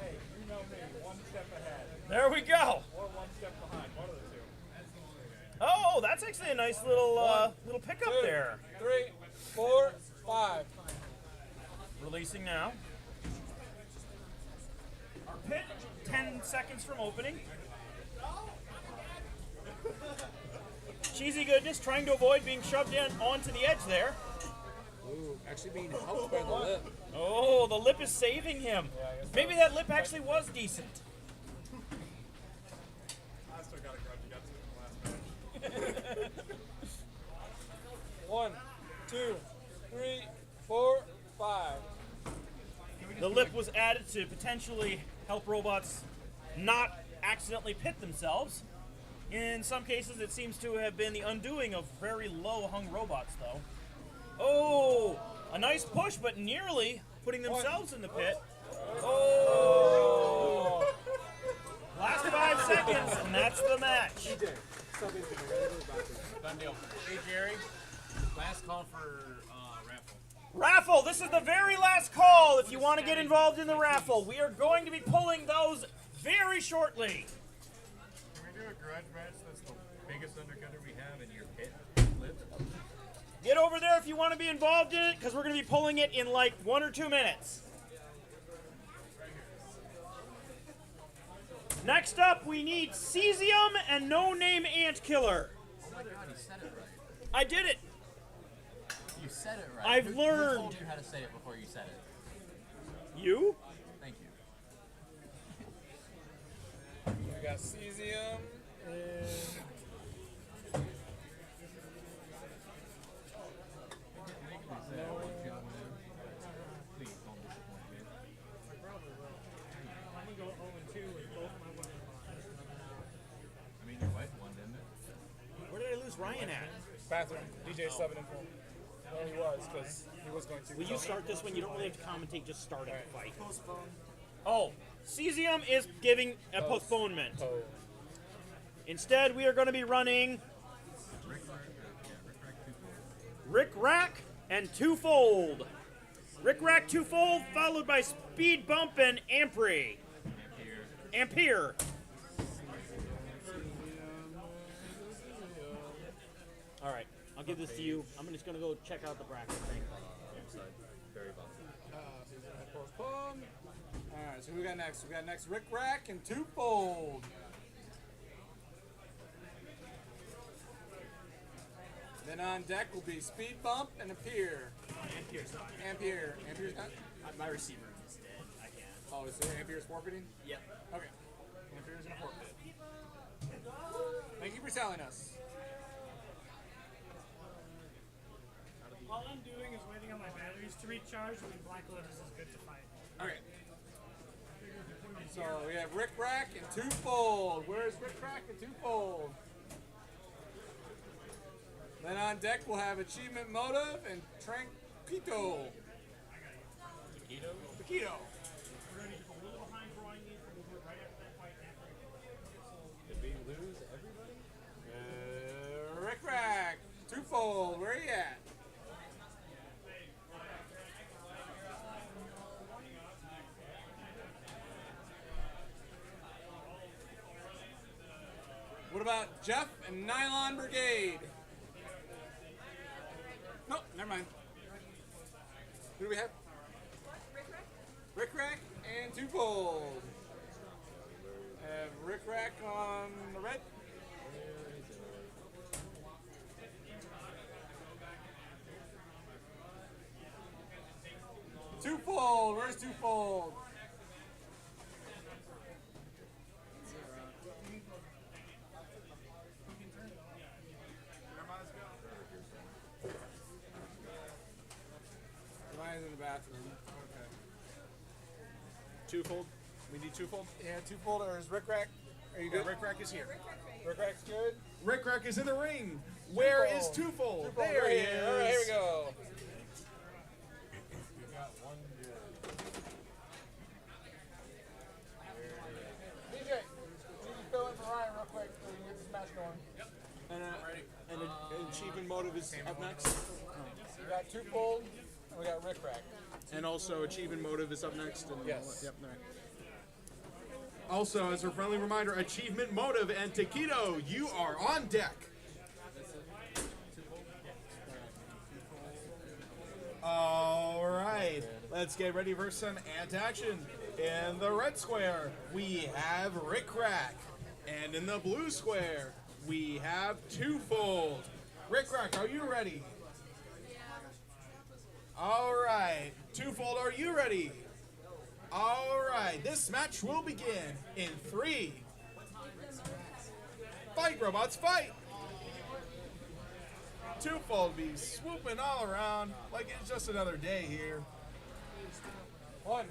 Hey, you know me, one step ahead. There we go. Or one step behind, one of the two. Oh, that's actually a nice little little pickup Two, there. 3, 4, 5. Releasing now. Our pit, 10 seconds from opening. Cheesy goodness trying to avoid being shoved in onto the edge there. Ooh, actually being helped by the lip. Oh, the lip is saving him. Maybe that lip actually was decent. I still got a grudge against it from last match. 1, 2, 3, 4, 5. The lip was added to potentially help robots not accidentally pit themselves. In some cases, it seems to have been the undoing of very low-hung robots, though. Oh, a nice push, but nearly putting themselves in the pit. Oh! Last 5 seconds, and that's the match. Done deal. Hey, Jerry. Last call for raffle. Raffle, this is the very last call if you want to get involved in the raffle. We are going to be pulling those very shortly. Can we do a garage match that's the biggest undercutter we have in your pit? Lip? Get over there if you want to be involved in it, because we're going to be pulling it in like 1 or 2 minutes. Next up, we need Cesium and No Name Ant Killer. Oh my god, he said it right. I did it. You said it right. I've Who learned. told you how to say it before you said it? You? Thank you. We got cesium and Please don't disappoint me. I'm gonna go 0-2 with both my women. I mean, your wife won, didn't it? Where did I lose Ryan at? bathroom. DJ subbing in for him. Well, he was, because he was going to. Will you start this one? You don't really have to commentate, just start it. Fight. Oh, Cesium is giving a postponement. Instead, we are going to be running Rick Rack and Twofold. Rick Rack Twofold, followed by Speed Bump and Ampere. Ampere. All right, I'll give this to you. I'm just going to go check out the bracket thing. Postpone. Alright, so who we got next? We got next Rick Rack and Twofold. Then on deck will be Speed Bump and Ampere. Ampere's not. Ampere. Ampere's not? My receiver is dead. I can't. Oh, so Ampere's forfeiting? Yep. Okay. Ampere's gonna forfeit. Thank you for telling us. All I'm doing is waiting on my batteries to recharge when Black Lotus is good to fight. Okay. So we have Rick Rack and Twofold. Where's Rick Rack and Twofold? Then on deck we'll have Achievement Motive and Tranquito. Taquito. Did we lose everybody? Rick Rack, Twofold, where are you at? What about Jeff and Nylon Brigade? No, never mind. Who do we have? Rick Rack and Twofold. Have Rick Rack on the red. twofold? Where's twofold? Mine's in the bathroom. Okay. Twofold. We need twofold. Yeah, twofold. Or is Rick Rack? Are you good? Rick Rack is here. Rick Rack's good. Rick Rack is in the ring. Where is Twofold? Twofold, There he is. All right, here we go. DJ, you just fill in for Ryan real quick so we can get this match going. And an achievement motive is up next. We got twofold, and we got Rick Rack. And also achievement motive is up next. And Yes. Yep. All right. Also, as a friendly reminder, Achievement Motive and Taquito, you are on deck. All right, let's get ready for some ant-action. In the red square, we have Rick Rack. And in the blue square, we have Twofold. Rick Rack, are you ready? All right, Twofold, are you ready? All right, this match will begin in 3. Fight, robots, fight! Twofold be swooping all around like it's just another day here. 1,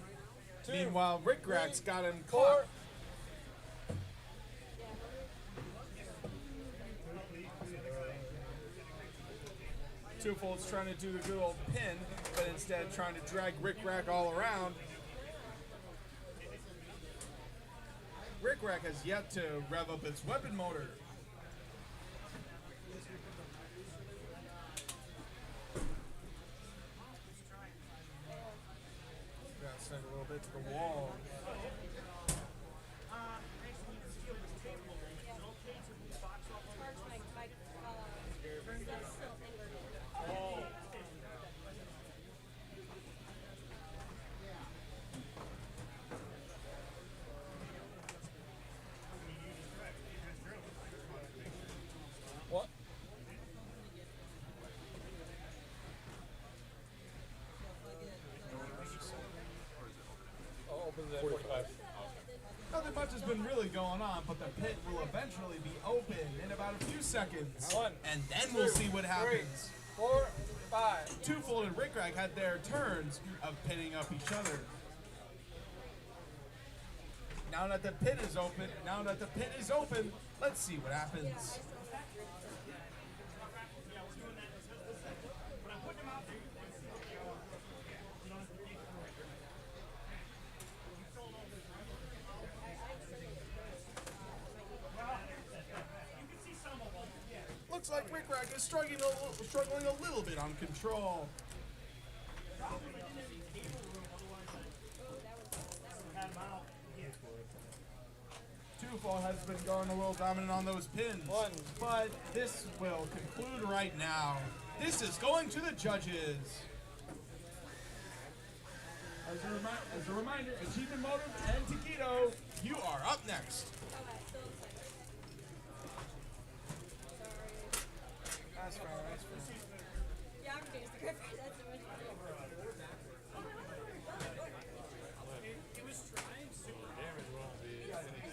2. Meanwhile, Rick Rack's got him 4. caught. Twofold's trying to do the good old pin, but instead trying to drag Rick Rack all around. Rick Rack has yet to rev up its weapon motor. Gotta send a little bit to the wall. What? Oh, opens at 45. Nothing much has been really going on, but the pit will eventually be open in about a few seconds. 1, And then we'll see what 3, happens. 4, 5. Twofold and Rick Rack had their turns of pitting up each other. Now that the pit is open, let's see what happens. Looks like Rick Rack is struggling a little bit on control. Twofold has been going a little dominant on those pins. 1. But this will conclude right now. This is going to the judges. As a reminder, Achievement Motive and Taquito, you are up next. That's fine, that's fine. Yeah, I'm doing the grip. That's so much fun. It was trying super damage won't be anything.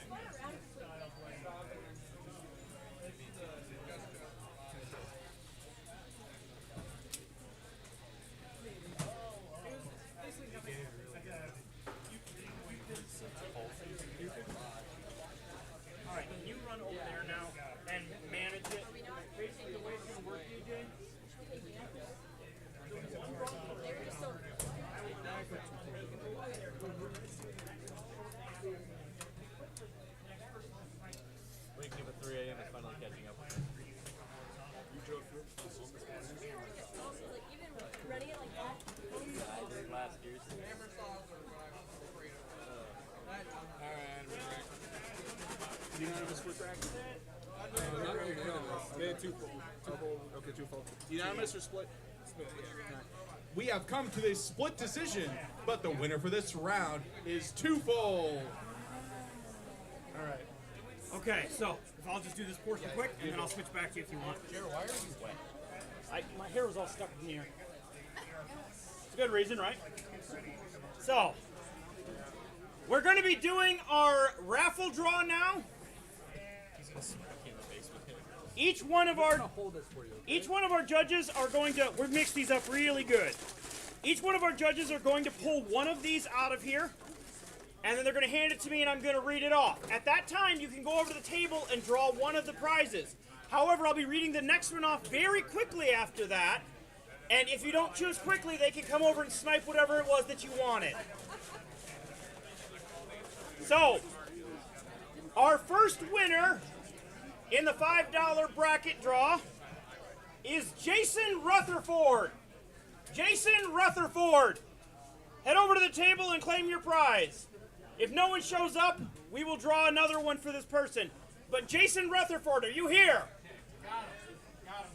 All right, can you run over there now and manage it? Basically, the way it's going to work, DJ. Waking up at 3 a.m. is finally catching up. Like, even running it like that. I did last year's. Unanimous Rick Rack? Not unanimous. They had twofold. Okay, twofold. Unanimous or split? Split. We have come to this split decision, but the winner for this round is Twofold. All right. Okay, so if I'll just do this portion quick, and then I'll switch back to you if you want. Jared, why are you wet? My hair was all stuck in here. Good reason, right? So, we're going to be doing our raffle draw now. Each one of our judges are going to, we'll mix these up really good. Each one of our judges are going to pull one of these out of here, and then they're going to hand it to me and I'm going to read it off. At that time, you can go over to the table and draw one of the prizes. However, I'll be reading the next one off very quickly after that, and if you don't choose quickly, they can come over and snipe whatever it was that you wanted. So, our first winner in the $5 bracket draw is Jason Rutherford. Jason Rutherford, head over to the table and claim your prize. If no one shows up, we will draw another one for this person. But Jason Rutherford, are you here?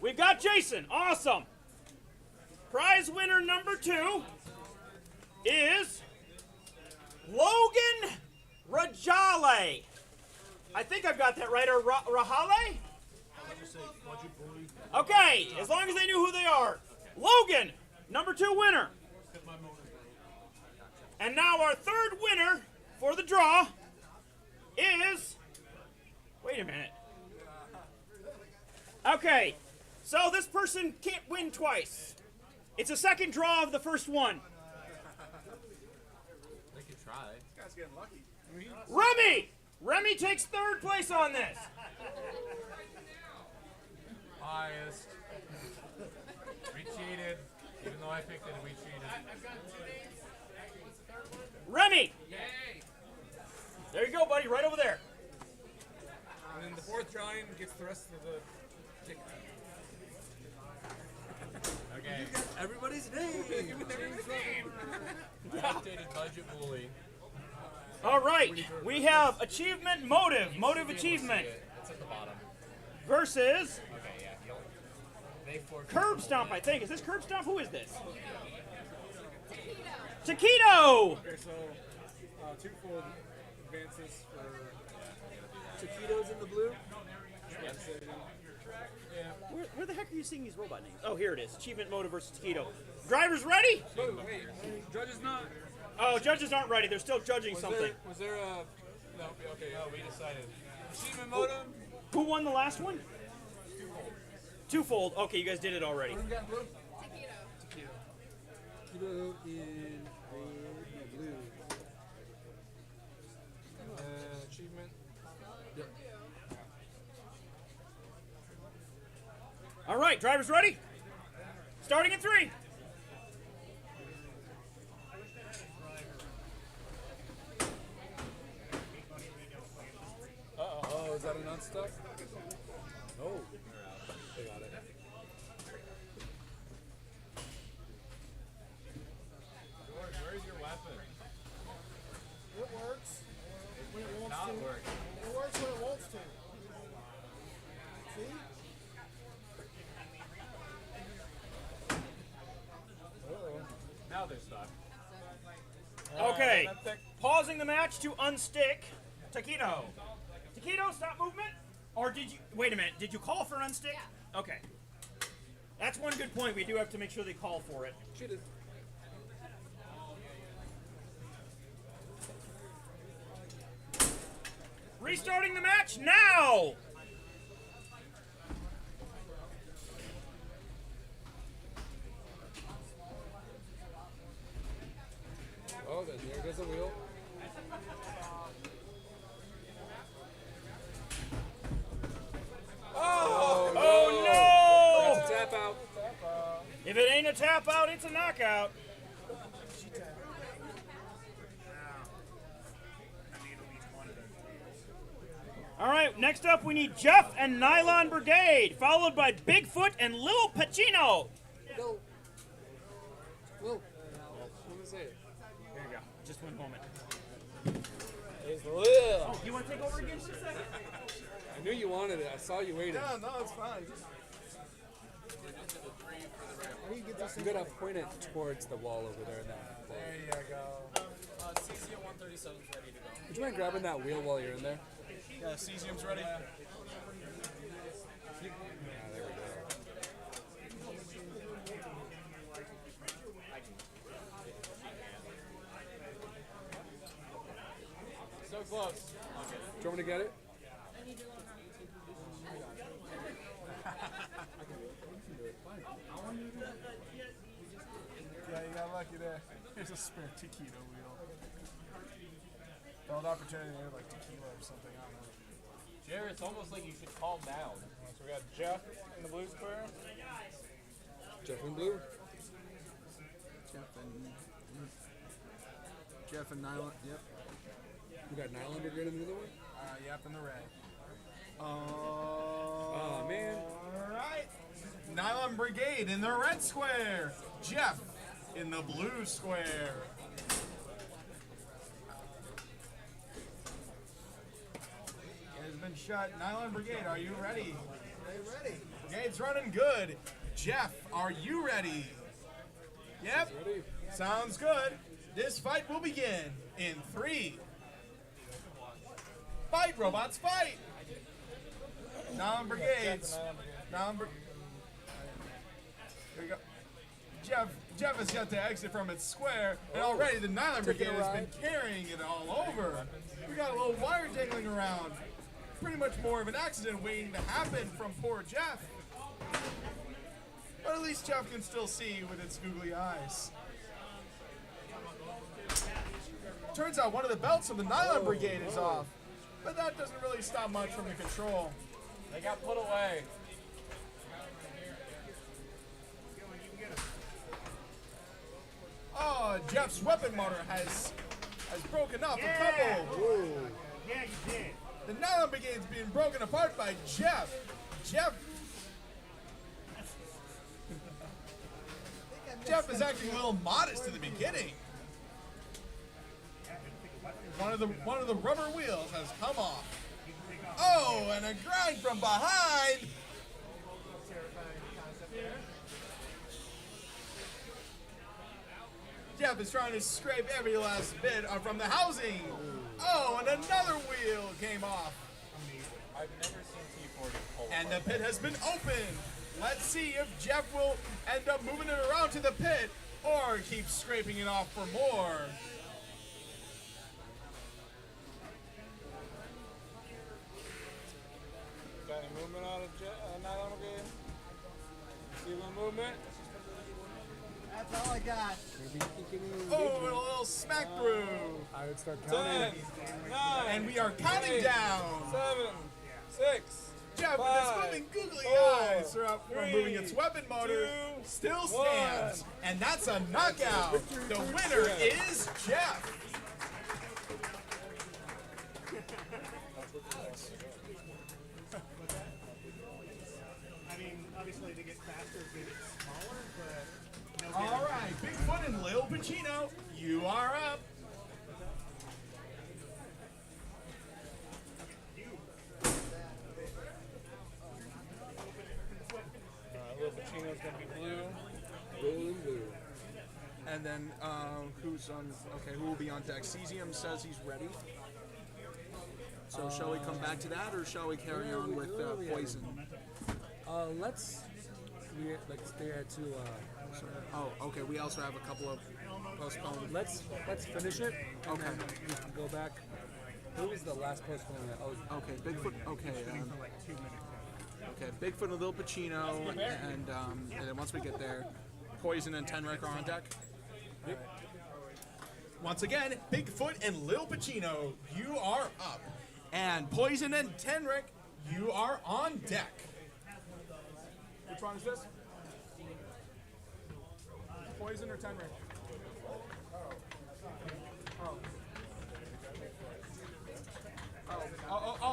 We've got Jason. Awesome. Prize winner number 2 is Logan Rajale. I think I've got that right, or Rahale? Okay, as long as they knew who they are. Logan, number 2 winner. And now our third winner for the draw is, wait a minute. Okay, so this person can't win twice. It's a second draw of the first one. They could try. This guy's getting lucky. Remy! Remy takes third place on this. Biased. We cheated. Even though I picked it, we cheated. Remy! There you go, buddy, right over there. And then the fourth drawing gets the rest of the tickets. Okay. Everybody's name. I updated budget bully. All right, we have achievement motive achievement It's at the bottom. versus Okay, yeah. They forfeit. Curb Stomp, I think. Is this Curb Stomp? Who is this? Taquito! Okay, so twofold advances for Taquitos in the blue. Where the heck are you seeing these robot names? Oh, here it is. Achievement motive versus Taquito. Drivers ready? wait, judges not. Oh, judges aren't ready. They're still judging something. Was there a no? Okay, No, we decided. achievement modem. Who won the last one? Twofold. Okay, you guys did it already. Taquito. Taquito in red and blue. Achievement. All right, drivers ready? Starting in 3. Oh, is that an unstuck? Oh, they got it. George, where's your weapon? It works when it wants Not to. working. It works when it wants to. See? Now they're stuck. Okay, pausing the match to unstick Taquito. Taquito, stop movement. Or did you, wait a minute, did you call for unstick? Yeah. Okay. That's one good point. We do have to make sure they call for it. Cheated. Restarting the match now. Oh, then there goes the wheel. Oh no! That's a tap out. If it ain't a tap out, it's a knockout. All right, next up we need Jeff and Nylon Brigade, followed by Bigfoot and Lil Pacino. Go. Whoa. What was it? Here you go. Just one moment. It's Lil. Oh, you want to take over again for a second? I knew you wanted it. I saw you waiting. Yeah, no, it's fine. You gotta point it towards the wall over there. There you go. Cesium 137 is ready to go. Would you mind grabbing that wheel while you're in there? Yeah, cesium's ready. Yeah, there we go. close. Do you want me to get it? Yeah, you got lucky there. Here's a spare taquito wheel. Felt opportunity there, like tequila or something. I don't know. Jared, it's almost like you should calm down. So we got Jeff in the blue square. Jeff in blue. Jeff and Nylon. Yep. You got Nylander good in the other one? Yep, in the red. Oh, man. Alright. Nylon Brigade in the red square. Jeff in the blue square. It has been shut. Nylon Brigade, are you ready? Ready. Brigade's running good. Jeff, are you ready? Yep. Sounds good. This fight will begin in 3. Fight, robots, fight! Nylon Brigades. Nylon Brigade. Here we go. Jeff has yet to exit from its square, and already the Nylon Brigade has been carrying it all over. We got a little wire dangling around. Pretty much more of an accident waiting to happen from poor Jeff. But at least Jeff can still see with its googly eyes. Turns out one of the belts of the Nylon Brigade is off, but that doesn't really stop much from the control. They got put away. Oh, Jeff's weapon motor has broken up a couple. Yeah, you did. The Nylon Brigade's being broken apart by Jeff. Jeff is acting a little modest in the beginning. One of the rubber wheels has come off. Oh, and a grind from behind. Jeff is trying to scrape every last bit from the housing. Oh, and another wheel came off. I've never seen T40 pull. And the pit has been opened. Let's see if Jeff will end up moving it around to the pit or keep scraping it off for more. Got any movement out of Nylon Brigade? See a little movement? That's all I got. Oh, and a little smack brew. I would start 10, counting. 9, And we are counting 8, down. 7, 6. Jeff, with 5, its moving googly 4, eyes are up from moving its weapon motor, 2, still 1. stands. And that's a knockout. The winner is Jeff. I mean, obviously they get faster as they get smaller, but no All right, Bigfoot and Lil Pacino, you are up. Little Pacino's gonna be blue. Blue and blue. And then who's on? Okay, who will be on deck? Cesium says he's ready. So shall we come back to that, or shall we carry on with poison? Let's stay at 2. Oh, okay. We also have a couple of postponed. Let's finish it. and Okay. then we can go back. Who was the last postponed? Oh, Okay, Bigfoot. Okay. Okay, Bigfoot and Lil Pacino, and then once we get there, Poison and Tenrek are on deck. Once again, Bigfoot and Lil Pacino, you are up, and Poison and Tenrek, you are on deck. Which one is this? Poison or Tenrek? Oh.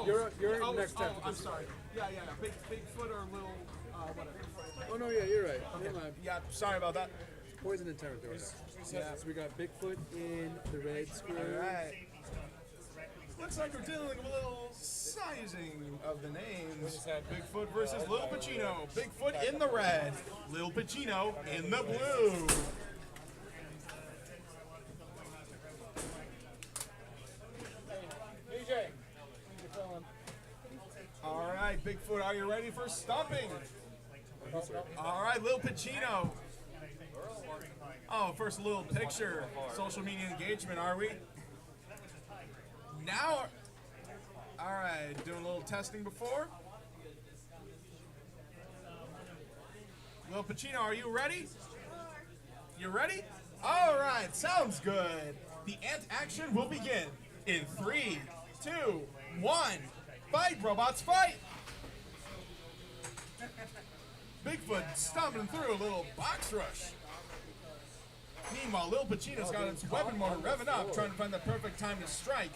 You're next time. I'm sorry. Yeah. Bigfoot or Lil, whatever. Oh no, yeah, you're right. Never mind. Yeah, sorry about that. Poison and territory. Yeah. So we got Bigfoot in the red square. Alright. Looks like we're dealing with a little sizing of the names. Bigfoot versus Lil Pacino. Bigfoot in the red, Lil Pacino in the blue. DJ. Alright, Bigfoot, are you ready for stomping? Alright, Lil Pacino. Oh, first a little picture. Social media engagement, are we? Now, all right, doing a little testing before. Lil Pacino, are you ready? You ready? All right, sounds good. The ant action will begin in 3, 2, 1. Fight, robots, fight! Bigfoot stumbling through a little box rush. Meanwhile, Lil Pacino's got its weapon motor revving up, trying to find the perfect time to strike.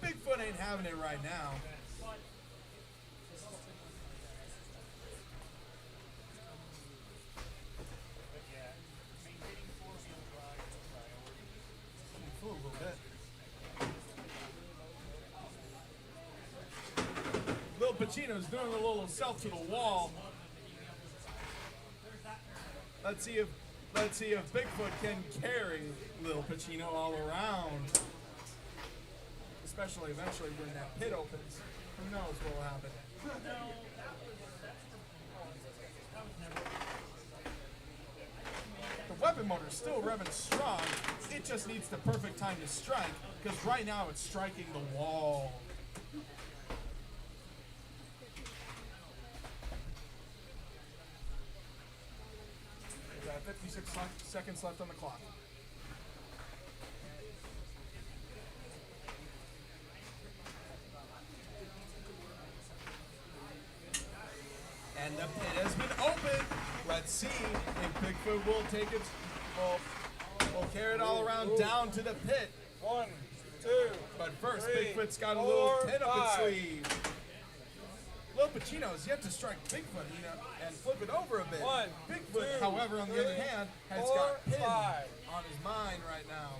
Bigfoot ain't having it right now. Flew a little bit. Lil Pacino's doing a little self to the wall. Let's see if Bigfoot can carry Lil Pacino all around. Especially eventually when that pit opens. Who knows what will happen? The weapon motor's still revving strong. It just needs the perfect time to strike, because right now it's striking the wall. We've got 56 seconds left on the clock. And the pit has been opened. Let's see if Bigfoot will take it. Will carry it all around down to the pit. 1, 2. But first, 3, Bigfoot's got a 4, little pin up its 5. sleeve. Lil Pacino has yet to strike Bigfoot and flip it over a bit. 1, Bigfoot, 2, however, on the other 3, hand, has 4, got pin 5. on his mind right now.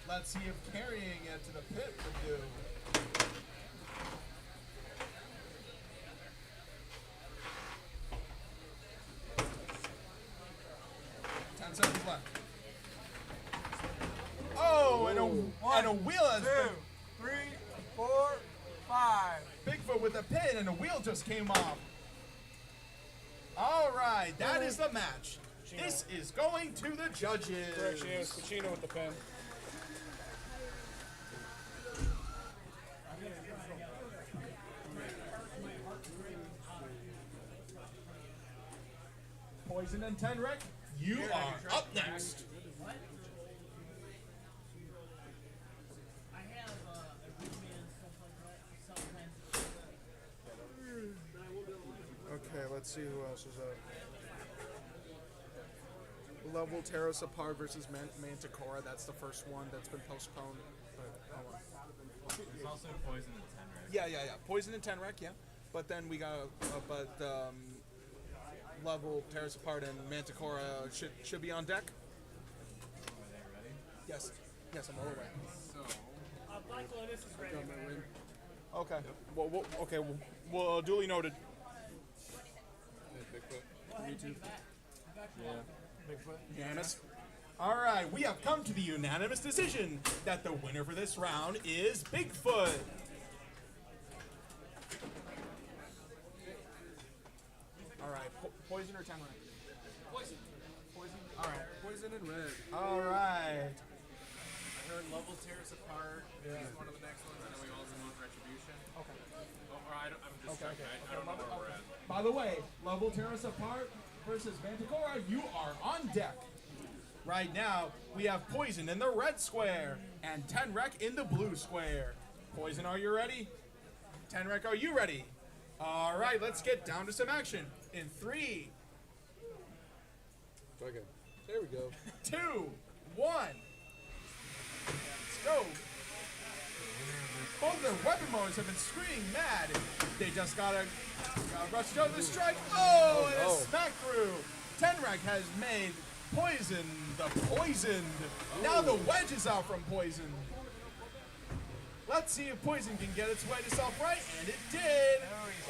Let's see if carrying it to the pit would do. Seconds left. Oh, and a wheel has 2, 3, 4, 5. Bigfoot with a pin and a wheel just came off. All right, that is the match. This is going to the judges. Correction, it was Pacino with the pen. Poison and Tenrek, you are up next. Okay, let's see who else is up. Level Tear Us Apart versus Manticora. That's the first one that's been postponed. Hold on. There's also Poison and Tenrek. Yeah. Poison and Tenrek, yeah. But then we got, Level Tear Us Apart and Manticora should be on deck. Are they ready? Yes, I'm all the way. Michael, this is ready. Okay. Well, duly noted. Me too. Unanimous. All right, we have come to the unanimous decision that the winner for this round is Bigfoot. All right. Poison or Tenrek? Poison. All right. Poison and red. All right. I heard Level Tears Apart is one of the next ones, and then we also want Retribution. Okay. Or I'm just checking. I don't know where we're at. By the way, Level Tear Us Apart versus Manticora, you are on deck. Right now, we have Poison in the red square and Tenrek in the blue square. Poison, are you ready? Tenrek, are you ready? All right, let's get down to some action. In 3, Okay. There we go. 2, 1. Let's go. Both their weapon motors have been screaming mad. They just gotta rush to the strike. Oh, and a smack through. Tenrek has made Poison the poisoned. Now the wedge is out from Poison. Let's see if Poison can get its wedge itself right, and it did.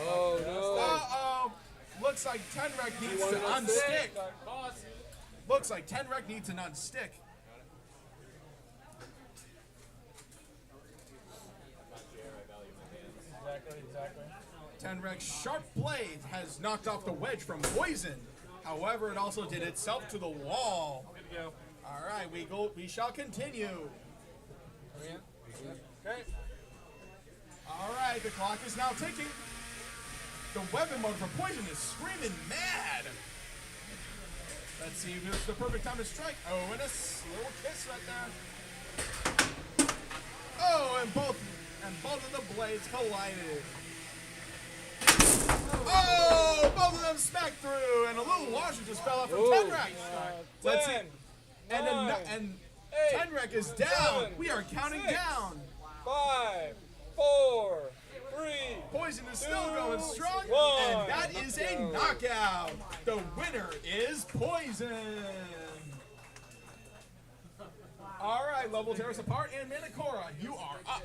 Oh no. Uh-oh. Looks like Tenrek needs to unstick. Looks like Tenrek needs an unstick. Exactly. Tenrek's sharp blade has knocked off the wedge from Poison. However, it also did itself to the wall. Good to go. All right, we shall continue. Go. Okay. All right, the clock is now ticking. The weapon mode for Poison is screaming mad. Let's see if it's the perfect time to strike. Oh, and a little kiss right there. Oh, and both of the blades collided. Oh, both of them smacked through, and a little washer just fell off from Tenrek. Let's see. And Tenrek is down. We are counting down. 5, 4, 3. Poison is still going strong, one. and that is a knockout. The winner is Poison. All right, level tear us apart, and Manacora, you are up.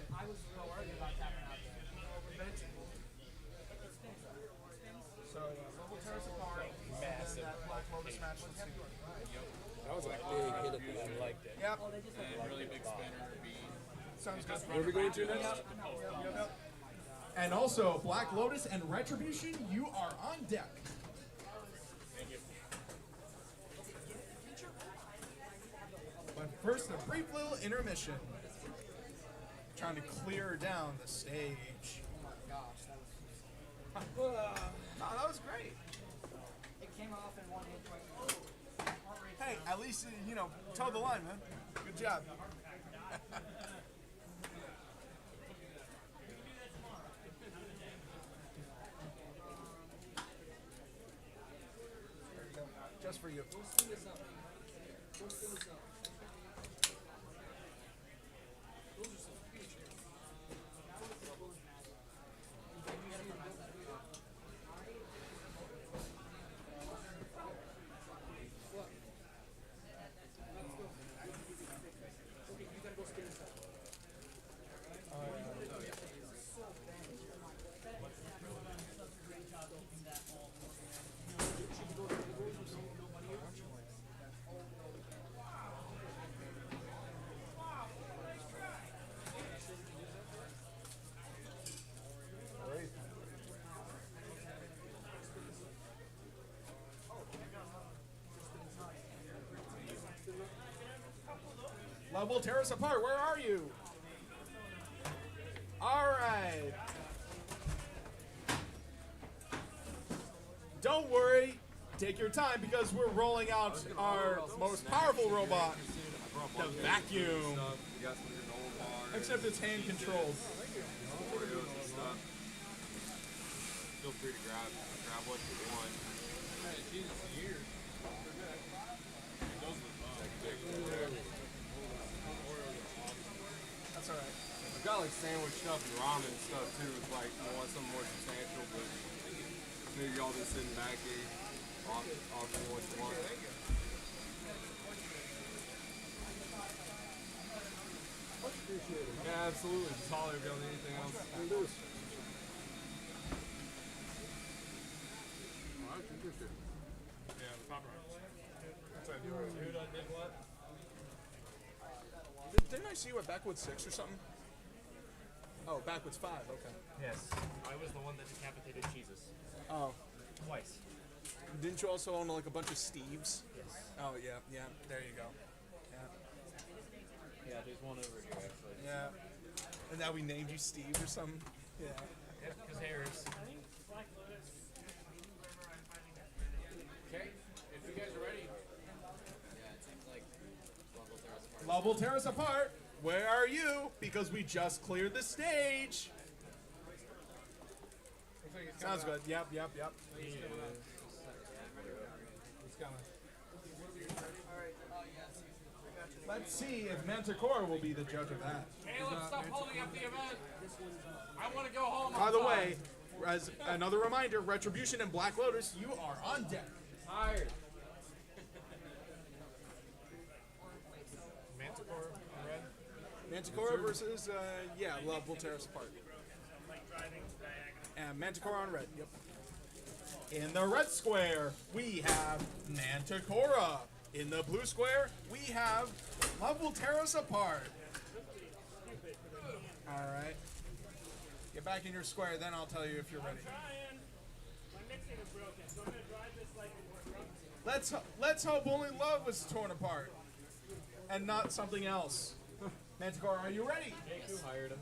So, level tear us apart. Massive. That Black Lotus match. Let's see. That was a big hit at the end. I liked it. Yep. And really big spinner beat. Sounds good. Where are we going to next? Yep. And also, Black Lotus and Retribution, you are on deck. Thank you. But first, a brief little intermission. Trying to clear down the stage. Oh, that was great. It came off in one hit. Hey, at least, toe the line, man. Good job. Just for you. Level tear us apart. Where are you? All right. Don't worry. Take your time because we're rolling out our most powerful robot, the vacuum. Except it's hand controlled. Feel free to grab what you want. That's all right. I've got like sandwich stuff and ramen stuff too. It's like you want something more substantial, but maybe y'all just sitting back here, offering what you want. Yeah, absolutely. Just holler if y'all need anything else. Yeah, the top right. Didn't I see you at Backwoods 6 or something? Oh, Backwoods 5, okay. Yes. I was the one that decapitated Jesus. Oh. Twice. Didn't you also own like a bunch of Steves? Yes. Oh, yeah, there you go. Yeah. Yeah, there's one over here actually. Yeah. And now we named you Steve or something? Yeah. Yep, because Harris. Okay, if you guys are ready. Level tear us apart. Where are you? Because we just cleared the stage. Sounds good. Yep. He's coming. Let's see if Manticore will be the judge of that. Caleb, stop holding up the event. I want to go home. By the way, as another reminder, Retribution and Black Lotus, you are on deck. Tired. Manticore, red. Manticore versus, Love will tear us apart. And Manticore on red, yep. In the red square, we have Manticora. In the blue square, we have Love will tear us apart. All right. Get back in your square, then I'll tell you if you're ready. Let's hope only Love was torn apart, and not something else. Manticore, are you ready? Yes. Hired him.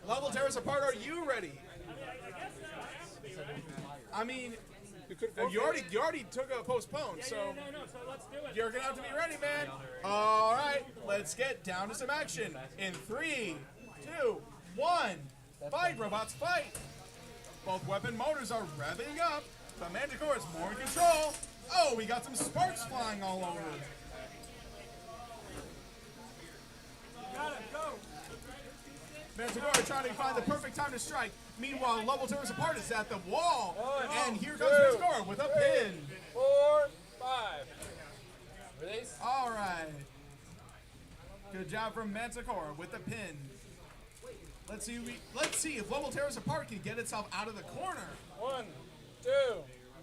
Level tear us apart. Are you ready? I mean, you already took a postpone, so So let's do it. you're gonna have to be ready, man. All right, let's get down to some action. In 3, 2, 1, fight, robots, fight! Both weapon motors are revving up. The Manticore is more in control. Oh, we got some sparks flying all over. Got it, go. Manticore trying to find the perfect time to strike. Meanwhile, Level Tear Us Apart is at the wall. And here comes Manticore with a pin. 4, 5. Release. All right. Good job from Manticore with the pin. Let's see if Level Tear Us Apart can get itself out of the corner. 1, 2,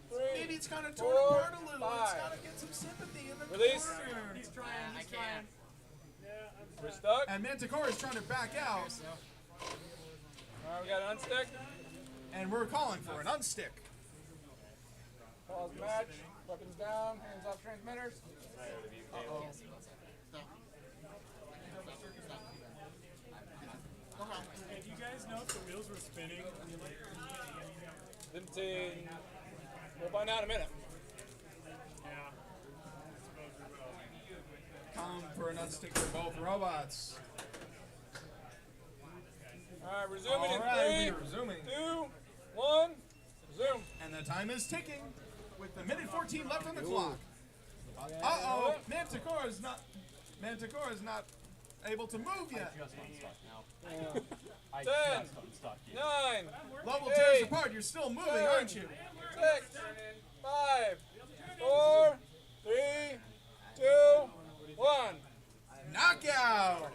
3. Maybe it's kind of torn 4, apart a little. It's 5. got to get some sympathy in the Release. corner. He's trying. He's trying. We're stuck. And Manticore is trying to back out. All right, we got an unstick. And we're calling for an unstick. Pause match. Weapons down. Hands off transmitters. Uh-oh. Hey, do you guys know if the wheels were spinning? Didn't see. We'll find out in a minute. Yeah. I suppose we will. Calling for an unstick for both robots. All right, resuming All in right, 3, we're resuming. 2, 1. Resume. And the time is ticking with the minute 14 left on the clock. Uh-oh, Manticore is not able to move yet. Just unstuck now. I 10, just unstuck you. 9, Level tears 8, apart, you're still moving, 7, aren't you? 6, 5, 4, 3, 2, 1. Knockout!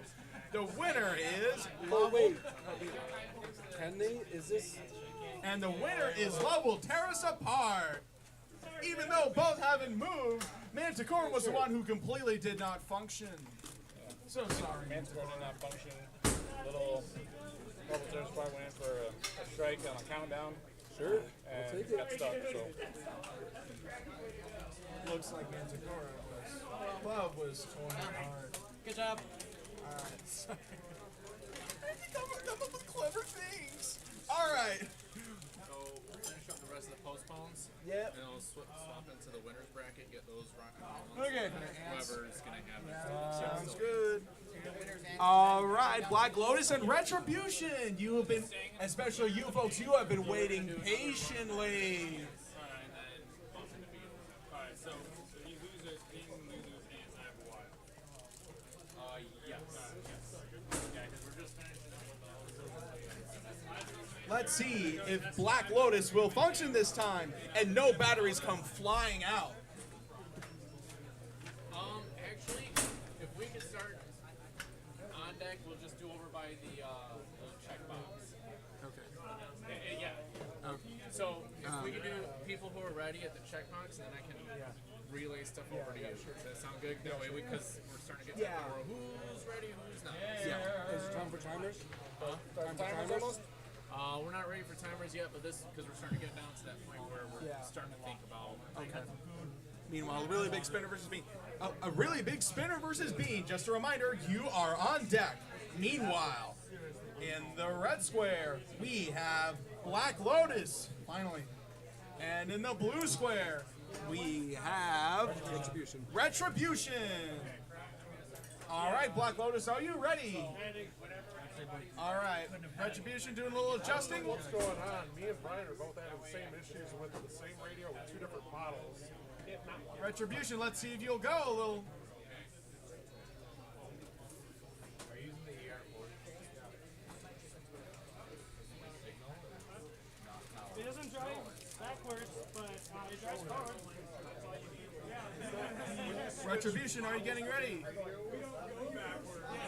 The winner is Oh, wait. Can they? Is this? And the winner is Level Tear Us Apart. Even though both haven't moved, Manticore was the one who completely did not function. So sorry. Manticore did not function. Little Level Tear Us Apart went in for a strike on a countdown. Sure. And take it. got stuck, so. Looks like Manticore's glove was torn apart. Good job. Alright, sorry. I think I'm up with clever things. Alright. So we're finish up the rest of the postpones. Yep. And I'll swap into the winners bracket, get those rocking on. Okay. Whoever's gonna have it. Sounds good. All right, Black Lotus and Retribution. You have been, especially you folks, you have been waiting patiently. Alright, so he loses hands. I have a while. Yes. Yeah, because we're just finishing up with Let's see if Black Lotus will function this time and no batteries come flying out. Actually, if we could start on deck, we'll just do over by the checkbox. Okay. Yeah. So if we could do people who are ready at the checkbox, then I can relay stuff over to you. Does that sound good? That way, because we're starting to get to the point where who's ready, who's not. Is it time for timers? Time for timers almost? We're not ready for timers yet, but this because we're starting to get down to that point where we're starting to think about. Okay. Meanwhile, a really big spinner versus Bean. A really big spinner versus Bean. Just a reminder, you are on deck. Meanwhile, in the red square, we have Black Lotus, finally. And in the blue square, we have Retribution. All right, Black Lotus, are you ready? All right, Retribution doing a little adjusting. What's going on? Me and Brian are both having the same issues with the same radio with two different models. Retribution, let's see if you'll go a little. He doesn't drive backwards, but he drives forward. Retribution, are you getting ready?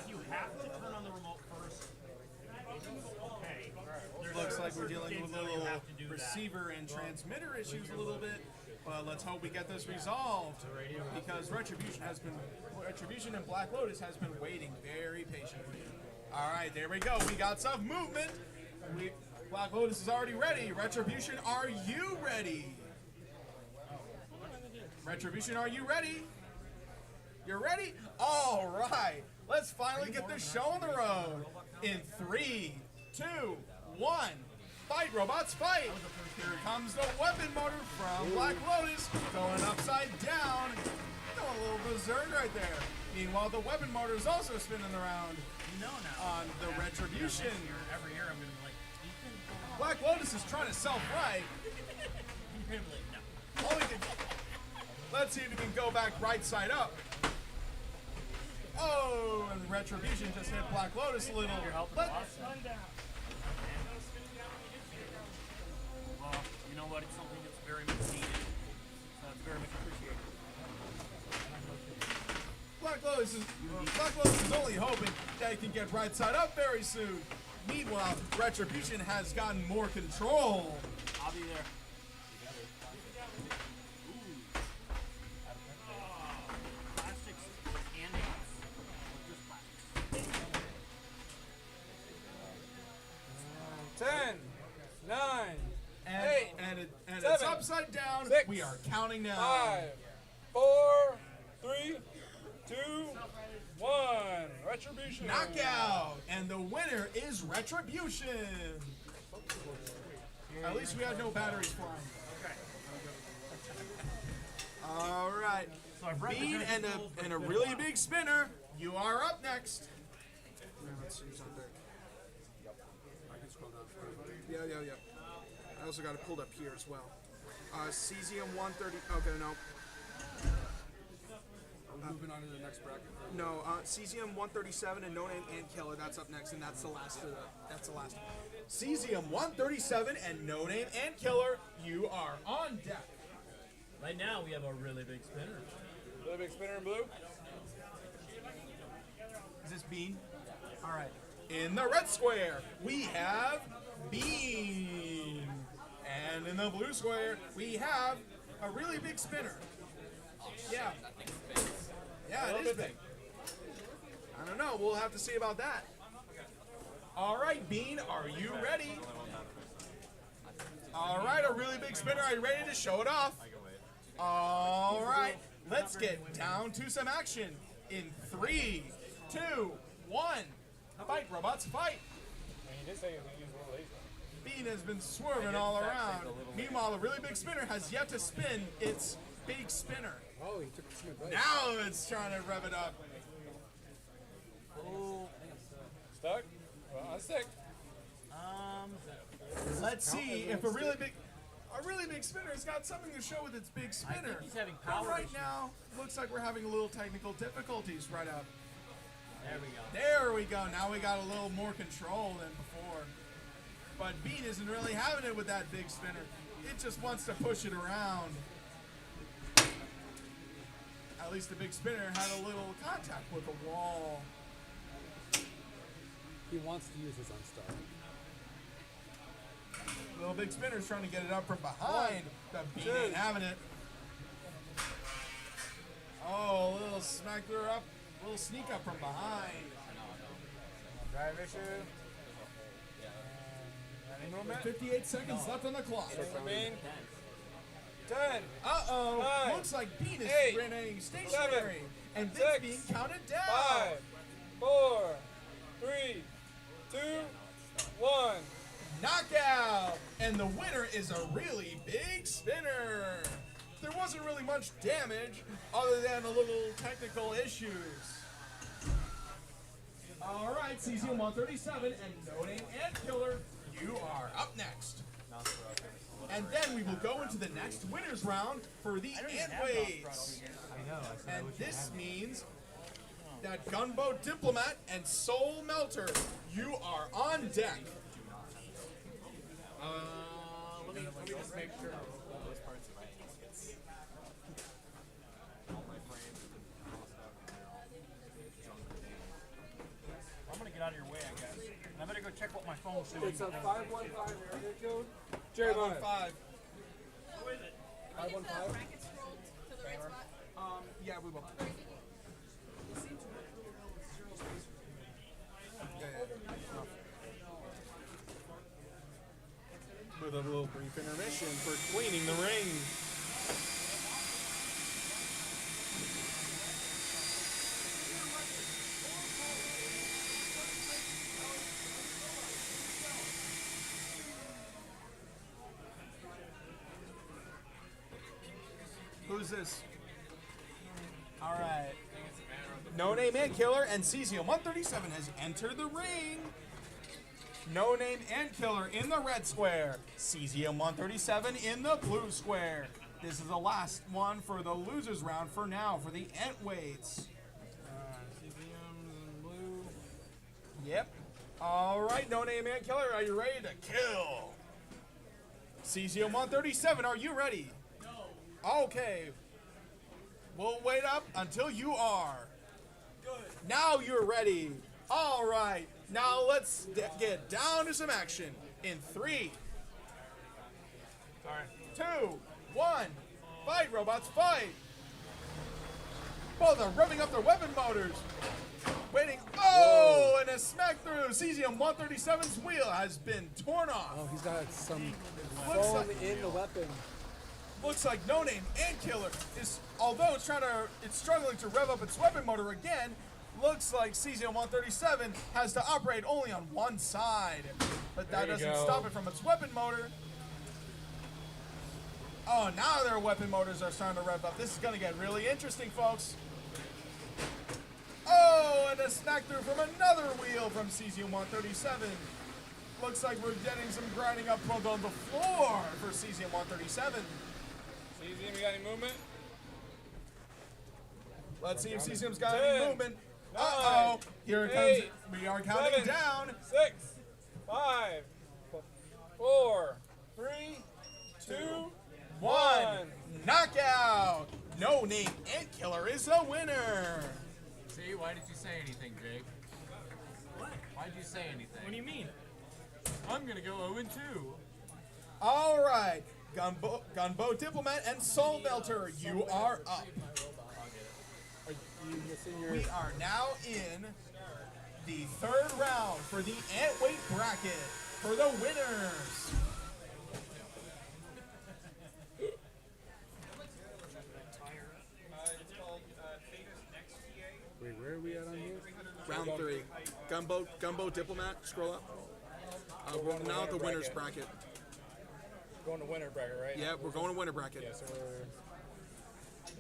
You have to turn on the remote first. Okay. Looks like we're dealing with a little receiver and transmitter issues a little bit. But let's hope we get this resolved because Retribution and Black Lotus has been waiting very patiently. All right, there we go. We got some movement. Black Lotus is already ready. Retribution, are you ready? Retribution, are you ready? You're ready? All right. Let's finally get this show on the road. In 3, 2, 1. Fight, robots, fight! Here comes the weapon motor from Black Lotus, going upside down. Going a little berserk right there. Meanwhile, the weapon motor is also spinning around on the Retribution. Every year I'm going to be like, Black Lotus is trying to self-right. All he can, let's see if he can go back right side up. Oh, and the Retribution just hit Black Lotus a little. Well, you know what? It's something that's very much needed. So it's very much appreciated. Black Lotus is only hoping that he can get right side up very soon. Meanwhile, Retribution has gotten more control. I'll be there. Plastics and ants. Or just plastics. 10, 9, And seven, it's upside down. 6, We are counting now. 5, 4, 3, 2, 1. Retribution. Knockout. And the winner is Retribution. At least we had no batteries flying. All right. Bean and a really big spinner. You are up next. Let's see who's on deck. I can scroll down further. Yeah. I also got it pulled up here as well. Cesium 130. Okay, no. Are we moving on to the next bracket? No, Cesium 137 and No Name and Killer. That's up next, and that's the last of the. That's the last one. Cesium 137 and No Name and Killer. You are on deck. Right now, we have a really big spinner. Really big spinner in blue. Is this Bean? All right. In the red square, we have Bean. And in the blue square, we have a really big spinner. Yeah. Yeah, it is big. I don't know. We'll have to see about that. All right, Bean, are you ready? All right, a really big spinner. Are you ready to show it off? All right, let's get down to some action. In 3, 2, 1. Fight, robots, fight. He did say he was going to use a little laser. Bean has been swerving all around. Meanwhile, the really big spinner has yet to spin its big spinner. Oh, he took some advice. Now it's trying to rev it up. Stuck? Well, I'm stuck. Let's see if a really big spinner's got something to show with its big spinner. he's having But power right issues. now, looks like we're having a little technical difficulties right up. There we go. There we go. Now we got a little more control than before. But Bean isn't really having it with that big spinner. It just wants to push it around. At least the big spinner had a little contact with the wall. He wants to use his unstar. Little big spinner's trying to get it up from behind. The Bean ain't having it. Oh, a little smack her up. A little sneak up from behind. Drive issue. Any movement? 58 seconds left on the clock. Bean. 10. Uh-oh. 9, Looks like Bean is 8, remaining stationary. 7, And Big's 6, being counted down. 5, 4, 3, 2, 1. Knockout! And the winner is a really big spinner. There wasn't really much damage other than a little technical issues. All right, Cesium 137 and No Name and Killer, you are up next. And then we will go into the next winners round for the ant weights. And this means that Gunboat Diplomat and Soul Melter, you are on deck. Let me just make sure all those parts are right. All my frames have been crossed out and they're all I'm going to get out of your way, I guess. And I better go check what my phone's doing. It's a 515 area code. Jerry Bonnet. 515. Who is it? When is the bracket scrolled to the right spot? Yeah, we will. With a little brief intermission for cleaning the ring. Who's this? All right. No Name Ant Killer and Cesium 137 has entered the ring. No Name Ant Killer in the red square. Cesium 137 in the blue square. This is the last one for the losers round for now for the Ant weights. CBM blue. Yep. All right, No Name Ant Killer, are you ready to kill? Cesium 137, are you ready? No. Okay. We'll wait up until you are. Good. Now you're ready. All right. Now let's get down to some action in 3, 2, 1. Fight, robots, fight. Both are revving up their weapon motors. Waiting. Oh, and a smack through. Cesium 137's wheel has been torn off. Oh, he's got some Looks foam like- in the weapon. Looks like No Name Ant Killer is, although it's struggling to rev up its weapon motor again, looks like Cesium 137 has to operate only on one side. But that There you doesn't go. stop it from its weapon motor. Oh, now their weapon motors are starting to rev up. This is going to get really interesting, folks. Oh, and a smack through from another wheel from Cesium 137. Looks like we're getting some grinding up front on the floor for Cesium 137. Cesium, you got any movement? Let's see if Cesium's got 10, any movement. Uh-oh. Here it comes. 8, We are counting 7, down. 6, 5, 4, 3, 2, 1. Knockout. No Name Ant Killer is the winner. See, why did you say anything, Jake? What? Why did you say anything? What do you mean? I'm gonna go 0-2. All right. Gunbow Diplomat and Soul Melter, you are up. We are now in the third round for the Ant weight bracket for the winners. Wait, where are we at on here? Round 3. Gunbow Diplomat, scroll up. We're now at the winners bracket. Going to winner bracket, right? Yeah, we're going to winner bracket. Yeah, so we're.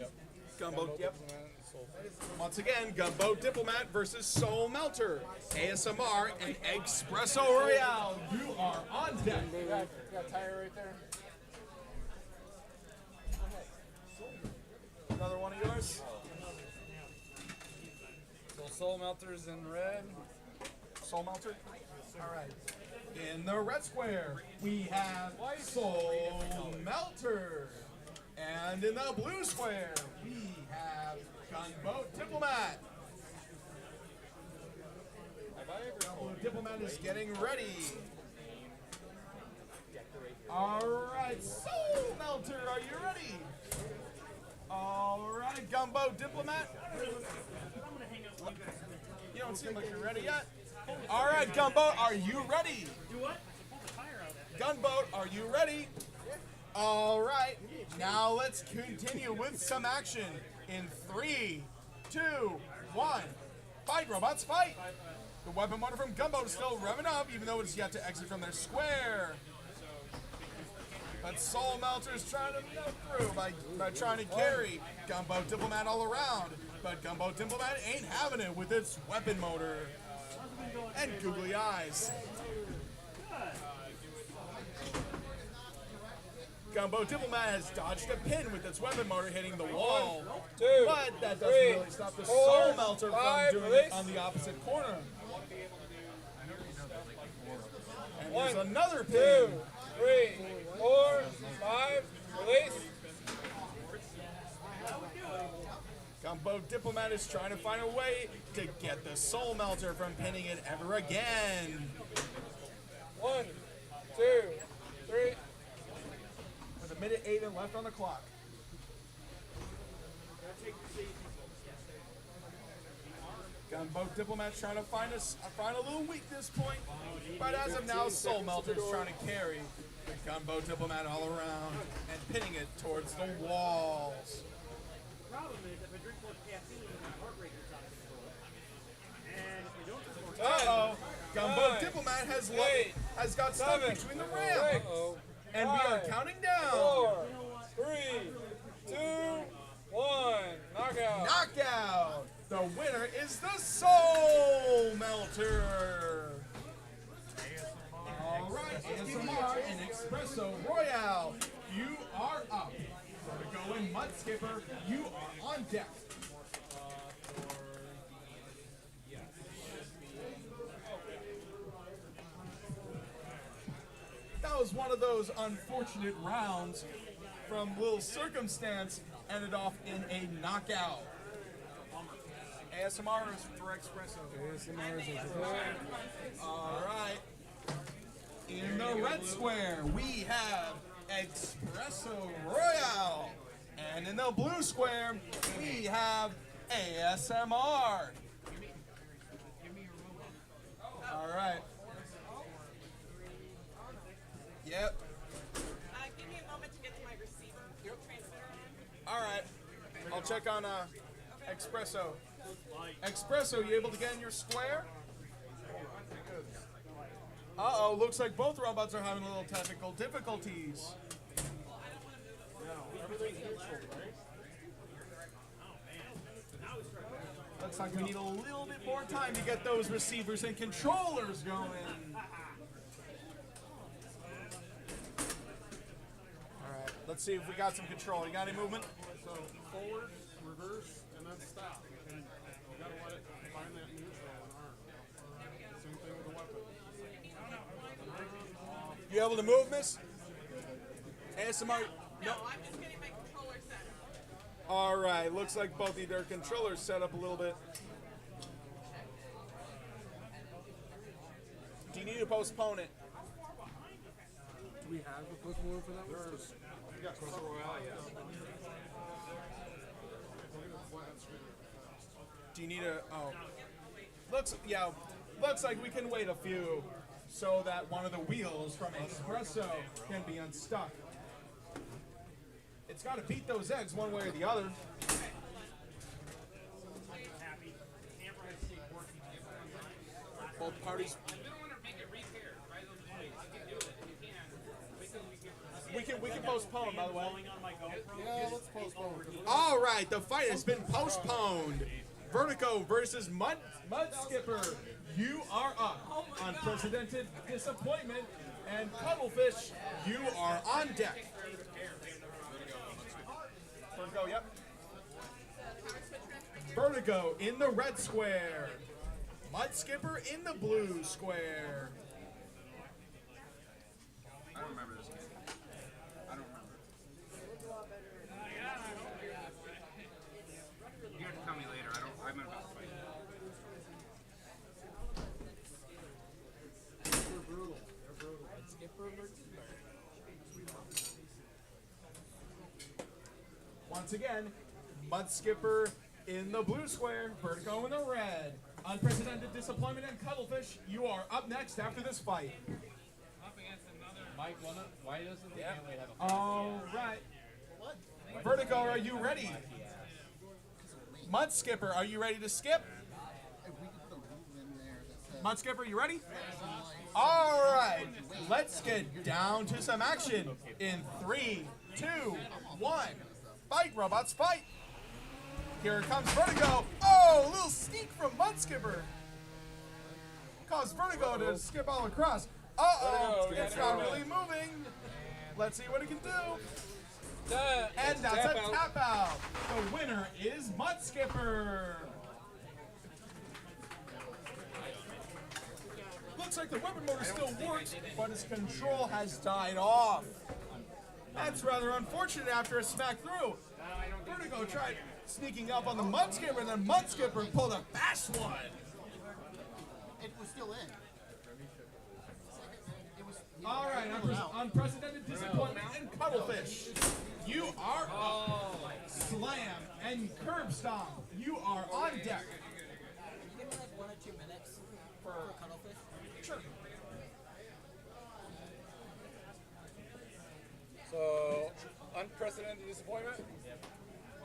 Yep. Gunboat, yep. Once again, Gunboat Diplomat versus Soul Melter. ASMR and Espresso Royale. You are on deck. You got a tire right there? Another one of yours? So Soul Melter's in red. Soul Melter? All right. In the red square, we have Soul Melter. And in the blue square, we have Gunboat Diplomat. Gunboat Diplomat is getting ready. All right, Soul Melter, are you ready? All right, Gunboat Diplomat. You don't seem like you're ready yet. All right, Gunboat, are you ready? Do what? Gunboat, are you ready? All right, now let's continue with some action in 3, 2, 1. Fight, robots, fight! The weapon motor from Gunboat is still revving up, even though it's yet to exit from their square. But Soul Melter's trying to melt through by trying to carry Gunboat Diplomat all around. But Gunboat Diplomat ain't having it with its weapon motor. And googly eyes. Gunboat Diplomat has dodged a pin with its weapon motor hitting the wall. 2, But that doesn't 3, really stop the 4, Soul Melter 5, from doing release. it on the opposite corner. And 1, there's another 2, pin. 3, 4, 5, release. Gunboat Diplomat is trying to find a way to get the Soul Melter from pinning it ever again. 1, 2, 3. With a minute 8 and left on the clock. Gunboat Diplomat's trying to find a little weakness point, but as of now, Soul Melter's trying to carry the Gunboat Diplomat all around and pinning it towards the walls. Problem is, if I drink more caffeine, my heart rate is out of control. And if we don't drink more Uh-oh. Gunboat 9, Diplomat 8, has got stuck 7, between the ramp. 6, And we are 5, counting down. 4, 3, 2, winner is the Soul Melter. All right, ASMR and Espresso Royale, you are up. Vertigo and Mud Skipper, you are on deck. That was one of those unfortunate rounds from Little Circumstance, ended off in a knockout. ASMR is for Espresso. ASMR is All right. In the red square, we have Espresso Royale. And in the blue square, we have ASMR. All right. Yep. Give me a moment to get to my receiver transmitter on. All right. I'll check on Espresso. Espresso, you able to get in your square? Uh-oh, looks like both robots are having a little technical difficulties. Looks like we need a little bit more time to get those receivers and controllers going. Alright, let's see if we got some control. You got any movement? So forward, reverse, and then stop. And you gotta let it find that neutral and arm. Same thing with the weapon. You able to move, miss? ASMR? No, I'm just getting my controller set. Alright, looks like both of their controllers set up a little bit. Do you need to postpone it? Do we have a postpone for that one? Yeah, Cross Royale, yeah. Do you need a, oh. Looks like we can wait a few so that one of the wheels from Espresso can be unstuck. It's got to beat those eggs one way or the other. Both parties. We can postpone, by the way. Yeah, let's postpone. All right, the fight has been postponed. Vertigo versus Mud Skipper. You are up. Unprecedented Disappointment and Cuttlefish, you are on deck. Vertigo, yep. Vertigo in the red square. Mud Skipper in the blue square. I don't remember this game. I don't remember. You have to tell me later. I'm about to fight. They're brutal. They're brutal. Once again, Mud Skipper in the blue square, Vertigo in the red. Unprecedented Disappointment and Cuttlefish, you are up next after this fight. Mike, why doesn't the family have a All right. Vertigo, are you ready? Mud Skipper, are you ready to skip? Mud Skipper, you ready? All right, let's get down to some action in 3, 2, 1. Fight, robots, fight! Here comes Vertigo. Oh, a little sneak from Mud Skipper. Caused Vertigo to skip all across. Uh-oh, it's not really moving. Let's see what it can do. And that's a tap out. The winner is Mud Skipper. Looks like the weapon motor still works, but his control has died off. That's rather unfortunate after a smack through. Vertigo tried sneaking up on the Mud Skipper, and then Mud Skipper pulled a fast one. It was still in. All right, Unprecedented Disappointment and Cuttlefish. You are up. Slam and Curb Stomp. You are on deck. Can you give me like 1 or 2 minutes for Cuttlefish? Sure. So, unprecedented disappointment?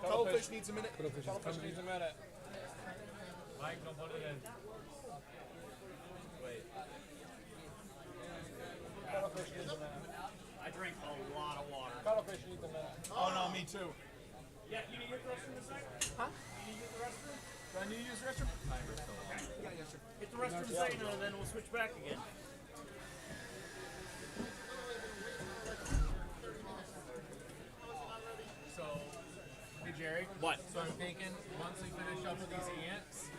Cuttlefish needs a minute. Cuttlefish needs a minute. Mike, don't put it in. Wait. Cuttlefish needs a minute. I drank a lot of water. Cuttlefish needs a minute. Oh no, me too. Yeah, you need to get the restroom in a second? Huh? You need to get the restroom? I need to use the restroom? Hit the restroom second, and then we'll switch back again. So, hey Jerry. What? So I'm thinking once we finish up with these ants,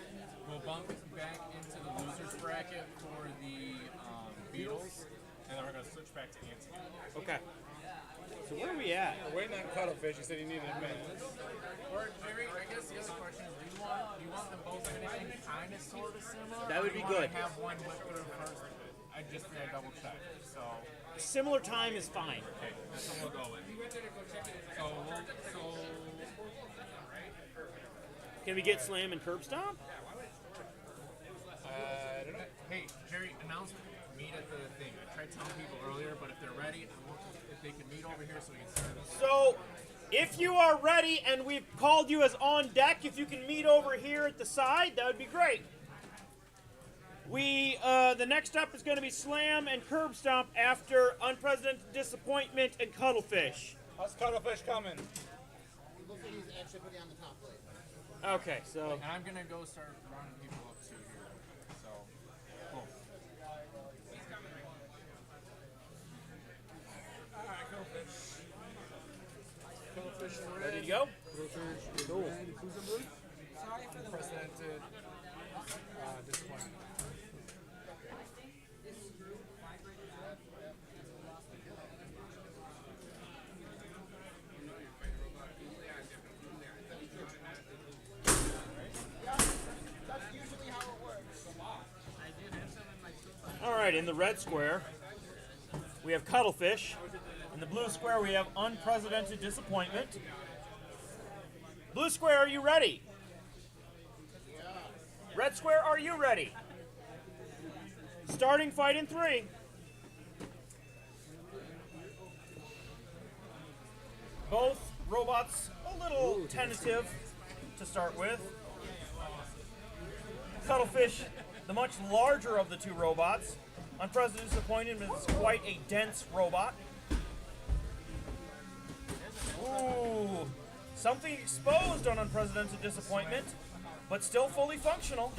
we'll bump back into the losers bracket for the Beatles, and then we're gonna switch back to ants again. Okay. So where are we at? We're waiting on Cuttlefish. He said he needed a minute. Or Jerry, I guess the other question is, do you want them both finishing kind of sort of similar? That would or be do you good. wanna have one whip through first. I just double check. So. Similar time is fine. Okay, that's what we'll go with. So Can we get Slam and Curb Stomp? I don't know. Hey, Jerry, announcement. Meet at the thing. I tried telling people earlier, but if they're ready, I want if they can meet over here so we can start this. So, if you are ready and we've called you as on deck, if you can meet over here at the side, that would be great. The next up is going to be Slam and Curb Stomp after Unprecedented Disappointment and Cuttlefish. How's Cuttlefish coming? Look at these ants should put on the top plate. Okay, so And I'm gonna go start rounding people up too here. So, cool. Alright, Cuttlefish. Cuttlefish in red. ready to go? Cuttlefish in red. Who's in blue? Unprecedented disappointment. That's usually how it works. All right, in the red square, we have Cuttlefish. In the blue square, we have Unprecedented Disappointment. Blue square, are you ready? Red square, are you ready? Starting fight in 3. Both robots a little tentative to start with. Cuttlefish, the much larger of the two robots. Unprecedented Disappointment is quite a dense robot. Ooh, something exposed on Unprecedented Disappointment, but still fully functional.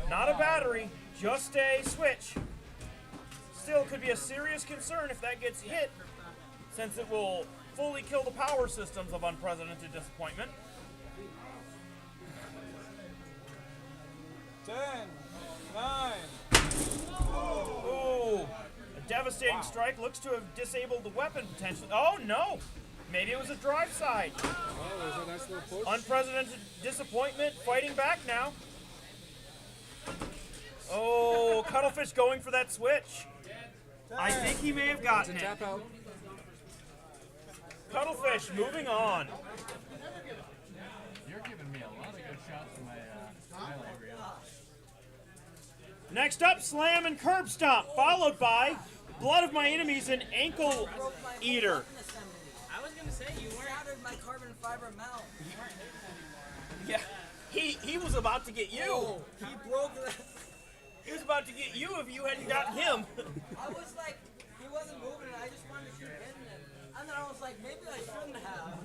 Not a battery, just a switch. Still could be a serious concern if that gets hit, since it will fully kill the power systems of Unprecedented Disappointment. 10, 9. Ooh, a devastating strike looks to have disabled the weapon potentially. Oh no, maybe it was a drive side. Oh, there's a nice little push. Unprecedented Disappointment fighting back now. Oh, Cuttlefish going for that switch. I think he may have gotten it. Tap out. Cuttlefish moving on. You're giving me a lot of good shots in my highlight reel. Next up, Slam and Curb Stomp, followed by Blood of My Enemies and Ankle Eater. I was gonna say you shattered my carbon fiber mount. Yeah, he was about to get you. He broke that. He was about to get you if you hadn't gotten him. I was like, he wasn't moving, and I just wanted to shoot him, and then I was like, maybe I shouldn't have.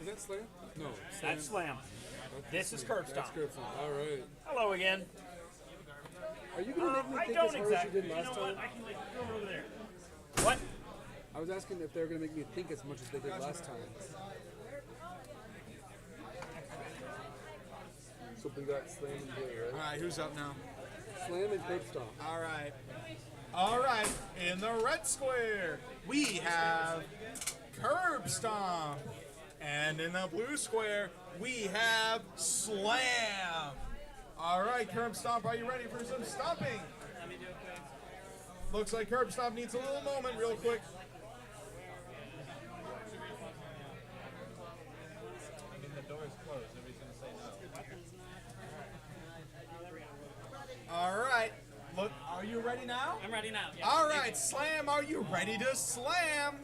Is that Slam? No. That's Slam. This is Curb Stomp. That's Curb Stomp. All right. Hello again. Are you going to make me I think don't as hard as exactly. you did You last know time? what? I can go over there. What? I was asking if they were going to make me think as much as they did last time. So we got Slam and Blue, right? All right, who's up now? Slam and Curb Stomp. All right. All right, in the red square, we have Curb Stomp. And in the blue square, we have Slam. All right, Curb Stomp, are you ready for some stomping? Looks like Curb Stomp needs a little moment real quick. The door's closed. Nobody's gonna say no. All right. Look, are you ready now? I'm ready now. Yeah. All right, Slam, are you ready to slam?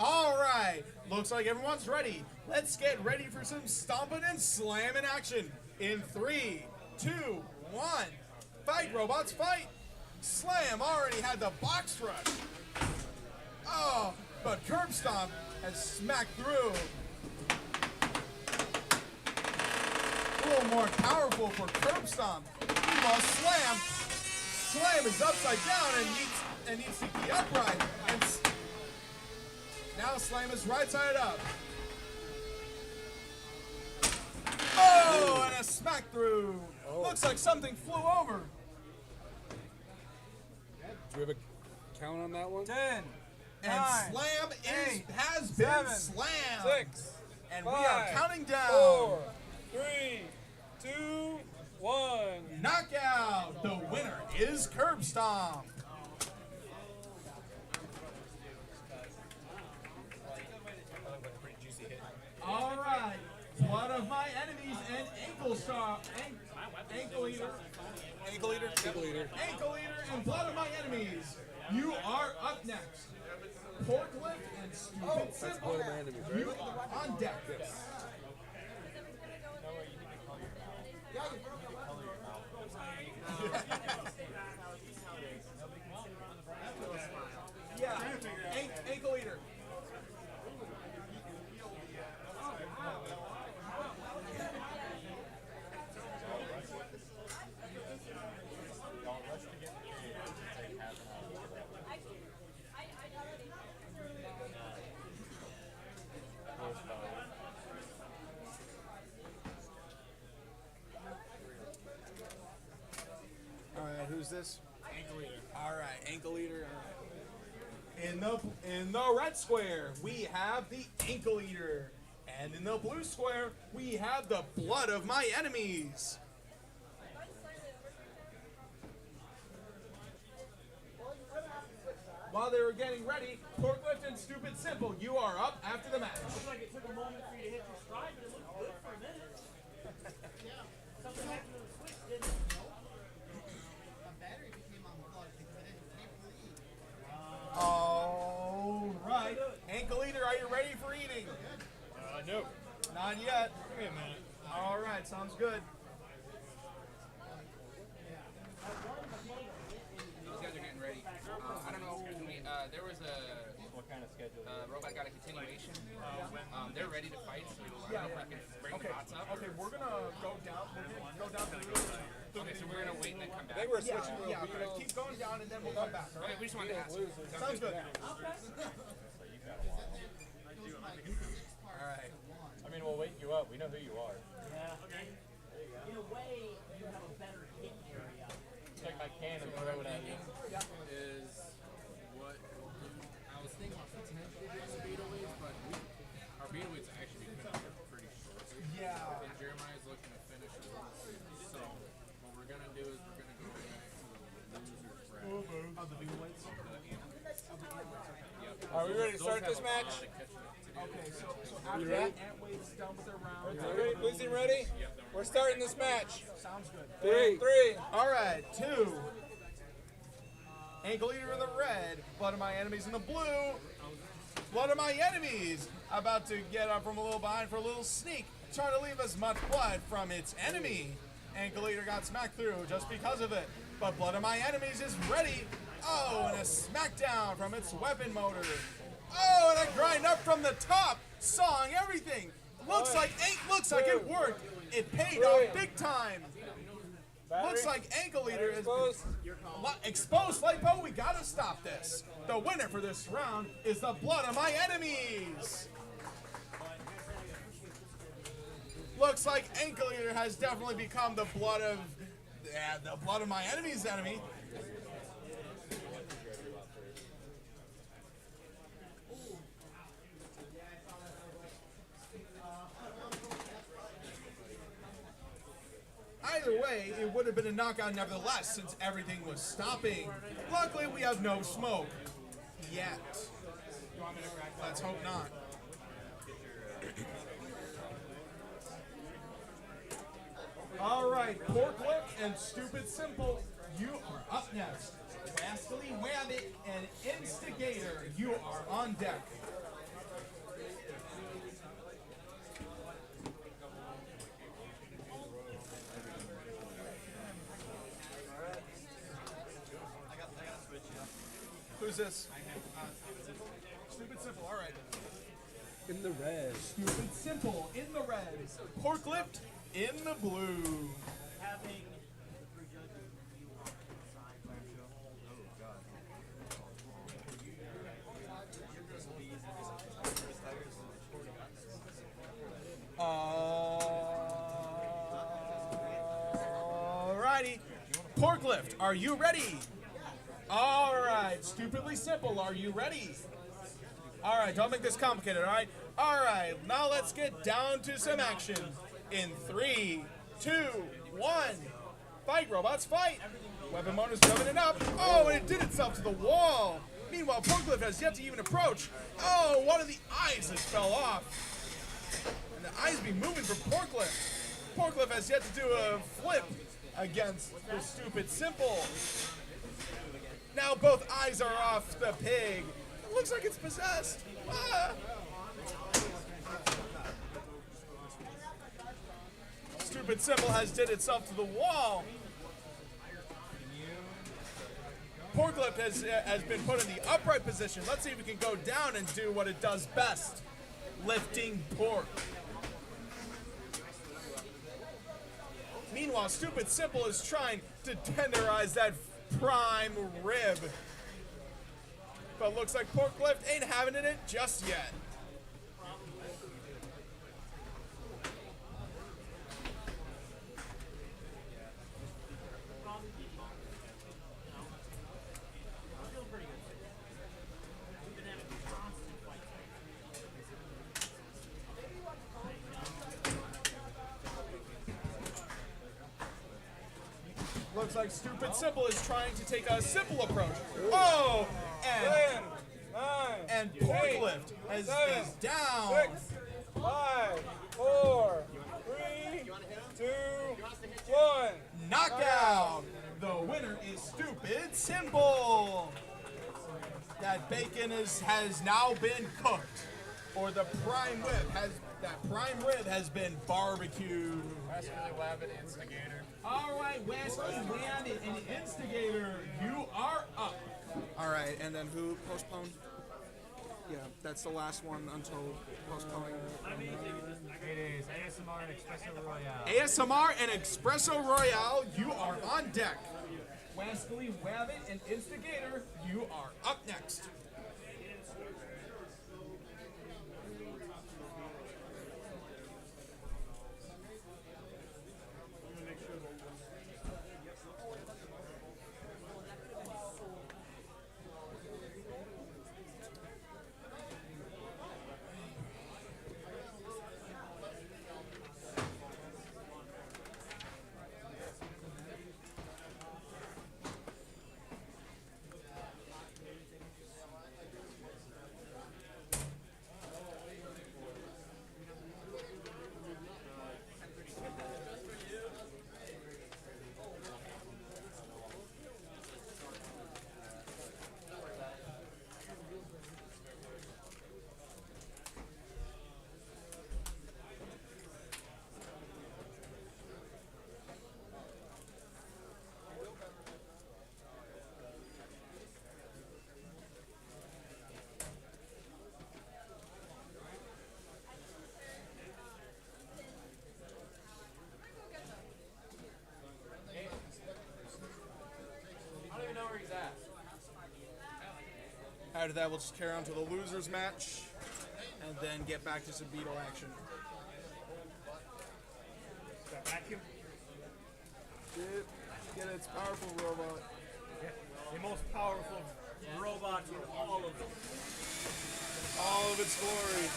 All right, Looks like everyone's ready. Let's get ready for some stomping and slamming action. In 3, 2, 1. Fight, robots, fight! Slam already had the box rush. Oh, but Curb Stomp has smacked through. A little more powerful for Curb Stomp. Meanwhile, Slam is upside down and needs to be upright. And now Slam is right side up. Oh, and a smack through. Looks like something flew over. Do we have a count on that one? 10. And 9, Slam 8, has been 7, slammed. 6. And we are counting down. 4, 3, 2, 1. Knockout. The winner is Curb Stomp. All right. One of my enemies and ankle eater. Ankle eater and blood of my enemies. You are up next. Pork lift and stupid simple. Blood of my enemies, right? You are on deck. Yeah, ankle eater. All right, who's this? Ankle eater. All right, ankle eater. All right. In the red square, we have the ankle eater, and in the blue square, we have the blood of my enemies. While they were getting ready, Forklift and Stupid Simple, you are up after the match. Looks like it took a moment for you to hit your stride, but it looked good for a minute. Something happened to the switch, didn't it? The battery became unplugged because I didn't keep bleeding. All right. Ankle eater, are you ready for eating? No. Not yet. Wait a minute. All right, sounds good. These guys are getting ready. I don't know. There was a. What kind of schedule? Robot got a continuation. They're ready to fight, so I don't know if I can bring the bots up. Okay, we're gonna go down. We're gonna go down the road. Okay, so we're gonna wait and then come back. I think we're switching to Yeah, okay. Keep going down and then we'll come back. All Okay, right? we just wanted to ask. Sounds good. All right. I mean, we'll wake you up. We know who you are. In a way, you have a better hit area. Check my can and throw it at you. Is what I was thinking about potentially doing the beta weights, but our beta weights actually pretty short. Yeah. And Jeremiah's looking to finish it. So what we're gonna do is we're gonna go back to the loser bracket. Of the big weights? Yep. Are we ready to start this match? Okay, so after that, Ant Wade's done with their round. Ready? Lucy, ready? We're starting this match. Sounds good. 3. All right, 2. Ankle eater in the red. Blood of my enemies in the blue. Blood of my enemies about to get up from a little behind for a little sneak, trying to leave as much blood from its enemy. Ankle eater got smacked through just because of it, but blood of my enemies is ready. Oh, and a smackdown from its weapon motor. Oh, and a grind up from the top, sawing everything. Looks like it worked. It paid off big time. Looks like Ankle Eater is exposed lipo. We gotta stop this. The winner for this round is the blood of my enemies. Looks like Ankle Eater has definitely become the blood of my enemy's enemy. Either way, it would have been a knockout nevertheless, since everything was stopping. Luckily, we have no smoke. Yet. Let's hope not. Alright, Pork Lip and Stupid Simple, you are up next. Rascally Wabbit and Instigator, you are on deck. this? Stupid Simple, all right. In the red. Stupid Simple in the red. Pork Lift in the blue. Having Alrighty. Pork Lift, are you ready? Alright. Stupidly Simple, are you ready? Alright, don't make this complicated, alright? Alright, now let's get down to some action. In 3, 2, 1. Fight, robots, fight! Weapon mode is coming it up. Oh, and it did itself to the wall. Meanwhile, Porklift has yet to even approach. Oh, one of the eyes has fell off. And the eyes be moving for Porklift. Porklift has yet to do a flip against the Stupid Simple. Now both eyes are off the pig. It looks like it's possessed. Ah. Stupid Simple has did itself to the wall. Porklip has been put in the upright position. Let's see if we can go down and do what it does best. Lifting pork. Meanwhile, Stupid Simple is trying to tenderize that prime rib. But looks like Porklip ain't having it just yet. Looks like Stupid Simple is trying to take a simple approach. Oh, and Porklift is down. 6, 5, 4, 3, 2, 1. Knockout. The winner is Stupid Simple. That bacon has now been cooked, or the prime rib has been barbecued. Rascally Wabbit Instigator. All right, Wesley Wabbit and Instigator, you are up. All right, and then who postponed? Yeah, that's the last one until postponing. It is ASMR and Espresso Royale. ASMR and Espresso Royale, you are on deck. Wesley Wabbit and Instigator, you are up next. I don't even know where he's at. After that, we'll just carry on to the losers match, and then get back to some Beetle action. That vacuum? Get its powerful robot. The most powerful robot in all of them. All of its glory.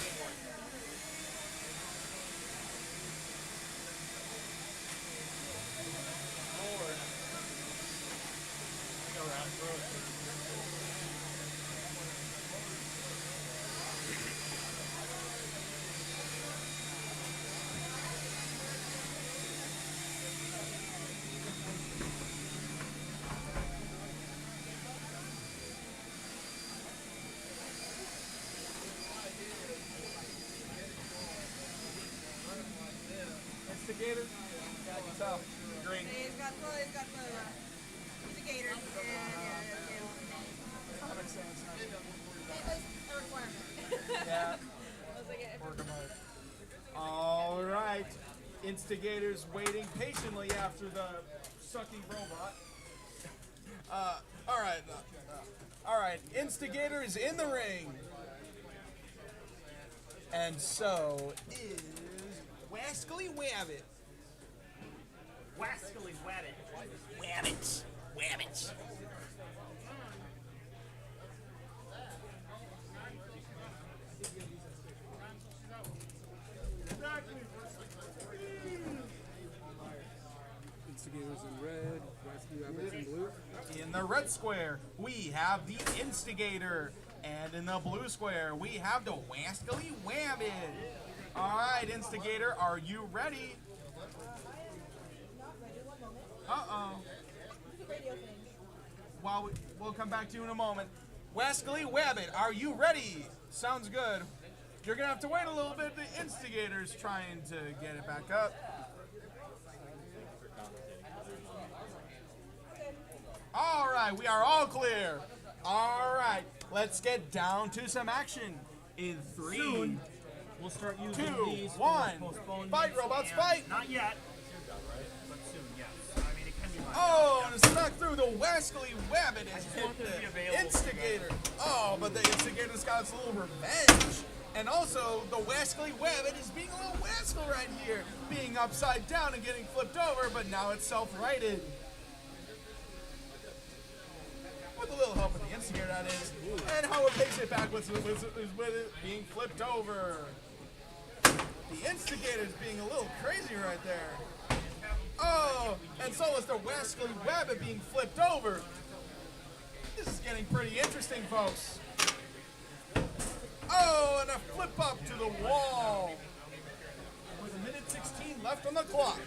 Instigator? Yeah, I can tell. Green. He's got the gator. Yeah, yeah, yeah. It was a requirement. Yeah. I was like, yeah, Working hard. All right. Instigators waiting patiently after the sucking robot. All right. All right. Instigators in the ring. And so is Wascally Wabbit. Wascally Wabbit. Wabbit. Wabbit. Instigators in red, Rescue Rabbits in blue. In the red square, we have the Instigator. And in the blue square, we have the Wascally Wabbit. All right, Instigator, are you ready? Uh-oh. Well, we'll come back to you in a moment. Wascally Wabbit, are you ready? Sounds good. You're going to have to wait a little bit. The Instigator's trying to get it back up. All right, we are all clear. All right, let's get down to some action. In 3, Soon, we'll start using 2, these for 1. postponements Fight, robots, and- fight! Not yet, but soon, yes. I mean, it can be like Oh, and snuck through the Wascally Wabbit and just hit want them to be the available. Instigator. Oh, but the Instigator's got its little revenge. And also, the Wascally Wabbit is being a little wascal right here. Being upside down and getting flipped over, but now it's self-righted. With a little help with the Instigator, that is. And how it takes it back with it being flipped over. The Instigator's being a little crazy right there. Oh, and so is the Wascally Wabbit being flipped over. This is getting pretty interesting, folks. Oh, and a flip up to the wall. With 1:16 left on the clock.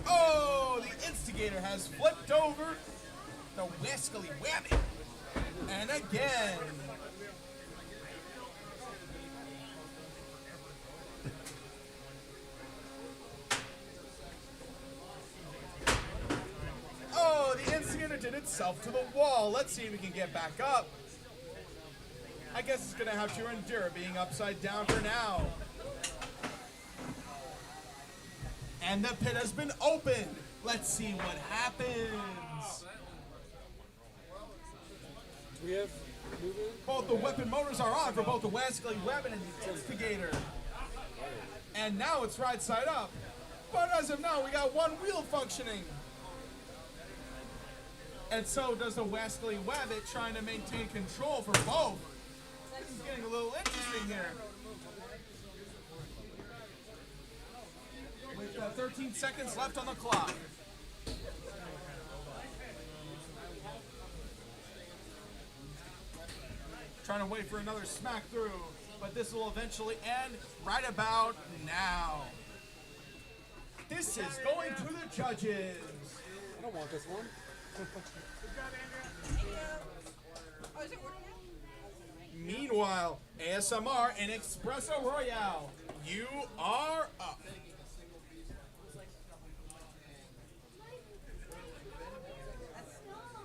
Oh, the Instigator has flipped over the Wascally Wabbit. And again. Oh, the Instigator did itself to the wall. Let's see if we can get back up. I guess it's going to have to endure being upside down for now. And the pit has been opened. Let's see what happens. We have movement. Both the weapon motors are on for both the Wascally Wabbit and the Instigator. And now it's right side up. But as of now, we got one wheel functioning. And so does the Wascally Wabbit, trying to maintain control for both. This is getting a little interesting here. With 13 seconds left on the clock. Trying to wait for another smack through, but this will eventually end right about now. This is going to the judges. I don't want this one. Oh, is it working now? Meanwhile, ASMR and Espresso Royale, you are up.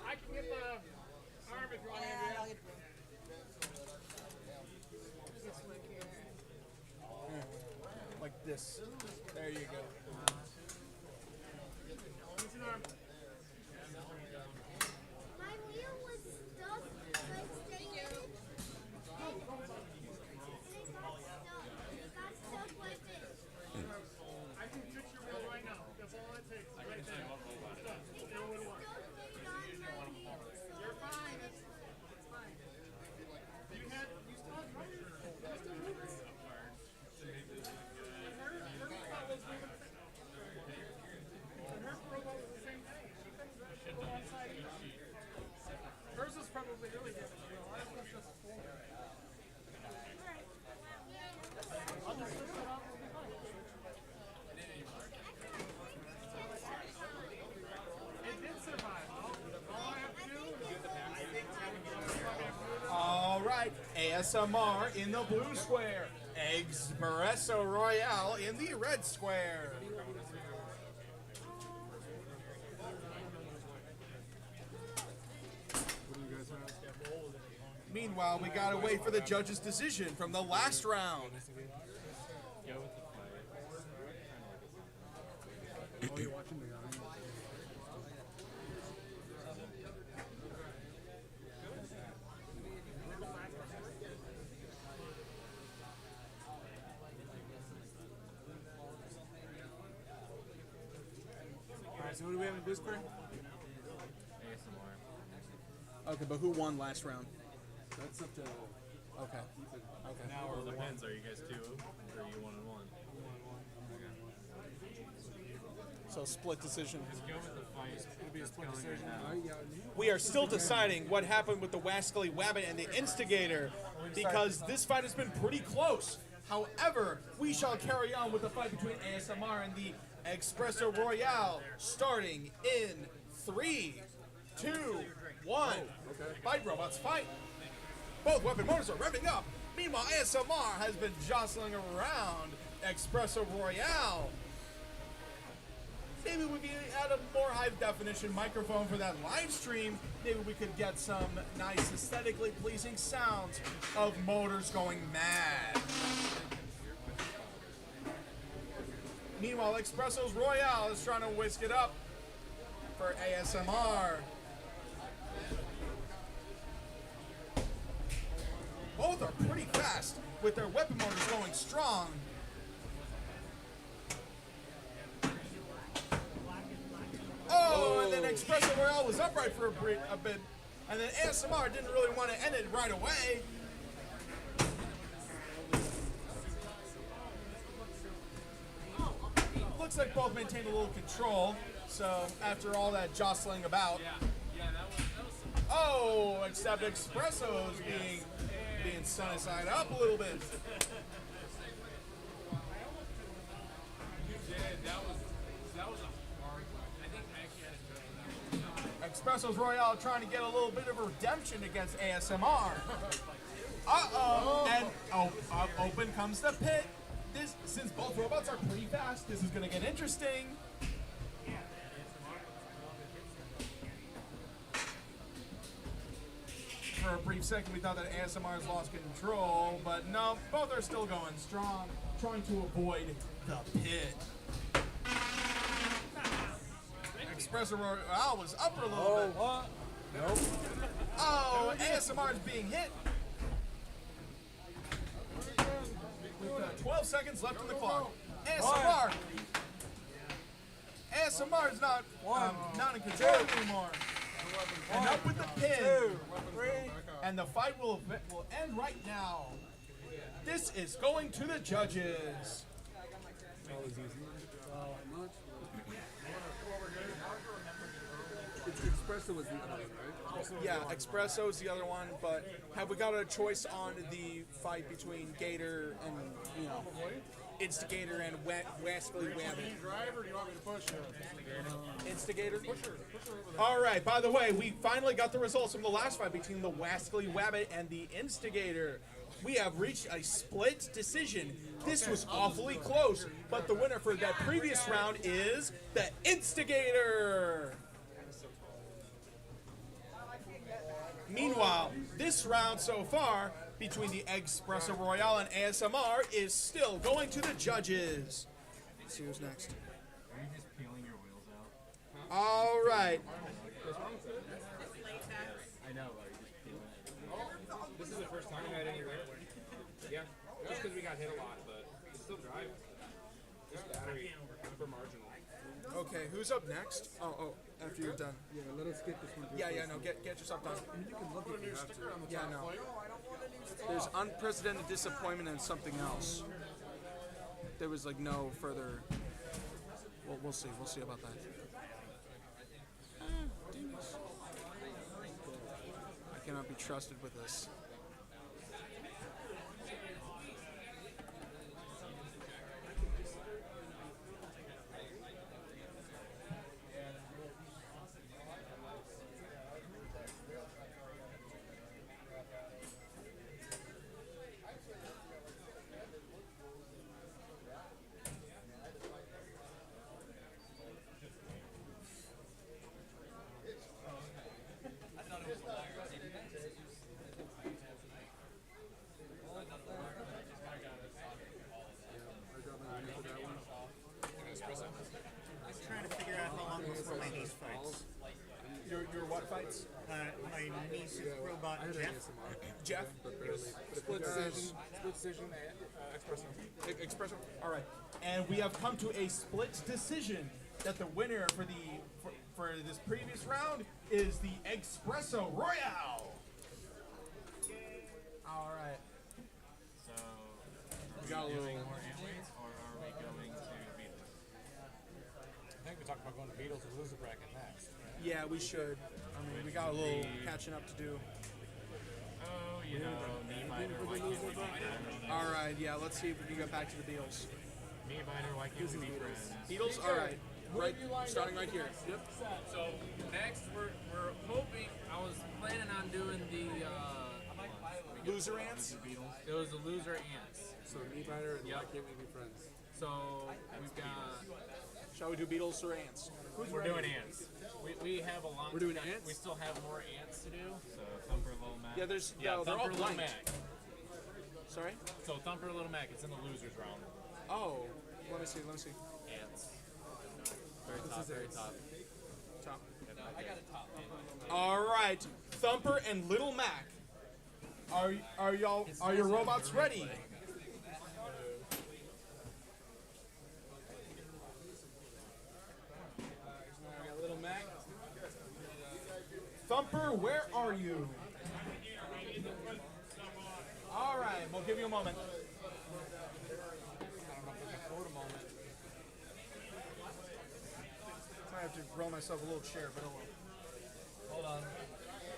I can get the arm if you want Yeah, to. I'll get Like this. There you go. My wheel was stuck, like staying in it. And it got stuck. It got stuck like this. I can fix your wheel right now. That's all it takes. Right there. It's done. It Your got wheel works. stuck like on my wheel. So You're fine. It's fine. You still have pressure. You're still moving. Hers was probably really good. Ours was just full. I'll just switch it off. We'll be fine. It did survive. All I have to do is All right, ASMR in the blue square. Espresso Royale in the red square. Meanwhile, we gotta wait for the judge's decision from the last round. Oh, you're watching the Alright, so who do we have in Blue Square? ASMR. Okay, but who won last round? That's up to. Okay. Okay. Now it depends. Are you guys 2 or are you 1-1? So split decision. Go with the fight. It'll be a split decision. We are still deciding what happened with the Wascally Wabbit and the Instigator because this fight has been pretty close. However, we shall carry on with the fight between ASMR and the Espresso Royale, starting in 3, 2, 1. Fight, robots, fight! Both weapon motors are revving up. Meanwhile, ASMR has been jostling around Espresso Royale. Maybe we could add a more high definition microphone for that live stream. Maybe we could get some nice aesthetically pleasing sounds of motors going mad. Meanwhile, Espresso's Royale is trying to whisk it up for ASMR. Both are pretty fast with their weapon motors going strong. Oh, and then Espresso Royale was upright for a bit, and then ASMR didn't really want to end it right away. Looks like both maintained a little control, so after all that jostling about. Oh, except Espresso's being sunny side up a little bit. Espresso's Royale trying to get a little bit of redemption against ASMR. And open comes the pit. Since both robots are pretty fast, this is going to get interesting. For a brief second, we thought that ASMR has lost control, but no, both are still going strong, trying to avoid the pit. Espresso Royale was up a little bit. What? Nope. Oh, ASMR is being hit. With 12 seconds left on the clock. ASMR. ASMR is not in control anymore. And up with the pin. And the fight will end right now. This is going to the judges. Espresso was the other one, right? Yeah, Espresso is the other one, but have we got a choice on the fight between Gator and, Instigator and Wascally Wabbit? Drive or do you want me to push her? Instigator? Push her All right, by the way, we finally got the results from the last fight between the Wascally Wabbit and the Instigator. We have reached a split decision. This was awfully close, but the winner for that previous round is the Instigator. Meanwhile, this round so far between the Espresso Royale and ASMR is still going to the judges. Let's see who's next. Are you just peeling your wheels out? All right. I know, are you just peeling it? This is the first time we had any wear. Yeah, just because we got hit a lot, but it's still drive. This battery, super marginal. Okay, who's up next? Oh, after you're done. Yeah, let us get this one. Yeah, no, get yourself done. I mean, you can look at the sticker on the Yeah, no. There's unprecedented disappointment and something else. There was like no further. Well, we'll see. We'll see about that. I cannot be trusted with this. had an ASMR. Jeff? But barely. Split decision, espresso. Espresso. All right, and we have come to a split decision that the winner for this previous round is the Espresso Royale. All right. So, We got a little. more Amways, or are we going to Beatles? I think we talked about going to Beatles or loser bracket next. Yeah, we should. I mean, we got a little catching up to do. Oh, you know, me minor, why can't we be friends? All right, yeah. Let's see if we can get back to the Beatles. Me minor, why can't we be friends? Beatles. All right. Right. Starting right here. Yep. So next, we're hoping. I was planning on doing the Loser ants. It was the loser ants. So me better and why can't we be friends? So we've got. Shall we do Beatles or ants? We're doing ants. We have a long. We're doing time. ants? We still have more ants to do. So Thumper, Little Mac. Yeah, there's yeah. they're all Thumper, Little blank. Mac. Sorry. So Thumper, Little Mac. It's in the losers round. Oh, let me see. Let me see. Ants. Very top. Very top. Top. I got a top. All right, Thumper and Little Mac. Are your robots ready? Little Mac. Thumper, where are you? All right, we'll give you a moment. I don't know if we can afford a moment. I have to roll myself a little chair, but oh well. Hold on.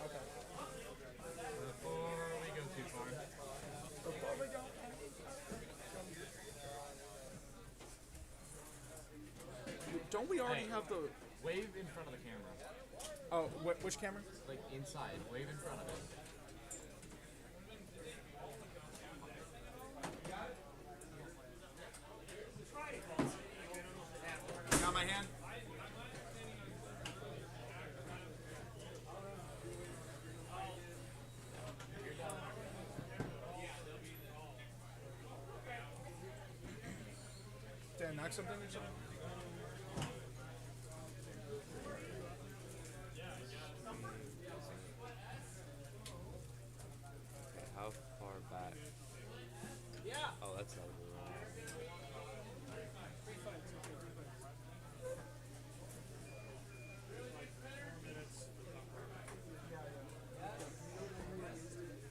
Okay. Before we go too far. Before we go. Don't we already have the? Wave in front of the camera. Oh, which camera? Like inside. Wave in front of it. Got my hand? Did I knock something or something? How far back? Yeah. Oh, that's not good.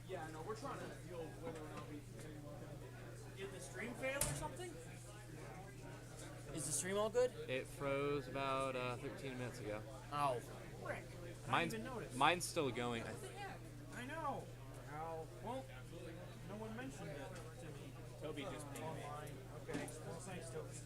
Yeah, no, we're trying to deal whether or not we Did the stream fail or something? Is the stream all good? It froze about 13 minutes ago. Oh. Frick. I Mine's, didn't even notice. mine's still going. I know. How? Well, no one mentioned it to me. Toby just pinged me. Online. Okay. Well, thanks, Toby.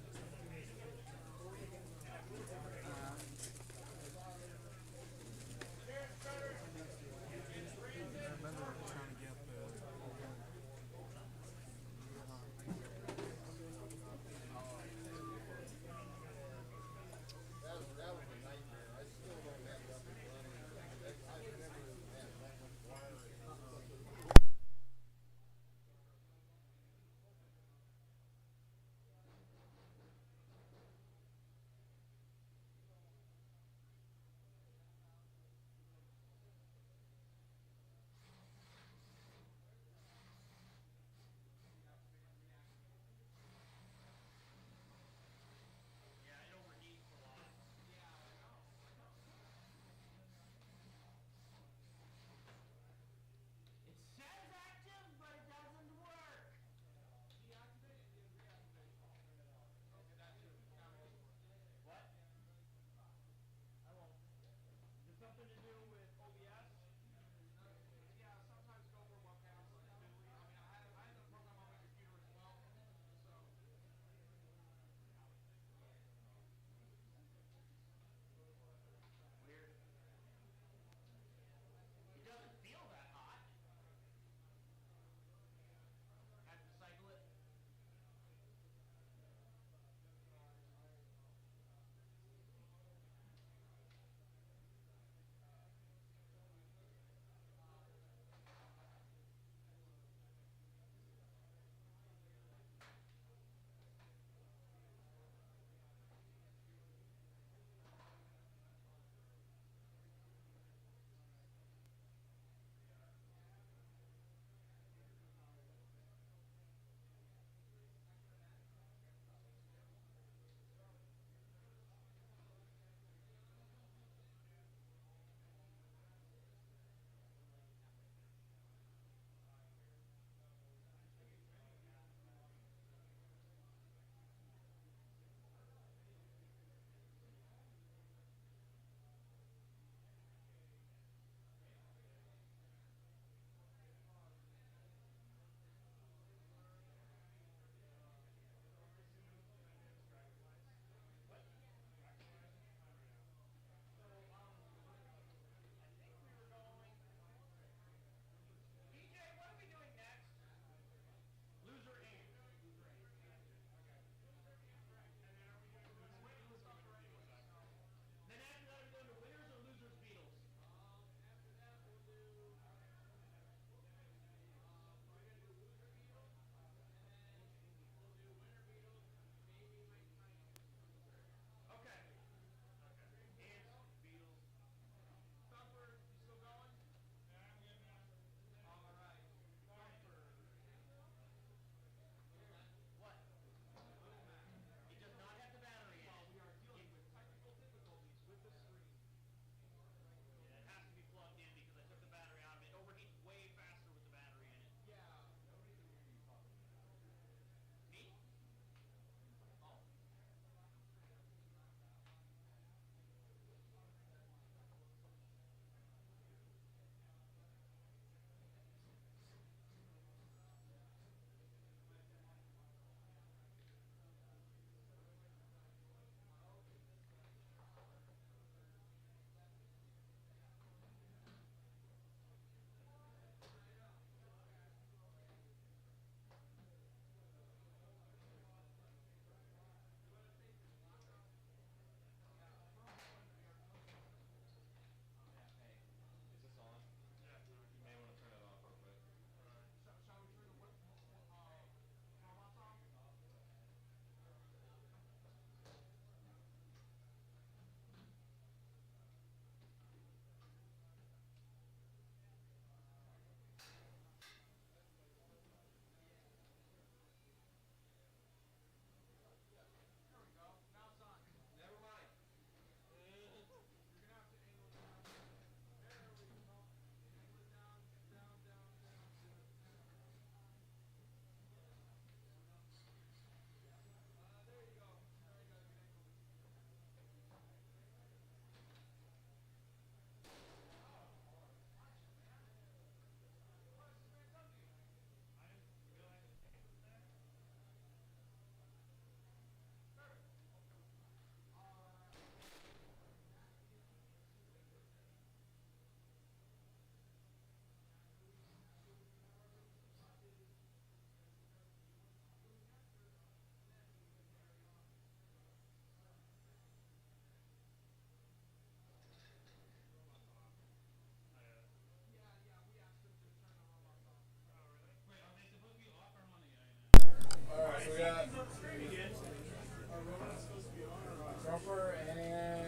Thumper and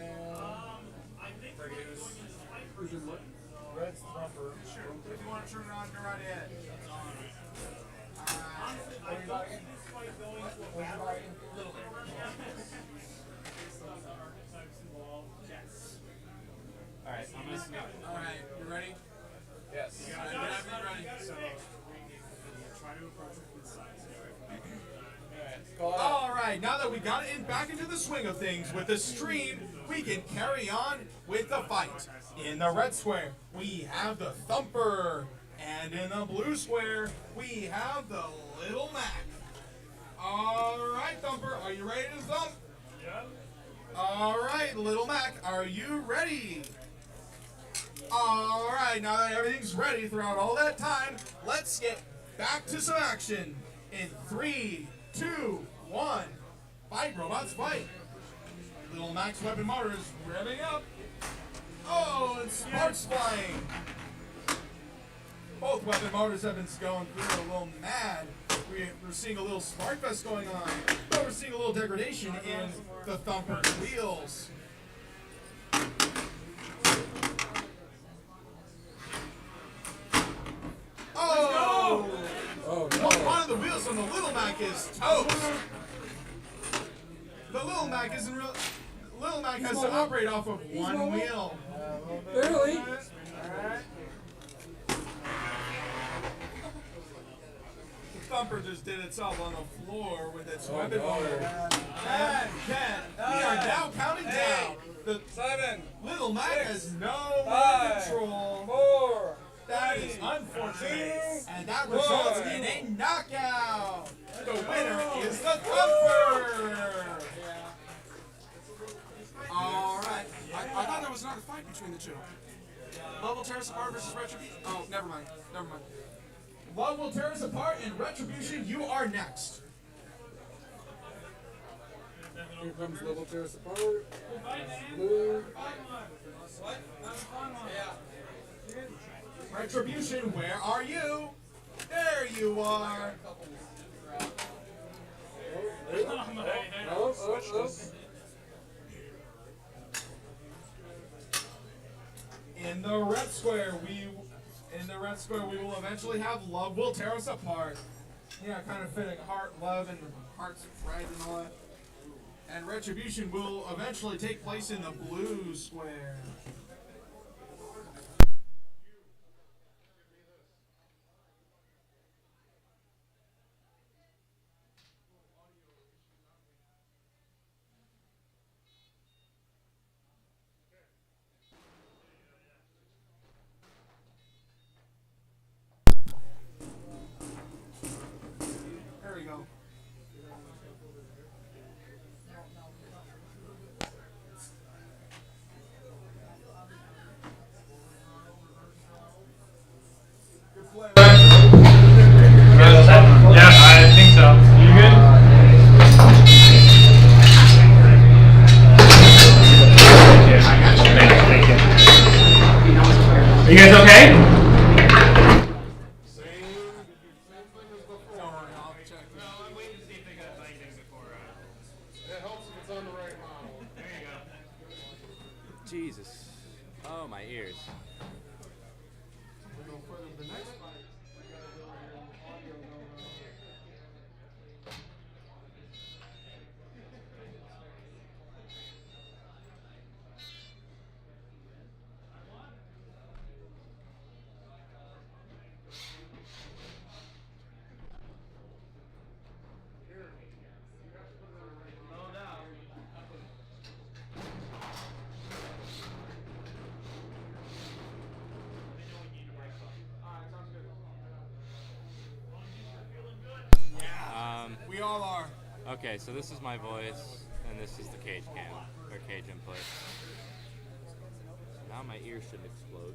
Red's Thumper. Sure. If you want to turn it on, go right ahead. What are you buying? What are you buying? Alright, I'm listening. Alright, you ready? Yes. Whenever you're ready. So, try to approach it with size. All right, now that we got it back into the swing of things with the stream, we can carry on with the fight. In the red square, we have the Thumper, and in the blue square, we have the Little Mac. All right, Thumper, are you ready to thump? Yep. All right, Little Mac, are you ready? All right, now that everything's ready throughout all that time, let's get back to some action. In 3, 2, 1, fight, robots, fight. Little Mac's weapon motor is revving up. Oh, and sparks flying. Both weapon motors have been going through a little mad. We're seeing a little spark fest going on. But we're seeing a little degradation in the Thumper's wheels. Oh! Oh, One of the wheels on the Little Mac is toast. The Little Mac isn't real. Little Mac has to operate off of one wheel. Barely. Alright. The Thumper just did itself on the floor with its weapon motor. And 10. We are now counting down. The 7. Little Mac has no more 5, control. 4. That is unfortunate. And that results in a knockout. The winner is the Thumper. Alright. I thought there was another fight between the two. Love will tear us apart versus Retribution. Oh, never mind. Never mind. Love will tear us apart, and Retribution, you are next. Here comes Love will tear us apart. Blue. Retribution, where are you? There you are. In the red square, we will eventually have Love will tear us apart. Yeah, kind of fitting. Heart, love, and hearts right and all that. And Retribution will eventually take place in the blue square. There we go. Good play. Yeah, I think so. You good? Thank you. Are you guys okay? Jesus. Oh, my ears. We all are. Okay, so this is my voice, and this is the cage cam, or cage input. So now my ears should explode.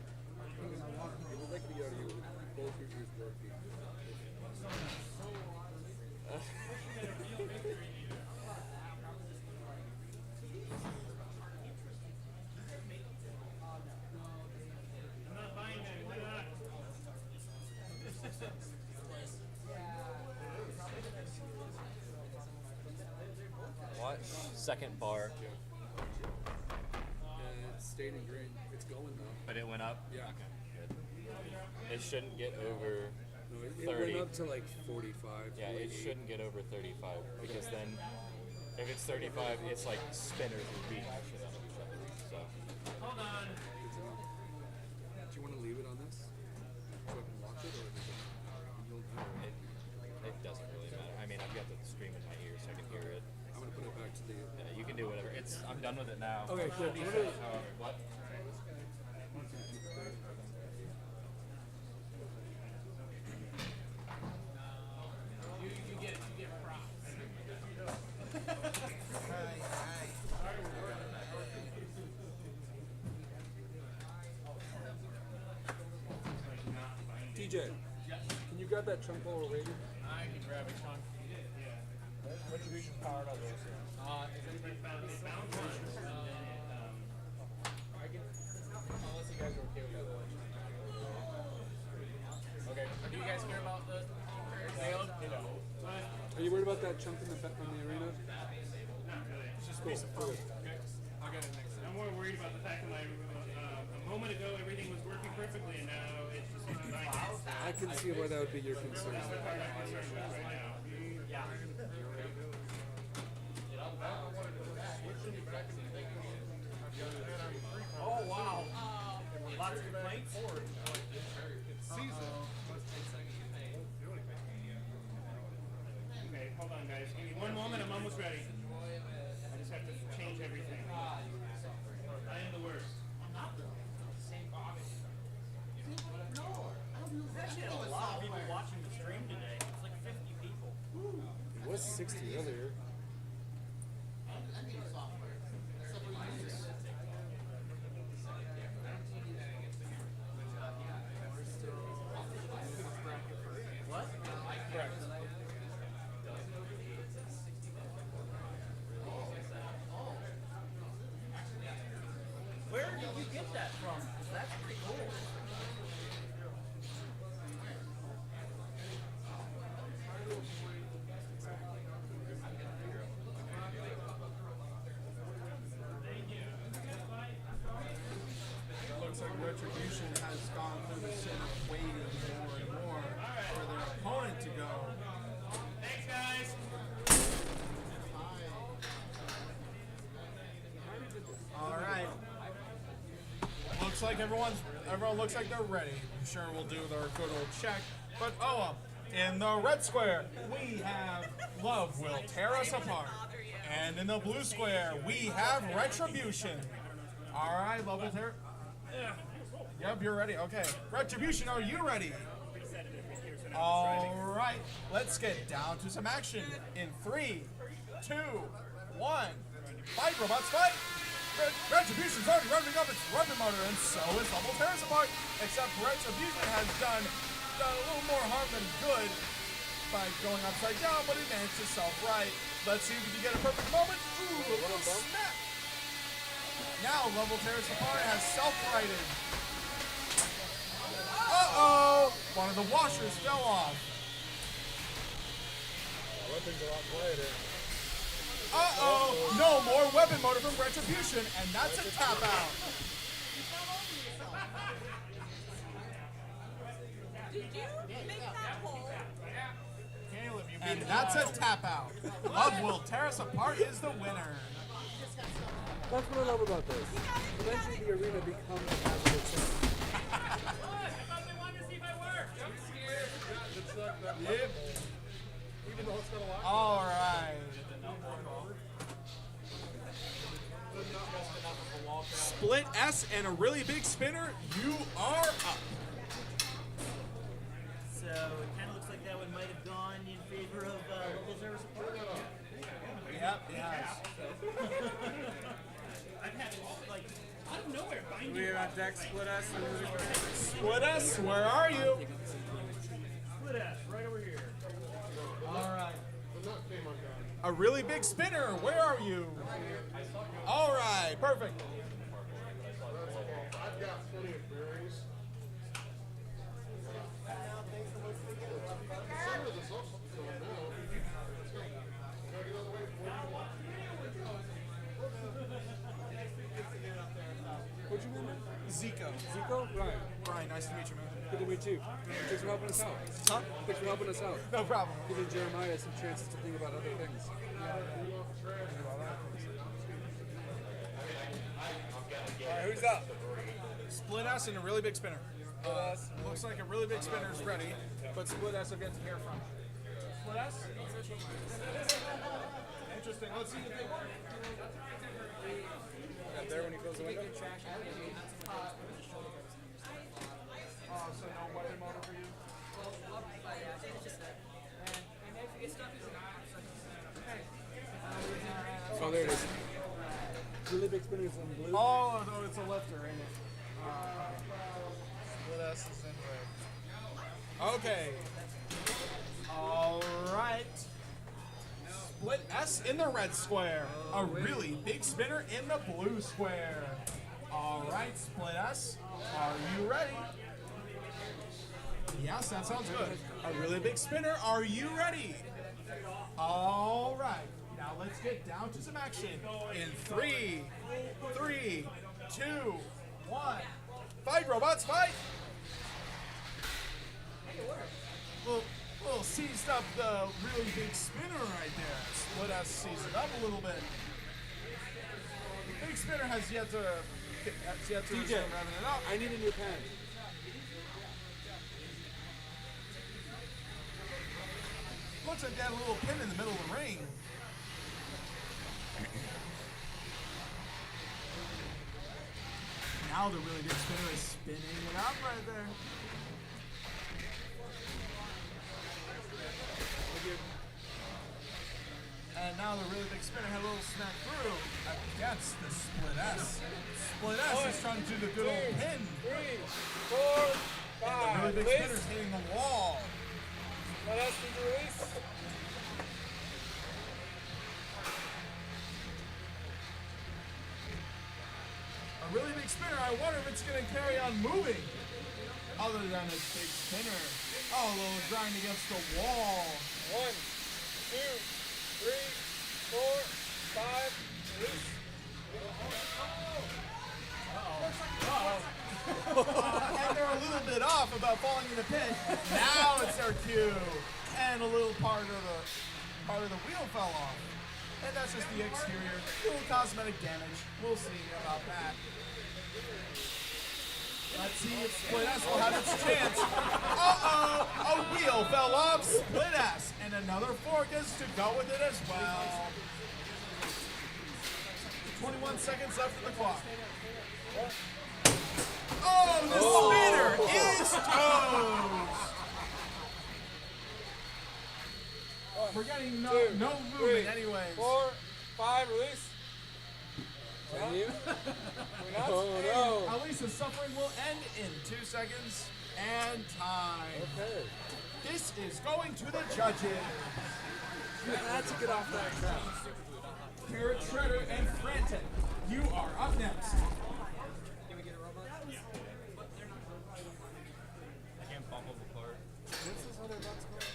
second bar. It stayed in green. It's going though. But it went up? Yeah. Okay, good. It shouldn't get over No, it 30. went up to like 45. Yeah, it 48. shouldn't get over 35 because then if it's 35, it's like spinners would beat the shit out of each other. So. Hold on. Good to know. Do you want to leave it on this so I can watch it, or does it? You'll know. It doesn't really matter. I mean, I've got the stream in my ear so I can hear it. I'm gonna put it back to the. Yeah, you can do whatever. I'm done with it now. Okay, cool. However, what? You get it. You get props. TJ, can you grab that chunk while we're waiting? I can grab a chunk. Retribution powered up those. Is anybody found this? Unless you guys are okay with that. Okay. Do you guys care about the failed? Are you worried about that chunk in the arena? It's just a Cool. piece of food. Okay. I'll get it next time. I'm more worried about the fact that a moment ago everything was working perfectly and now it's just not right. I can see why that would be your concern. That's the part I'm concerned with right now. Yeah. Oh, wow. Lots of complaints? Okay, hold on guys. Give me one moment, I'm almost ready. I just have to change everything. I am the worst. There's actually a lot of people watching the stream today. It's like 50 people. It was 60 earlier. What? Correct. Where did you get that from? 'Cause that's pretty cool. Looks like Retribution has gone through the sin of waiting more and more for their opponent to go. Thanks guys. All right. Looks like everyone looks like they're ready. I'm sure we'll do their good old check. But in the red square, we have Love Will Tear Us Apart. And in the blue square, we have Retribution. All right, Love Will Tear. Yep, you're ready. Okay. Retribution, are you ready? All right. Let's get down to some action. In 3, 2, 1. Fight, robots, fight! Retribution's already revving up its weapon motor, and so is Level Tears Apart. Except Retribution has done a little more harm than good by going upside down, but it managed to self-right. Let's see if we can get a perfect moment. Ooh, a little snap. Now Level Tears Apart has self-righted. Uh-oh! One of the washers fell off. Weapons a lot quieter. Uh-oh! No more weapon motor from Retribution, and that's a tap out. Did you make that hole? And that's a tap out. Love Will Tear Us Apart is the winner. That's what I love about this. Eventually the arena becomes a casual thing. Yep. Even though it's got a lot. All right. Split S and a really big spinner. You are up. So it kind of looks like that one might have gone in favor of Level Tear Us Apart. Yep, it has. I've had like out of nowhere binding. We're on deck, Split S. Split S, where are you? Split S, right over here. All right. A really big spinner. Where are you? All right, perfect. I've got plenty of berries. Some of this also going now. Zico? Brian. Brian, nice to meet you, man. Good to meet you. Thanks for helping us out. Huh? Thanks for helping us out. No problem. Giving Jeremiah some chances to think about other things. Alright, who's up? Split S and a really big spinner. Looks like a really big spinner is ready, but Split S I've yet to hear from. Split S? Interesting. Let's see if they work. Up there when you close the window? Oh, so no weapon motor for you? Oh, there it is. Really big spinners in blue. Oh, no, it's a lifter, ain't it? Split S is in red. Okay. All right. Split S in the red square. A really big spinner in the blue square. All right, Split S, are you ready? Yes, that sounds good. A really big spinner, are you ready? All right. Now let's get down to some action. In 3, 2, 1. Fight, robots, fight! Little seized up the really big spinner right there. Split S seized it up a little bit. Big spinner has yet to resume revving it up. I need a new pen. Looks like they had a little pin in the middle of the ring. Now the really big spinner is spinning it up right there. And now the really big spinner had a little smack through against the Split S. Split S is trying to do the good old pin. 3, 4, 5. And the really big Release. spinner's hitting the wall. What else did you release? A really big spinner. I wonder if it's going to carry on moving. Other than its big spinner. Oh, a little grind against the wall. 1, 2, 3, 4, 5. Release. And they're a little bit off about falling in the pit. Now it's their cue. And a little part of the wheel fell off. And that's just the exterior. Little cosmetic damage. We'll see about that. Let's see if Split S will have its chance. Uh-oh! A wheel fell off Split S. And another fork is to go with it as well. 21 seconds left on the clock. Oh, the spinner is toast! We're getting no movement anyways. 4, 5, release. Oh no. At least the suffering will end in 2 seconds and time. Okay. This is going to the judges. That's to get off that crap. Carrot Shredder and Frantic, you are up next. I can't bump them apart. What's this other box called?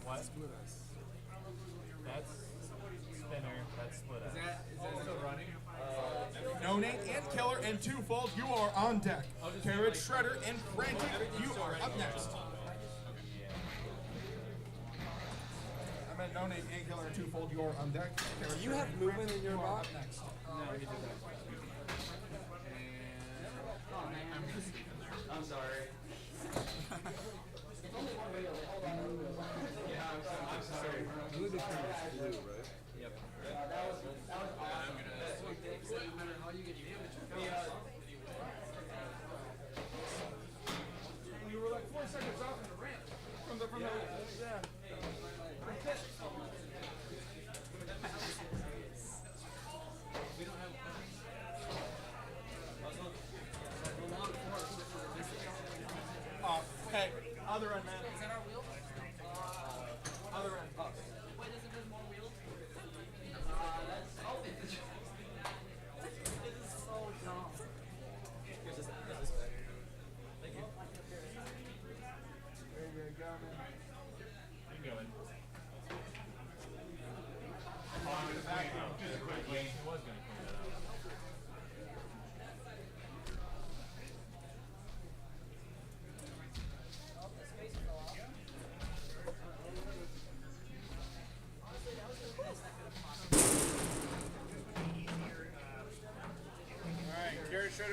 What? Split S. That's spinner. That's Split S. Is that still running? Donate and Killer and Twofold, you are on deck. Carrot Shredder and Frantic, you are up next. I meant Donate and Killer and Twofold, you are on deck. Do you have movement in your box? Next. No, he did that. I'm sorry. I'm sorry. Really big spinner is blue, right? Yep. You were like 4 seconds off in the ramp. From the yeah. Hey, other end, man. Is that our wheel? Other end. Wait, is it more wheels? This is so dumb. Thank you. There you go, man. You can go in. He was going to clean that out.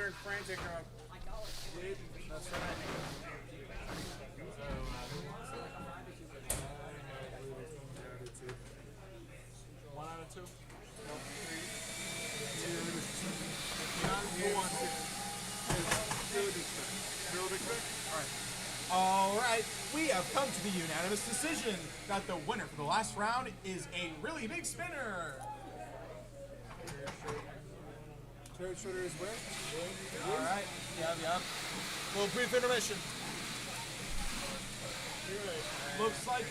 and Frantic are up. That's right. One out of two. No, three. All right, we have come to the unanimous decision that the winner for the last round is a really big spinner. Carrot Shredder is where? All right. Yeah. Little brief intermission. Looks like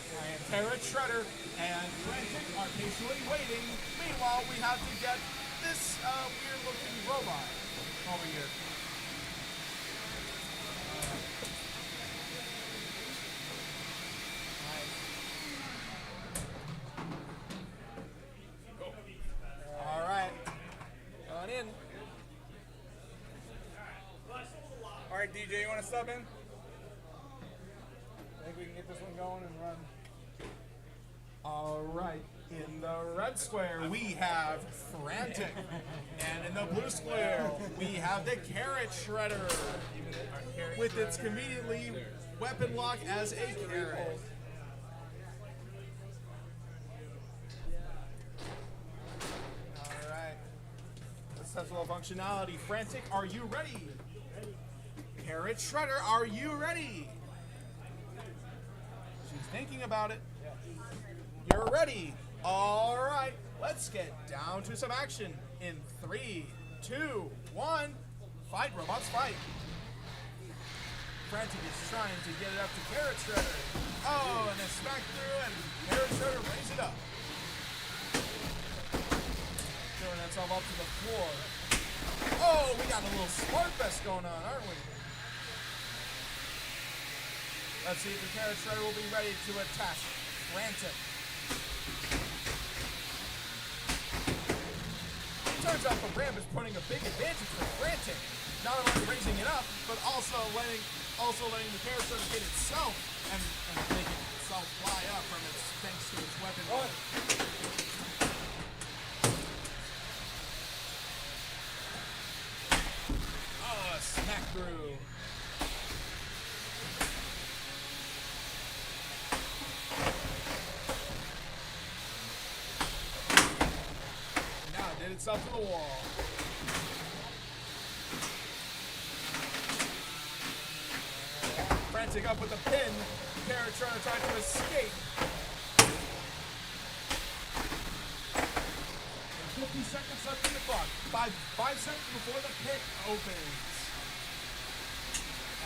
Carrot Shredder and Frantic are patiently waiting. Meanwhile, we have to get this weird-looking robot over here. All right. On in. All right, DJ, you want to sub in? I think we can get this one going and run. All right. In the red square, we have Frantic. And in the blue square, we have the Carrot Shredder. With its conveniently weapon lock as a carrot. All right. Let's test a little functionality. Frantic, are you ready? Carrot Shredder, are you ready? She's thinking about it. You're ready. All right, let's get down to some action. In 3, 2, 1, fight, robots, fight. Frantic is trying to get it up to Carrot Shredder. Oh, and a smack through, and Carrot Shredder raise it up. Throwing itself up to the floor. Oh, we got a little smart fest going on, aren't we? Let's see if the Carrot Shredder will be ready to attack Frantic. Turns out the ramp is putting a big advantage for Frantic. Not only raising it up, but also letting the Carrot Shredder get itself and making itself fly up from its thanks to its weapon. Oh, smack through. Now it did itself to the wall. Frantic up with a pin. Carrot Shredder trying to escape. 50 seconds left in the clock. 5 seconds before the pit opens.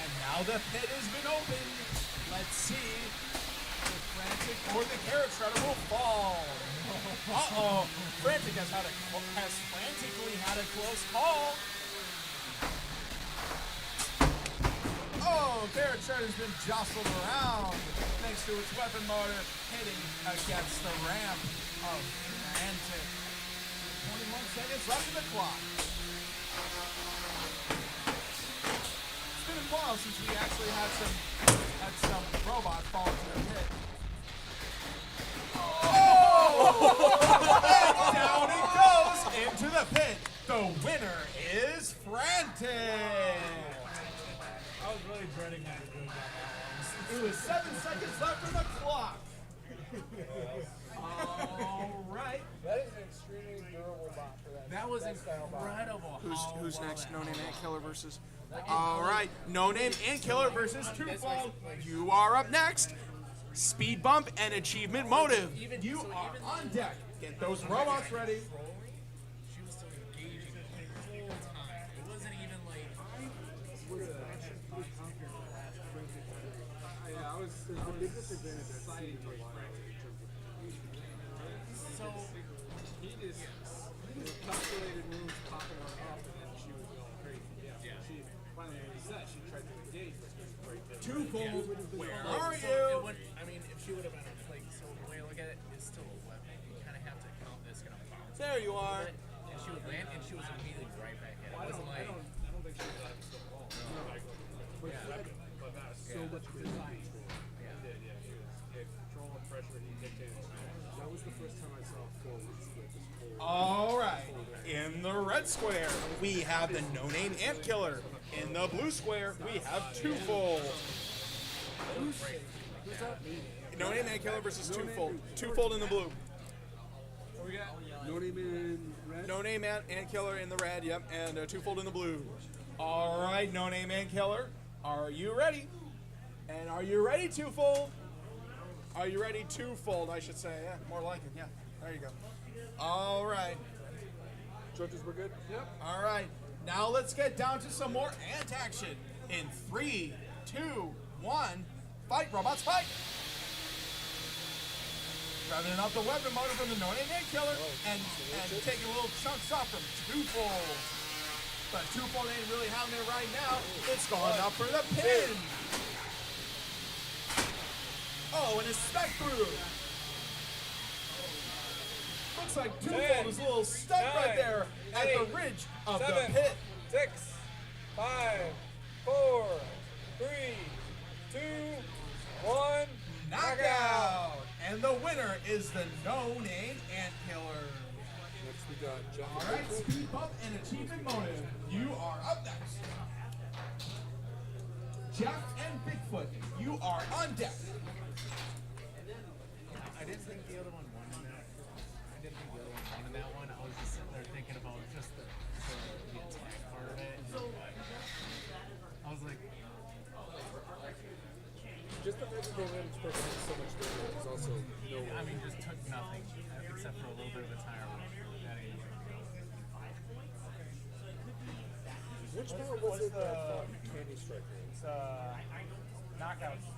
And now the pit has been opened. Let's see if Frantic or the Carrot Shredder will fall. Uh-oh. Frantic has frantically had a close call. Oh, Carrot Shredder's been jostled around thanks to its weapon motor hitting against the ramp of Frantic. 21 seconds left in the clock. It's been a while since we actually had some robots fall into the pit. Oh! And down it goes into the pit. The winner is Frantic. I was really dreading how to do that. It was 7 seconds left in the clock. All right. That is an extremely durable bot for that. That was style bot. incredible. Who's next? No Name Ant Killer versus. All right, No Name Ant Killer versus Twofold. You are up next. Speed bump and achievement motive. You are on deck. Get those robots ready. She was still engaging the whole time. It wasn't even like. Yeah, I was the biggest advantage I've seen in a while in terms of So he just calculated moves popping on off, and then she was going crazy. Yeah. She finally reset. She tried to engage, but she was right there. Twofold, where are So you? it would, I mean, if she would have been like, so the way I look at it is still a weapon. You kind of have to count this gonna bounce. There you are. And she would land, and she was immediately right back at it. It wasn't like. I don't think she was allowed to still roll. No. But that's so much design control. Yeah, he had control and pressure. He dictated. That was the first time I saw 4 weeks split this whole. All right. In the red red square, we have the no-name ant killer. In the blue square, we have Twofold. No-name ant killer versus Twofold. Twofold in the blue. What we got? No name in red. No-name ant killer in the red, yep, and Twofold in the blue. All right, no-name ant killer, are you ready? And are you ready, Twofold? Are you ready, Twofold, I should say. Yeah, more like it, yeah. There you go. All right. Judges, we're good? Yep. All right. Now let's get down to some more ant action. In 3, 2, 1, fight, robots, fight! Revving up the weapon motor from the no-name ant killer and taking little chunks off from Twofold. But Twofold ain't really having it right now. It's going up for the pin. Oh, and a spec through. Looks like Twofold is a little stuck right there at the ridge of the pit. 6, 5, 4, 3, 2, 1. Knockout! And the winner is the no-name ant killer. Next we got Jeff. All right, Speed Bump and Achievement Motive. You are up next. Jeff and Bigfoot, you are on deck. I didn't think the other one won in that. I didn't think the other one won in that one. I was just sitting there thinking about just the attack part of it. I was like, Just the fact that the women's program is so much better is also no way. I mean, just took nothing except for a little bit of a tire. That ain't Which part was it that Candy Striker? It's knockouts.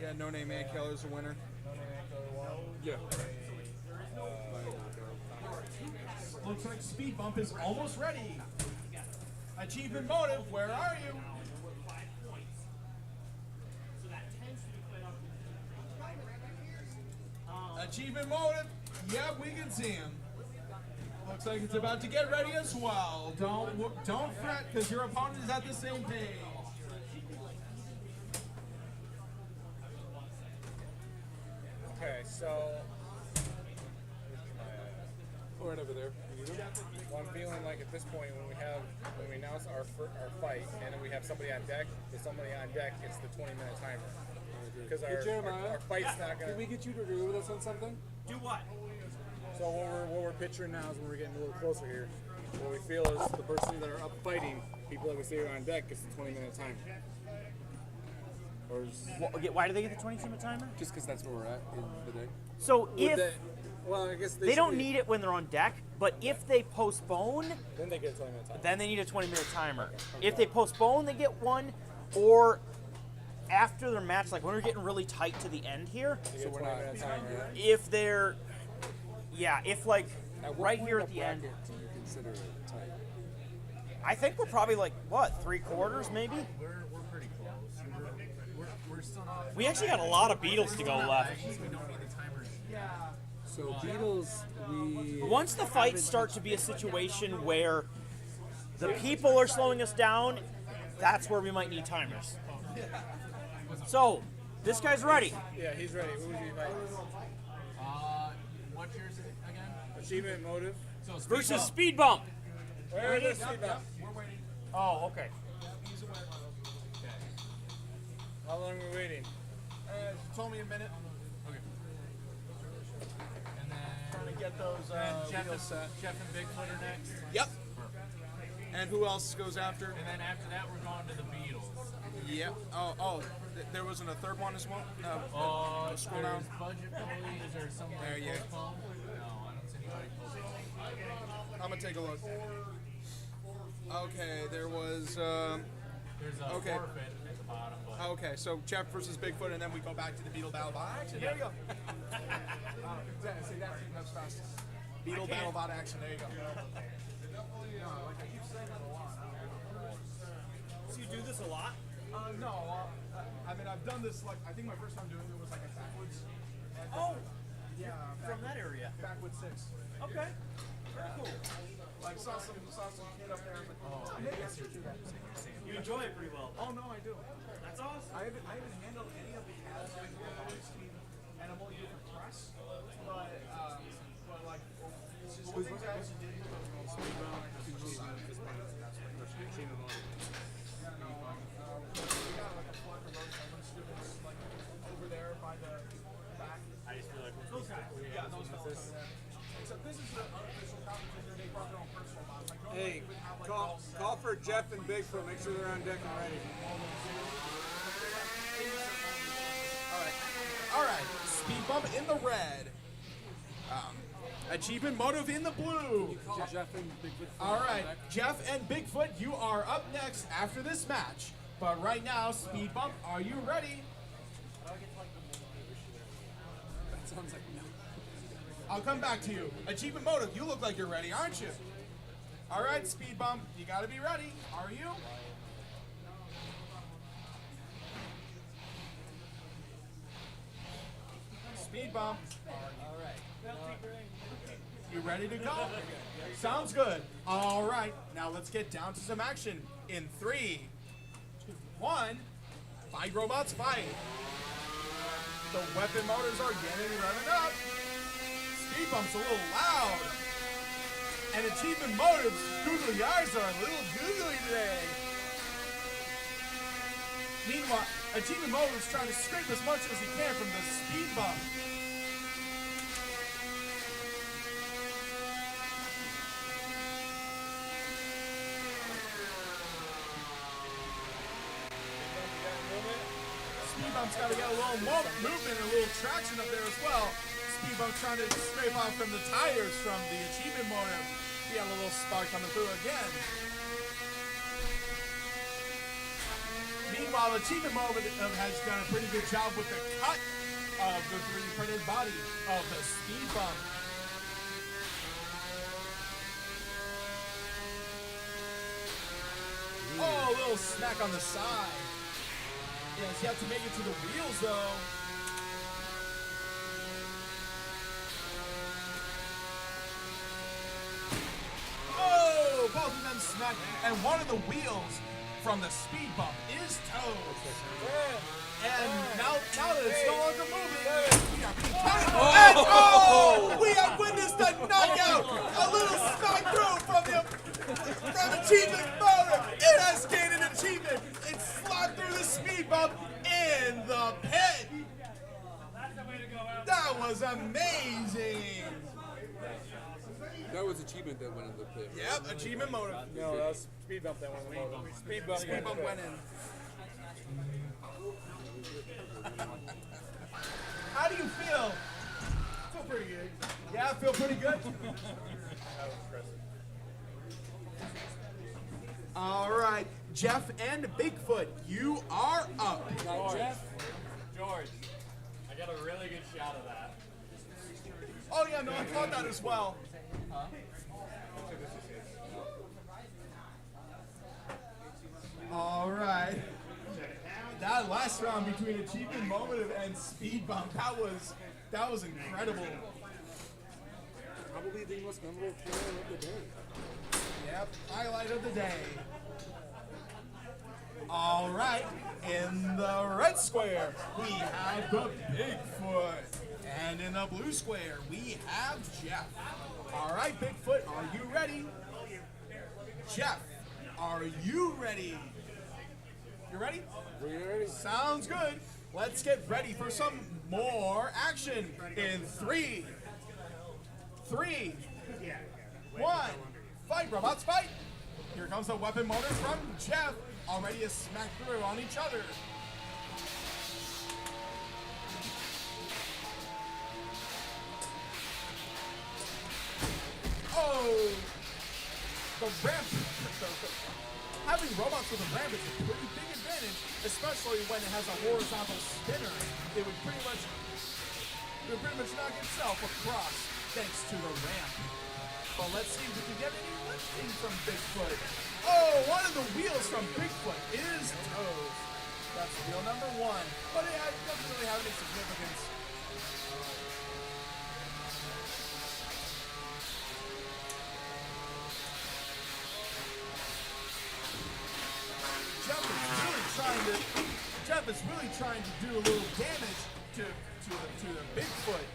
Yeah, no-name ant killer's a winner. Yeah. Looks like Speed Bump is almost ready. Achievement Motive, where are you? Achievement Motive, yep, we can see him. Looks like it's about to get ready as well. Don't fret, because your opponent is at the same page. Okay, so Right over there. well, I'm feeling like at this point when we announce our fight and then we have somebody on deck, the somebody on deck gets the 20-minute timer. Because Hey, Jeremiah, our fight's not gonna. Can we get you to agree with us on something? Do what? So what we're picturing now is when we're getting a little closer here. What we feel is the person that are up fighting, people that we see are on deck, gets the 20-minute timer. Or Why do they get the 22-minute timer? Just because that's where we're at in the day. So if well, I guess they don't need it when they're on deck, but if they postpone, then they get a 20-minute timer. then they need a 20-minute timer. If they postpone, they get one, or after their match, like when we're getting really tight to the end here, So we're not at timer. if they're, if like At what right point here in at the the end, bracket do you consider it tight? I think we're probably like, what, 3/4 maybe? We're pretty close. We're still not. We actually got a lot of Beatles to go left. We don't need the timers. So Beatles, we Once the fights start to be a situation where the people are slowing us down, that's where we might need timers. So, this guy's ready. Yeah, he's ready. Who would you fight? What's yours again? Achievement Motive. So Versus Speed Bump. Where is Speed Bump? Oh, okay. How long are we waiting? Told me a minute. Okay. And then Trying to get those Jeff wheels set. and Bigfoot are next. Yep. And who else goes after? And then after that, we're going to the Beatles. Yep. There wasn't a third one as well? No. Scroll There's down. Budget Bully. Is there someone There, yeah. postponed? No, I don't see anybody postponed. I'm going to take a look. Okay, there was... There's a okay. forfeit at the bottom. But Okay, so Jeff versus Bigfoot, and then we go back to the Beetle Battle Bot action. There you go. See, that's fast. Beetle Battle Bot action. There you go. I keep saying that a lot. So you do this a lot? No, I mean I've done this like I think my first time doing it was like a backwards. Oh, Yeah, from that area. Backwards 6. Okay. Very cool. Like saw some kid up there. You enjoy it pretty well. Oh no, I do. That's awesome. I haven't handled any of the ads and I'm only doing press, but like the things I also did. Over there by the back. I just feel like Those guys. Yeah, those guys. Except this is an unofficial competition. They brought their own personal bombs. Like, Hey, call for Jeff and Bigfoot. Make sure they're on deck and ready. All right. Speed bump in the red. Achievement motive in the blue. Jeff and Bigfoot. All right, Jeff and Bigfoot, you are up next after this match. But right now, Speed Bump, are you ready? That sounds like no. I'll come back to you. Achievement motive, you look like you're ready, aren't you? All right, Speed Bump, you gotta be ready. Are you? Speed Bump. All right. You ready to go? Sounds good. All right, now let's get down to some action. In 3, 2, 1, fight robots, fight. The weapon motors are getting revving up. Speed bump's a little loud. And achievement motives, googly eyes are a little googly today. Meanwhile, achievement motives trying to scrape as much as he can from the speed bump. Speed bump's got to get a little movement, a little traction up there as well. Speed bump's trying to scrape off from the tires from the achievement motive. He had a little spark coming through again. Meanwhile, achievement motive has done a pretty good job with the cut of the 3D printed body of the speed bump. Oh, a little smack on the side. Yes, you have to make it to the wheels, though. Oh, both of them smacked, and one of the wheels from the speed bump is toast. And now that it's no longer moving, we are being counted. And we have witnessed a knockout, a little smack through from achievement motor. It has gained an achievement. It slapped through the speed bump in the pit. That was amazing. That was achievement that went in the pit. Yep, achievement motive. No, that was speed bump that went in the motor. Speed bump went in. How do you feel? Feel pretty good. Yeah, feel pretty good? All right, Jeff and Bigfoot, you are up. George, I got a really good shot of that. Oh yeah, no, I thought that as well. All right. That last round between Achievement Motive and Speed Bump, that was incredible. Probably the most memorable player of the day. Yep, highlight of the day. All right, in the red square, we have the Bigfoot. And in the blue square, we have Jeff. All right, Bigfoot, are you ready? Jeff, are you ready? You ready? We're ready. Sounds good. Let's get ready for some more action in 3, 2, 1. Fight, robots, fight! Here comes the weapon motor from Jeff. Already a smack through on each other. Oh! The ramp. Having robots with a ramp is a pretty big advantage, especially when it has a horizontal spinner. It would pretty much knock itself across thanks to the ramp. But let's see if we can get any lifting from Bigfoot. Oh, one of the wheels from Bigfoot is toast. That's wheel number 1, but it doesn't really have any significance. Jeff is really trying to do a little damage to the Bigfoot.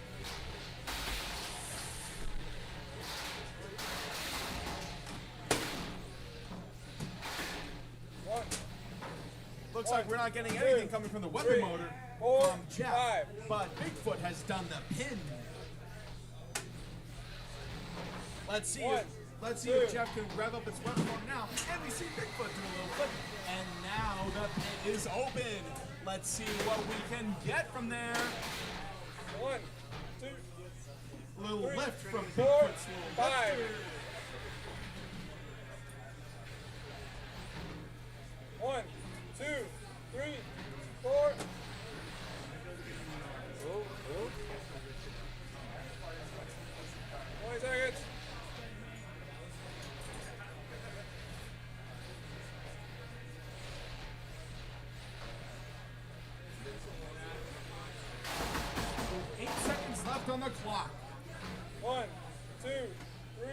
Looks like we're not getting anything coming from the weapon motor from Jeff, but Bigfoot has done the pin. Let's see if Jeff can rev up his weapon motor now, and we see Bigfoot do a little flip, and now the pit is open. Let's see what we can get from there. 1, 2, little 3, lift from 4, Bigfoot's little 5. lifter. 1, 2, 3, 4. Oh, oh. 20 seconds. Left on the clock. 1, 2, 3,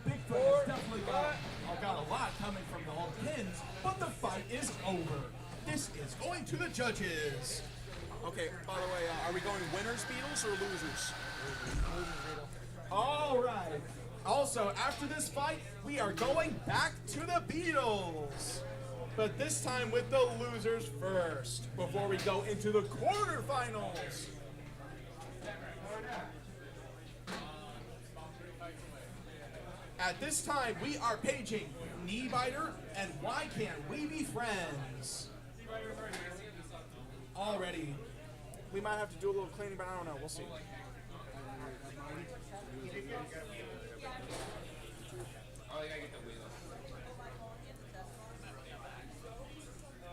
Bigfoot 4, has definitely got a lot coming from the whole pins, but the fight is over. This is going to the judges. Okay, by the way, are we going winners, Beatles, or losers? All right. Also, after this fight, we are going back to the Beatles. But this time with the losers first, before we go into the quarterfinals. At this time, we are paging Kneebiter and Why Can't We Be Friends? Already. We might have to do a little cleaning, but I don't know. We'll see.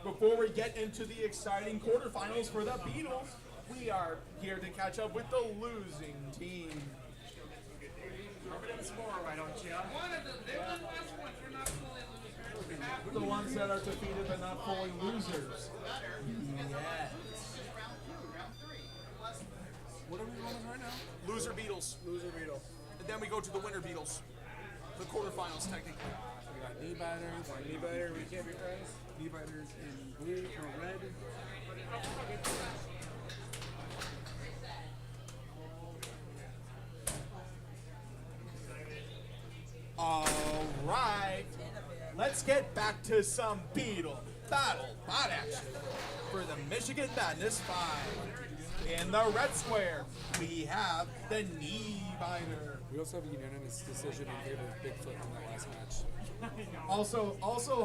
Before we get into the exciting quarterfinals for the Beatles, we are here to catch up with the losing team. Why don't you? They won last one. They're not fully losers. The ones that are defeated but not fully losers. Yes. What are we running right now? Loser Beatles. Loser Beatles. And then we go to the winner Beatles. The quarterfinals, technically. We got Kneebiter, we can't be friends. Kneebiters in blue or red. All right. Let's get back to some Beatle battle bot action for the Michigan Madness 5. In the red square, we have the Kneebiter. We also have a unanimous decision in favor of Bigfoot in that last match. Also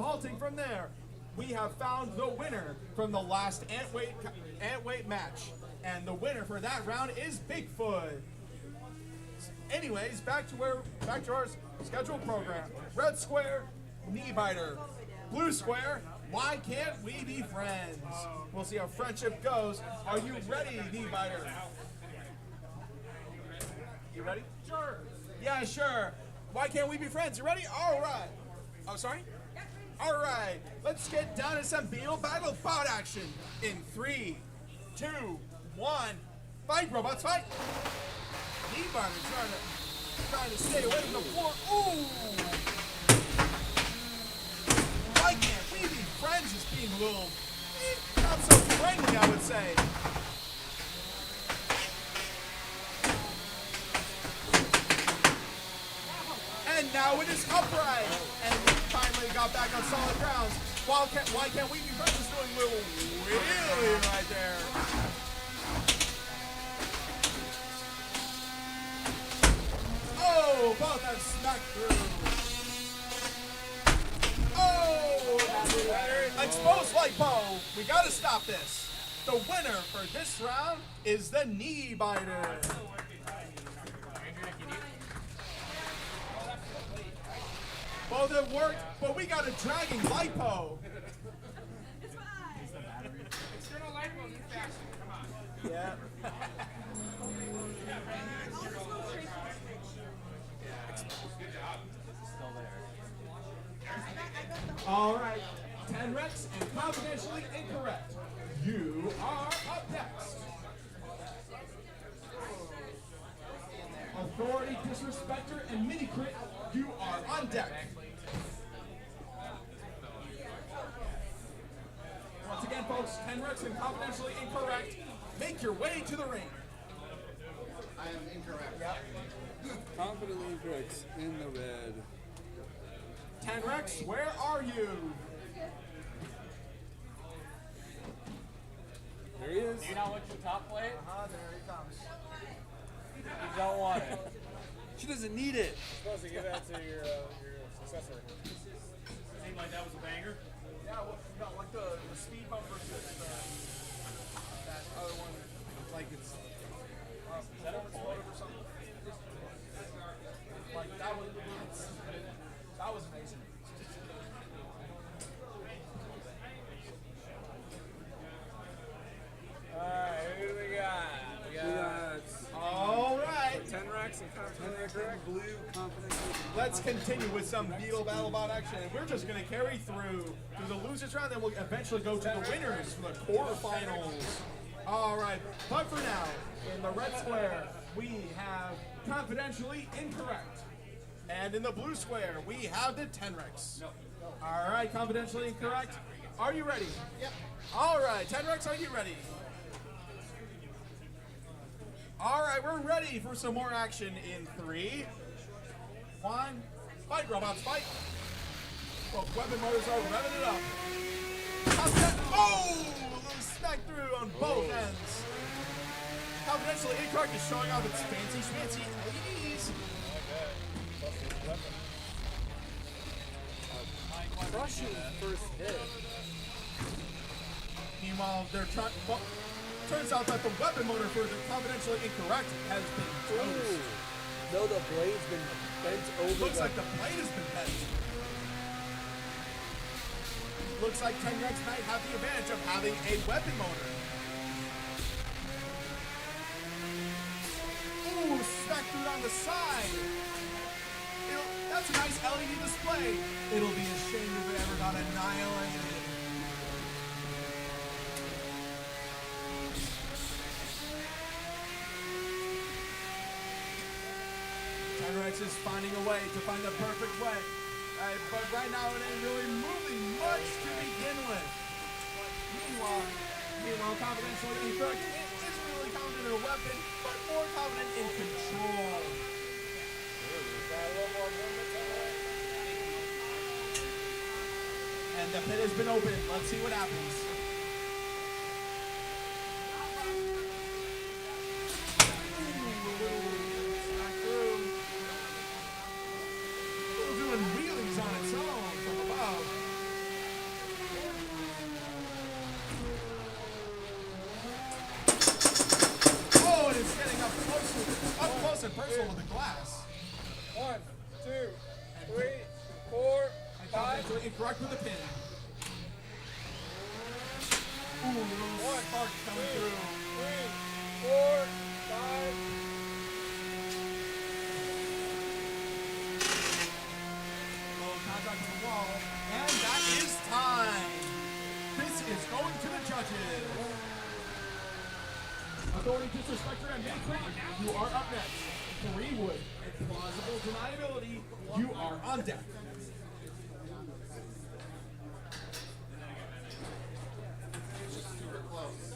halting from there, we have found the winner from the last ant weight match, and the winner for that round is Bigfoot. Anyways, back to our scheduled program. Red square, Kneebiter. Blue square, Why Can't We Be Friends? We'll see how friendship goes. Are you ready, Kneebiter? You ready? Sure. Yeah, sure. Why can't we be friends? You ready? All right. Oh, sorry? All right. Let's get down to some Beetle battle bot action in 3, 2, 1. Fight, robots, fight. Kneebiter trying to stay away from the floor. Ooh! Why can't we be friends? Is being a little not so friendly, I would say. And now it is upright. And we finally got back on solid grounds. Why can't we be friends? Is doing a little wheelie right there. Oh, both have smacked through. Oh, exposed lipo. We gotta stop this. The winner for this round is the Kneebiter. Both have worked, but we got a dragging lipo. It's fine. External light will move faster. Come on. Yeah. All right, 10 recs and confidentially incorrect. You are up next. Authority, Disrespecter, and Mini Crit, you are on deck. Once again, folks. Tenrex and Confidentially Incorrect. Make your way to the ring. I am incorrect. Confidently incorrect in the red. Tenrex, where are you? There he is. Do you not want your top plate? There he comes. You don't want it. She doesn't need it. You're supposed to give that to your successor. Seemed like that was a banger. Yeah, no, like the speed bump versus that other one. Like it's. Is that exploded or something? Like that was amazing. Alright, who do we got? We got All right. Tenrex and Confidentially Blue confidently. Let's continue with some Beetle BattleBot action. And we're just going to carry through to the losers round, then we'll eventually go to the winners for the quarterfinals. All right, but for now, in the red square, we have Confidentially Incorrect. And in the blue square, we have the Tenrex. All right, Confidentially Incorrect. Are you ready? Yep. All right, Tenrex, are you ready? All right, we're ready for some more action in 3, 1, fight, robots, fight. Both weapon motors are revving it up. Oh! A little smack through on both ends. Confidentially Incorrect is showing off its fancy schmancy LEDs. Crushing first hit. Meanwhile, they're trying. Well, turns out that the weapon motor for the Confidentially Incorrect has been toast. No, the blade's been bent over. Looks like the blade has been bent. Looks like Tenrex might have the advantage of having a weapon motor. Ooh, smack through on the side. That's a nice LED display. It'll be a shame if it ever got annihilated. Tenrex is finding a way to find the perfect way. But right now it ain't really moving much to begin with. Meanwhile, Confidentially Incorrect isn't really confident in a weapon, but more confident in control. And the pit has been opened. Let's see what happens. Still doing wheelies on its own from above. Oh, and it's getting up close and personal with the glass. 1, 2, 3, 4, 5. Confidentially Incorrect with the pin. Ooh, little spark coming through. 3, 4, 5. Little contact with the wall. And that is time. This is going to the judges. Authority, Disrespecter, and Matrix, you are up next. 3 wood and plausible deniability, you are on deck. Super close.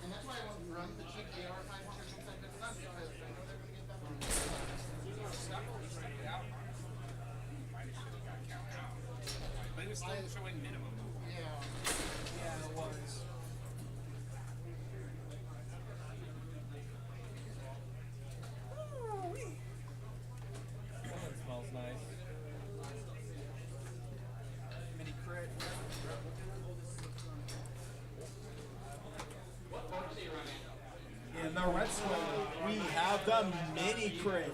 And that's why I want to run the cheap AR 500 because I know they're going to get that one. But it was still showing minimum. Yeah, it was. That smells nice. Mini crit. In the red square, we have the mini crit.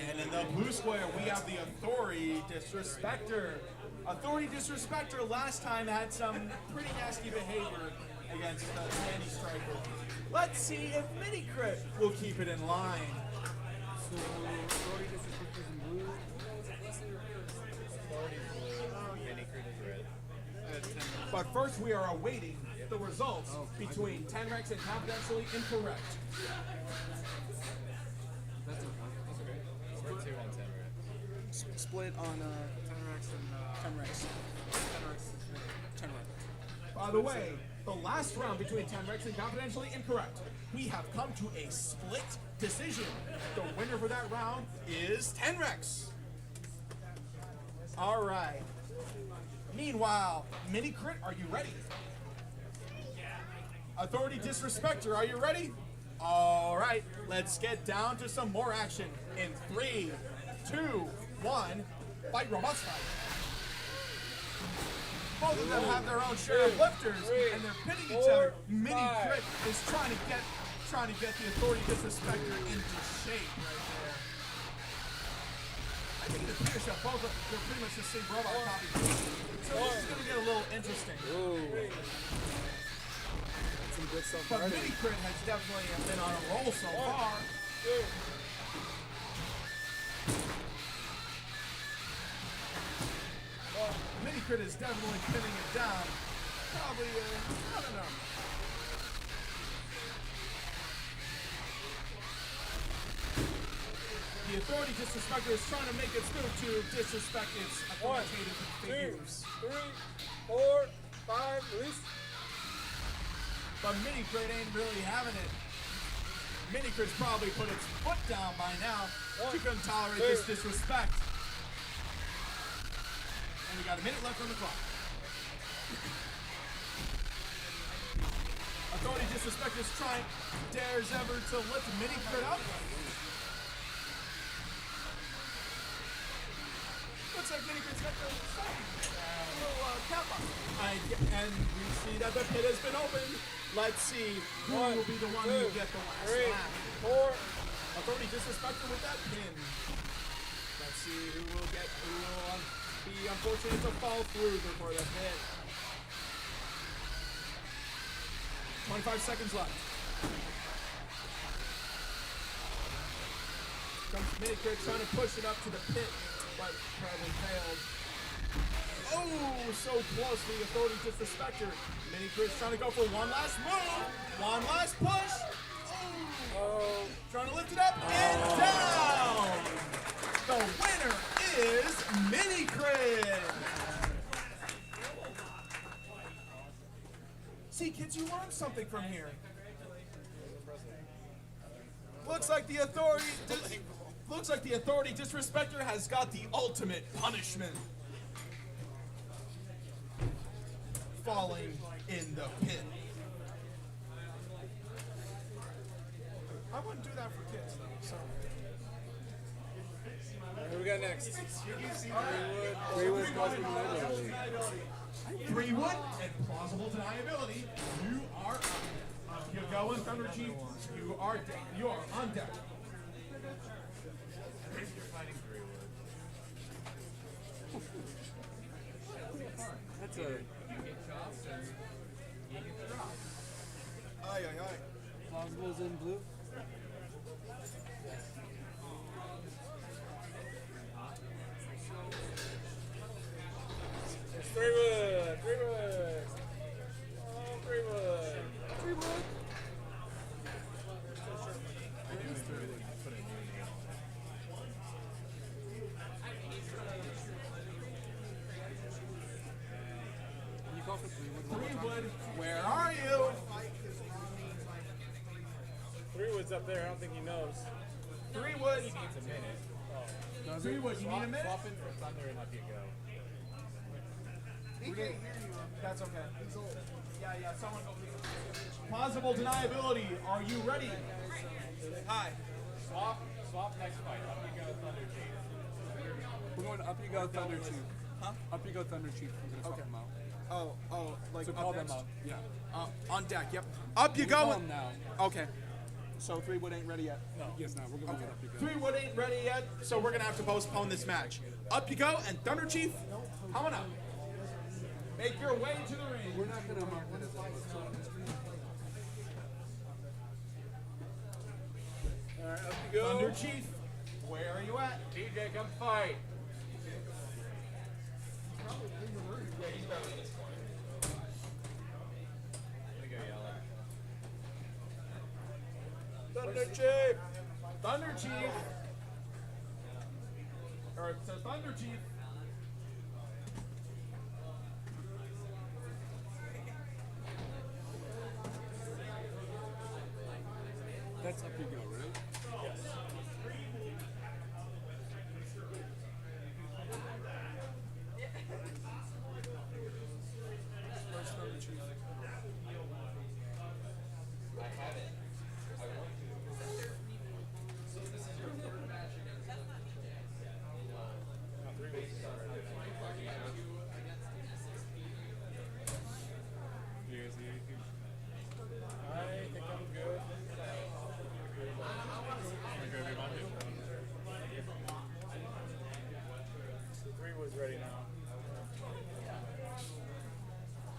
And in the blue square, we have the Authority Disrespecter. Authority Disrespecter last time had some pretty nasty behavior against Sandy Striker. Let's see if mini crit will keep it in line. So, Authority Disrespecters in blue. Mini crit is red. But first, we are awaiting the results between Tenrex and Confidentially Incorrect. That's okay. We're 2 on 10 right split on Tenrex and Tenrex. By the way, the last round between Tenrex and Confidentially Incorrect, we have come to a split decision. The winner for that round is Tenrex. All right. Meanwhile, Mini Crit, are you ready? Authority Disrespecter, are you ready? All right, let's get down to some more action in 3, 2, 1, fight robots fight. Both of them have their own share of lifters, and they're pitting each other. Mini Crit is trying to get the Authority Disrespector into shape right there. I think it appears that both they're pretty much the same robot copy. So this is going to get a little interesting. Some good stuff. But Mini Crit has definitely been on a roll so far. Mini Crit is definitely pinning it down. Probably, I don't know. The Authority Disrespecter is trying to make its move to disrespect its authoritative figures. 2, 3, 4, 5, release. But Mini Crit ain't really having it. Mini Crit's probably put its foot down by now. She couldn't tolerate this disrespect. And we got a minute left on the clock. Authority Disrespector's trying, dares ever to lift Mini Crit up. Looks like Mini Crit's got the little cap on. And we see that the pit has been opened. Let's see who will be the one who will get the last 3, lap. 4. Authority Disrespector with that pin. Let's see who will be unfortunate to fall through before the pit. 25 seconds left. Comes Mini Crit trying to push it up to the pit, but probably failed. Oh, so close to the Authority Disrespector. Mini Crit's trying to go for one last move, one last push. Oh, trying to lift it up and down. The winner is Mini Crit. See, kids, you learned something from here. Looks like the Authority Disrespector has got the ultimate punishment. Falling in the pit. I wouldn't do that for kids, though. So. What do we got next? Three wood and plausible deniability. You are up. You go in Thunder Chief. You are on deck. That's a. Aye, aye, aye. Plausibles in blue. It's 3 wood. 3 wood. Oh, 3 wood. 3 wood. You call for 3 wood. Three wood, where are you? 3 wood's up there. I don't think he knows. 3 wood. He needs a minute. Oh. 3 wood, you need a minute? Swap in for Thunder and up you go. He can't hear you. That's okay. He's old. Yeah, someone go. Plausible deniability. Are you ready? Hi. Swap next fight. Up you go, Thunder Chief. We're going to up you go Thunder Chief. Huh? Up you go Thunder Chief. We're going to swap them out. Oh, like So up call them next? out. Yeah. On deck, yep. Up you We go. call them now. Okay. So 3 wood ain't ready yet. No. Yes, now we're going to Okay. up you go. 3 wood ain't ready yet, so we're gonna have to postpone this match. Up you go, and Thunder Chief, coming up. Make your way to the ring. We're not going to mark it as Alright, up you go. Thunder Chief, where are you at? TJ, come fight. Thunder Chief. Thunder Chief. or to Thunder Chief. That's up you go, right? Yes. Where's Thunder Chief? I have it. I want to. So this is your third match against You guys need anything? I think I'm good. The 3 was ready now.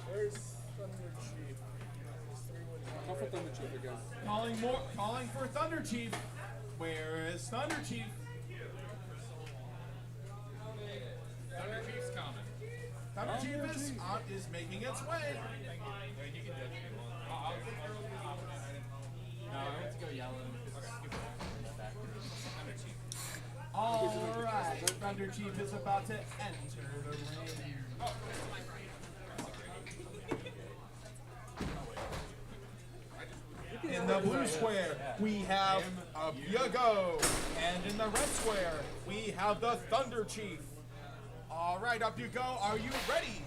Where's Thunder Chief? This 3 was not Call for ready. Thunder Chief again. Calling for Thunder Chief. Where is Thunder Chief? Thunder Chief's coming. Thunder Chief is making its way. You can judge me. No, I went to go yell at him because Thunder Chief. All right, Thunder Chief is about to enter the ring. In the blue square, we have Up Ya Go. And in the red square, we have the Thunder Chief. All right, Up You Go, are you ready?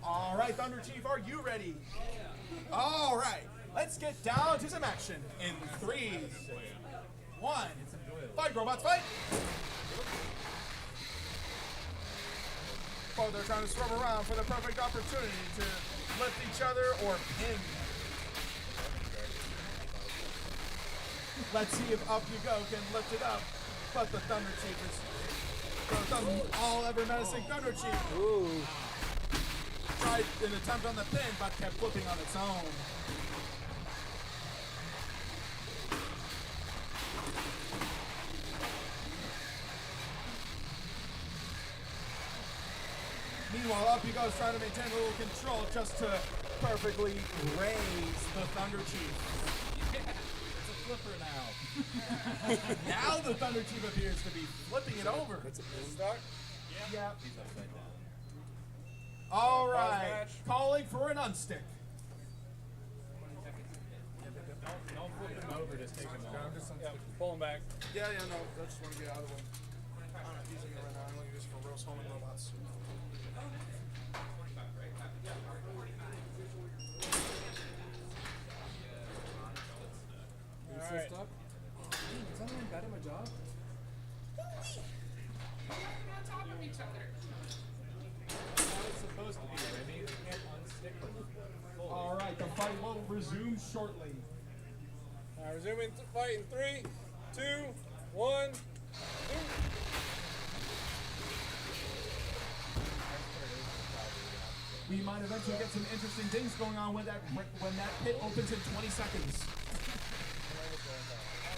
All right, Thunder Chief, are you ready? All right, let's get down to some action in 3, 1. Fight, robots, fight! Oh, they're trying to swerve around for the perfect opportunity to lift each other or pin. Let's see if Up You Go can lift it up. But the Thunder Chief is the all-ever menacing Thunder Chief. Ooh. Tried an attempt on the pin, but kept flipping on its own. Meanwhile, Up You Go is trying to maintain a little control just to perfectly raise the Thunder Chief. It's a flipper now. Now the Thunder Chief appears to be flipping it over. Stuck? Yep. He's upside down. All right, calling for an unstick. Don't flip him over, just take him off. Yeah, pull him back. Yeah, no. I just want to get out of the way. I'm not using it right now. I'm only using it for roast homing robots. Are you still Alright. stuck? Is that really bad at my job? on top of each other. How it's supposed to be, Remy. You can't unstick them fully. All right, the fight will resume shortly. Alright, resuming fight in 3, 2, 1, 2. We might eventually get some interesting things going on when that pit opens in 20 seconds.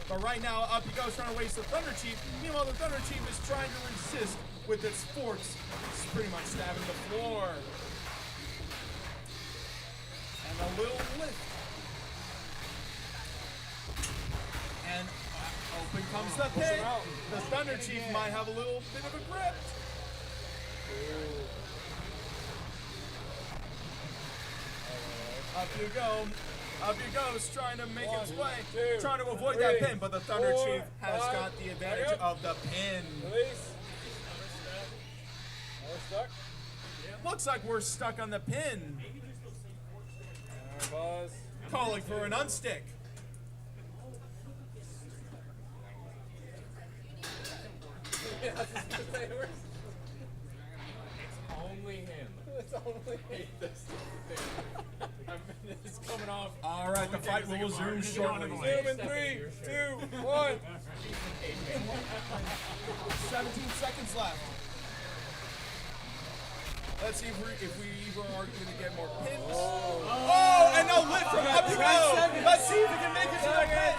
But right now, Up You Go is trying to race the Thunder Chief. Meanwhile, the Thunder Chief is trying to resist with its forks. It's pretty much stabbing the floor. And a little lift. And open comes the pit. The Thunder Chief might have a little bit of a grip. Up You Go. Up You Go is trying to make its way, trying to avoid that pin, but the Thunder Chief has got the advantage of the pin. Release. We're stuck. Looks like we're stuck on the pin. Alright, pause. Calling for an unstick. Yeah, I was just gonna say, it's only him. It's only him. It's coming off. All right, the fight will resume shortly. Zoom in 3, 2, 1. 17 seconds left. Let's see if we even are going to get more pins. Oh, and no lift from Up You Go. Let's see if we can make it to the pin.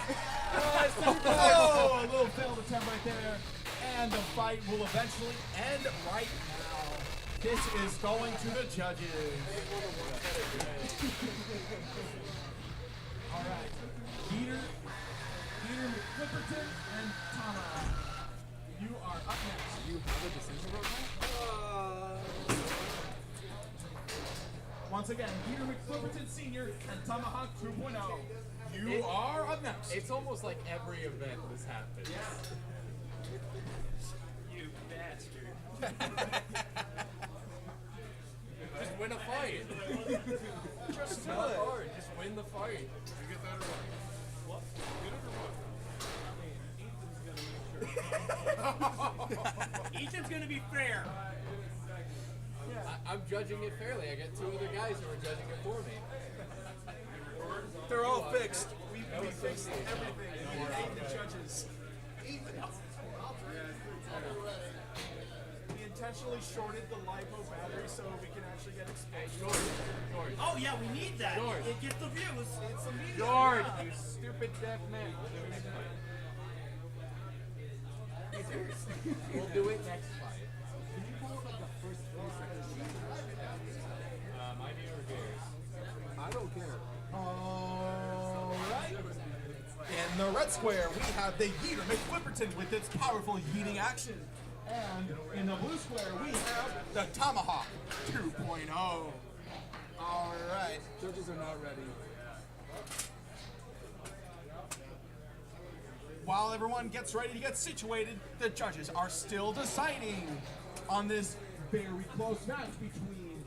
Oh, a little failed attempt right there. And the fight will eventually end right now. This is going to the judges. All right. Peter McClipperton, and Tana. You are up next. You once again, Peter McFlipperton Sr. and Tomahawk 2.0. You are up next. It's almost like every event this happens. You bastard. Just win a fight. Just do not it. hard. Just win the fight. You get that or what? Get it or what? Ethan's gonna be fair. I'm judging it fairly. I got two other guys who are judging it for me. They're all fixed. We fixed everything. We hate the judges. We intentionally shorted the LiPo battery so we can actually get exposed. George. Oh yeah, we need that. George. It gets the views. It's a media. George, you stupid deaf man. We'll do it next fight. Can you pull up like the first 3 seconds? My name or yours? I don't care. Alright. In the red square, we have the Yeeter McFlipperton with its powerful yeeting action. And in the blue square, we have the Tomahawk 2.0. Alright. Judges are not ready. While everyone gets ready to get situated, the judges are still deciding on this very close match between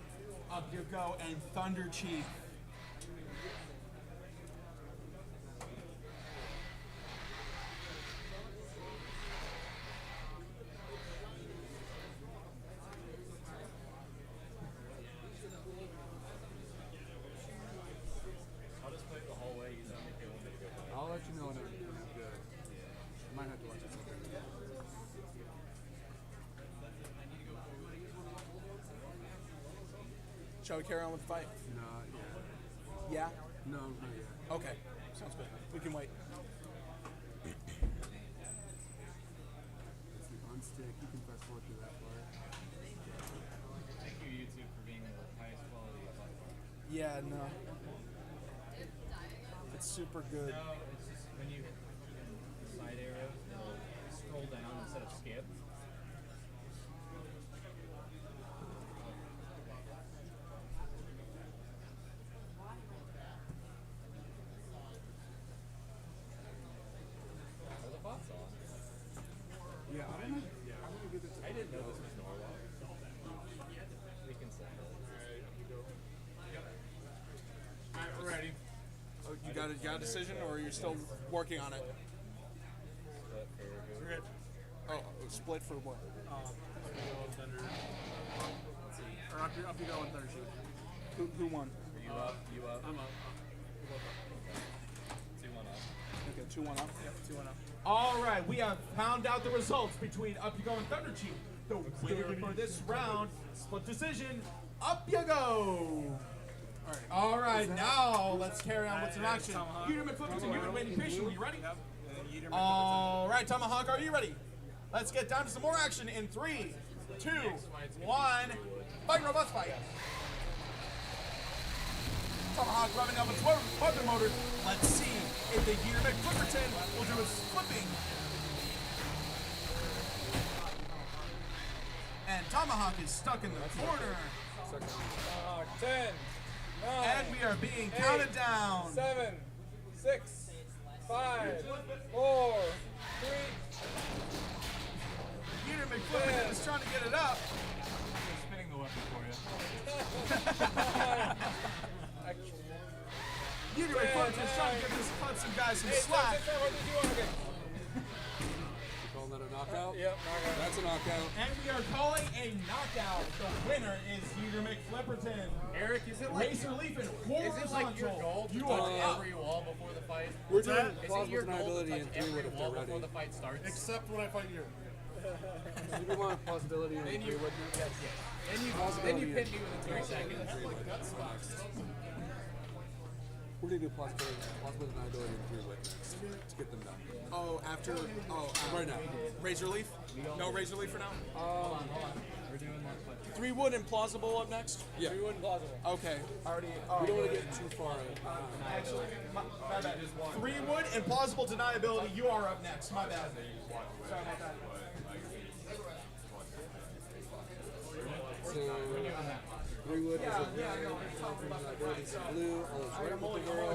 Up You Go and Thunder Chief. I'll just play the whole way. You tell me if you want me to go back. I'll let you know when I'm good. I might have to watch it sometime. Shall we carry on with the fight? Not yet. Yeah? No, not yet. Okay, sounds good. We can wait. It's the unstick. You can fast forward through that part. Thank you, YouTube, for being the highest quality by far. Yeah, no. It's super good. No, it's just when you hit the side arrows, it'll scroll down instead of skip. Are the bots on? Yeah, I don't know. I'm gonna give it to I didn't know this was Norwalk. We can send it. Alright, we're ready. Oh, you got a decision, or are you still working on it? We're good. Oh, split for what? Thunder. Or up you go on Thunder Chief. Who won? Are you up? You up? I'm up. 2-1 up. Okay, 2-1 up. Yep, 2-1 up. All right, we have found out the results between Up You Go and Thunder Chief. The winner for this round, split decision, Up You Go. All right, now let's carry on with some action. Yeeter McFlipperton, you've been waiting patiently. You ready? All right, Tomahawk, are you ready? Let's get down to some more action in 3, 2, 1. Fighting robots fight. Tomahawk revving up its weapon motor. Let's see if the Yeeter McFlipperton will do its flipping. And Tomahawk is stuck in the corner. 10, 9, And we are being counted down. 7, 6, 5, 4, 3. Yeeter McFlipperton is trying to get it up. Spinning the weapon for you. Yeeter McFlipperton is trying to give this cut some guys some slack. You calling that a knockout? Yep, knockout. That's a knockout. And we are calling a knockout. The winner is Yeeter McFlipperton. Eric, is it like Razor Leaf and is horizontal. it like your goal to You touch are up. every wall before the fight? We're doing Is it plausible your goal to deniability touch and every 3-wood if wall they're before ready. the fight starts? Except when I fight you. You do want plausibility and Then you, 3-wood. yes, yes. Then you pin me within 3 seconds. We're gonna do plausible deniability and 3-wood next to get them done. Oh, after. Right now. Razor Leaf? No Razor Leaf for now? Hold on. We're doing one clip. 3-wood and plausible up next? Yeah. 3-1 plausible. Okay. Already. We don't want to get too far. Actually, my bad. 3-wood and plausible deniability. You are up next. My bad. Sorry about that. So, Three wood is a abilities in blue, all is right with the girl.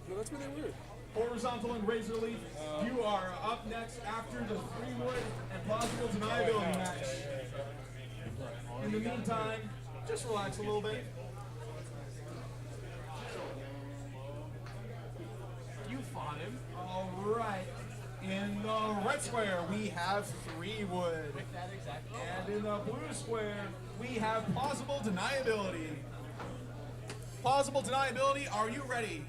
No, that's where they were. Horizontal and Razor Leaf, you are up next after the 3-wood and plausible deniability match. In the meantime, just relax a little bit. You fought him. All right. In the red square, we have 3-wood. And in the blue square, we have plausible deniability. Plausible deniability, are you ready?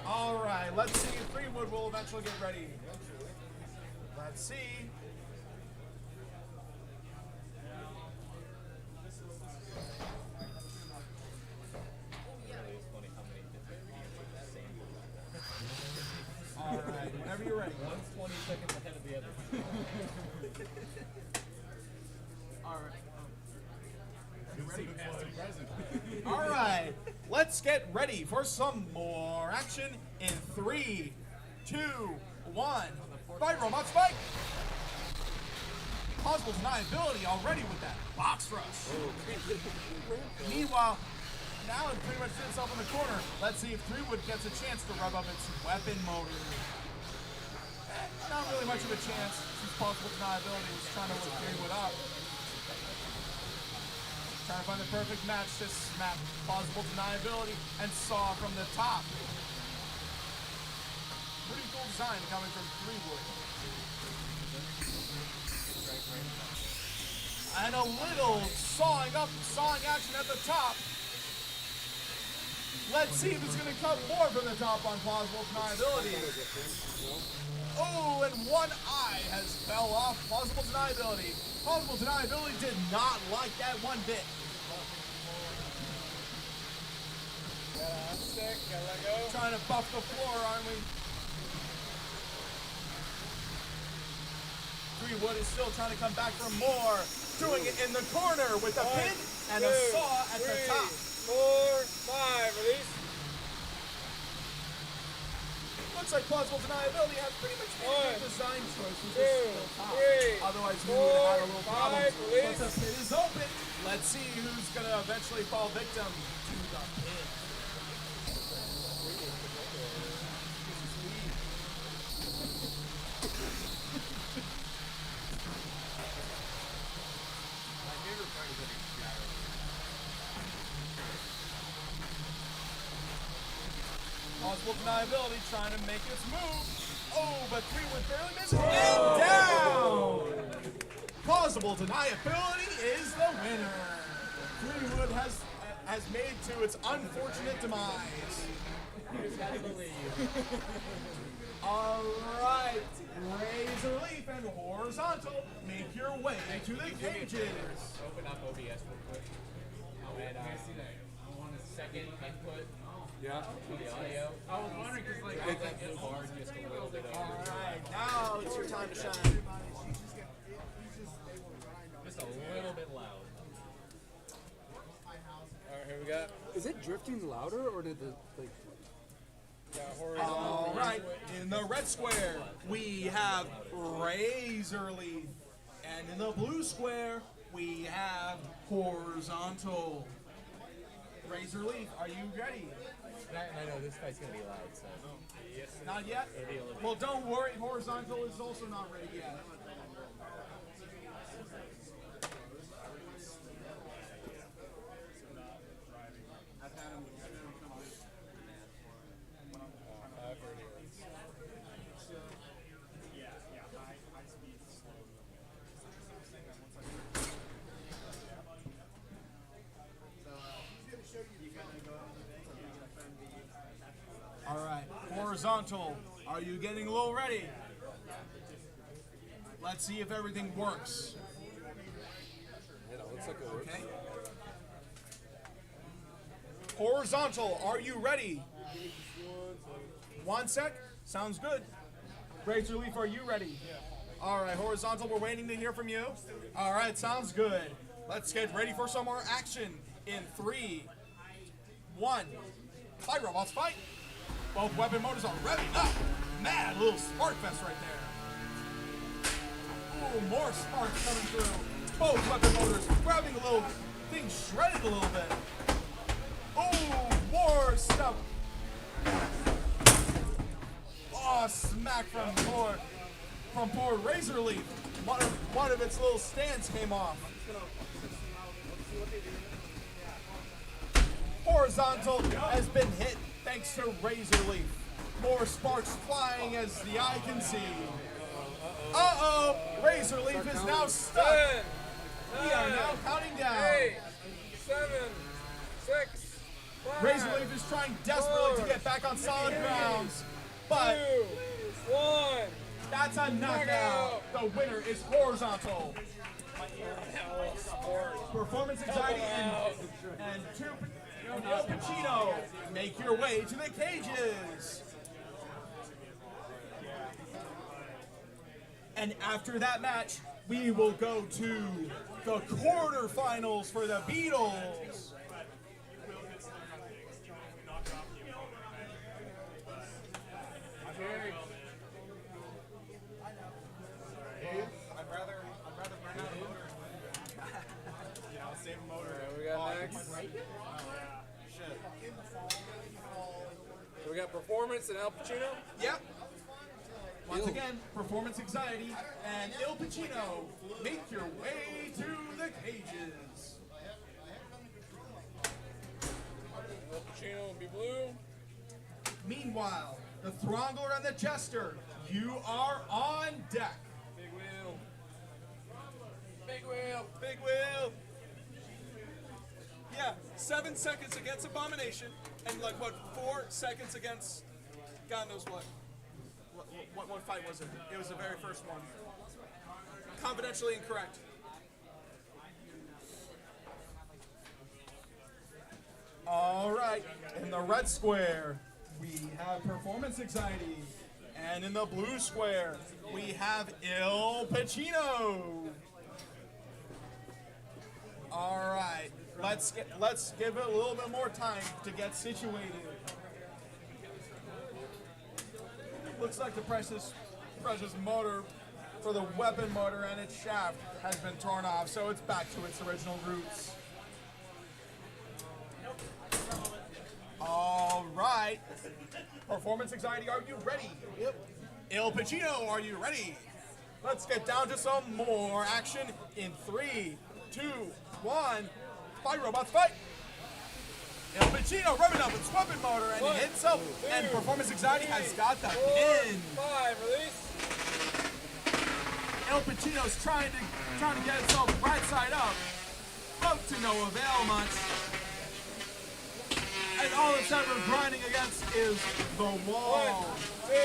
All right, let's see if 3-wood will eventually get ready. Let's see. All right, whenever you're ready. One's 20 seconds ahead of the other. All right. You ready? All right, let's get ready for some more action in 3, 2, 1. Fight, robots, fight! Plausible deniability already with that box rush. Meanwhile, now it pretty much sits itself in the corner. Let's see if 3-wood gets a chance to rev up its weapon motor. Not really much of a chance since plausible deniability was trying to look 3-wood up. Trying to find the perfect match to smack plausible deniability and saw from the top. Pretty cool design coming from 3-wood. And a little sawing action at the top. Let's see if it's going to come more from the top on plausible deniability. Oh, and one eye has fell off plausible deniability. Plausible deniability did not like that one bit. I'm sick. Gotta let go. Trying to buff the floor, aren't we? 3-wood is still trying to come back for more. Doing it in the corner with a pin and a saw at the top. 4, 5, release. Looks like plausible deniability has pretty much made good design choices. Still top. 3, Otherwise, we 4, would have had a little 5, problem. release. But the pin is open. Let's see who's going to eventually fall victim to the pin. Plausible deniability trying to make its move. Oh, but 3-wood barely misses. And down! Plausible deniability is the winner. 3-wood has made to its unfortunate demise. All right, Razor Leaf and Horizontal, make your way to the cages. Open up OBS real quick. And I want a second input. Yeah. For the audio. I was wondering because like I that blue bar just a little bit over. All right, now it's your time to shine. Just a little bit loud. Alright, here we go. Is it drifting louder or did the like? All right, in the red square, we have Razor Leaf. And in the blue square, we have Horizontal. Razor Leaf, are you ready? I know this fight's gonna be loud, so. Yes. Not yet? Well, don't worry, Horizontal is also not ready yet. All right, Horizontal, are you getting a little ready? Let's see if everything works. Yeah, it looks like it works. Okay. Horizontal, are you ready? 1 sec. Sounds good. Razor Leaf, are you ready? Yeah. All right, Horizontal, we're waiting to hear from you. All right, sounds good. Let's get ready for some more action in 3, 1. Fight, robots, fight. Both weapon motors are revving up. Mad little spark fest right there. Ooh, more sparks coming through. Both weapon motors grabbing a little, being shredded a little bit. Ooh, more stuff. Oh, smack from poor Razor Leaf. One of its little stands came off. Horizontal has been hit thanks to Razor Leaf. More sparks flying as the eye can see. Uh-oh! Razor Leaf is now stuck. 10, We are now counting down. 8, 7, 6, 5, Razor Leaf is trying desperately to get back on solid grounds, but 2, 1. that's a knockout. The winner is Horizontal. Performance anxiety and El Pacino. Make your way to the cages. And after that match, we will go to the quarterfinals for the Beatles. I'd rather burn out a motor. Save a motor. Alright, we got next. So we got Performance and Al Pacino. Yep. Once again, performance anxiety and Il Pacino. Make your way to the cages. Al Pacino will be blue. Meanwhile, the Throngler and the Jester, you are on deck. Big wheel. Big wheel. Big wheel. Yeah, 7 seconds against Abomination, and like what, 4 seconds against God knows what. What fight was it? It was the very first one. Confidentially incorrect. All right, in the red square, we have performance anxiety, and in the blue square, we have Il Pacino. All right, let's give it a little bit more time to get situated. Looks like the precious motor for the weapon motor and its shaft has been torn off, so it's back to its original roots. All right. Performance anxiety, are you ready? Yep. Il Pacino, are you ready? Let's get down to some more action in 3, 2, 1. Fight, robots, fight! Il Pacino revving up its weapon motor and he hits up, and performance anxiety has got the pin. 5, release. Il Pacino's trying to get himself right side up, but to no avail much. And all it's ever grinding against is the wall. 1, 2,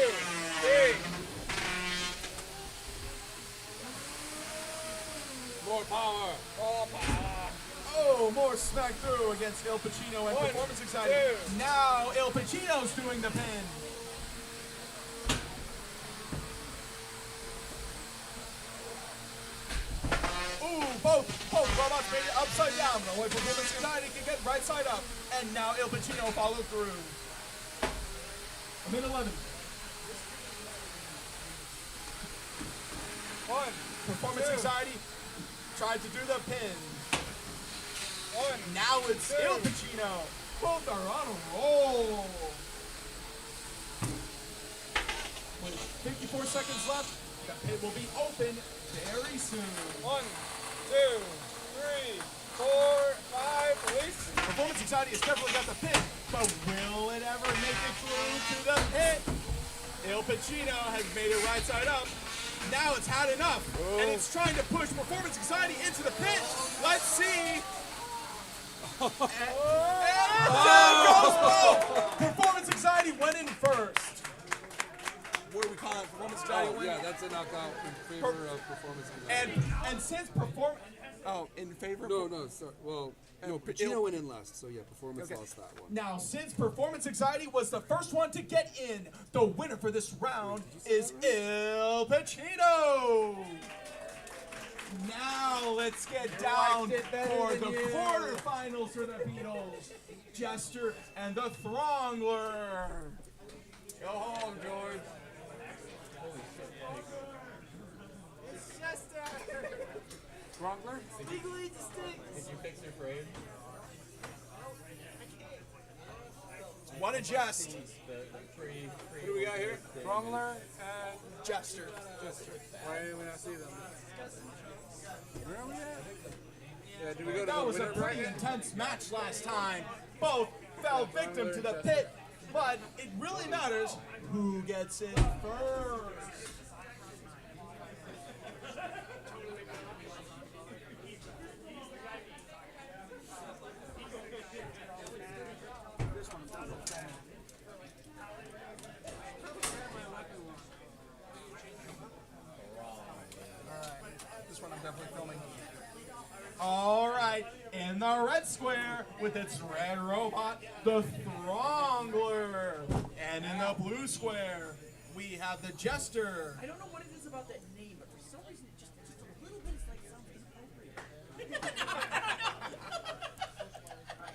3. More power. More power. Oh, more smack through against Il Pacino and 1, performance anxiety. 2. Now Il Pacino's doing the pin. Ooh, both robots made it upside down. Only performance anxiety can get right side up. And now Il Pacino followed through. A minute 11. 1. Performance 2. anxiety tried to do the pin. 1. Now it's 2. Il Pacino. Both are on a roll. With 54 seconds left, the pin will be open very soon. 1, 2, 3, 4, 5, release. Performance anxiety has definitely got the pin, but will it ever make it through to the pit? Il Pacino has made it right side up. Now it's had enough, and it's trying to push performance anxiety into the pit. Let's see. And down goes both. Performance anxiety went in first. What do we call it? Performance anxiety win? Yeah, that's a knockout in favor of performance anxiety. And since in favor. No, sorry. Well, no, Pacino went in last, so yeah, performance lost that one. Now, since performance anxiety was the first one to get in, the winner for this round is Il Pacino. Now let's get down for the quarterfinals for the Beatles. Jester and the Throngler. Go home, George. Yes, Wrangler? Legally distinct. Did you fix your frame? One adjust. Who do we got here? Wrangler and Jester. Why didn't we not see them? Where are we at? Yeah, did we go to That the was a winner pretty bracket? intense match last time. Both fell victim to the pit, but it really matters who gets in first. This one I'm definitely filming. All right, in the red square with its red robot, the Throngler. And in the blue square, we have the Jester. I don't know what it is about that name, but for some reason it just a little bit sounds inappropriate.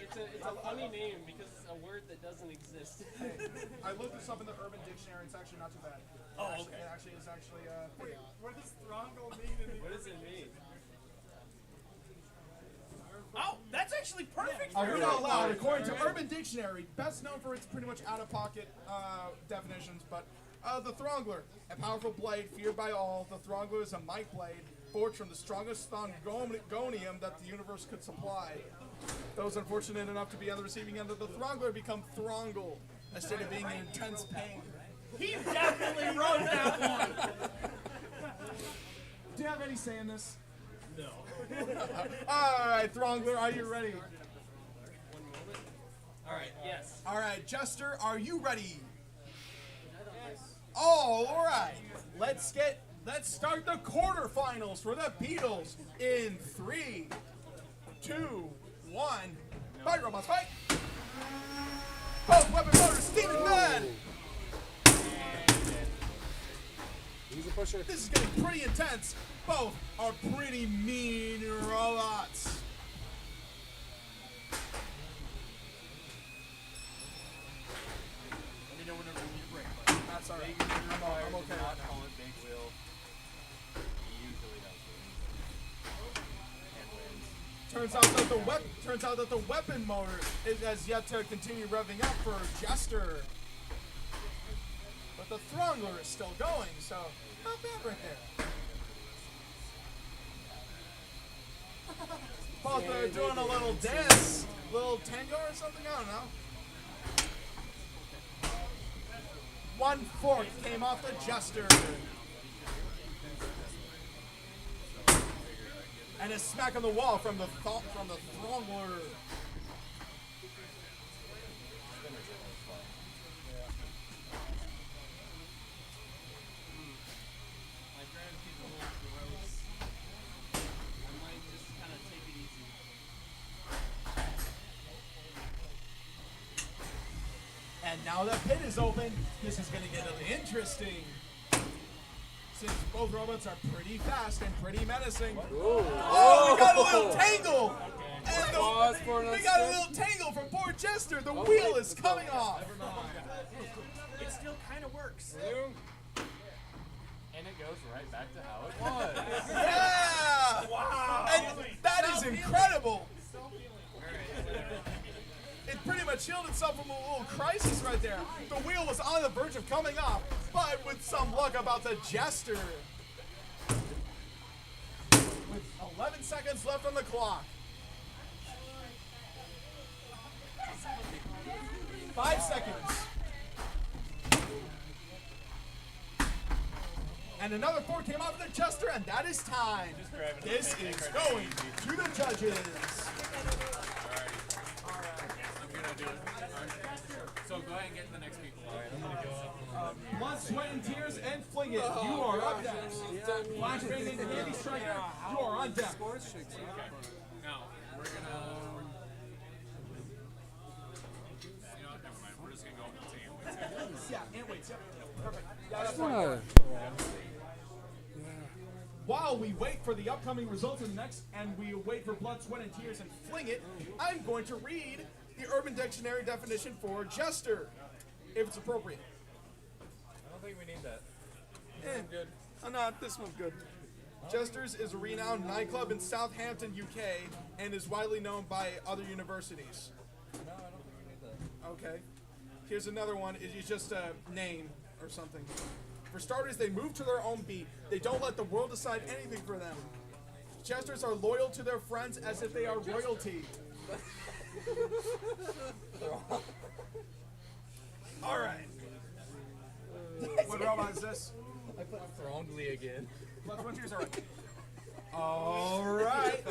It's a funny name because it's a word that doesn't exist. I looked this up in the Urban Dictionary. It's actually not too bad. Oh, okay. It actually is actually. What does Throngle mean? What does it mean? Oh, that's actually perfect. I'll for read you. out loud. According to Urban Dictionary, best known for its pretty much out-of-pocket definitions, but the Throngler, a powerful blade feared by all. The Throngler is a might blade forged from the strongest Thongonium that the universe could supply. Those unfortunate enough to be on the receiving end of the Throngler become Throngle instead of being in intense pain. He definitely wrote that one. Do you have any say in this? No. All right, Throngler, are you ready? All right. Yes. All right, Jester, are you ready? All right. Let's start the quarterfinals for the Beatles in 3, 2, 1. Fight, robots, fight! Both weapon motors, steaming men! He's a pusher. This is getting pretty intense. Both are pretty mean robots. Let me know whenever you need a break. But that's all right. I'm okay. Not call it big wheel. He usually does it. And wins. Turns out that the weapon motor has yet to continue revving up for Jester. But the Throngler is still going, so not bad right there. Both are doing a little dance, little tango or something, I don't know. One fork came off the Jester. And a smack on the wall from the Throngler. And now the pit is open, this is going to get a little interesting. Since both robots are pretty fast and pretty menacing. Oh, we got a little tangle! And we got a little tangle from poor Jester. The wheel is coming off. It still kind of works. And it goes right back to how it was. Yeah! Wow! And that is incredible. It pretty much shielded itself from a little crisis right there. The wheel was on the verge of coming off, but with some luck about the Jester. With 11 seconds left on the clock. 5 seconds. And another four came off the Jester, and that is time. This is going to the judges. So go ahead and get the next people. I'm gonna go up. Blood, sweat, and tears, and fling it. You are up next. Flashbang and Candy Striker, you are on deck. Now, we're gonna. You know what? Never mind. We're just gonna go with the team. Yeah, and wait. Perfect. Yeah, that's fine. While we wait for the upcoming results in the next, and we wait for Blood, Sweat, and Tears and fling it, I'm going to read the Urban Dictionary definition for Jester, if it's appropriate. I don't think we need that. I'm good. I'm not. This one's good. Jester's is a renowned nightclub in Southampton, UK, and is widely known by other universities. No, I don't think we need that. Okay. Here's another one. It is just a name or something. For starters, they move to their own beat. They don't let the world decide anything for them. Jesters are loyal to their friends as if they are royalty. All right. What robot is this? I put Throngli again. Blood, sweat, tears, all right.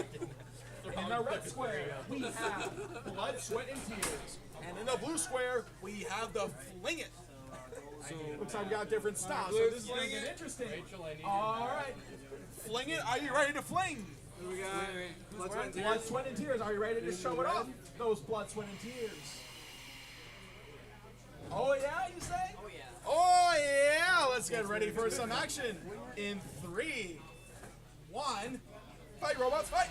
In the red square, we have blood, sweat, and tears. And in the blue square, we have the fling it. So, looks like we got different styles. So this is going to get interesting. All right. Fling it. Are you ready to fling? We got blood, sweat, and tears. Are you ready to show it off? Those blood, sweat, and tears. Oh, yeah, you say? Oh, yeah. Oh, yeah. Let's get ready for some action. In 3, 1. Fight, robots, fight.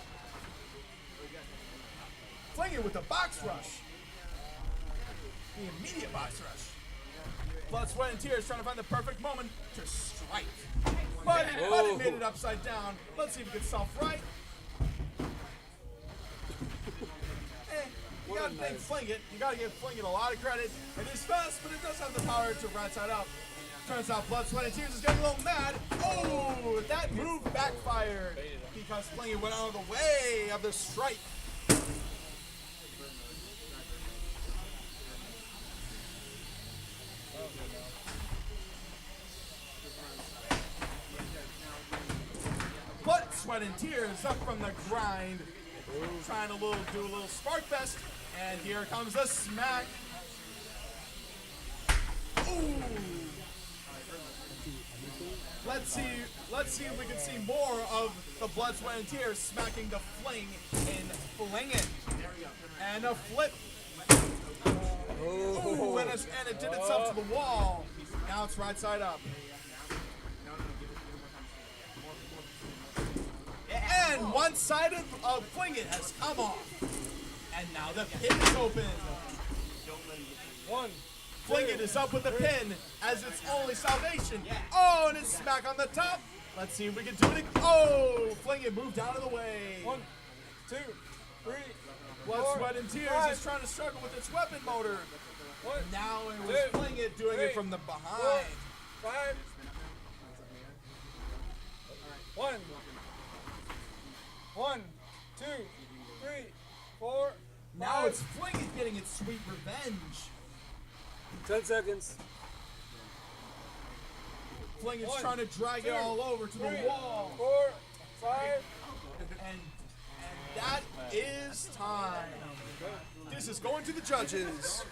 Fling it with the box rush. The immediate box rush. Blood, sweat, and tears trying to find the perfect moment to strike. But it made it upside down. Let's see if it gets self right. You gotta think Fling It. You gotta give Fling It a lot of credit. It is fast, but it does have the power to right side up. Turns out Blood, Sweat, and Tears is getting a little mad. Oh, that move backfired because Fling It went out of the way of the strike. Blood, Sweat, and Tears up from the grind. Trying to do a little spark fest. And here comes the smack. Ooh. Let's see if we can see more of the Blood, Sweat, and Tears smacking the fling in Fling It. And a flip. Ooh, and it did itself to the wall. Now it's right side up. And one side of Fling It has come off. And now the pin is open. Fling It is up with the pin as its only salvation. Oh, and it's smack on the top. Let's see if we can do it. Oh, Fling It moved out of the way. 1, 2, 3. Blood, Sweat, and Tears is trying to struggle with its weapon motor. Now it was Fling It doing it from the behind. 5. 1. 1, 2, 3, 4. Now it's Fling It getting its sweet revenge. 10 seconds. Fling It's trying to drag it all over to the wall. 4, 5. And that is time. This is going to the judges.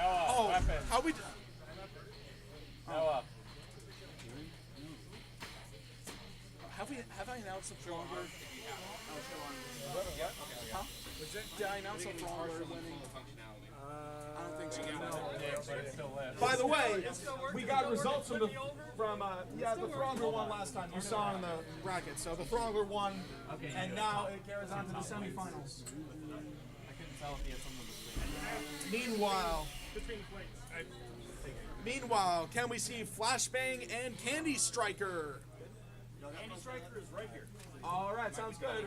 Oh, how we? Have I announced a Thronger? Huh? Did I announce a Thronger winning? I don't think so. By the way, we got results from the Thronger won last time. You saw in the bracket. So the Thronger won, and now it carries on to the semifinals. I couldn't tell if he had something between. Meanwhile, can we see Flashbang and Candy Striker? Candy Striker is right here. All right, sounds good.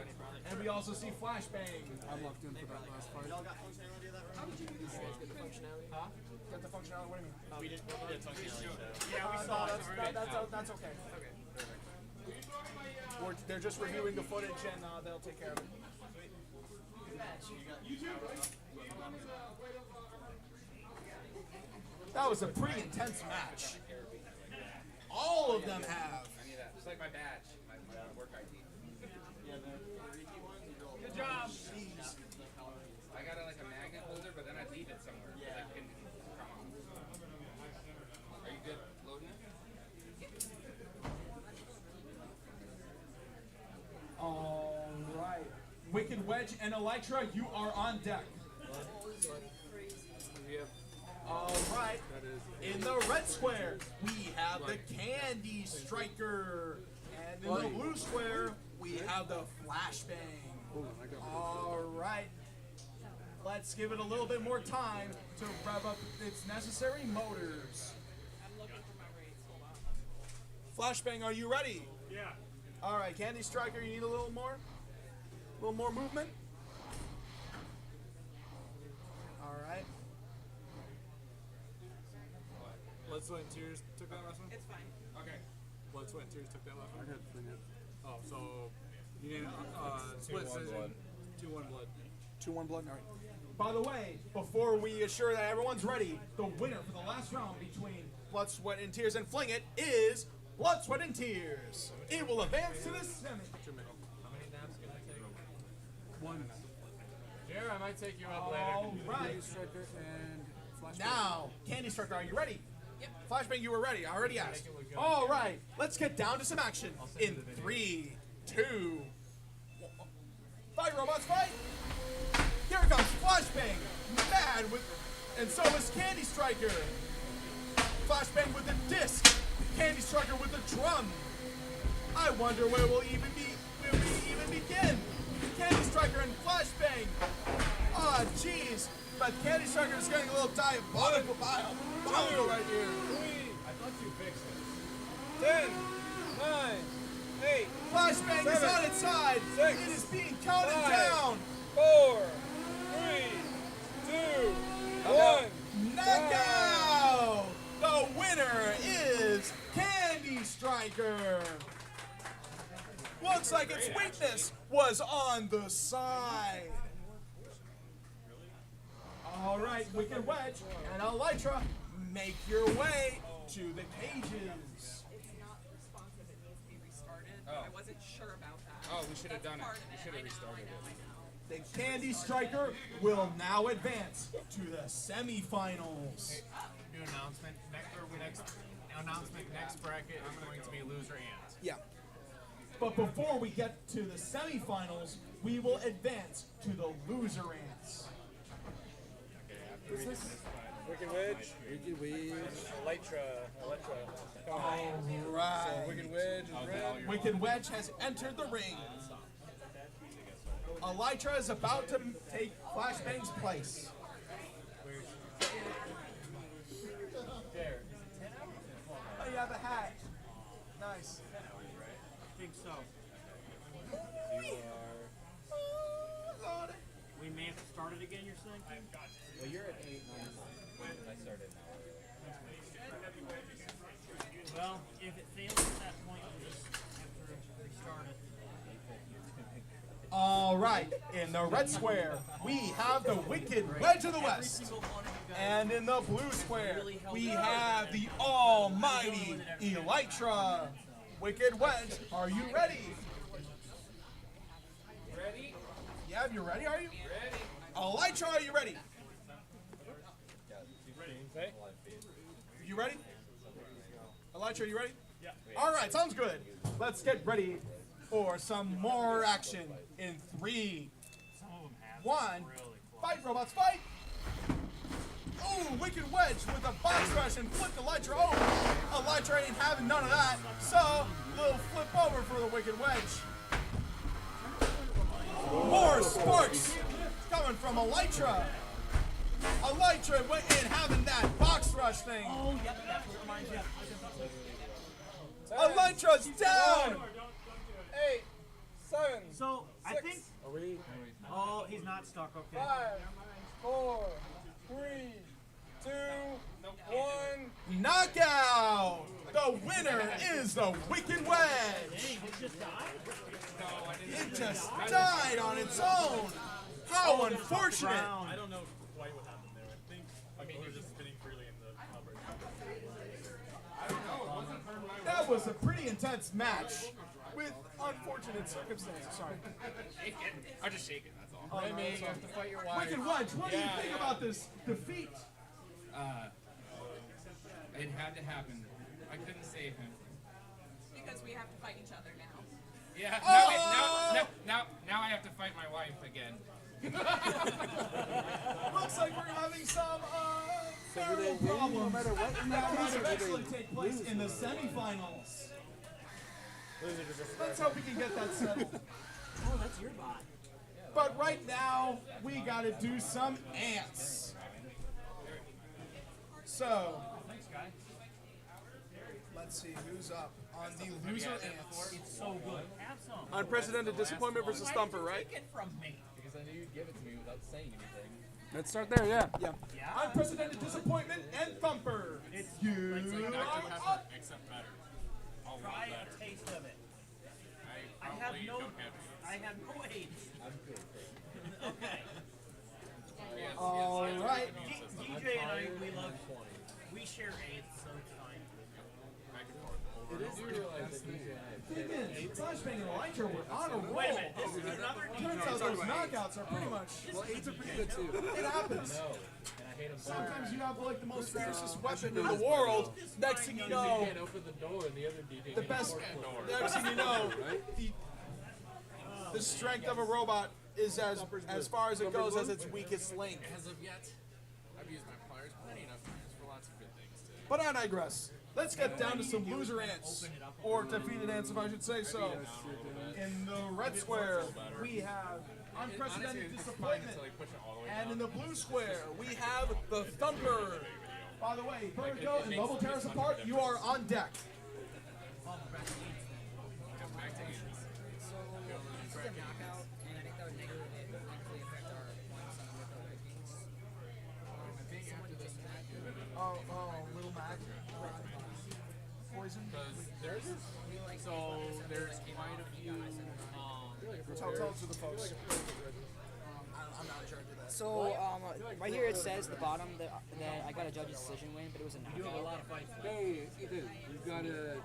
And we also see Flashbang. I'm locked in for that last fight. Y'all got functionality of that right? How did you do this? Get the functionality? Huh? Get the functionality? What do you mean? We did functionality. Yeah, we No, saw that's okay. They're just reviewing the footage and they'll take care of it. That was a pretty intense match. All of them have. I need that. Just like my badge, my work ID. Good job. I got like a magnet holder, but then I leave it somewhere. Yeah. It can come on. Are you good loading it? All right. Wicked Wedge and Electra, you are on deck. All right. In the red square, we have the Candy Striker. And in the blue square, we have the Flashbang. All right. Let's give it a little bit more time to rev up its necessary motors. Flashbang, are you ready? Yeah. All right, Candy Striker, you need a little more movement. All right. Blood, Sweat, and Tears took that last one? It's fine. Okay. Blood, Sweat, and Tears took that last one? I got clean it. Oh, so you need split decision. 2-1 blood. 2-1 blood. All right. By the way, before we assure that everyone's ready, the winner for the last round between Blood, Sweat, and Tears and Fling It is Blood, Sweat, and Tears. It will advance to the semi. How many naps can I take? One. Jared, I might take you up later. All right. Candy Striker and Flashbang. Now, Candy Striker, are you ready? Yep. Flashbang, you were ready. I already asked. All right. Let's get down to some action. In 3, 2, 1. Fight, robots, fight! Here comes Flashbang, mad with, and so is Candy Striker. Flashbang with the disc, Candy Striker with the drum. I wonder where we'll even begin. Candy Striker and Flashbang. Ah, jeez, but Candy Striker is getting a little diabolical bile right here. I thought you fixed it. 10, 9, 8. Flashbang is on its side. 6, it is being counted 5, down. 4, 3, 2, 1. Knockout! The winner is Candy Striker. Looks like its weakness was on the side. All right, Wicked Wedge and Elytra, make your way to the cages. It's not responsive. It needs to be restarted. Oh. I wasn't sure about that. Oh, we should have done it. Part of We should have restarted it. The Candy Striker will now advance to the semifinals. New announcement. Next bracket is going to be loser ants. Yeah. But before we get to the semifinals, we will advance to the loser ants. What's this? Wicked Wedge. Wicked Wedge. Elytra. All right. Wicked Wedge is red. Wicked Wedge has entered the ring. Elytra is about to take Flashbang's place. Oh, you have a hat. Nice. I think so. We may have to start it again, you're thinking? Well, you're at 8, I started now. Well, if it fails at that point, we'll just have to restart it. All right, in the red square, we have the Wicked Wedge of the West. And in the blue square, we have the almighty Elytra. Wicked Wedge, are you ready? Ready? Yeah, you're ready, are you? Ready. Elytra, are you ready? You ready? Elytra, are you ready? Yeah. All right, sounds good. Let's get ready for some more action in 3, 1. Fight, robots, fight! Ooh, Wicked Wedge with a box rush and flipped Elytra over. Elytra ain't having none of that, so little flip over for the Wicked Wedge. More sparks coming from Elytra. Elytra went in having that box rush thing. Oh, yep, that's what reminds you. Elytra's down. 8, 7. So, I 6, think. Are we? Oh, he's not stuck, okay. 5, 4, 3, 2, 1. Knockout! The winner is the Wicked Wedge. Dang, it just died? It just died on its own. How unfortunate. I don't know quite what happened there. I mean, he was just spinning freely in the cover. That was a pretty intense match with unfortunate circumstances. Sorry. Shake it. I'll just shake it, that's all. Oh, no, Remy, it's you all- have to fight your wife. Wicked Wedge, what do you think about this defeat? It had to happen. I couldn't save him. Because we have to fight each other now. Yeah, Oh! now I have to fight my wife again. Looks like we're having some marital problems that might eventually take place in the semifinals. Let's hope we can get that settled. Oh, that's your bot. But right now, we gotta do some ants. So, let's see who's up on the loser ants. It's so good. Have some. Unprecedented disappointment versus Thumper, right? Take it from me. Because I knew you'd give it to me without saying anything. Let's start there, yeah. Yeah. Unprecedented disappointment and Thumper. It's You It's like are Dr. Pepper, up. except better. A lot Try better. a taste of it. I I have probably no. don't have AIDS. I have no AIDS. I'm good. Okay. All right. DJ and I, we share AIDS, so it's fine. It is realize that DJ and I Thing is, Flashbang and Elytra were on a roll. Wait a minute. This is another Turns out those knockouts are pretty much. Well, AIDS are pretty good too. It happens. know, and I hate him so Sometimes you have like the most fiercest weapon In the world, next thing you know, can't open the door and the other DJ the best. Next thing you know, the strength of a robot is as far as it goes as its weakest link. As of yet, I've used my pliers plenty enough times for lots of good things too. But I digress. Let's get down to some loser ants, or defeated ants, if I should say so. In the red square, we have unprecedented disappointment, and in the blue square, we have the Thumper. By the way, Vertigo and Level tear us apart. You are on deck. Back to ants. This is a knockout, and I think that would negatively affect our points on the rankings. I think after this match, Little Mac. Poison. there's quite a few. Tell to the folks. I'm not in charge of that. So, right here it says the bottom that I got a judge's decision win, but it was a knockout. You have a lot of fights. Hey, Ethan, you've got a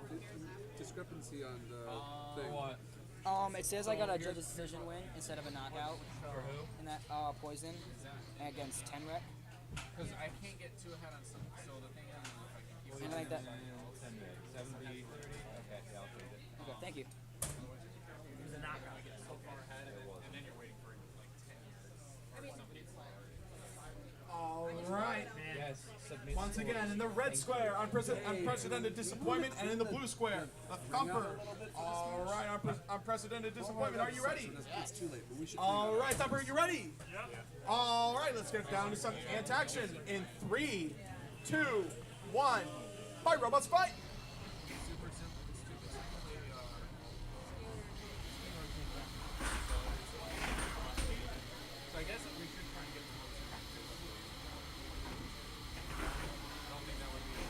discrepancy on the thing. What? It says I got a judge's decision win instead of a knockout. For who? In that poison against 10 rep. Because I can't get too ahead on something. So the thing is, if I can keep Something like that. 70. Okay, yeah, I'll take it. Okay, thank you. It was a knockout. I get so far ahead, and then you're waiting for like 10 years. Somebody All right. Yes. Once again, in the red square, unprecedented disappointment, and in the blue square, the Thumper. All right, unprecedented disappointment. Are you ready? It's too late, but we should. All right, Thumper, you ready? Yep. All right, let's get down to some ant action in 3, 2, 1. Fight, robots, fight! Super simple. So I guess we should try and get the most I don't think that would be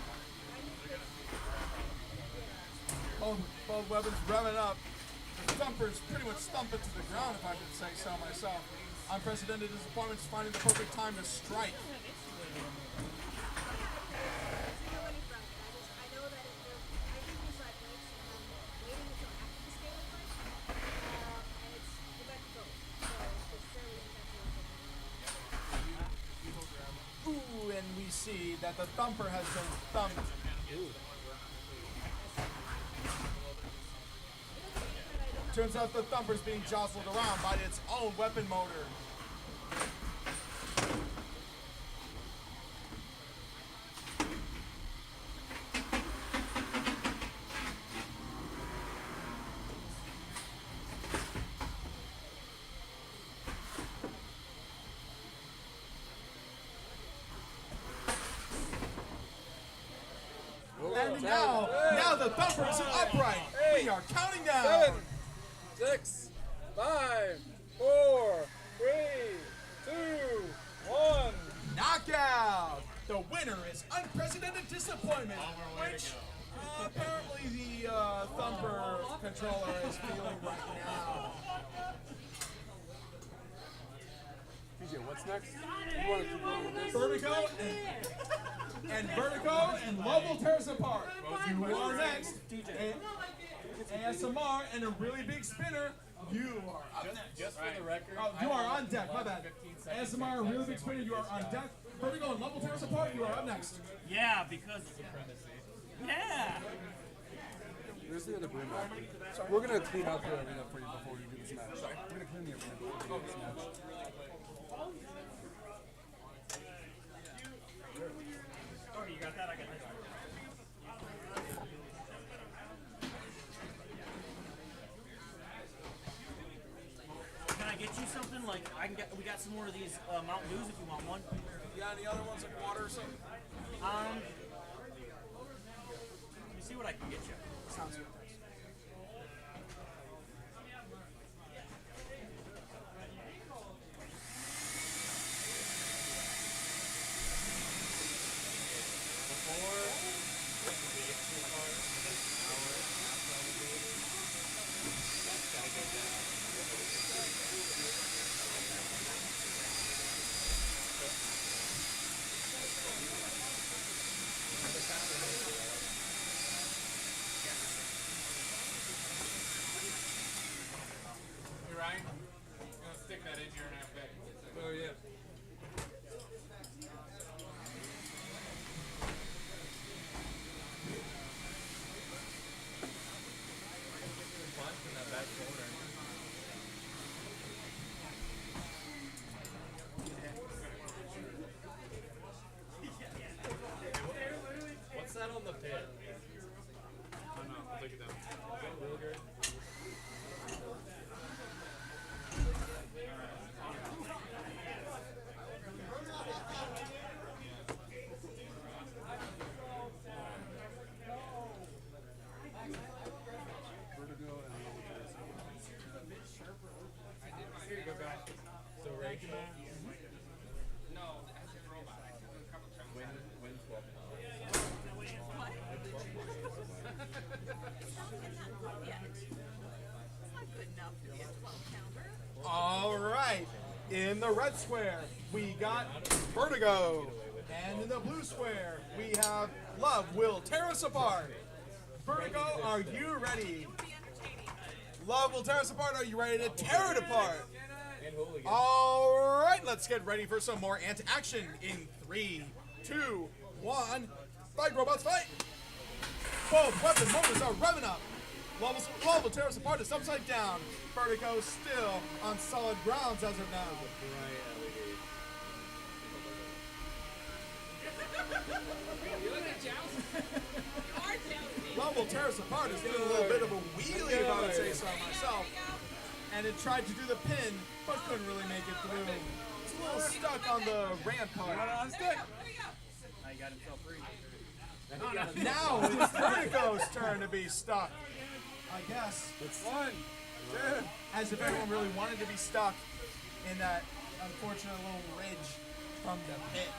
Both weapons revving up. The Thumper's pretty much thumping to the ground, if I could say so myself. Unprecedented disappointments finding the perfect time to strike. Ooh, and we see that the Thumper has been thumped. Turns out the Thumper's being jostled around by its own weapon motor. And now the Thumper is upright. We are counting down. 7, 6, 5, 4, 3, 2, 1. Knockout! The winner is Unprecedented Disappointment, which apparently the Thumper controller is feeling right now. TJ, what's next? You want to keep going with this? Vertigo and Vertigo and Lovell tears apart. You are next. ASMR and a really big spinner. You are up next. Just for the record. Oh, you are on deck. My bad. ASMR, a really big spinner. You are on deck. Vertigo and Lovell tears apart. You are up next. Yeah, because. Yeah. Where's the other broom rack? We're gonna clean out the arena for you before we do this match. We're gonna clean the arena before we do this match. Oh, you got that? I got this. Can I get you something like we got some more of these Mountain Dews if you want one. You got any other ones like water or something? Let me see what I can get you. Sounds good. Hey Ryan, I'm gonna stick that in here and have back. Oh yeah. Punch in that back corner. What's that on the pit? Oh no, I'll take it down. Ruger? Vertigo and level Here you go, guys. So right No, that's a robot. I took a couple chunks. win 12 pounds. It's not good enough to be a 12-pounder. All right. In the red square, we got Vertigo. And in the blue square, we have Love Will Tear Us Apart. Vertigo, are you ready? Love Will Tear Us Apart. Are you ready to tear it apart? And Hooligan. All right, let's get ready for some more action in 3, 2, 1. Fight, robots, fight! Both weapon motors are revving up. Love Will Tear Us Apart is upside down. Vertigo still on solid grounds as of now. You look at jousting. You are jousting. Love Will Tear Us Apart is doing a little bit of a wheelie, if I would say so myself. And it tried to do the pin, but couldn't really make it through. It's a little stuck on the ramp part. Now you got himself free. Now it's Vertigo's turn to be stuck. I guess. It's fun. Yeah. As if everyone really wanted to be stuck in that unfortunate little ridge from the pit.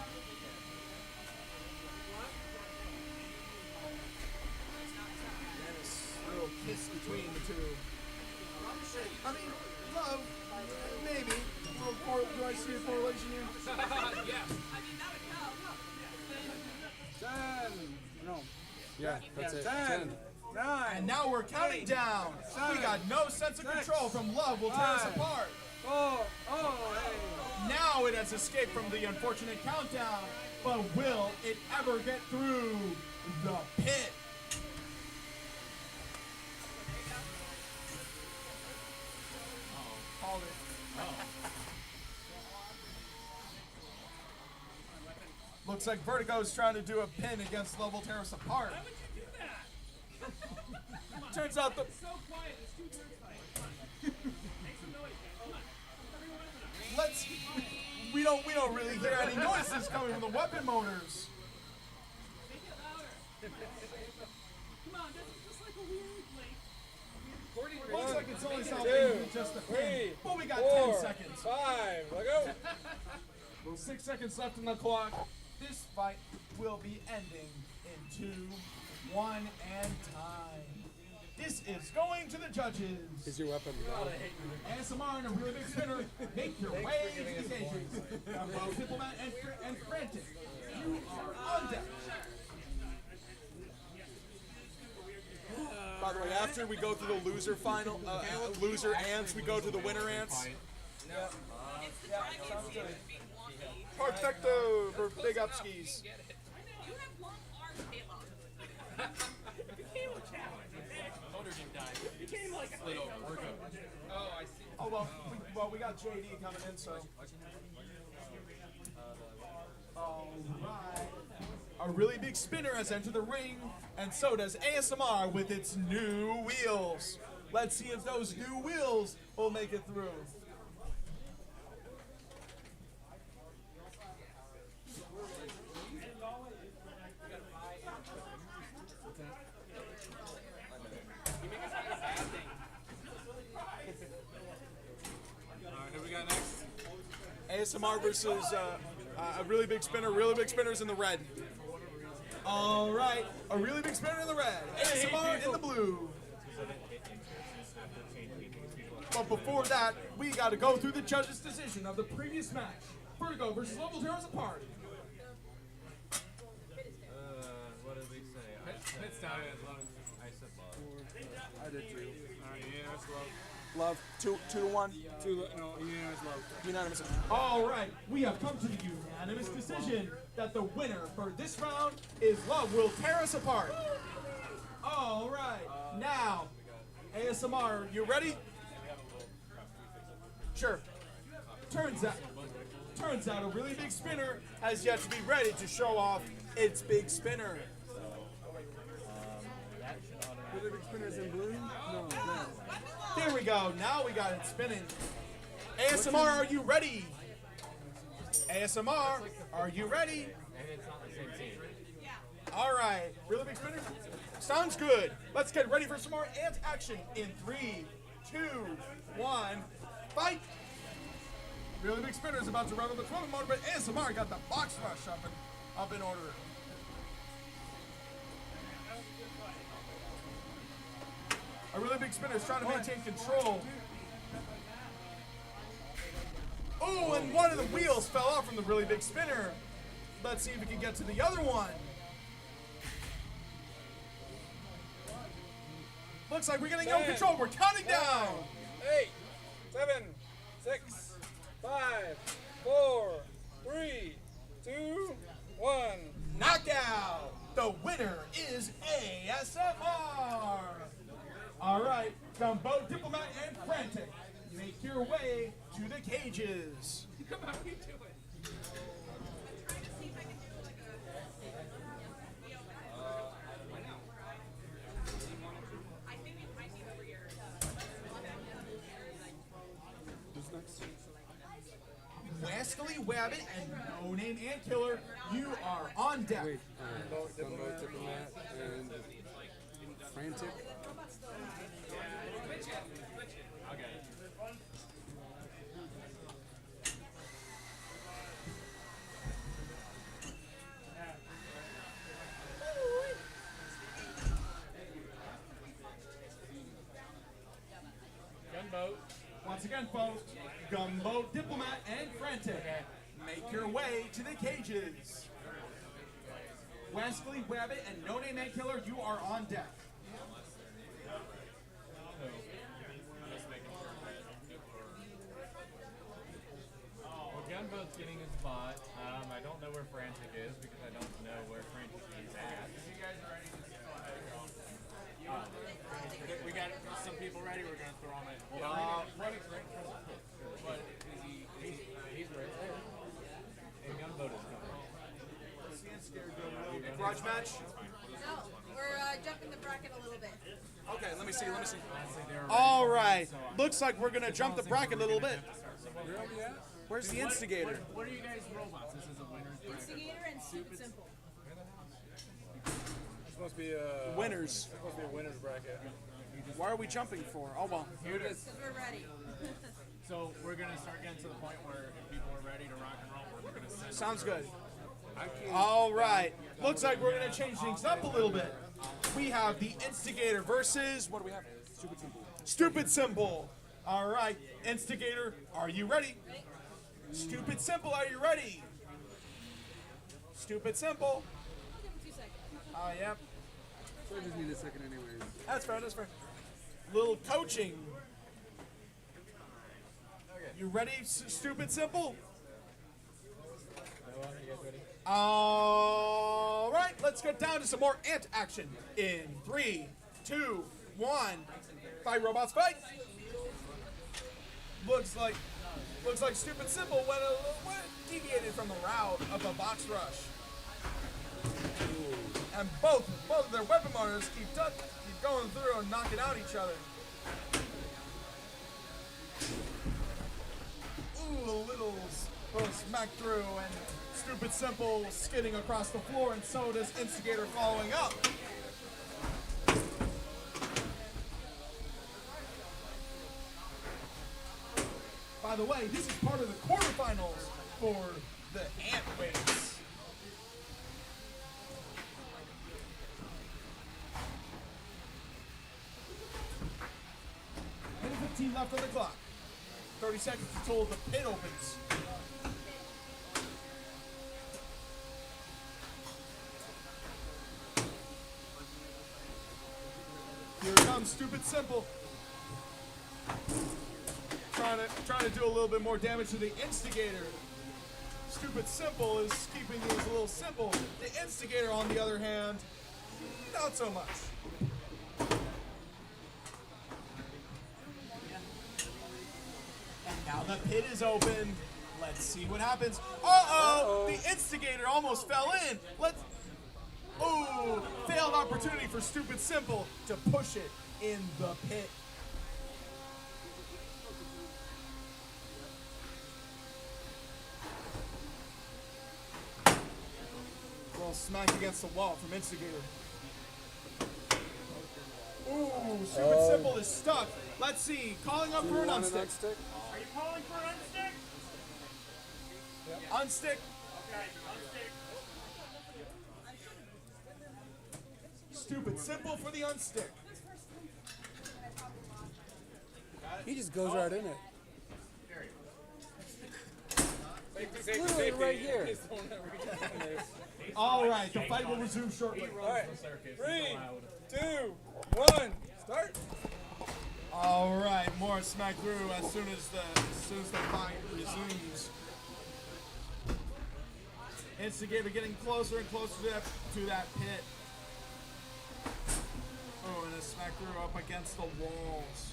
Dennis, little kiss between the two. I mean, love, maybe. Do I see a correlation here? Yes. 10. No. Yeah, that's it. 10. 9. And now we're counting down. We got no sense of control from Love Will Tear Us Apart. Now it has escaped from the unfortunate countdown, but will it ever get through the pit? Called it. Looks like Vertigo's trying to do a pin against Love Will Tear Us Apart. Why would you do that? Turns out the It's so quiet. There's 2 turns fight. Make some noise. Hold on. let's we don't really hear any noises coming from the weapon motors. Make it louder. Come on, this is just like a weird link. Looks like it's only something just a pin. But we got 10 seconds. 5. Let go. 6 seconds left on the clock. This fight will be ending in 2, 1, and time. This is going to the judges. Is your weapon ASMR and a really big spinner. Make your way to the stages. Both Diplomat and Frantic. You are on deck. By the way, after we go through the loser final, loser ants, we go to the winner ants. Perfecto for big up skis. You have long arms, Caleb. Became a cat. Motor didn't die. Became like a Little workout. Oh, I see. Oh well, we got JD coming in, so. All right. A really big spinner has entered the ring, and so does ASMR with its new wheels. Let's see if those new wheels will make it through. ASMR versus a really big spinner. Really big spinners in the red. All right, a really big spinner in the red. ASMR in the blue. But before that, we got to go through the judges' decision of the previous match. Vertigo versus Level Tears Apart. What did we say? Pit stop. I said love. I did too. Unanimous love. Love 2-1. Unanimous love. Unanimous. All right, we have come to the unanimous decision that the winner for this round is Love Will Tear Us Apart. All right, now, ASMR, you ready? Sure. Turns out a really big spinner has yet to be ready to show off its big spinner. Really big spinners in blue? No, red. There we go. Now we got it spinning. ASMR, are you ready? ASMR, are you ready? All right. Really big spinner? Sounds good. Let's get ready for some more ant action in 3, 2, 1, fight. Really big spinner is about to run on the 12 motor, but ASMR got the box rush up in order. A really big spinner is trying to maintain control. Oh, and one of the wheels fell off from the really big spinner. Let's see if we can get to the other one. Looks like we're getting no control. We're counting down. 8, 7, 6, 5, 4, 3, 2, 1. Knockout. The winner is ASMR. All right, Gumbo, Diplomat, and Frantic, make your way to the cages. Come on, we do it. Wastily Wabbit and No Name Ant Killer, you are on deck. Wait, Gumbo, Diplomat, and Frantic. Gunboat. Once again, folks, Gumbo, Diplomat, and Frantic, make your way to the cages. Wastily Wabbit and No Name Ant Killer, you are on deck. Well, Gunboat's getting his spot. I don't know where Frantic is because I don't know where Frantic is at. If you guys are ready, just go ahead. We got some people ready. We're gonna throw them in. Frantic's right in front of the pit. But is he? He's right there. And Gunboat is coming. Garage match? No, we're jumping the bracket a little bit. Okay, let me see. All right. Looks like we're going to jump the bracket a little bit. Where's the instigator? What are you guys robots? This is a winner's bracket. Instigator and Stupid Simple. It's supposed to be a Winners. supposed to be a winner's bracket. Why are we jumping for? Oh, well. Here it is. Because we're ready. So we're gonna start getting to the point where if people are ready to rock and roll, we're gonna send. Sounds good. All right. Looks like we're going to change things up a little bit. We have the instigator versus, what do we have? Stupid Simple. Stupid Simple. All right. Instigator, are you ready? Stupid Simple, are you ready? Stupid Simple. I'll give him 2 seconds. Yep. So I just need a second anyways. That's fair, that's fair. Little coaching. You ready, Stupid Simple? All right, let's get down to some more ant action in 3, 2, 1. Fight, robots, fight. Looks like Stupid Simple went deviated from the route of a box rush. And both of their weapon motors keep going through and knocking out each other. Ooh, a little smack through, and Stupid Simple skidding across the floor, and so does Instigator following up. By the way, this is part of the quarterfinals for the ant weights. Minute 15 left on the clock. 30 seconds until the pit opens. Here comes Stupid Simple. Trying to do a little bit more damage to the Instigator. Stupid Simple is keeping things a little simple. The Instigator, on the other hand, not so much. And now the pit is open. Let's see what happens. Uh-oh! The Instigator almost fell in. Ooh! Failed opportunity for Stupid Simple to push it in the pit. Well, smacked against the wall from Instigator. Ooh, Stupid Simple is stuck. Let's see. Calling up for an unstick. Are you calling for an unstick? Unstick. Okay, unstick. Stupid Simple for the unstick. He just goes right in it. Safety, Literally right here. All right, the fight will resume shortly. All right, 3, 2, 1, start. All right, more smack through as soon as the fight resumes. Instigator getting closer and closer to that pit. Oh, and a smack through up against the walls.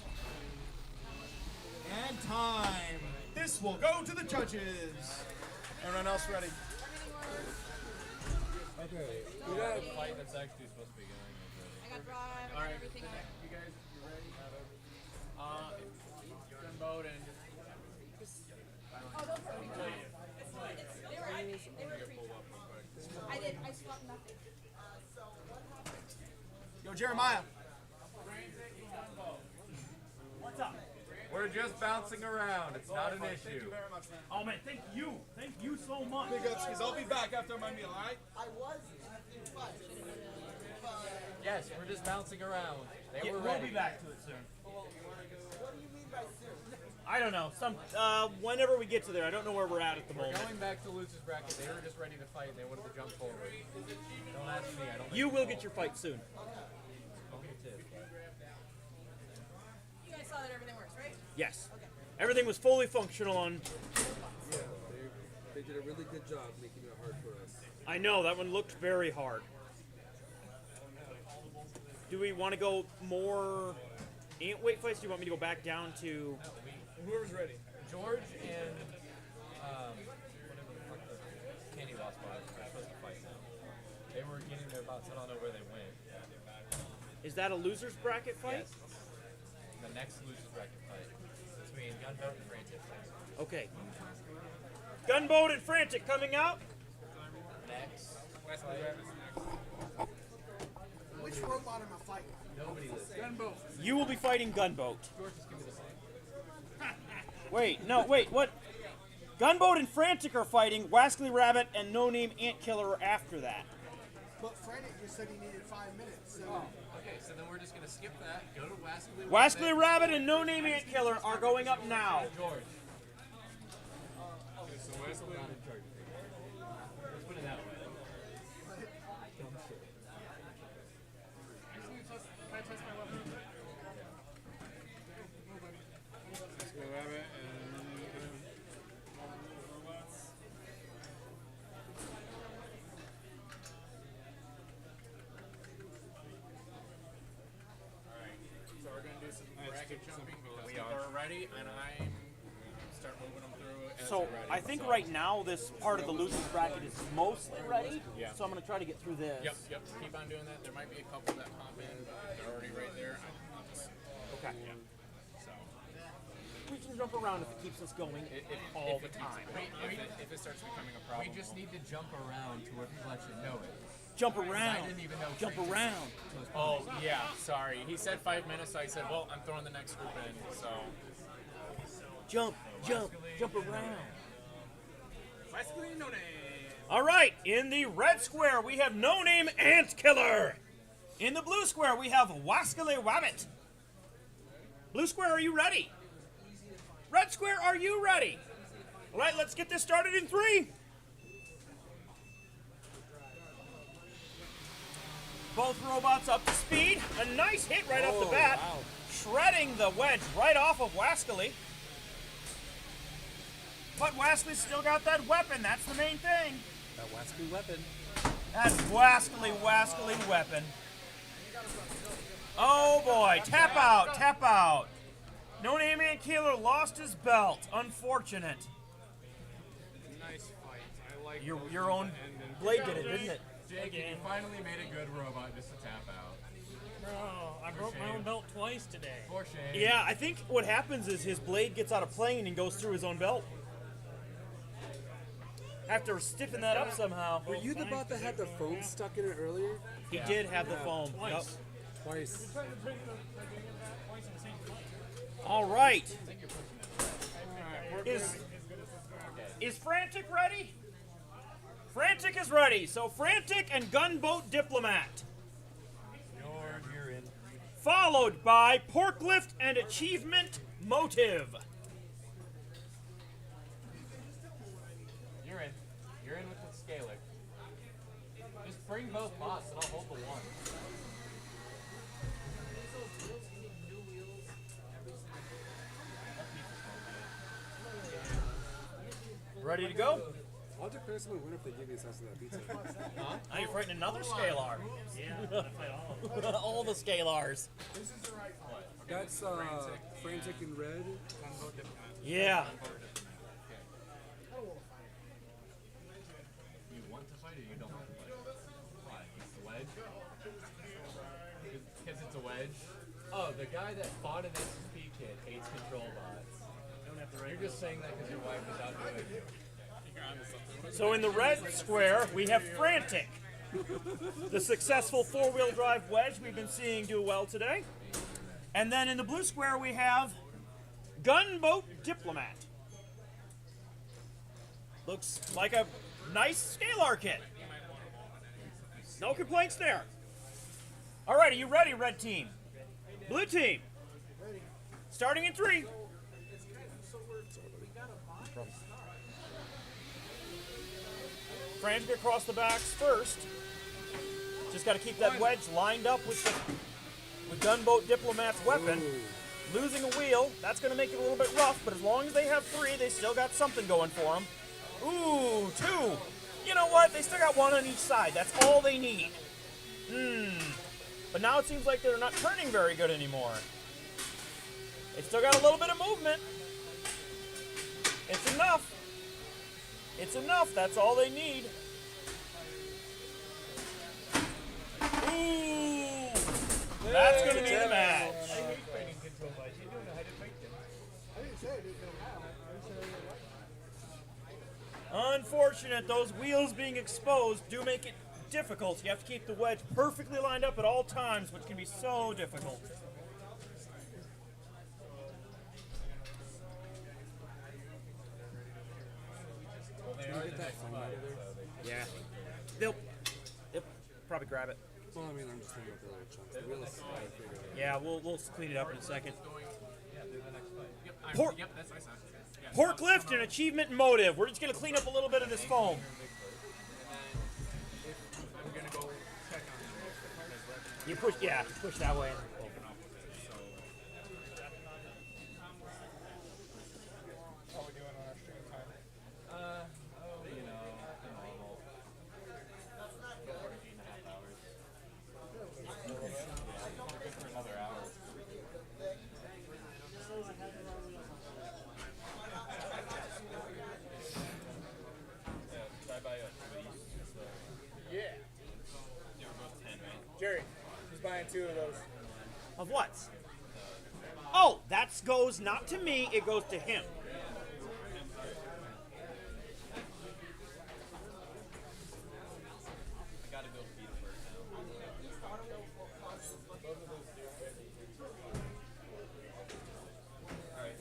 And time. This will go to the judges. Everyone else ready? Okay. We got a fight that's actually supposed to be going. I got drive, All right, everything. you guys, you ready? Gunboat and Oh, those were they were free. I swapped nothing. Yo, Jeremiah. What's up? We're just bouncing around. It's not an Thank issue. you very much, man. Oh man, thank you so much. Big ups, because I'll be back after my meal, all right? I was in the fight. Yes, we're just bouncing around. They were we'll ready. be back to it soon. What do you mean by soon? I don't know. Whenever we get to there, I don't know where we're at the moment. Going back to Lutz's bracket, they were just ready to fight. They wanted to jump forward. Don't ask me. I don't. You will get your fight soon. You guys saw that everything works, right? Yes. Everything was fully functional on. Yeah, they did a really good job making it hard for us. I know that one looked very hard. Do we want to go more ant weight fights? Do you want me to go back down to? Whoever's ready. George and whatever the fuck the candy wasp was, they're supposed to fight now. They were getting their bouts. I don't know where they went. Is that a losers bracket fight? Yes. The next losers bracket fight between Gunboat and Frantic. Okay. Gunboat and Frantic coming out. Next. Which robot am I fighting? Nobody lives. Gunboat. You will be fighting Gunboat. George, just give me the fight. Wait, what? Gunboat and Frantic are fighting. Wascally Rabbit and No Name Ant Killer are after that. But Frantic just said he needed 5 minutes. So. Okay, so then we're just gonna skip that. Go to Wascally. Wascally Rabbit and No Name Ant Killer are going up now. George. So Wesley, Not in charge. Let's put it that way. Rabbit, so we're gonna do some bracket jumping because people are ready, and I'm start moving them through. As So they're ready. I think right now this part of the losers bracket is mostly ready. Yeah. So I'm gonna try to get through this. Yep. Keep on doing that. There might be a couple that pop in, but they're already right there. I'll just, Okay. yeah. So We can jump around if it keeps us going all the time. if it starts becoming a problem, We just need to jump around to where people actually know it. Jump I around. didn't even know. Jump Frantic around. was Oh yeah, sorry. He said 5 minutes, so I said, well, I'm throwing the next group in. So Jump, jump, jump around. Basically, no name. All right, in the red square, we have No Name Ant Killer. In the blue square, we have Wascally Wabbit. Blue square, are you ready? Red square, are you ready? All right, let's get this started in 3. Both robots up to speed. A nice hit right off the bat. Wow. Shredding the wedge right off of Wascally. But Wascally's still got that weapon. That's the main thing. That Wascally weapon. That Wascally weapon. Oh boy, tap out, tap out. No Name Ant Killer lost his belt. Unfortunate. Nice fight. I like Your own blade did it, didn't it? Jake, you finally made a good robot just to tap out. Bro, I broke my own belt twice today. For shame. Yeah, I think what happens is his blade gets out of plane and goes through his own belt. Have to stiffen that up somehow. Were you the bot that had the foam stuck in it earlier? He did have the foam. Yep. Twice. All right. Is Frantic ready? Frantic is ready. So Frantic and Gunboat Diplomat. You're in. Followed by Porklift and Achievement Motive. You're in. You're in with the scaler. Just bring both bots and I'll hold the one. Ready to go? I'll declare someone winner if they give me a slice of that pizza. Huh? Now you're fighting another Scalar. Yeah, I fight all. All the Scalars. That's Frantic in red. Yeah. You want to fight or you don't want to fight? Why? It's the wedge? Because it's a wedge? Oh, the guy that fought an SSP kid hates control bots. You're just saying that because your wife is out doing it. So in the red square, we have Frantic. The successful 4-wheel drive wedge we've been seeing do well today. And then in the blue square, we have Gunboat Diplomat. Looks like a nice Scalar kit. No complaints there. All right, are you ready, red team? Blue team. Starting in 3. Frantic across the backs first. Just got to keep that wedge lined up with Gunboat Diplomat's weapon. Losing a wheel, that's going to make it a little bit rough, but as long as they have 3, they still got something going for them. Ooh, 2. You know what? They still got 1 on each side. That's all they need. But now it seems like they're not turning very good anymore. They still got a little bit of movement. It's enough. It's enough. That's all they need. Ooh! That's going to be the match. Unfortunate, those wheels being exposed do make it difficult. You have to keep the wedge perfectly lined up at all times, which can be so difficult. Yeah. They'll probably grab it. Well, I mean, I'm just thinking about the little chunks. The wheels, I figured it out. Yeah, we'll clean it up in a second. Yep, that's nice. Pork lift and achievement motive. We're just going to clean up a little bit of this foam. I'm gonna go check on You push, yeah, push that way. How are we doing on our stream time? You know, the normal. 8.5 hours. Yeah, good for another hour. Try by us, please. Yeah. They were both 10, right? Jerry, he's buying 2 of those. Of what? Oh, that goes not to me, it goes to him. I gotta go feed it first now. Alright.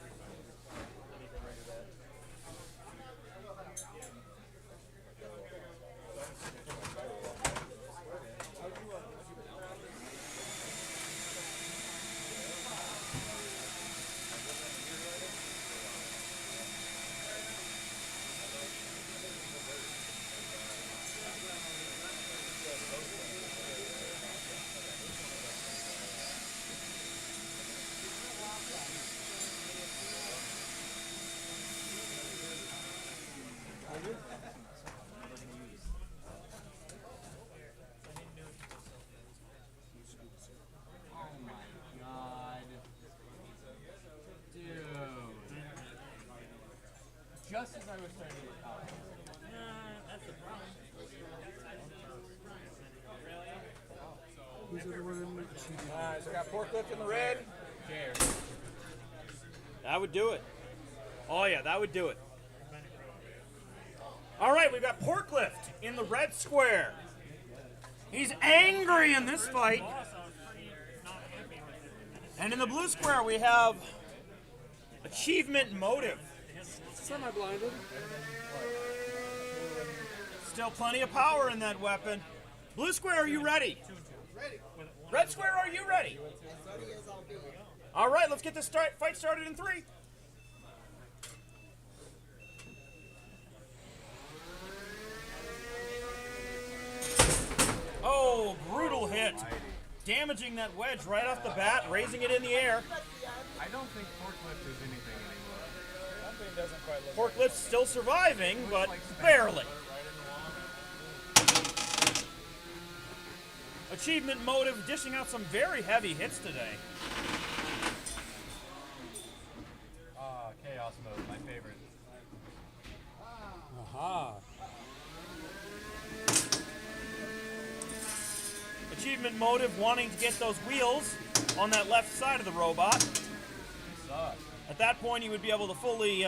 just as I was starting to get caught. That's the problem. Who's the one? Alright, so I got forklift in the red. That would do it. Oh yeah, that would do it. All right, we've got Porklift in the red square. He's angry in this fight. And in the blue square, we have Achievement Motive. Semi-blinded. Still plenty of power in that weapon. Blue square, are you ready? Ready. Red square, are you ready? As ready as I'll be. All right, let's get this fight started in 3. Oh, brutal hit. Damaging that wedge right off the bat, raising it in the air. I don't think forklift is anything anymore. That thing doesn't quite look Forklift's still surviving, but barely. Achievement Motive dishing out some very heavy hits today. Chaos mode, my favorite. Aha. Achievement Motive wanting to get those wheels on that left side of the robot. At that point, he would be able to fully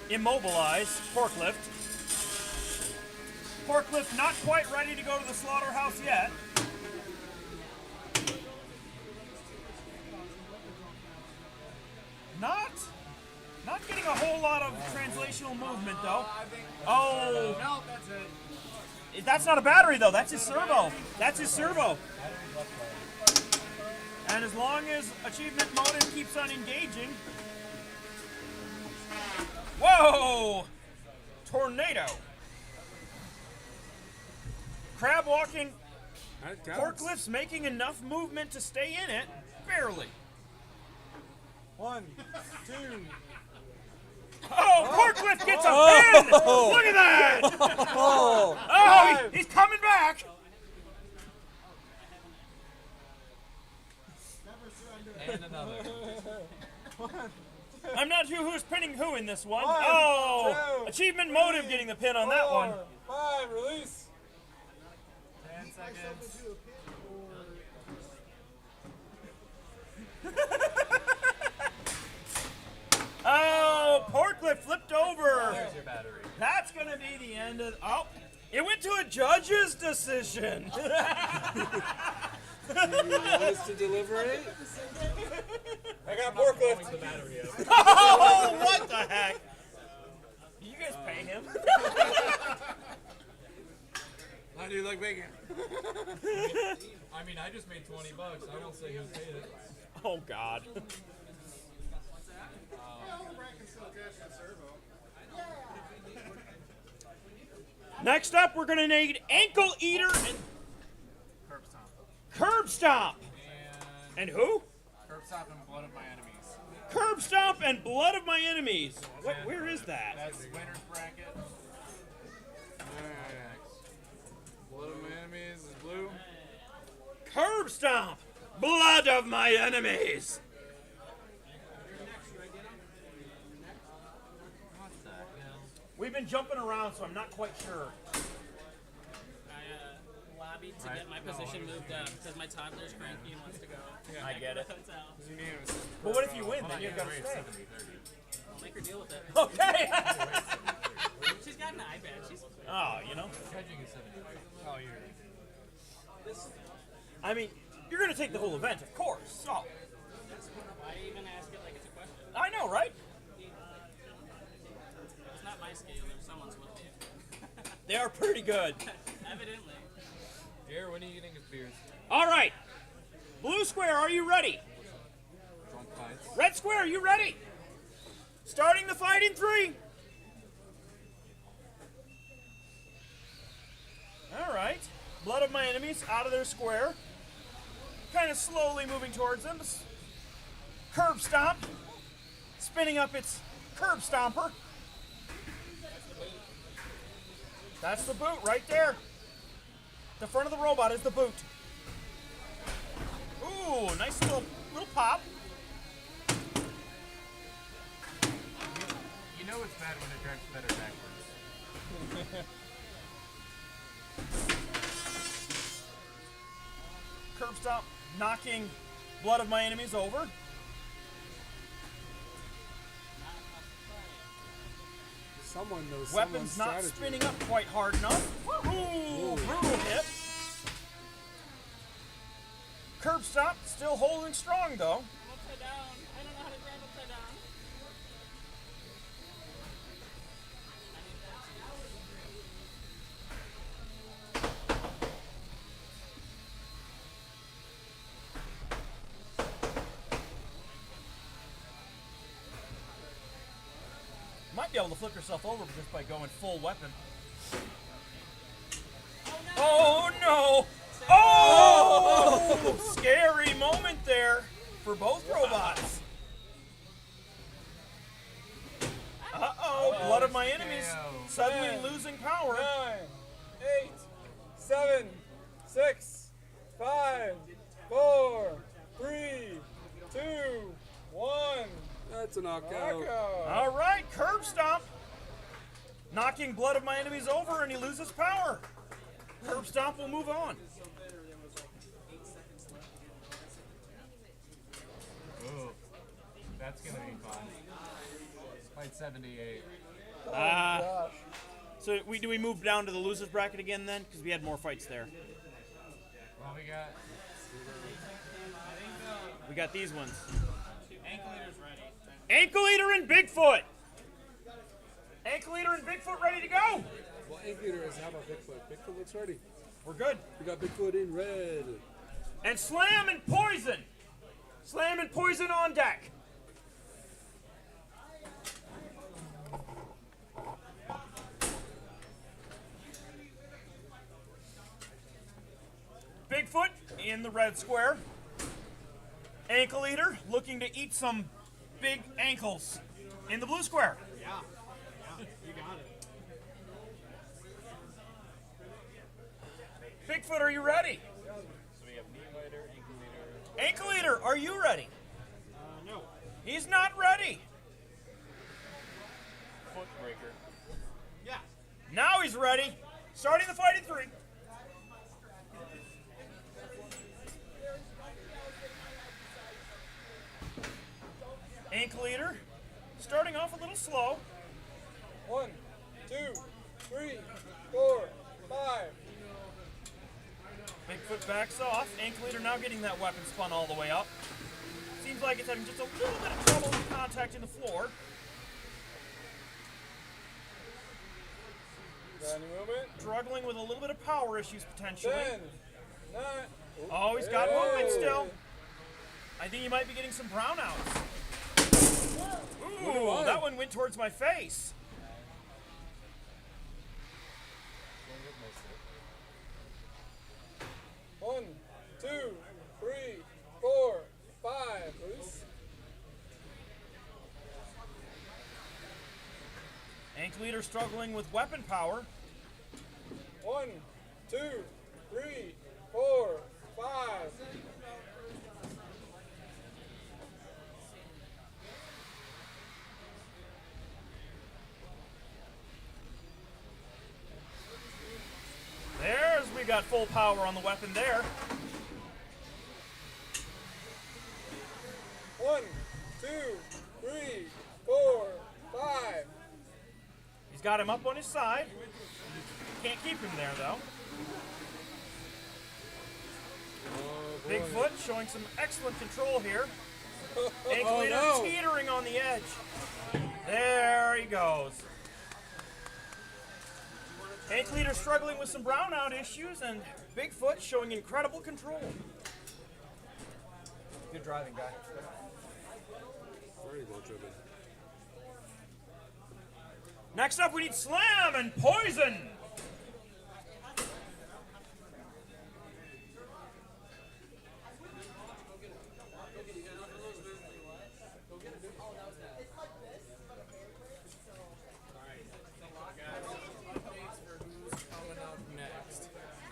immobilize Forklift. Forklift not quite ready to go to the slaughterhouse yet. Not getting a whole lot of translational movement, though. Oh. No, that's it. That's not a battery, though. That's his servo. That's his servo. And as long as Achievement Motive keeps on engaging... Whoa! Tornado. Crab walking. Forklift's making enough movement to stay in it. Barely. 1, 2. Oh, Forklift gets a pin! Look at that! Oh, he's coming back! And another. I'm not sure who's pinning who in this one. 1, Oh, 2, Achievement Motive getting the pin on that one. 5, release. 10 seconds. Oh, Porklift flipped over. There's your battery. That's going to be the end of... Oh, it went to a judge's decision. You want us to deliberate? I got forklift. Oh, what the heck? You guys pay him? How do you like bacon? I mean, I just made $20. I won't say who paid it. Oh, God. Next up, we're going to need Ankle Eater and Curb Stomp. And who? Curb Stomp and Blood of My Enemies. Curb Stomp and Blood of My Enemies. Where is that? That's winner's bracket. Blood of my enemies is blue. Curb Stomp, Blood of My Enemies. We've been jumping around, so I'm not quite sure. I lobbied to get my position moved up because my toddler's cranky and wants to go. I get it. Hotel. But what if you win? Then you've got to stay. I'll make her deal with it. Okay. She's got an iPad. She's. Oh, you know. Hedging is 70. Oh, you're. I mean, you're going to take the whole event, of course. So. Why even ask it like it's a question? I know, right? It's not my scale. There's someone's with me. They are pretty good. Evidently. Jared, when are you getting his beers? All right. Blue square, are you ready? Drunk fights. Red square, are you ready? Starting the fight in 3. All right. Blood of My Enemies out of their square. Kind of slowly moving towards them. Curb Stomp. Spinning up its Curb Stomper. That's the boot right there. The front of the robot is the boot. Ooh, nice little pop. You You know it's bad when it drives better backwards. Curb stop, knocking blood of my enemies over. Someone knows Weapons someone's not strategy. spinning up quite hard enough. Ooh, brutal hit. Curb stop, still holding strong though. Upside down. I don't know how to drive upside down. Might be able to flip yourself over just by going full weapon. Oh no! Oh! Scary moment there for both robots. Uh-oh, blood of my enemies suddenly 10, losing power. 9, 8, 7, 6, 5, 4, 3, 2, 1. That's a knockout. All right, curb stomp. Knocking blood of my enemies over and he loses power. Curb stomp will move on. Ooh, that's gonna be fun. Fight 78. So do we move down to the losers bracket again then? Because we had more fights there. Well, We got these ones. Ankle eater's ready. Ankle Eater and Bigfoot. Ankle Eater and Bigfoot ready to go. Well, Ankle Eater is how about Bigfoot? Bigfoot looks ready. We're good. We got Bigfoot in red. And Slam and Poison. Slam and Poison on deck. Bigfoot in the red square. Ankle Eater looking to eat some big ankles in the blue square. Yeah, you got it. Bigfoot, are you ready? So we have Knee Fighter, Ankle Eater. Ankle Eater, are you ready? No. He's not ready. Foot Breaker. Yeah. Now he's ready. Starting the fight in 3. Ankle Eater, starting off a little slow. 1, 2, 3, 4, 5. Bigfoot backs off. Ankle Eater now getting that weapon spun all the way up. Seems like it's having just a little bit of trouble with contact in the floor. Got any movement? Struggling with a little bit of power issues potentially. 10, 9. Oh, he's got movement still. I think he might be getting some brownouts. Ooh, that one went towards my face. One, 2, 3, 4, 5. Release. Ankle Eater struggling with weapon power. 1, 2, 3, 4, 5. There's, we got full power on the weapon there. 1, 2, 3, 4, 5. He's got him up on his side. Can't keep him there though. Bigfoot showing some excellent control here. Ankle Eater teetering on the edge. There he goes. Ankle Eater struggling with some brownout issues, and Bigfoot showing incredible control. Good driving, guy. Very well driven. Next up, we need Slam and Poison.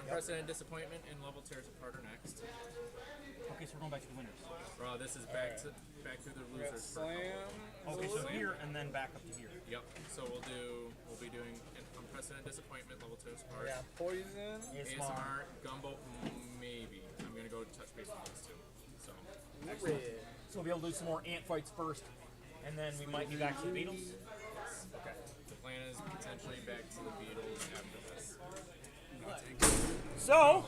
Unprecedented disappointment. Disappointment and Level Tears Apart are next. Okay, so we're going back to the winners. Bro, this is back to the losers. Slam. Okay, so here and then back up to here. Yep. So we'll be doing an Unprecedented Disappointment, Level Tears Apart. Yeah, Poison. ASMR, Gumbo, maybe. I'm gonna go touch base with those two. So. So we'll be able to do some more ant fights first, and then we might be back to the Beatles. Okay. The plan is potentially back to the Beatles after this. So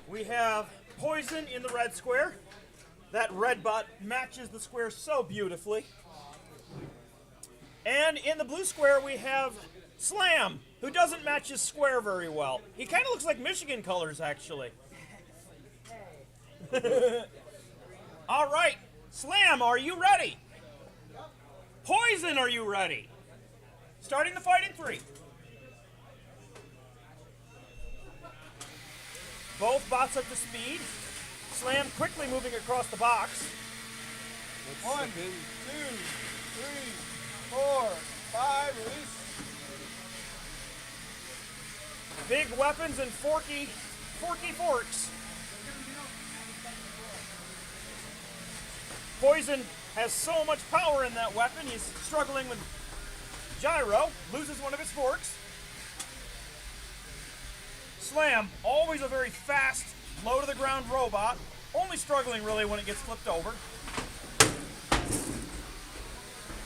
we have Poison in the red square. That red bot matches the square so beautifully. And in the blue square we have Slam, who doesn't match his square very well. He kind of looks like Michigan colors, actually. All right, Slam, are you ready? Poison, are you ready? Starting the fight in 3. Both bots up to speed. Slam quickly moving across the box. 1, 2, 3, 4, 5, release. Big weapons and forky forks. Poison has so much power in that weapon, he's struggling with gyro, loses one of his forks. Slam, always a very fast, low-to-the-ground robot, only struggling really when it gets flipped over.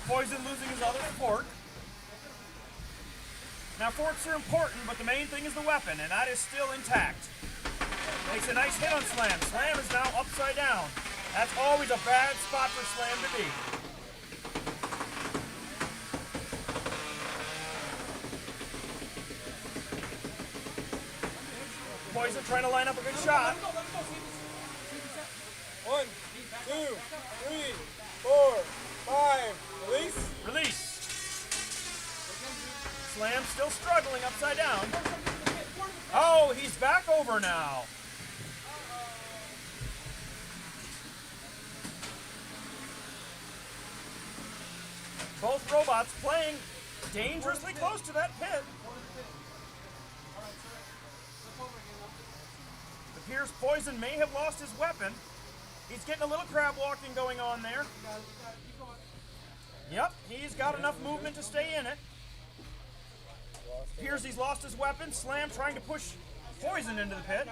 Poison losing his other fork. Now forks are important, but the main thing is the weapon, and that is still intact. Makes a nice hit on Slam. Slam is now upside down. That's always a bad spot for Slam to be. Poison trying to line up a good shot. 1, 2, 3, 4, 5, release. Release. Slam still struggling upside down. Oh, he's back over now. Both robots playing dangerously close to that pit. It appears Poison may have lost his weapon. He's getting a little crab walking going on there. Yep, he's got enough movement to stay in it. Appears he's lost his weapon. Slam trying to push Poison into the pit.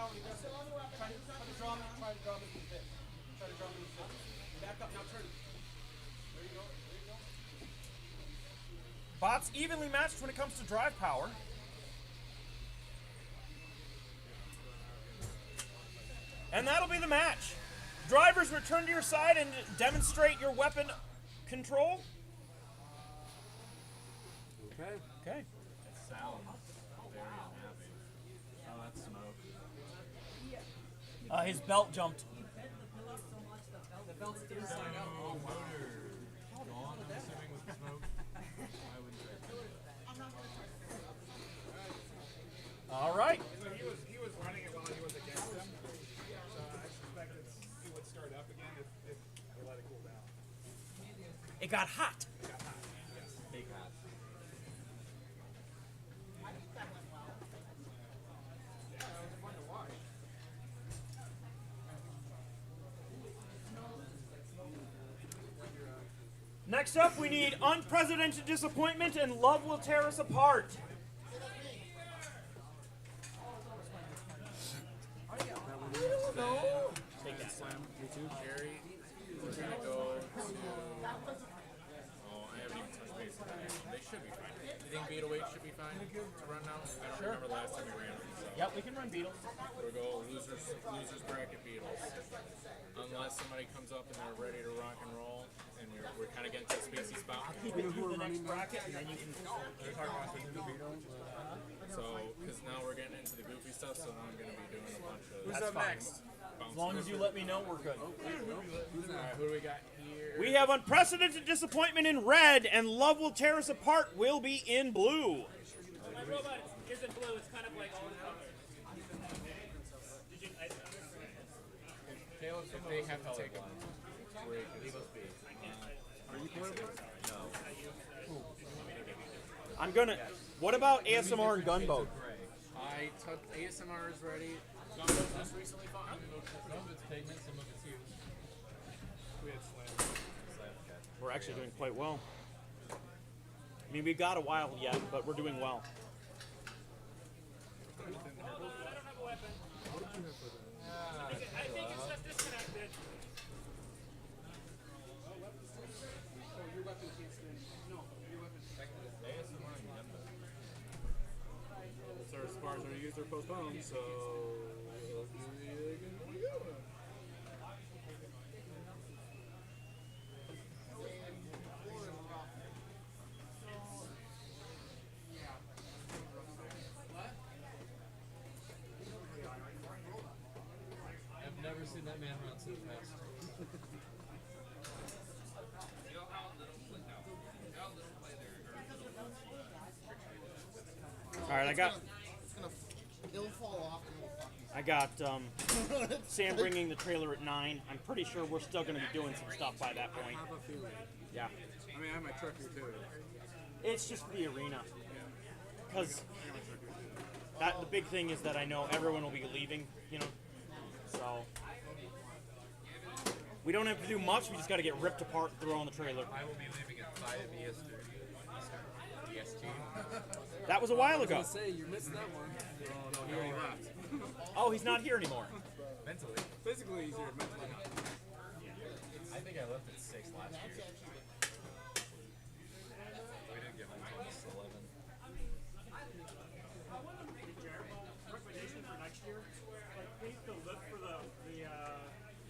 Bots evenly matched when it comes to drive power. And that'll be the match. Drivers, return to your side and demonstrate your weapon control. Okay. Okay. It sounds very unhappy. Oh, that's smoke. His belt jumped. The belt's inside out. Oh, motor. Gone, I'm assuming with the smoke. I wouldn't say. All right. So he was running it while he was against them. So I suspect it would start up again if they let it cool down. It got hot. It got hot. Yes. Big hot. Yeah, that was fun to watch. Next up, we need Unprecedented Disappointment and Love Will Tear Us Apart. Take it, Slam. Jerry, we're gonna go to. Oh, I haven't even touched base with them. They should be fine. You think Beetle Weight should be fine to run now? I don't remember last time we ran them. So. Yep, we can run Beetles. We'll go losers bracket Beetles. Unless somebody comes up and they're ready to rock and roll, and we're kind of getting to a spacey spot. Keep it to the next bracket, and then you can talk about the So, because now we're getting into the goofy stuff, so now I'm going to be doing a bunch of. That's fine. As long as you let me know, we're good. Alright, who do we got here? We have Unprecedented Disappointment in red, and Love Will Tear Us Apart will be in blue. My robot isn't blue, it's kind of like all colors. Caleb, if they have to take a break, leave us be. Are you portable? No. I'm gonna. What about ASMR and Gunboat? I took ASMR is ready. just recently fought. Some of it's pigment, some of it's huge. We had slam. We're actually doing quite well. I mean, we've got a while yet, but we're doing well. I don't have a weapon. I think it's just disconnected. So your weapon can't stand. No, your weapon. So as far as our used or postponed, so I've never seen that man run so fast. All right, I got. It'll fall off and it'll fuck you. I got Sam bringing the trailer at 9. I'm pretty sure we're still going to be doing some stuff by that point. I have a feeling. Yeah. I mean, I have my truck here too. It's just the arena. Because the big thing is that I know everyone will be leaving, you know. So we don't have to do much. We just got to get ripped apart and throw on the trailer. I will be leaving at 5 EST. That was a while ago. I was gonna say, you missed that one. Oh, no, he already left. Oh, he's not here anymore. Mentally. Physically, he's here. Mentally, not. I think I left at 6 last year. We didn't get home until almost 11. Recommendation for next year, like paint the lip for the pin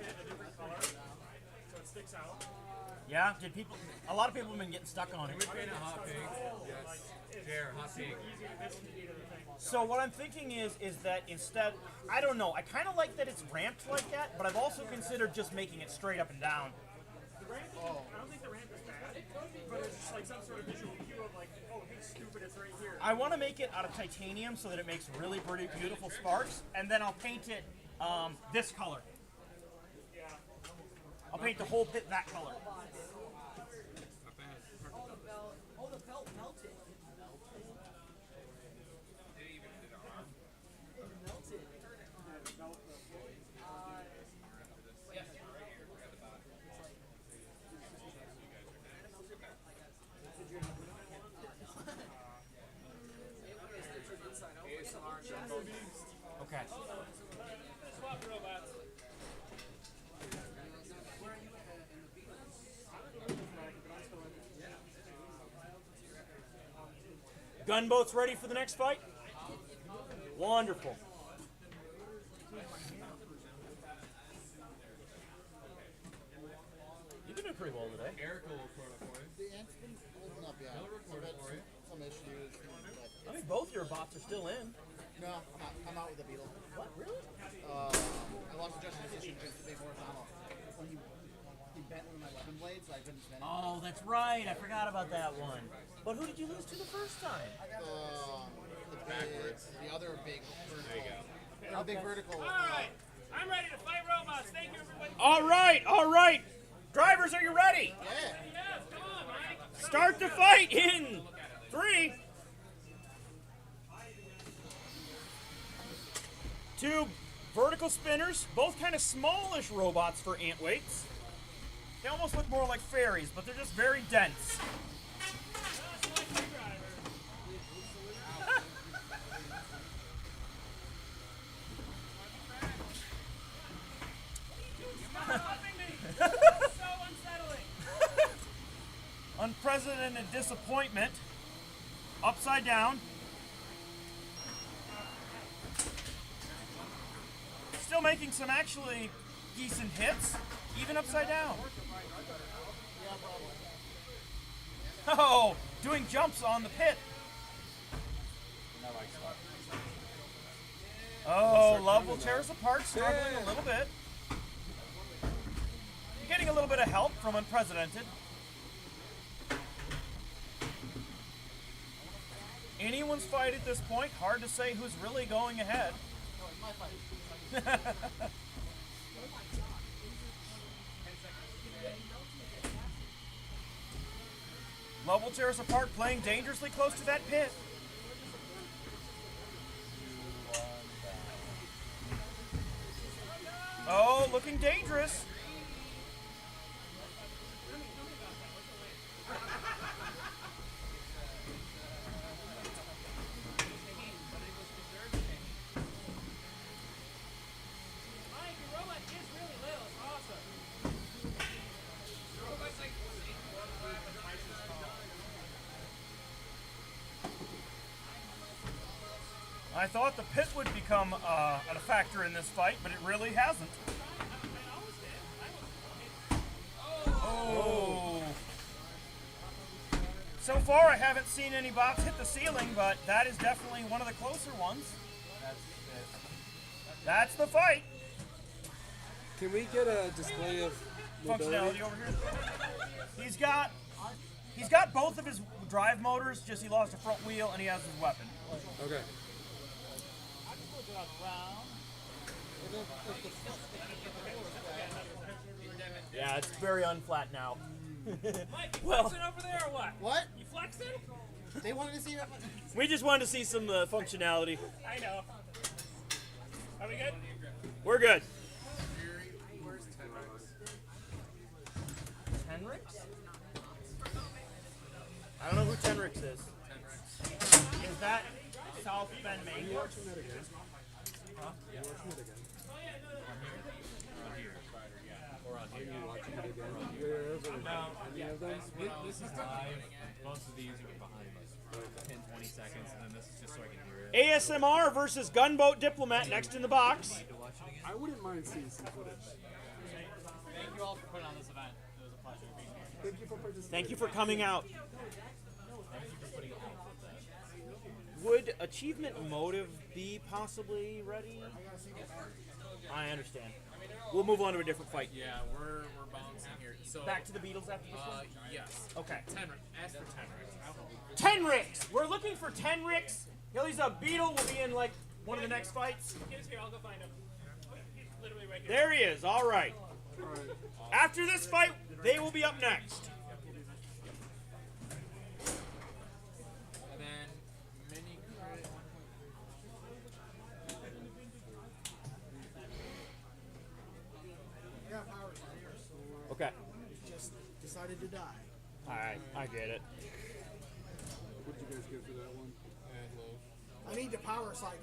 a different color so it sticks out. Yeah, a lot of people have been getting stuck on it. Can we paint a hot pink? Yes. Jared, hot pink. So what I'm thinking is that instead, I don't know, I kind of like that it's ramped like that, but I've also considered just making it straight up and down. The ramp, I don't think the ramp is bad, but it's just like some sort of visual cue of like, oh, hey, stupid, it's right here. I want to make it out of titanium so that it makes really pretty, beautiful sparks, and then I'll paint it this color. Yeah. I'll paint the whole pit that color. Oh, the belt melted. Okay. Swap robots. Gunboats ready for the next fight? Wonderful. You've been doing pretty well today. Eric will record it for you. The ant's been holding up, yeah. He'll record it for you. Some issues. I think both your bots are still in. No, I'm out with the Beetle. What, really? I lost a judgment decision against the big horizontal. When he bent one of my weapon blades, so I couldn't spin it. Oh, that's right. I forgot about that one. But who did you lose to the first time? The other big vertical. The big vertical. All right, I'm ready to fight robots. Thank you, everybody. All right. Drivers, are you ready? Yeah. Yes, come on, Mike. Start the fight in 3, 2 vertical spinners, both kind of smallish robots for ant weights. They almost look more like fairies, but they're just very dense. Unprecedented disappointment. Upside down. Still making some actually decent hits, even upside down. Oh, doing jumps on the pit. Oh, Love will tear us apart, struggling a little bit. Getting a little bit of help from Unprecedented. Anyone's fight at this point. Hard to say who's really going ahead. Love will tear us apart, playing dangerously close to that pit. looking dangerous. Mike, your robot is really little. It's awesome. Robot's like 8'5", but twice as tall. I thought the pit would become a factor in this fight, but it really hasn't. Oh. So far, I haven't seen any bots hit the ceiling, but that is definitely one of the closer ones. That's the fight. Can we get a display of mobility? Functionality over here. He's got both of his drive motors, just he lost a front wheel and he has his weapon. Okay. Yeah, it's very unflat now. Mike, you Well- flexing over there or what? What? You flexing? They wanted to see that. We just wanted to see some functionality. I know. Are we good? We're good. Where's Tenrex? Tenrix? I don't know who Tenrix is. Is that South Bend, Maine? Are you watching that again? Huh? Are you watching it again? Are you watching it again? Any of them? This is live. Most of these you get behind like 10, 20 seconds, and then this is just so I can hear it. ASMR versus Gunboat Diplomat next in the box. I wouldn't mind seeing some footage. Thank you all for putting on this event. It was a pleasure being here. Thank you for participating. Thank you for coming out. Would achievement motive be possibly ready? I understand. We'll move on to a different fight. Yeah, we're bouncing here. So Back to the Beatles after this one? Yes. Okay. Ask for Tenrex. I don't know. Tenrix! We're looking for Tenrix. He's a Beetle. Will be in like one of the next fights. He's here. I'll go find him. He's literally right here. There he is. All right. After this fight, they will be up next. And then mini crit. Yeah, powers are here, so Okay. just decided to die. All right. I get it. What did you guys get for that one? I need the power cycle.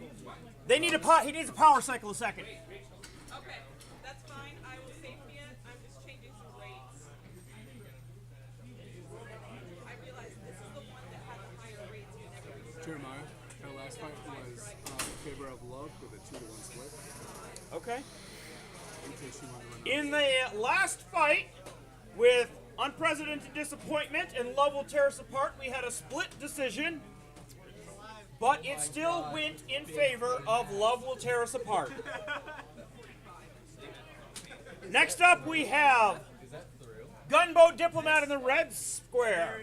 They need he needs a power cycle a second. Okay, that's fine. I will safety it. I'm just changing some rates. I realize this is the one that had the higher rates you never used. Jeremiah, our last fight was in favor of love with a 2-to-1 split. Okay. In case you want to run In the last fight, with unprecedented disappointment and Love Will Tear Us Apart, we had a split decision, but it still went in favor of Love Will Tear Us Apart. Next up, we have Gunboat Diplomat in the red square.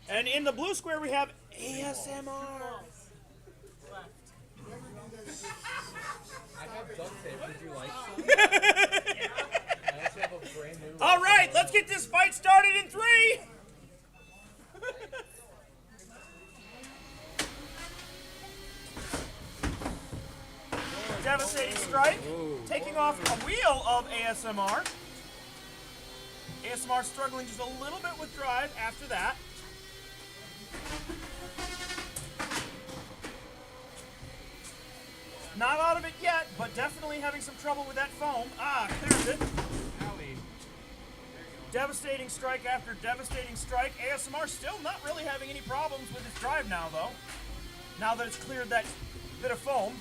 And in the blue square, we have ASMR. I have duct tape. Would you like some? I also have a brand new. All right, let's get this fight started in 3. Devastating strike, taking off a wheel of ASMR. ASMR struggling just a little bit with drive after that. Not out of it yet, but definitely having some trouble with that foam. Clears it. Devastating strike after devastating strike. ASMR still not really having any problems with its drive now, though. Now that it's cleared that bit of foam.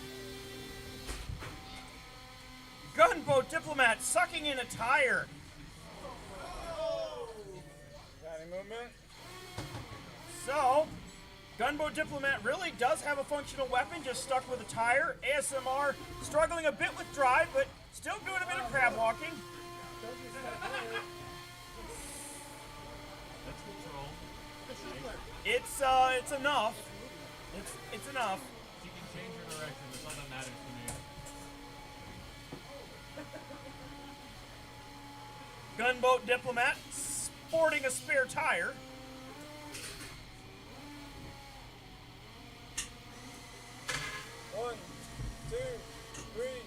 Gunboat Diplomat sucking in a tire. Got any movement? So, Gunboat Diplomat really does have a functional weapon, just stuck with a tire. ASMR struggling a bit with drive, but still doing a bit of crab walking. That's control. It's enough. It's enough. You can change your direction. That's all that matters to me. Gunboat Diplomat sporting a spare tire. One, two, three,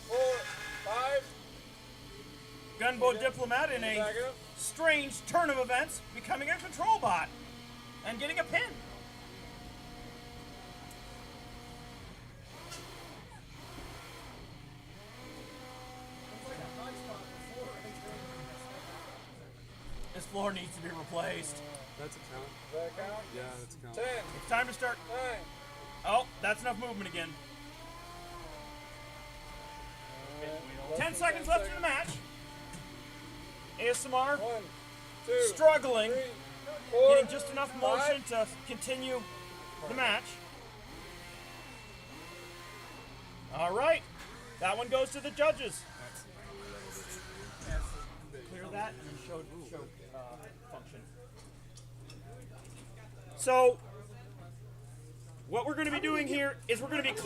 four, five. Gunboat Diplomat in a strange turn of events, becoming a control bot and getting a pin. This floor needs to be replaced. That's a count. Does that count? Yeah, that's a count. 10. It's time to start. 9. Oh, that's enough movement again. 10 seconds left in the match. ASMR 1, 2, struggling, 3, 4, getting just enough motion to continue the match. All right, that one goes to the judges. Clear that and show function. So, what we're going to be doing here is we're going to be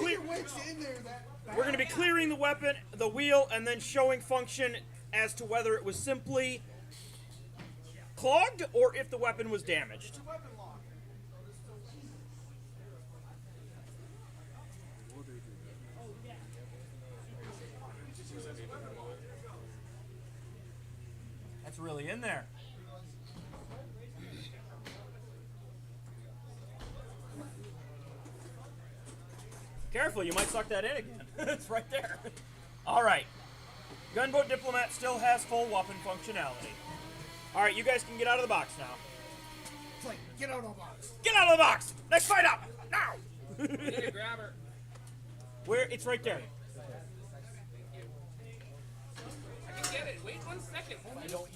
clearing the weapon, the wheel, and then showing function as to whether it was simply clogged or if the weapon was damaged. That's really in there. Careful, you might suck that in again. It's right there. All right. Gunboat Diplomat still has full weapon functionality. All right, you guys can get out of the box now. It's like, get out of the box. Get out of the box! Next fight up! Now! Need to grab her. Where? It's right there. I can get it. Wait 1 second. I don't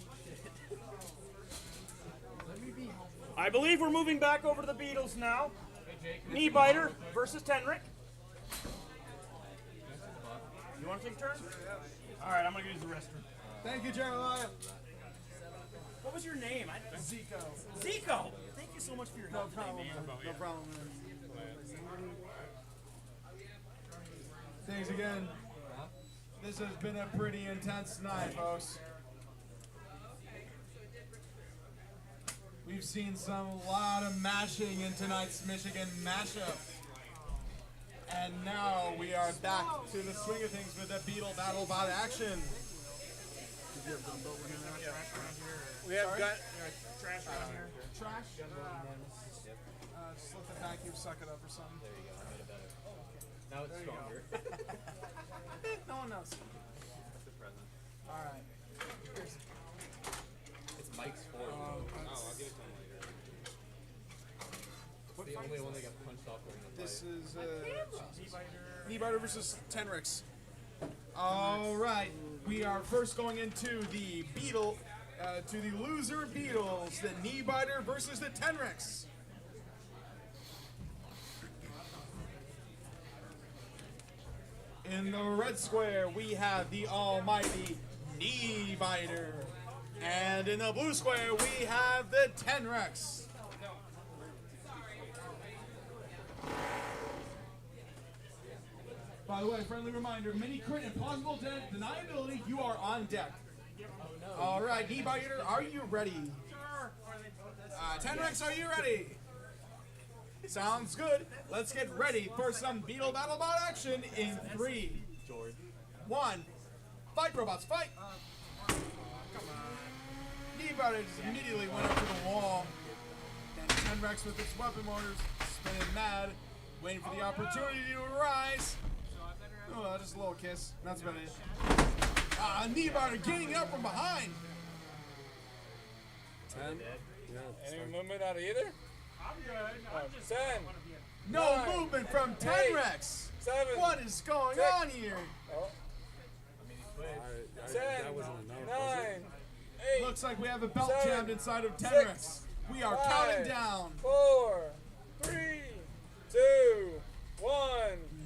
I believe we're moving back over to the Beatles now. Knee biter versus Tenric. You want to take a turn? All right, I'm going to use the restroom. Thank you, Jeremiah. What was your name? Zico. Zico! Thank you so much for your help today, man. No problem, man. Thanks again. This has been a pretty intense night, folks. We've seen a lot of mashing in tonight's Michigan Mashup. And now we are back to the swing of things with the Beetle Battle Bot action. We have got trash around here. Trash? Just let the vacuum suck it up or something. There you go. Now it's stronger. No one knows. That's a present. All right. It's Mike's for you. I'll give it to him later. It's the only one that got punched off during the This fight. is Knee-biter versus Tenrix. All right, we are first going into the Beetle, to the loser Beetles, the Knee-biter versus the Tenrix. In the red square, we have the almighty Knee-biter. And in the blue square, we have the Tenrix. By the way, friendly reminder, mini crit and plausible deniability, you are on deck. All right, Knee-biter, are you ready? Tenrix, are you ready? Sounds good. Let's get ready for some Beetle Battle Bot action in 3, 1. Fight, robots, fight! Knee-biter just immediately went up to the wall. And Tenrix with its weapon motors spinning mad, waiting for the opportunity to arise. Oh, just a little kiss. That's about it. Knee-biter getting up from behind. 10. Yeah. Any movement out of either? I'm good. I'm just 10. No 9, movement from 8, Tenrix. 7. What is going 6. on here? Oh. I, 10. that wasn't enough. Was 9. it? 8. Looks like we have a belt 7, jammed inside of 6, Tenrix. We are 5, counting down. 4, 3, 2, 1.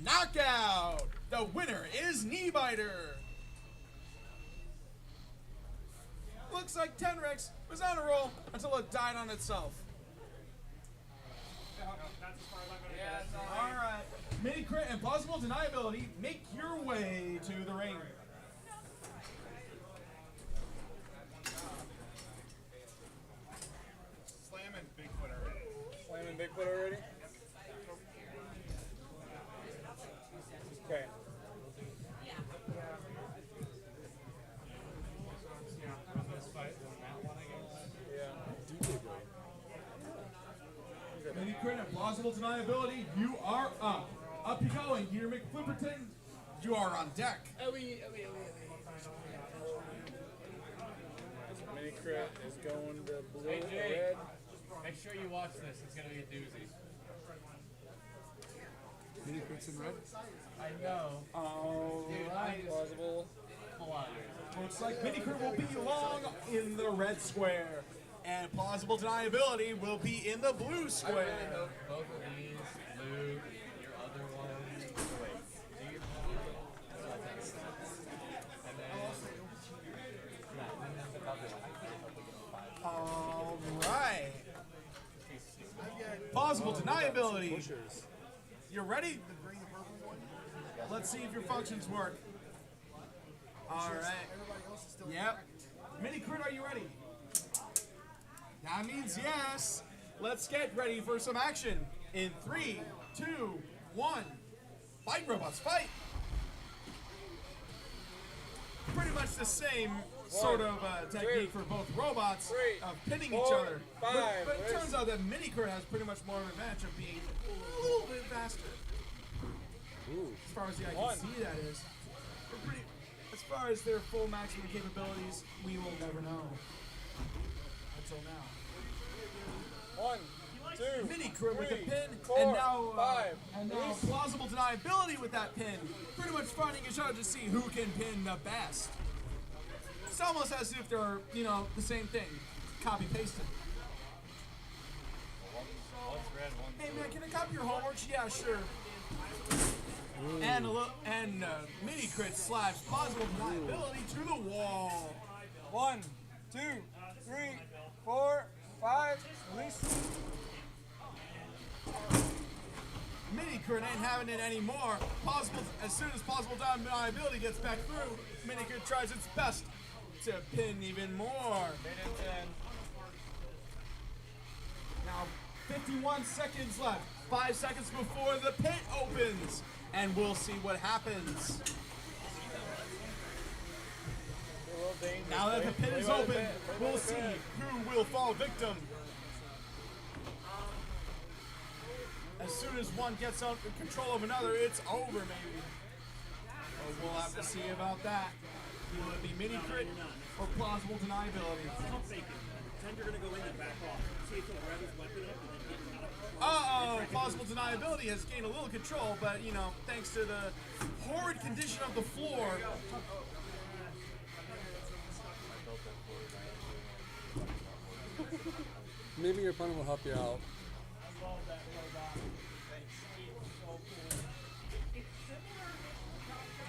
Knockout. The winner is Knee-biter. Looks like Tenrix was on a roll until it died on itself. All right. Mini crit and plausible deniability, make your way to the ring. Slamming Bigfoot already. Slamming Bigfoot already? Okay. Plausible deniability, you are up. Up you go, and Gear McFlipperton, you are on deck. Mini crit is going to blue Hey, Jay, red. make sure you watch this. It's going to be a doozy. Mini crits in red. I know. Oh, Dude, right. Plausible. Come on. Looks like Mini Crit will be long in the red square, and Plausible deniability will be in the blue I really square. hope both of these, Luke, your other one, wait, do you? And then, All right. Plausible deniability. You ready? Let's see if your functions work. All right. Yep. Mini Crit, are you ready? That means yes. Let's get ready for some action. In 3, 2, 1. Fight, robots, fight! Pretty much the same sort of technique for both robots of pinning each other. But it turns out that Mini Crit has pretty much more of an advantage of being a little bit faster. As far as the eye can see, that is. As far as their full maximum capabilities, we will never know. Until now. 1, 2, Mini Crit with a 3, pin, 4, and now 5. Plausible deniability with that pin. Pretty much fighting each other to see who can pin the best. It's almost as if they're, the same thing. Copy pasted. one's red, one's Hey man, can I copy your homework? Yeah, sure. And Mini Crit slaps Plausible deniability to the wall. 1, 2, 3, 4, 5. Release. Mini Crit ain't having it anymore. As soon as Plausible deniability gets back through, Mini Crit tries its best to pin even more. Now, 51 seconds left. 5 seconds before the pit opens. And we'll see what happens. Now that the pit is open, we'll see who will fall victim. As soon as one gets out control of another, it's over, maybe. But we'll have to see about that. Will it be Mini Crit or Plausible deniability? Pretend you're going to go in and back off. See if he'll grab his weapon up and then get it out. Uh-oh, Plausible deniability has gained a little control, but, thanks to the horrid condition of the floor. Maybe your opponent will help you out.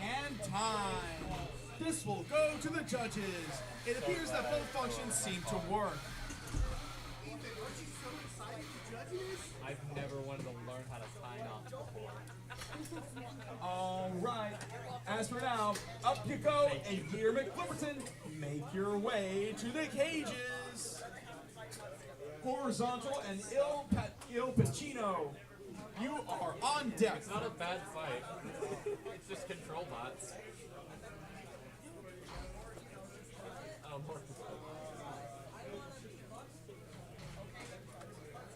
And time. This will go to the judges. It appears that both functions seem to work. I've never wanted to learn how to sign off before. All right. As for now, up you go, and Gear McFlipperton, make your way to the cages. Horizontal and Il Pacino, you are on deck. It's not a bad fight. It's just control bots.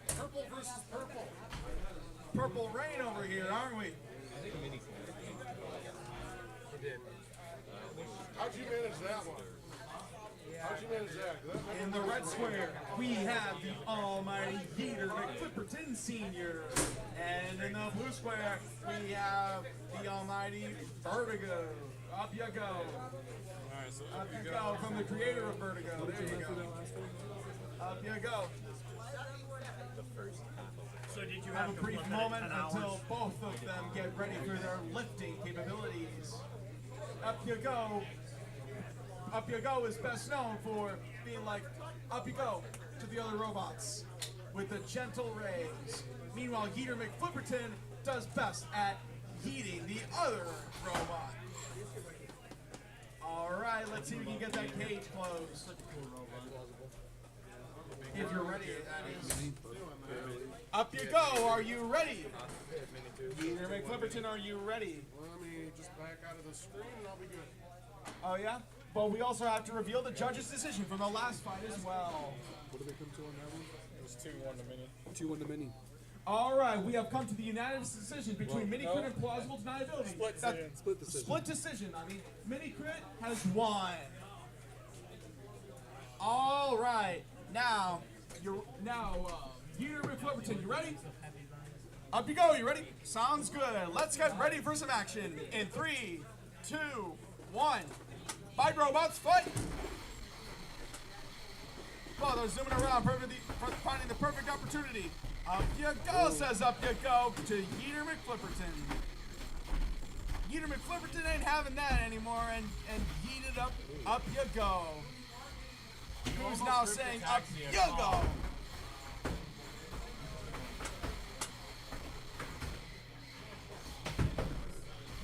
Purple versus purple. Purple rain over here, aren't we? How'd you manage that one? How'd you manage that? In the red square, we have the almighty Geeter McFlipperton Sr. And in the blue square, we have the almighty Vertigo. Up you go. Up you go from the creator of Vertigo. There you go. Up you go. So did you Have a to brief flip that at moment 10 hours? until both of them get ready for their lifting capabilities. Up you go. Up you go is best known for being like, up you go to the other robots with the gentle rays. Meanwhile, Geeter McFlipperton does best at heating the other robot. All right, let's see if we can get that cage closed. If you're ready, that is. Up you go. Are you ready? Geeter McFlipperton, are you ready? Let me just back out of the screen and I'll be good. Oh yeah? But we also have to reveal the judge's decision from the last fight as well. What did they come to on that one? It was 2-1 to Mini. 2-1 to Mini. All right, we have come to the unanimous decision between Mini Crit and Plausible Deniability. Split decision. Split decision. I mean, Mini Crit has won. All right, now Peter McFlipperton, you ready? Up you go. You ready? Sounds good. Let's get ready for some action. In 3, 2, 1. Fight robots, fight! Oh, they're zooming around, finding the perfect opportunity. Up you go, says up you go to Yeeter McFlipperton. Yeeter McFlipperton ain't having that anymore, and yeeted up you go. Who's now saying up you go?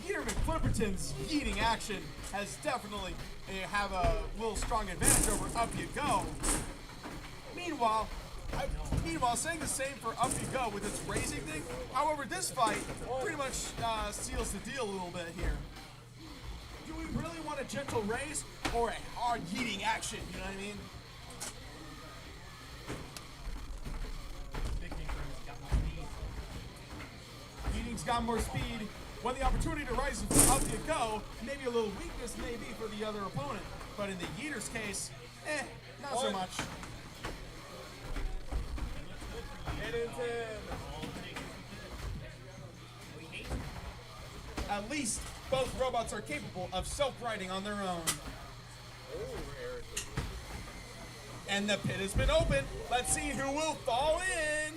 Yeeter McFlipperton's yeeting action has definitely have a little strong advantage over up you go. Meanwhile, saying the same for up you go with its raising thing. However, this fight pretty much seals the deal a little bit here. Do we really want a gentle raise or a hard yeeting action? You know what I mean? Yeeting's got more speed. When the opportunity to rise up you go, maybe a little weakness maybe for the other opponent. But in the Yeeter's case, not so much. At least both robots are capable of self-righting on their own. And the pit has been opened. Let's see who will fall in.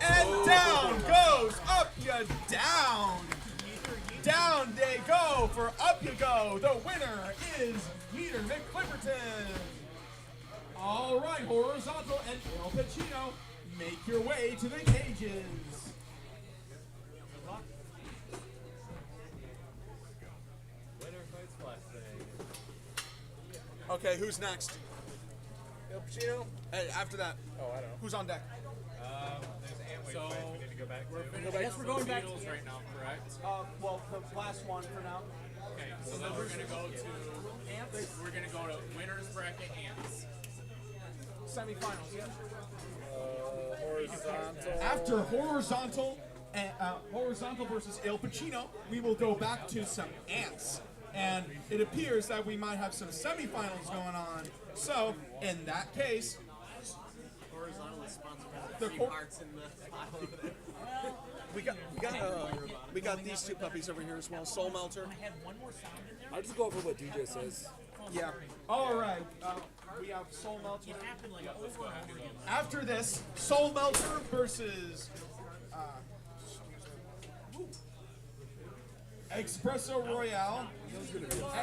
And down goes up you down. Down they go for up you go. The winner is Yeeter McFlipperton. All right, Horizontal and El Pacino, make your way to the cages. Winner fights last thing. Okay, who's next? El Pacino? Hey, after that. Oh, I don't know. Who's on deck? There's Amway fights we need to go back to. I guess we're going back to right now, correct? Well, the last one for now. Okay, so then we're gonna go to ants. We're gonna go to winners bracket ants. Semifinals, yeah. Horizontal. After horizontal versus El Pacino, we will go back to some ants. And it appears that we might have some semifinals going on. So, in that case, Horizontal is sponsored by the three parts in the pile over there. We got these two puppies over here as well. Soul Melter. I'll just go over what DJ says. yeah. All right. We have Soul Melter. After this, Soul Melter versus Espresso Royale.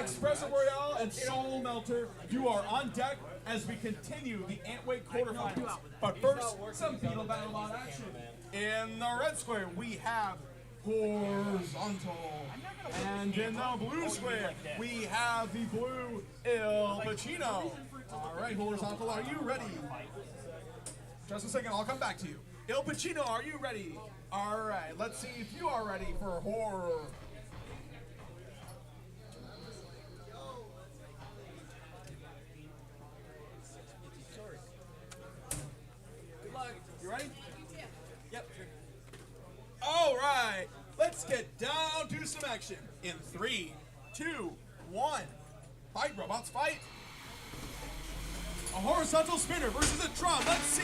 Espresso Royale and Soul Melter, you are on deck as we continue the Antweight quarterfinals. But first, some Beetle Battle Bot action. In the red square, we have Horizontal. And in the blue square, we have the blue El Pacino. All right, Horizontal, are you ready? Just a second, I'll come back to you. El Pacino, are you ready? All right, let's see if you are ready for horror. Good luck. You ready? Yep, sure. All right, let's get down to some action. In 3, 2, 1. Fight, robots, fight. A horizontal spinner versus a drum. Let's see.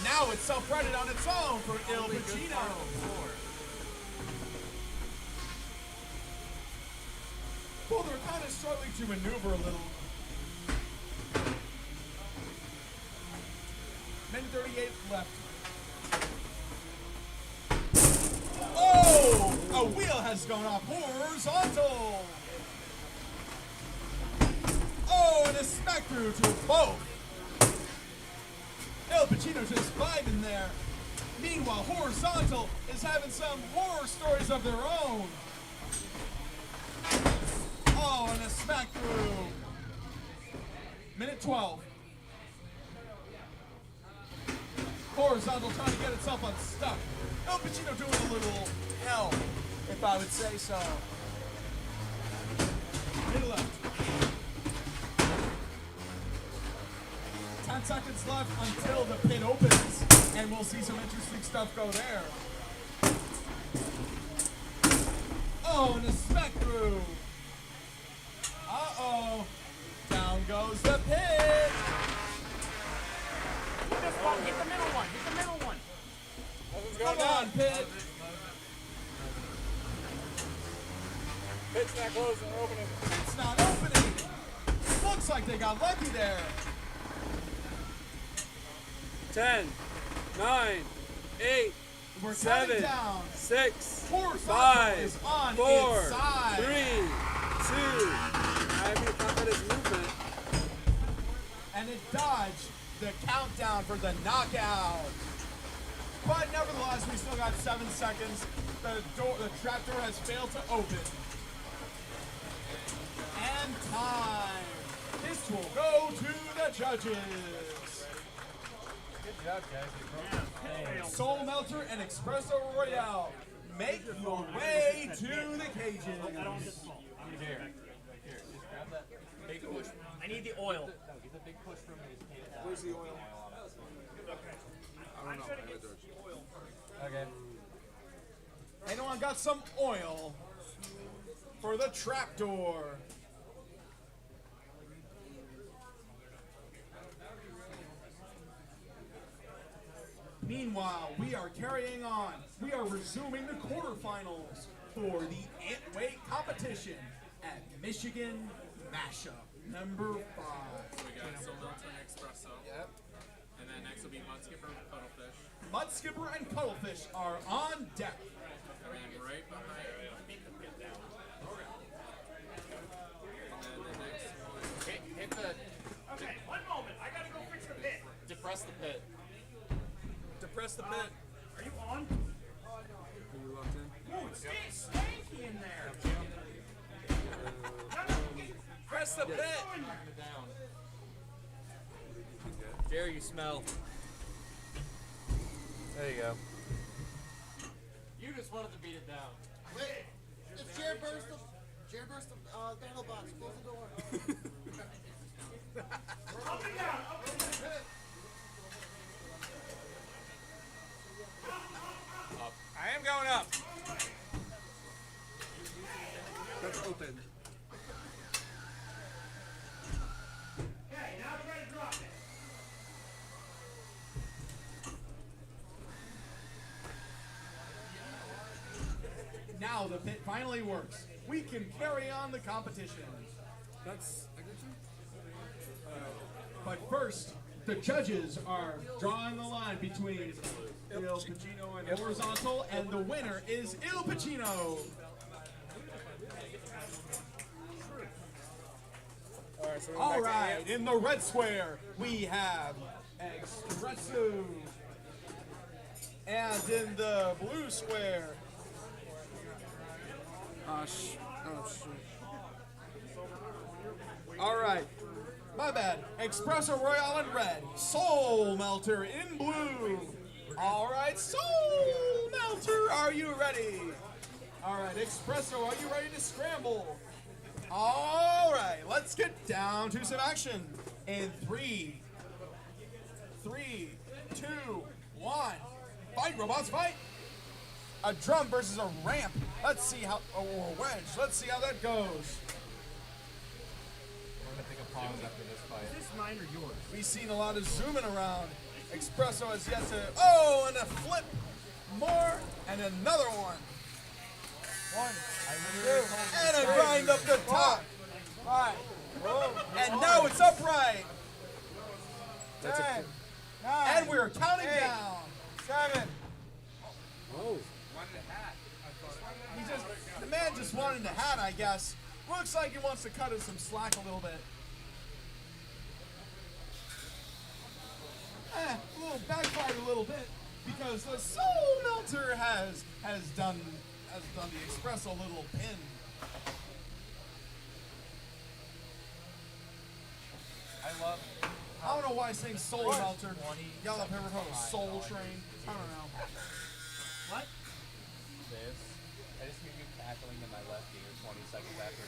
Now it's self-righted on its own for El Pacino. Well, they're kind of struggling to maneuver a little. Minute 38 left. Oh! A wheel has gone off horizontal. Oh, and a smack through to both. El Pacino just vibing there. Meanwhile, Horizontal is having some horror stories of their own. Oh, and a smack through. Minute 12. Horizontal trying to get itself unstuck. El Pacino doing a little hell, if I would say so. Minute left. 10 seconds left until the pit opens, and we'll see some interesting stuff go there. Oh, and a smack through. Uh-oh. Down goes the pit. Hit this one. Hit the middle one. Hit the middle one. Come on, pit. Pit's not closing or opening. It's not opening. Looks like they got lucky there. 10, 9, 8, We're 7, counting down. 6, Horizontal is 5, on 4, its side. 3, 2. I haven't counted his movement. And it dodged the countdown for the knockout. But nevertheless, we still got 7 seconds. The trap door has failed to open. And time. This will go to the judges. Good job, guys. Soul Melter and Espresso Royale, make your way to the cages. Here, just grab that big push. I need the oil. No, get the big push from me. Where's the oil? I don't know. I have a George. Okay. Anyone got some oil for the trapdoor? Meanwhile, we are carrying on. We are resuming the quarterfinals for the weight competition at Michigan Mashup number 5. So we got Soul Melter and Espresso. Yep. And then next will be Mudskipper and Cuttlefish. Mudskipper and Cuttlefish are on deck. And then right behind, beat the pit down. And then the next one. Hit the. Okay, 1 moment. I gotta go fix the pit. Depress the pit. Depress the pit. Are you on? Are you locked in? Ooh, it's stanky in there. Press the pit. Jerry, you smell. There you go. You just wanted to beat it down. Wait, it's Jared Burst of battle box. Close the door. Up and down. Up and down. Up. I am going up. That's open. Okay, now try to drop it. Now the pit finally works. We can carry on the competition. That's I get you. But first, the judges are drawing the line between Il Pacino and Horizontal, and the winner is Il Pacino. All right, in the red square, we have Espresso. And in the blue square, Oh shit. all right, my bad, Espresso Royale in red, Soul Melter in blue. All right, Soul Melter, are you ready? All right, Espresso, are you ready to scramble? All right, let's get down to some action. In 3, 2, 1, fight, robots, fight! A drum versus a ramp. Let's see how, or a wedge. Let's see how that goes. We're gonna take a pause after this fight. Is this mine or yours? We've seen a lot of zooming around. Espresso has yet to, oh, and a flip. More, and another one. And a grind up the top. 5. And now it's upright. 10. 9. And we're counting down. 7. Oh. The man just wanted the hat, I guess. Looks like he wants to cut us some slack a little bit. A little backfired a little bit because the Soul Melter has done the Espresso little pin. I don't know why I saying Soul Melter. Y'all have ever heard of Soul Train? I don't know. What? This. I just hear you cackling in my left ear 20 seconds after.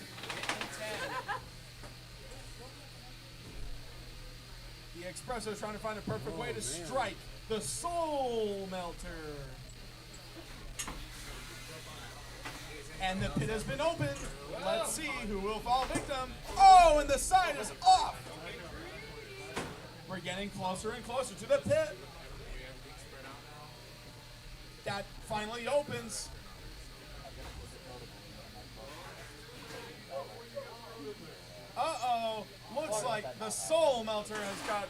The Espresso's trying to find a perfect way to strike the Soul Melter. And the pit has been opened. Let's see who will fall victim. Oh, and the side is off. We're getting closer and closer to the pit. That finally opens. Uh-oh. Looks like the Soul Melter has got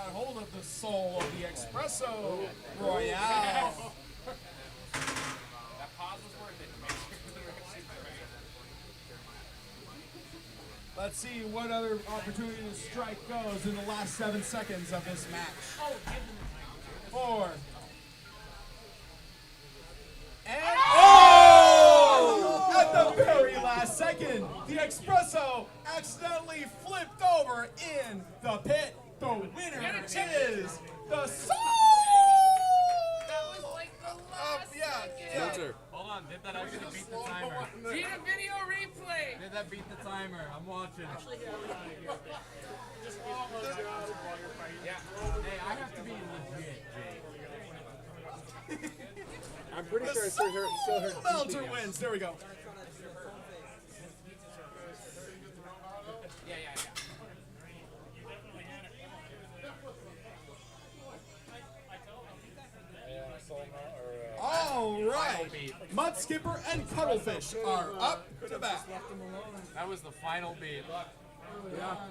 hold of the soul of the Espresso Royale. That pause was worth it. Let's see what other opportunity to strike goes in the last 7 seconds of this match. 4. And oh! At the very last second, the Espresso accidentally flipped over in the pit. The winner is the Soul! That was like the last second. Hold on, did that actually beat the timer? Need a video replay. Did that beat the timer? I'm watching. Yeah. Hey, I have to be legit, Jake. I'm pretty The sure I Soul still heard Melter wins. There we go. Yeah. All right. Mud Skipper and Cuttlefish are up to bat. That was the final beat. Yeah.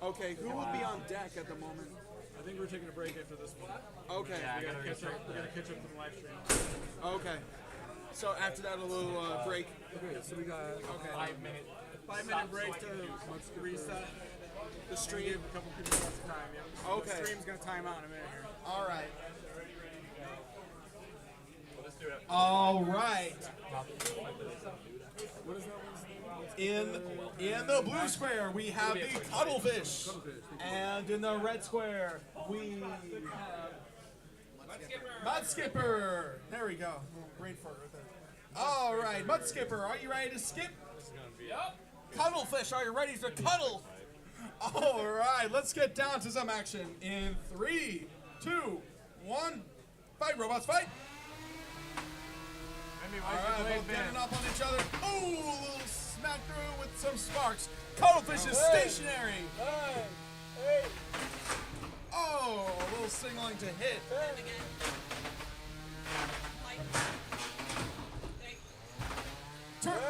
Okay, who will be on deck at the moment? I think we're taking a break after this one. Okay. We gotta catch up to the live stream. Okay. So after that, a little break. Okay, so we got 5 minute. 5 minute break to reset the stream. Give a couple people less time. Yeah. Okay. The stream's gonna time out in a minute here. All right. Let's do it. All right. What is that one? In the blue square, we have the Cuttlefish. And in the red square, we have Mud Skipper. There we go. Brain fart right there. All right, Mud Skipper, are you ready to skip? Yep. Cuttlefish, are you ready to cuddle? All right, let's get down to some action in 3, 2, 1. Fight, robots, fight! All right, both getting up on each other. Oh, a little smack through with some sparks. Cuttlefish is stationary. Oh, a little signaling to hit.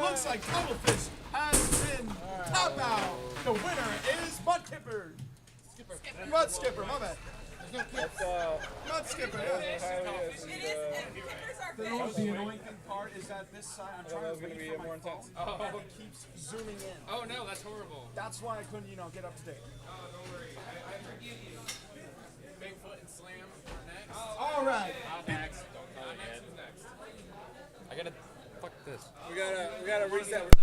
Looks like Cuttlefish has been top out. The winner is Mud Skipper. Mud Skipper, my bad. Mud Skipper, yeah. The annoying thing part is that this side, I'm trying to wait for my phone, and it keeps zooming in. Oh no, that's horrible. That's why I couldn't, get up to date. Oh, don't worry. I forgive you. Bigfoot and Slam are next. All right. Not next. Don't call it yet. Next. I gotta. Fuck this. We gotta reset.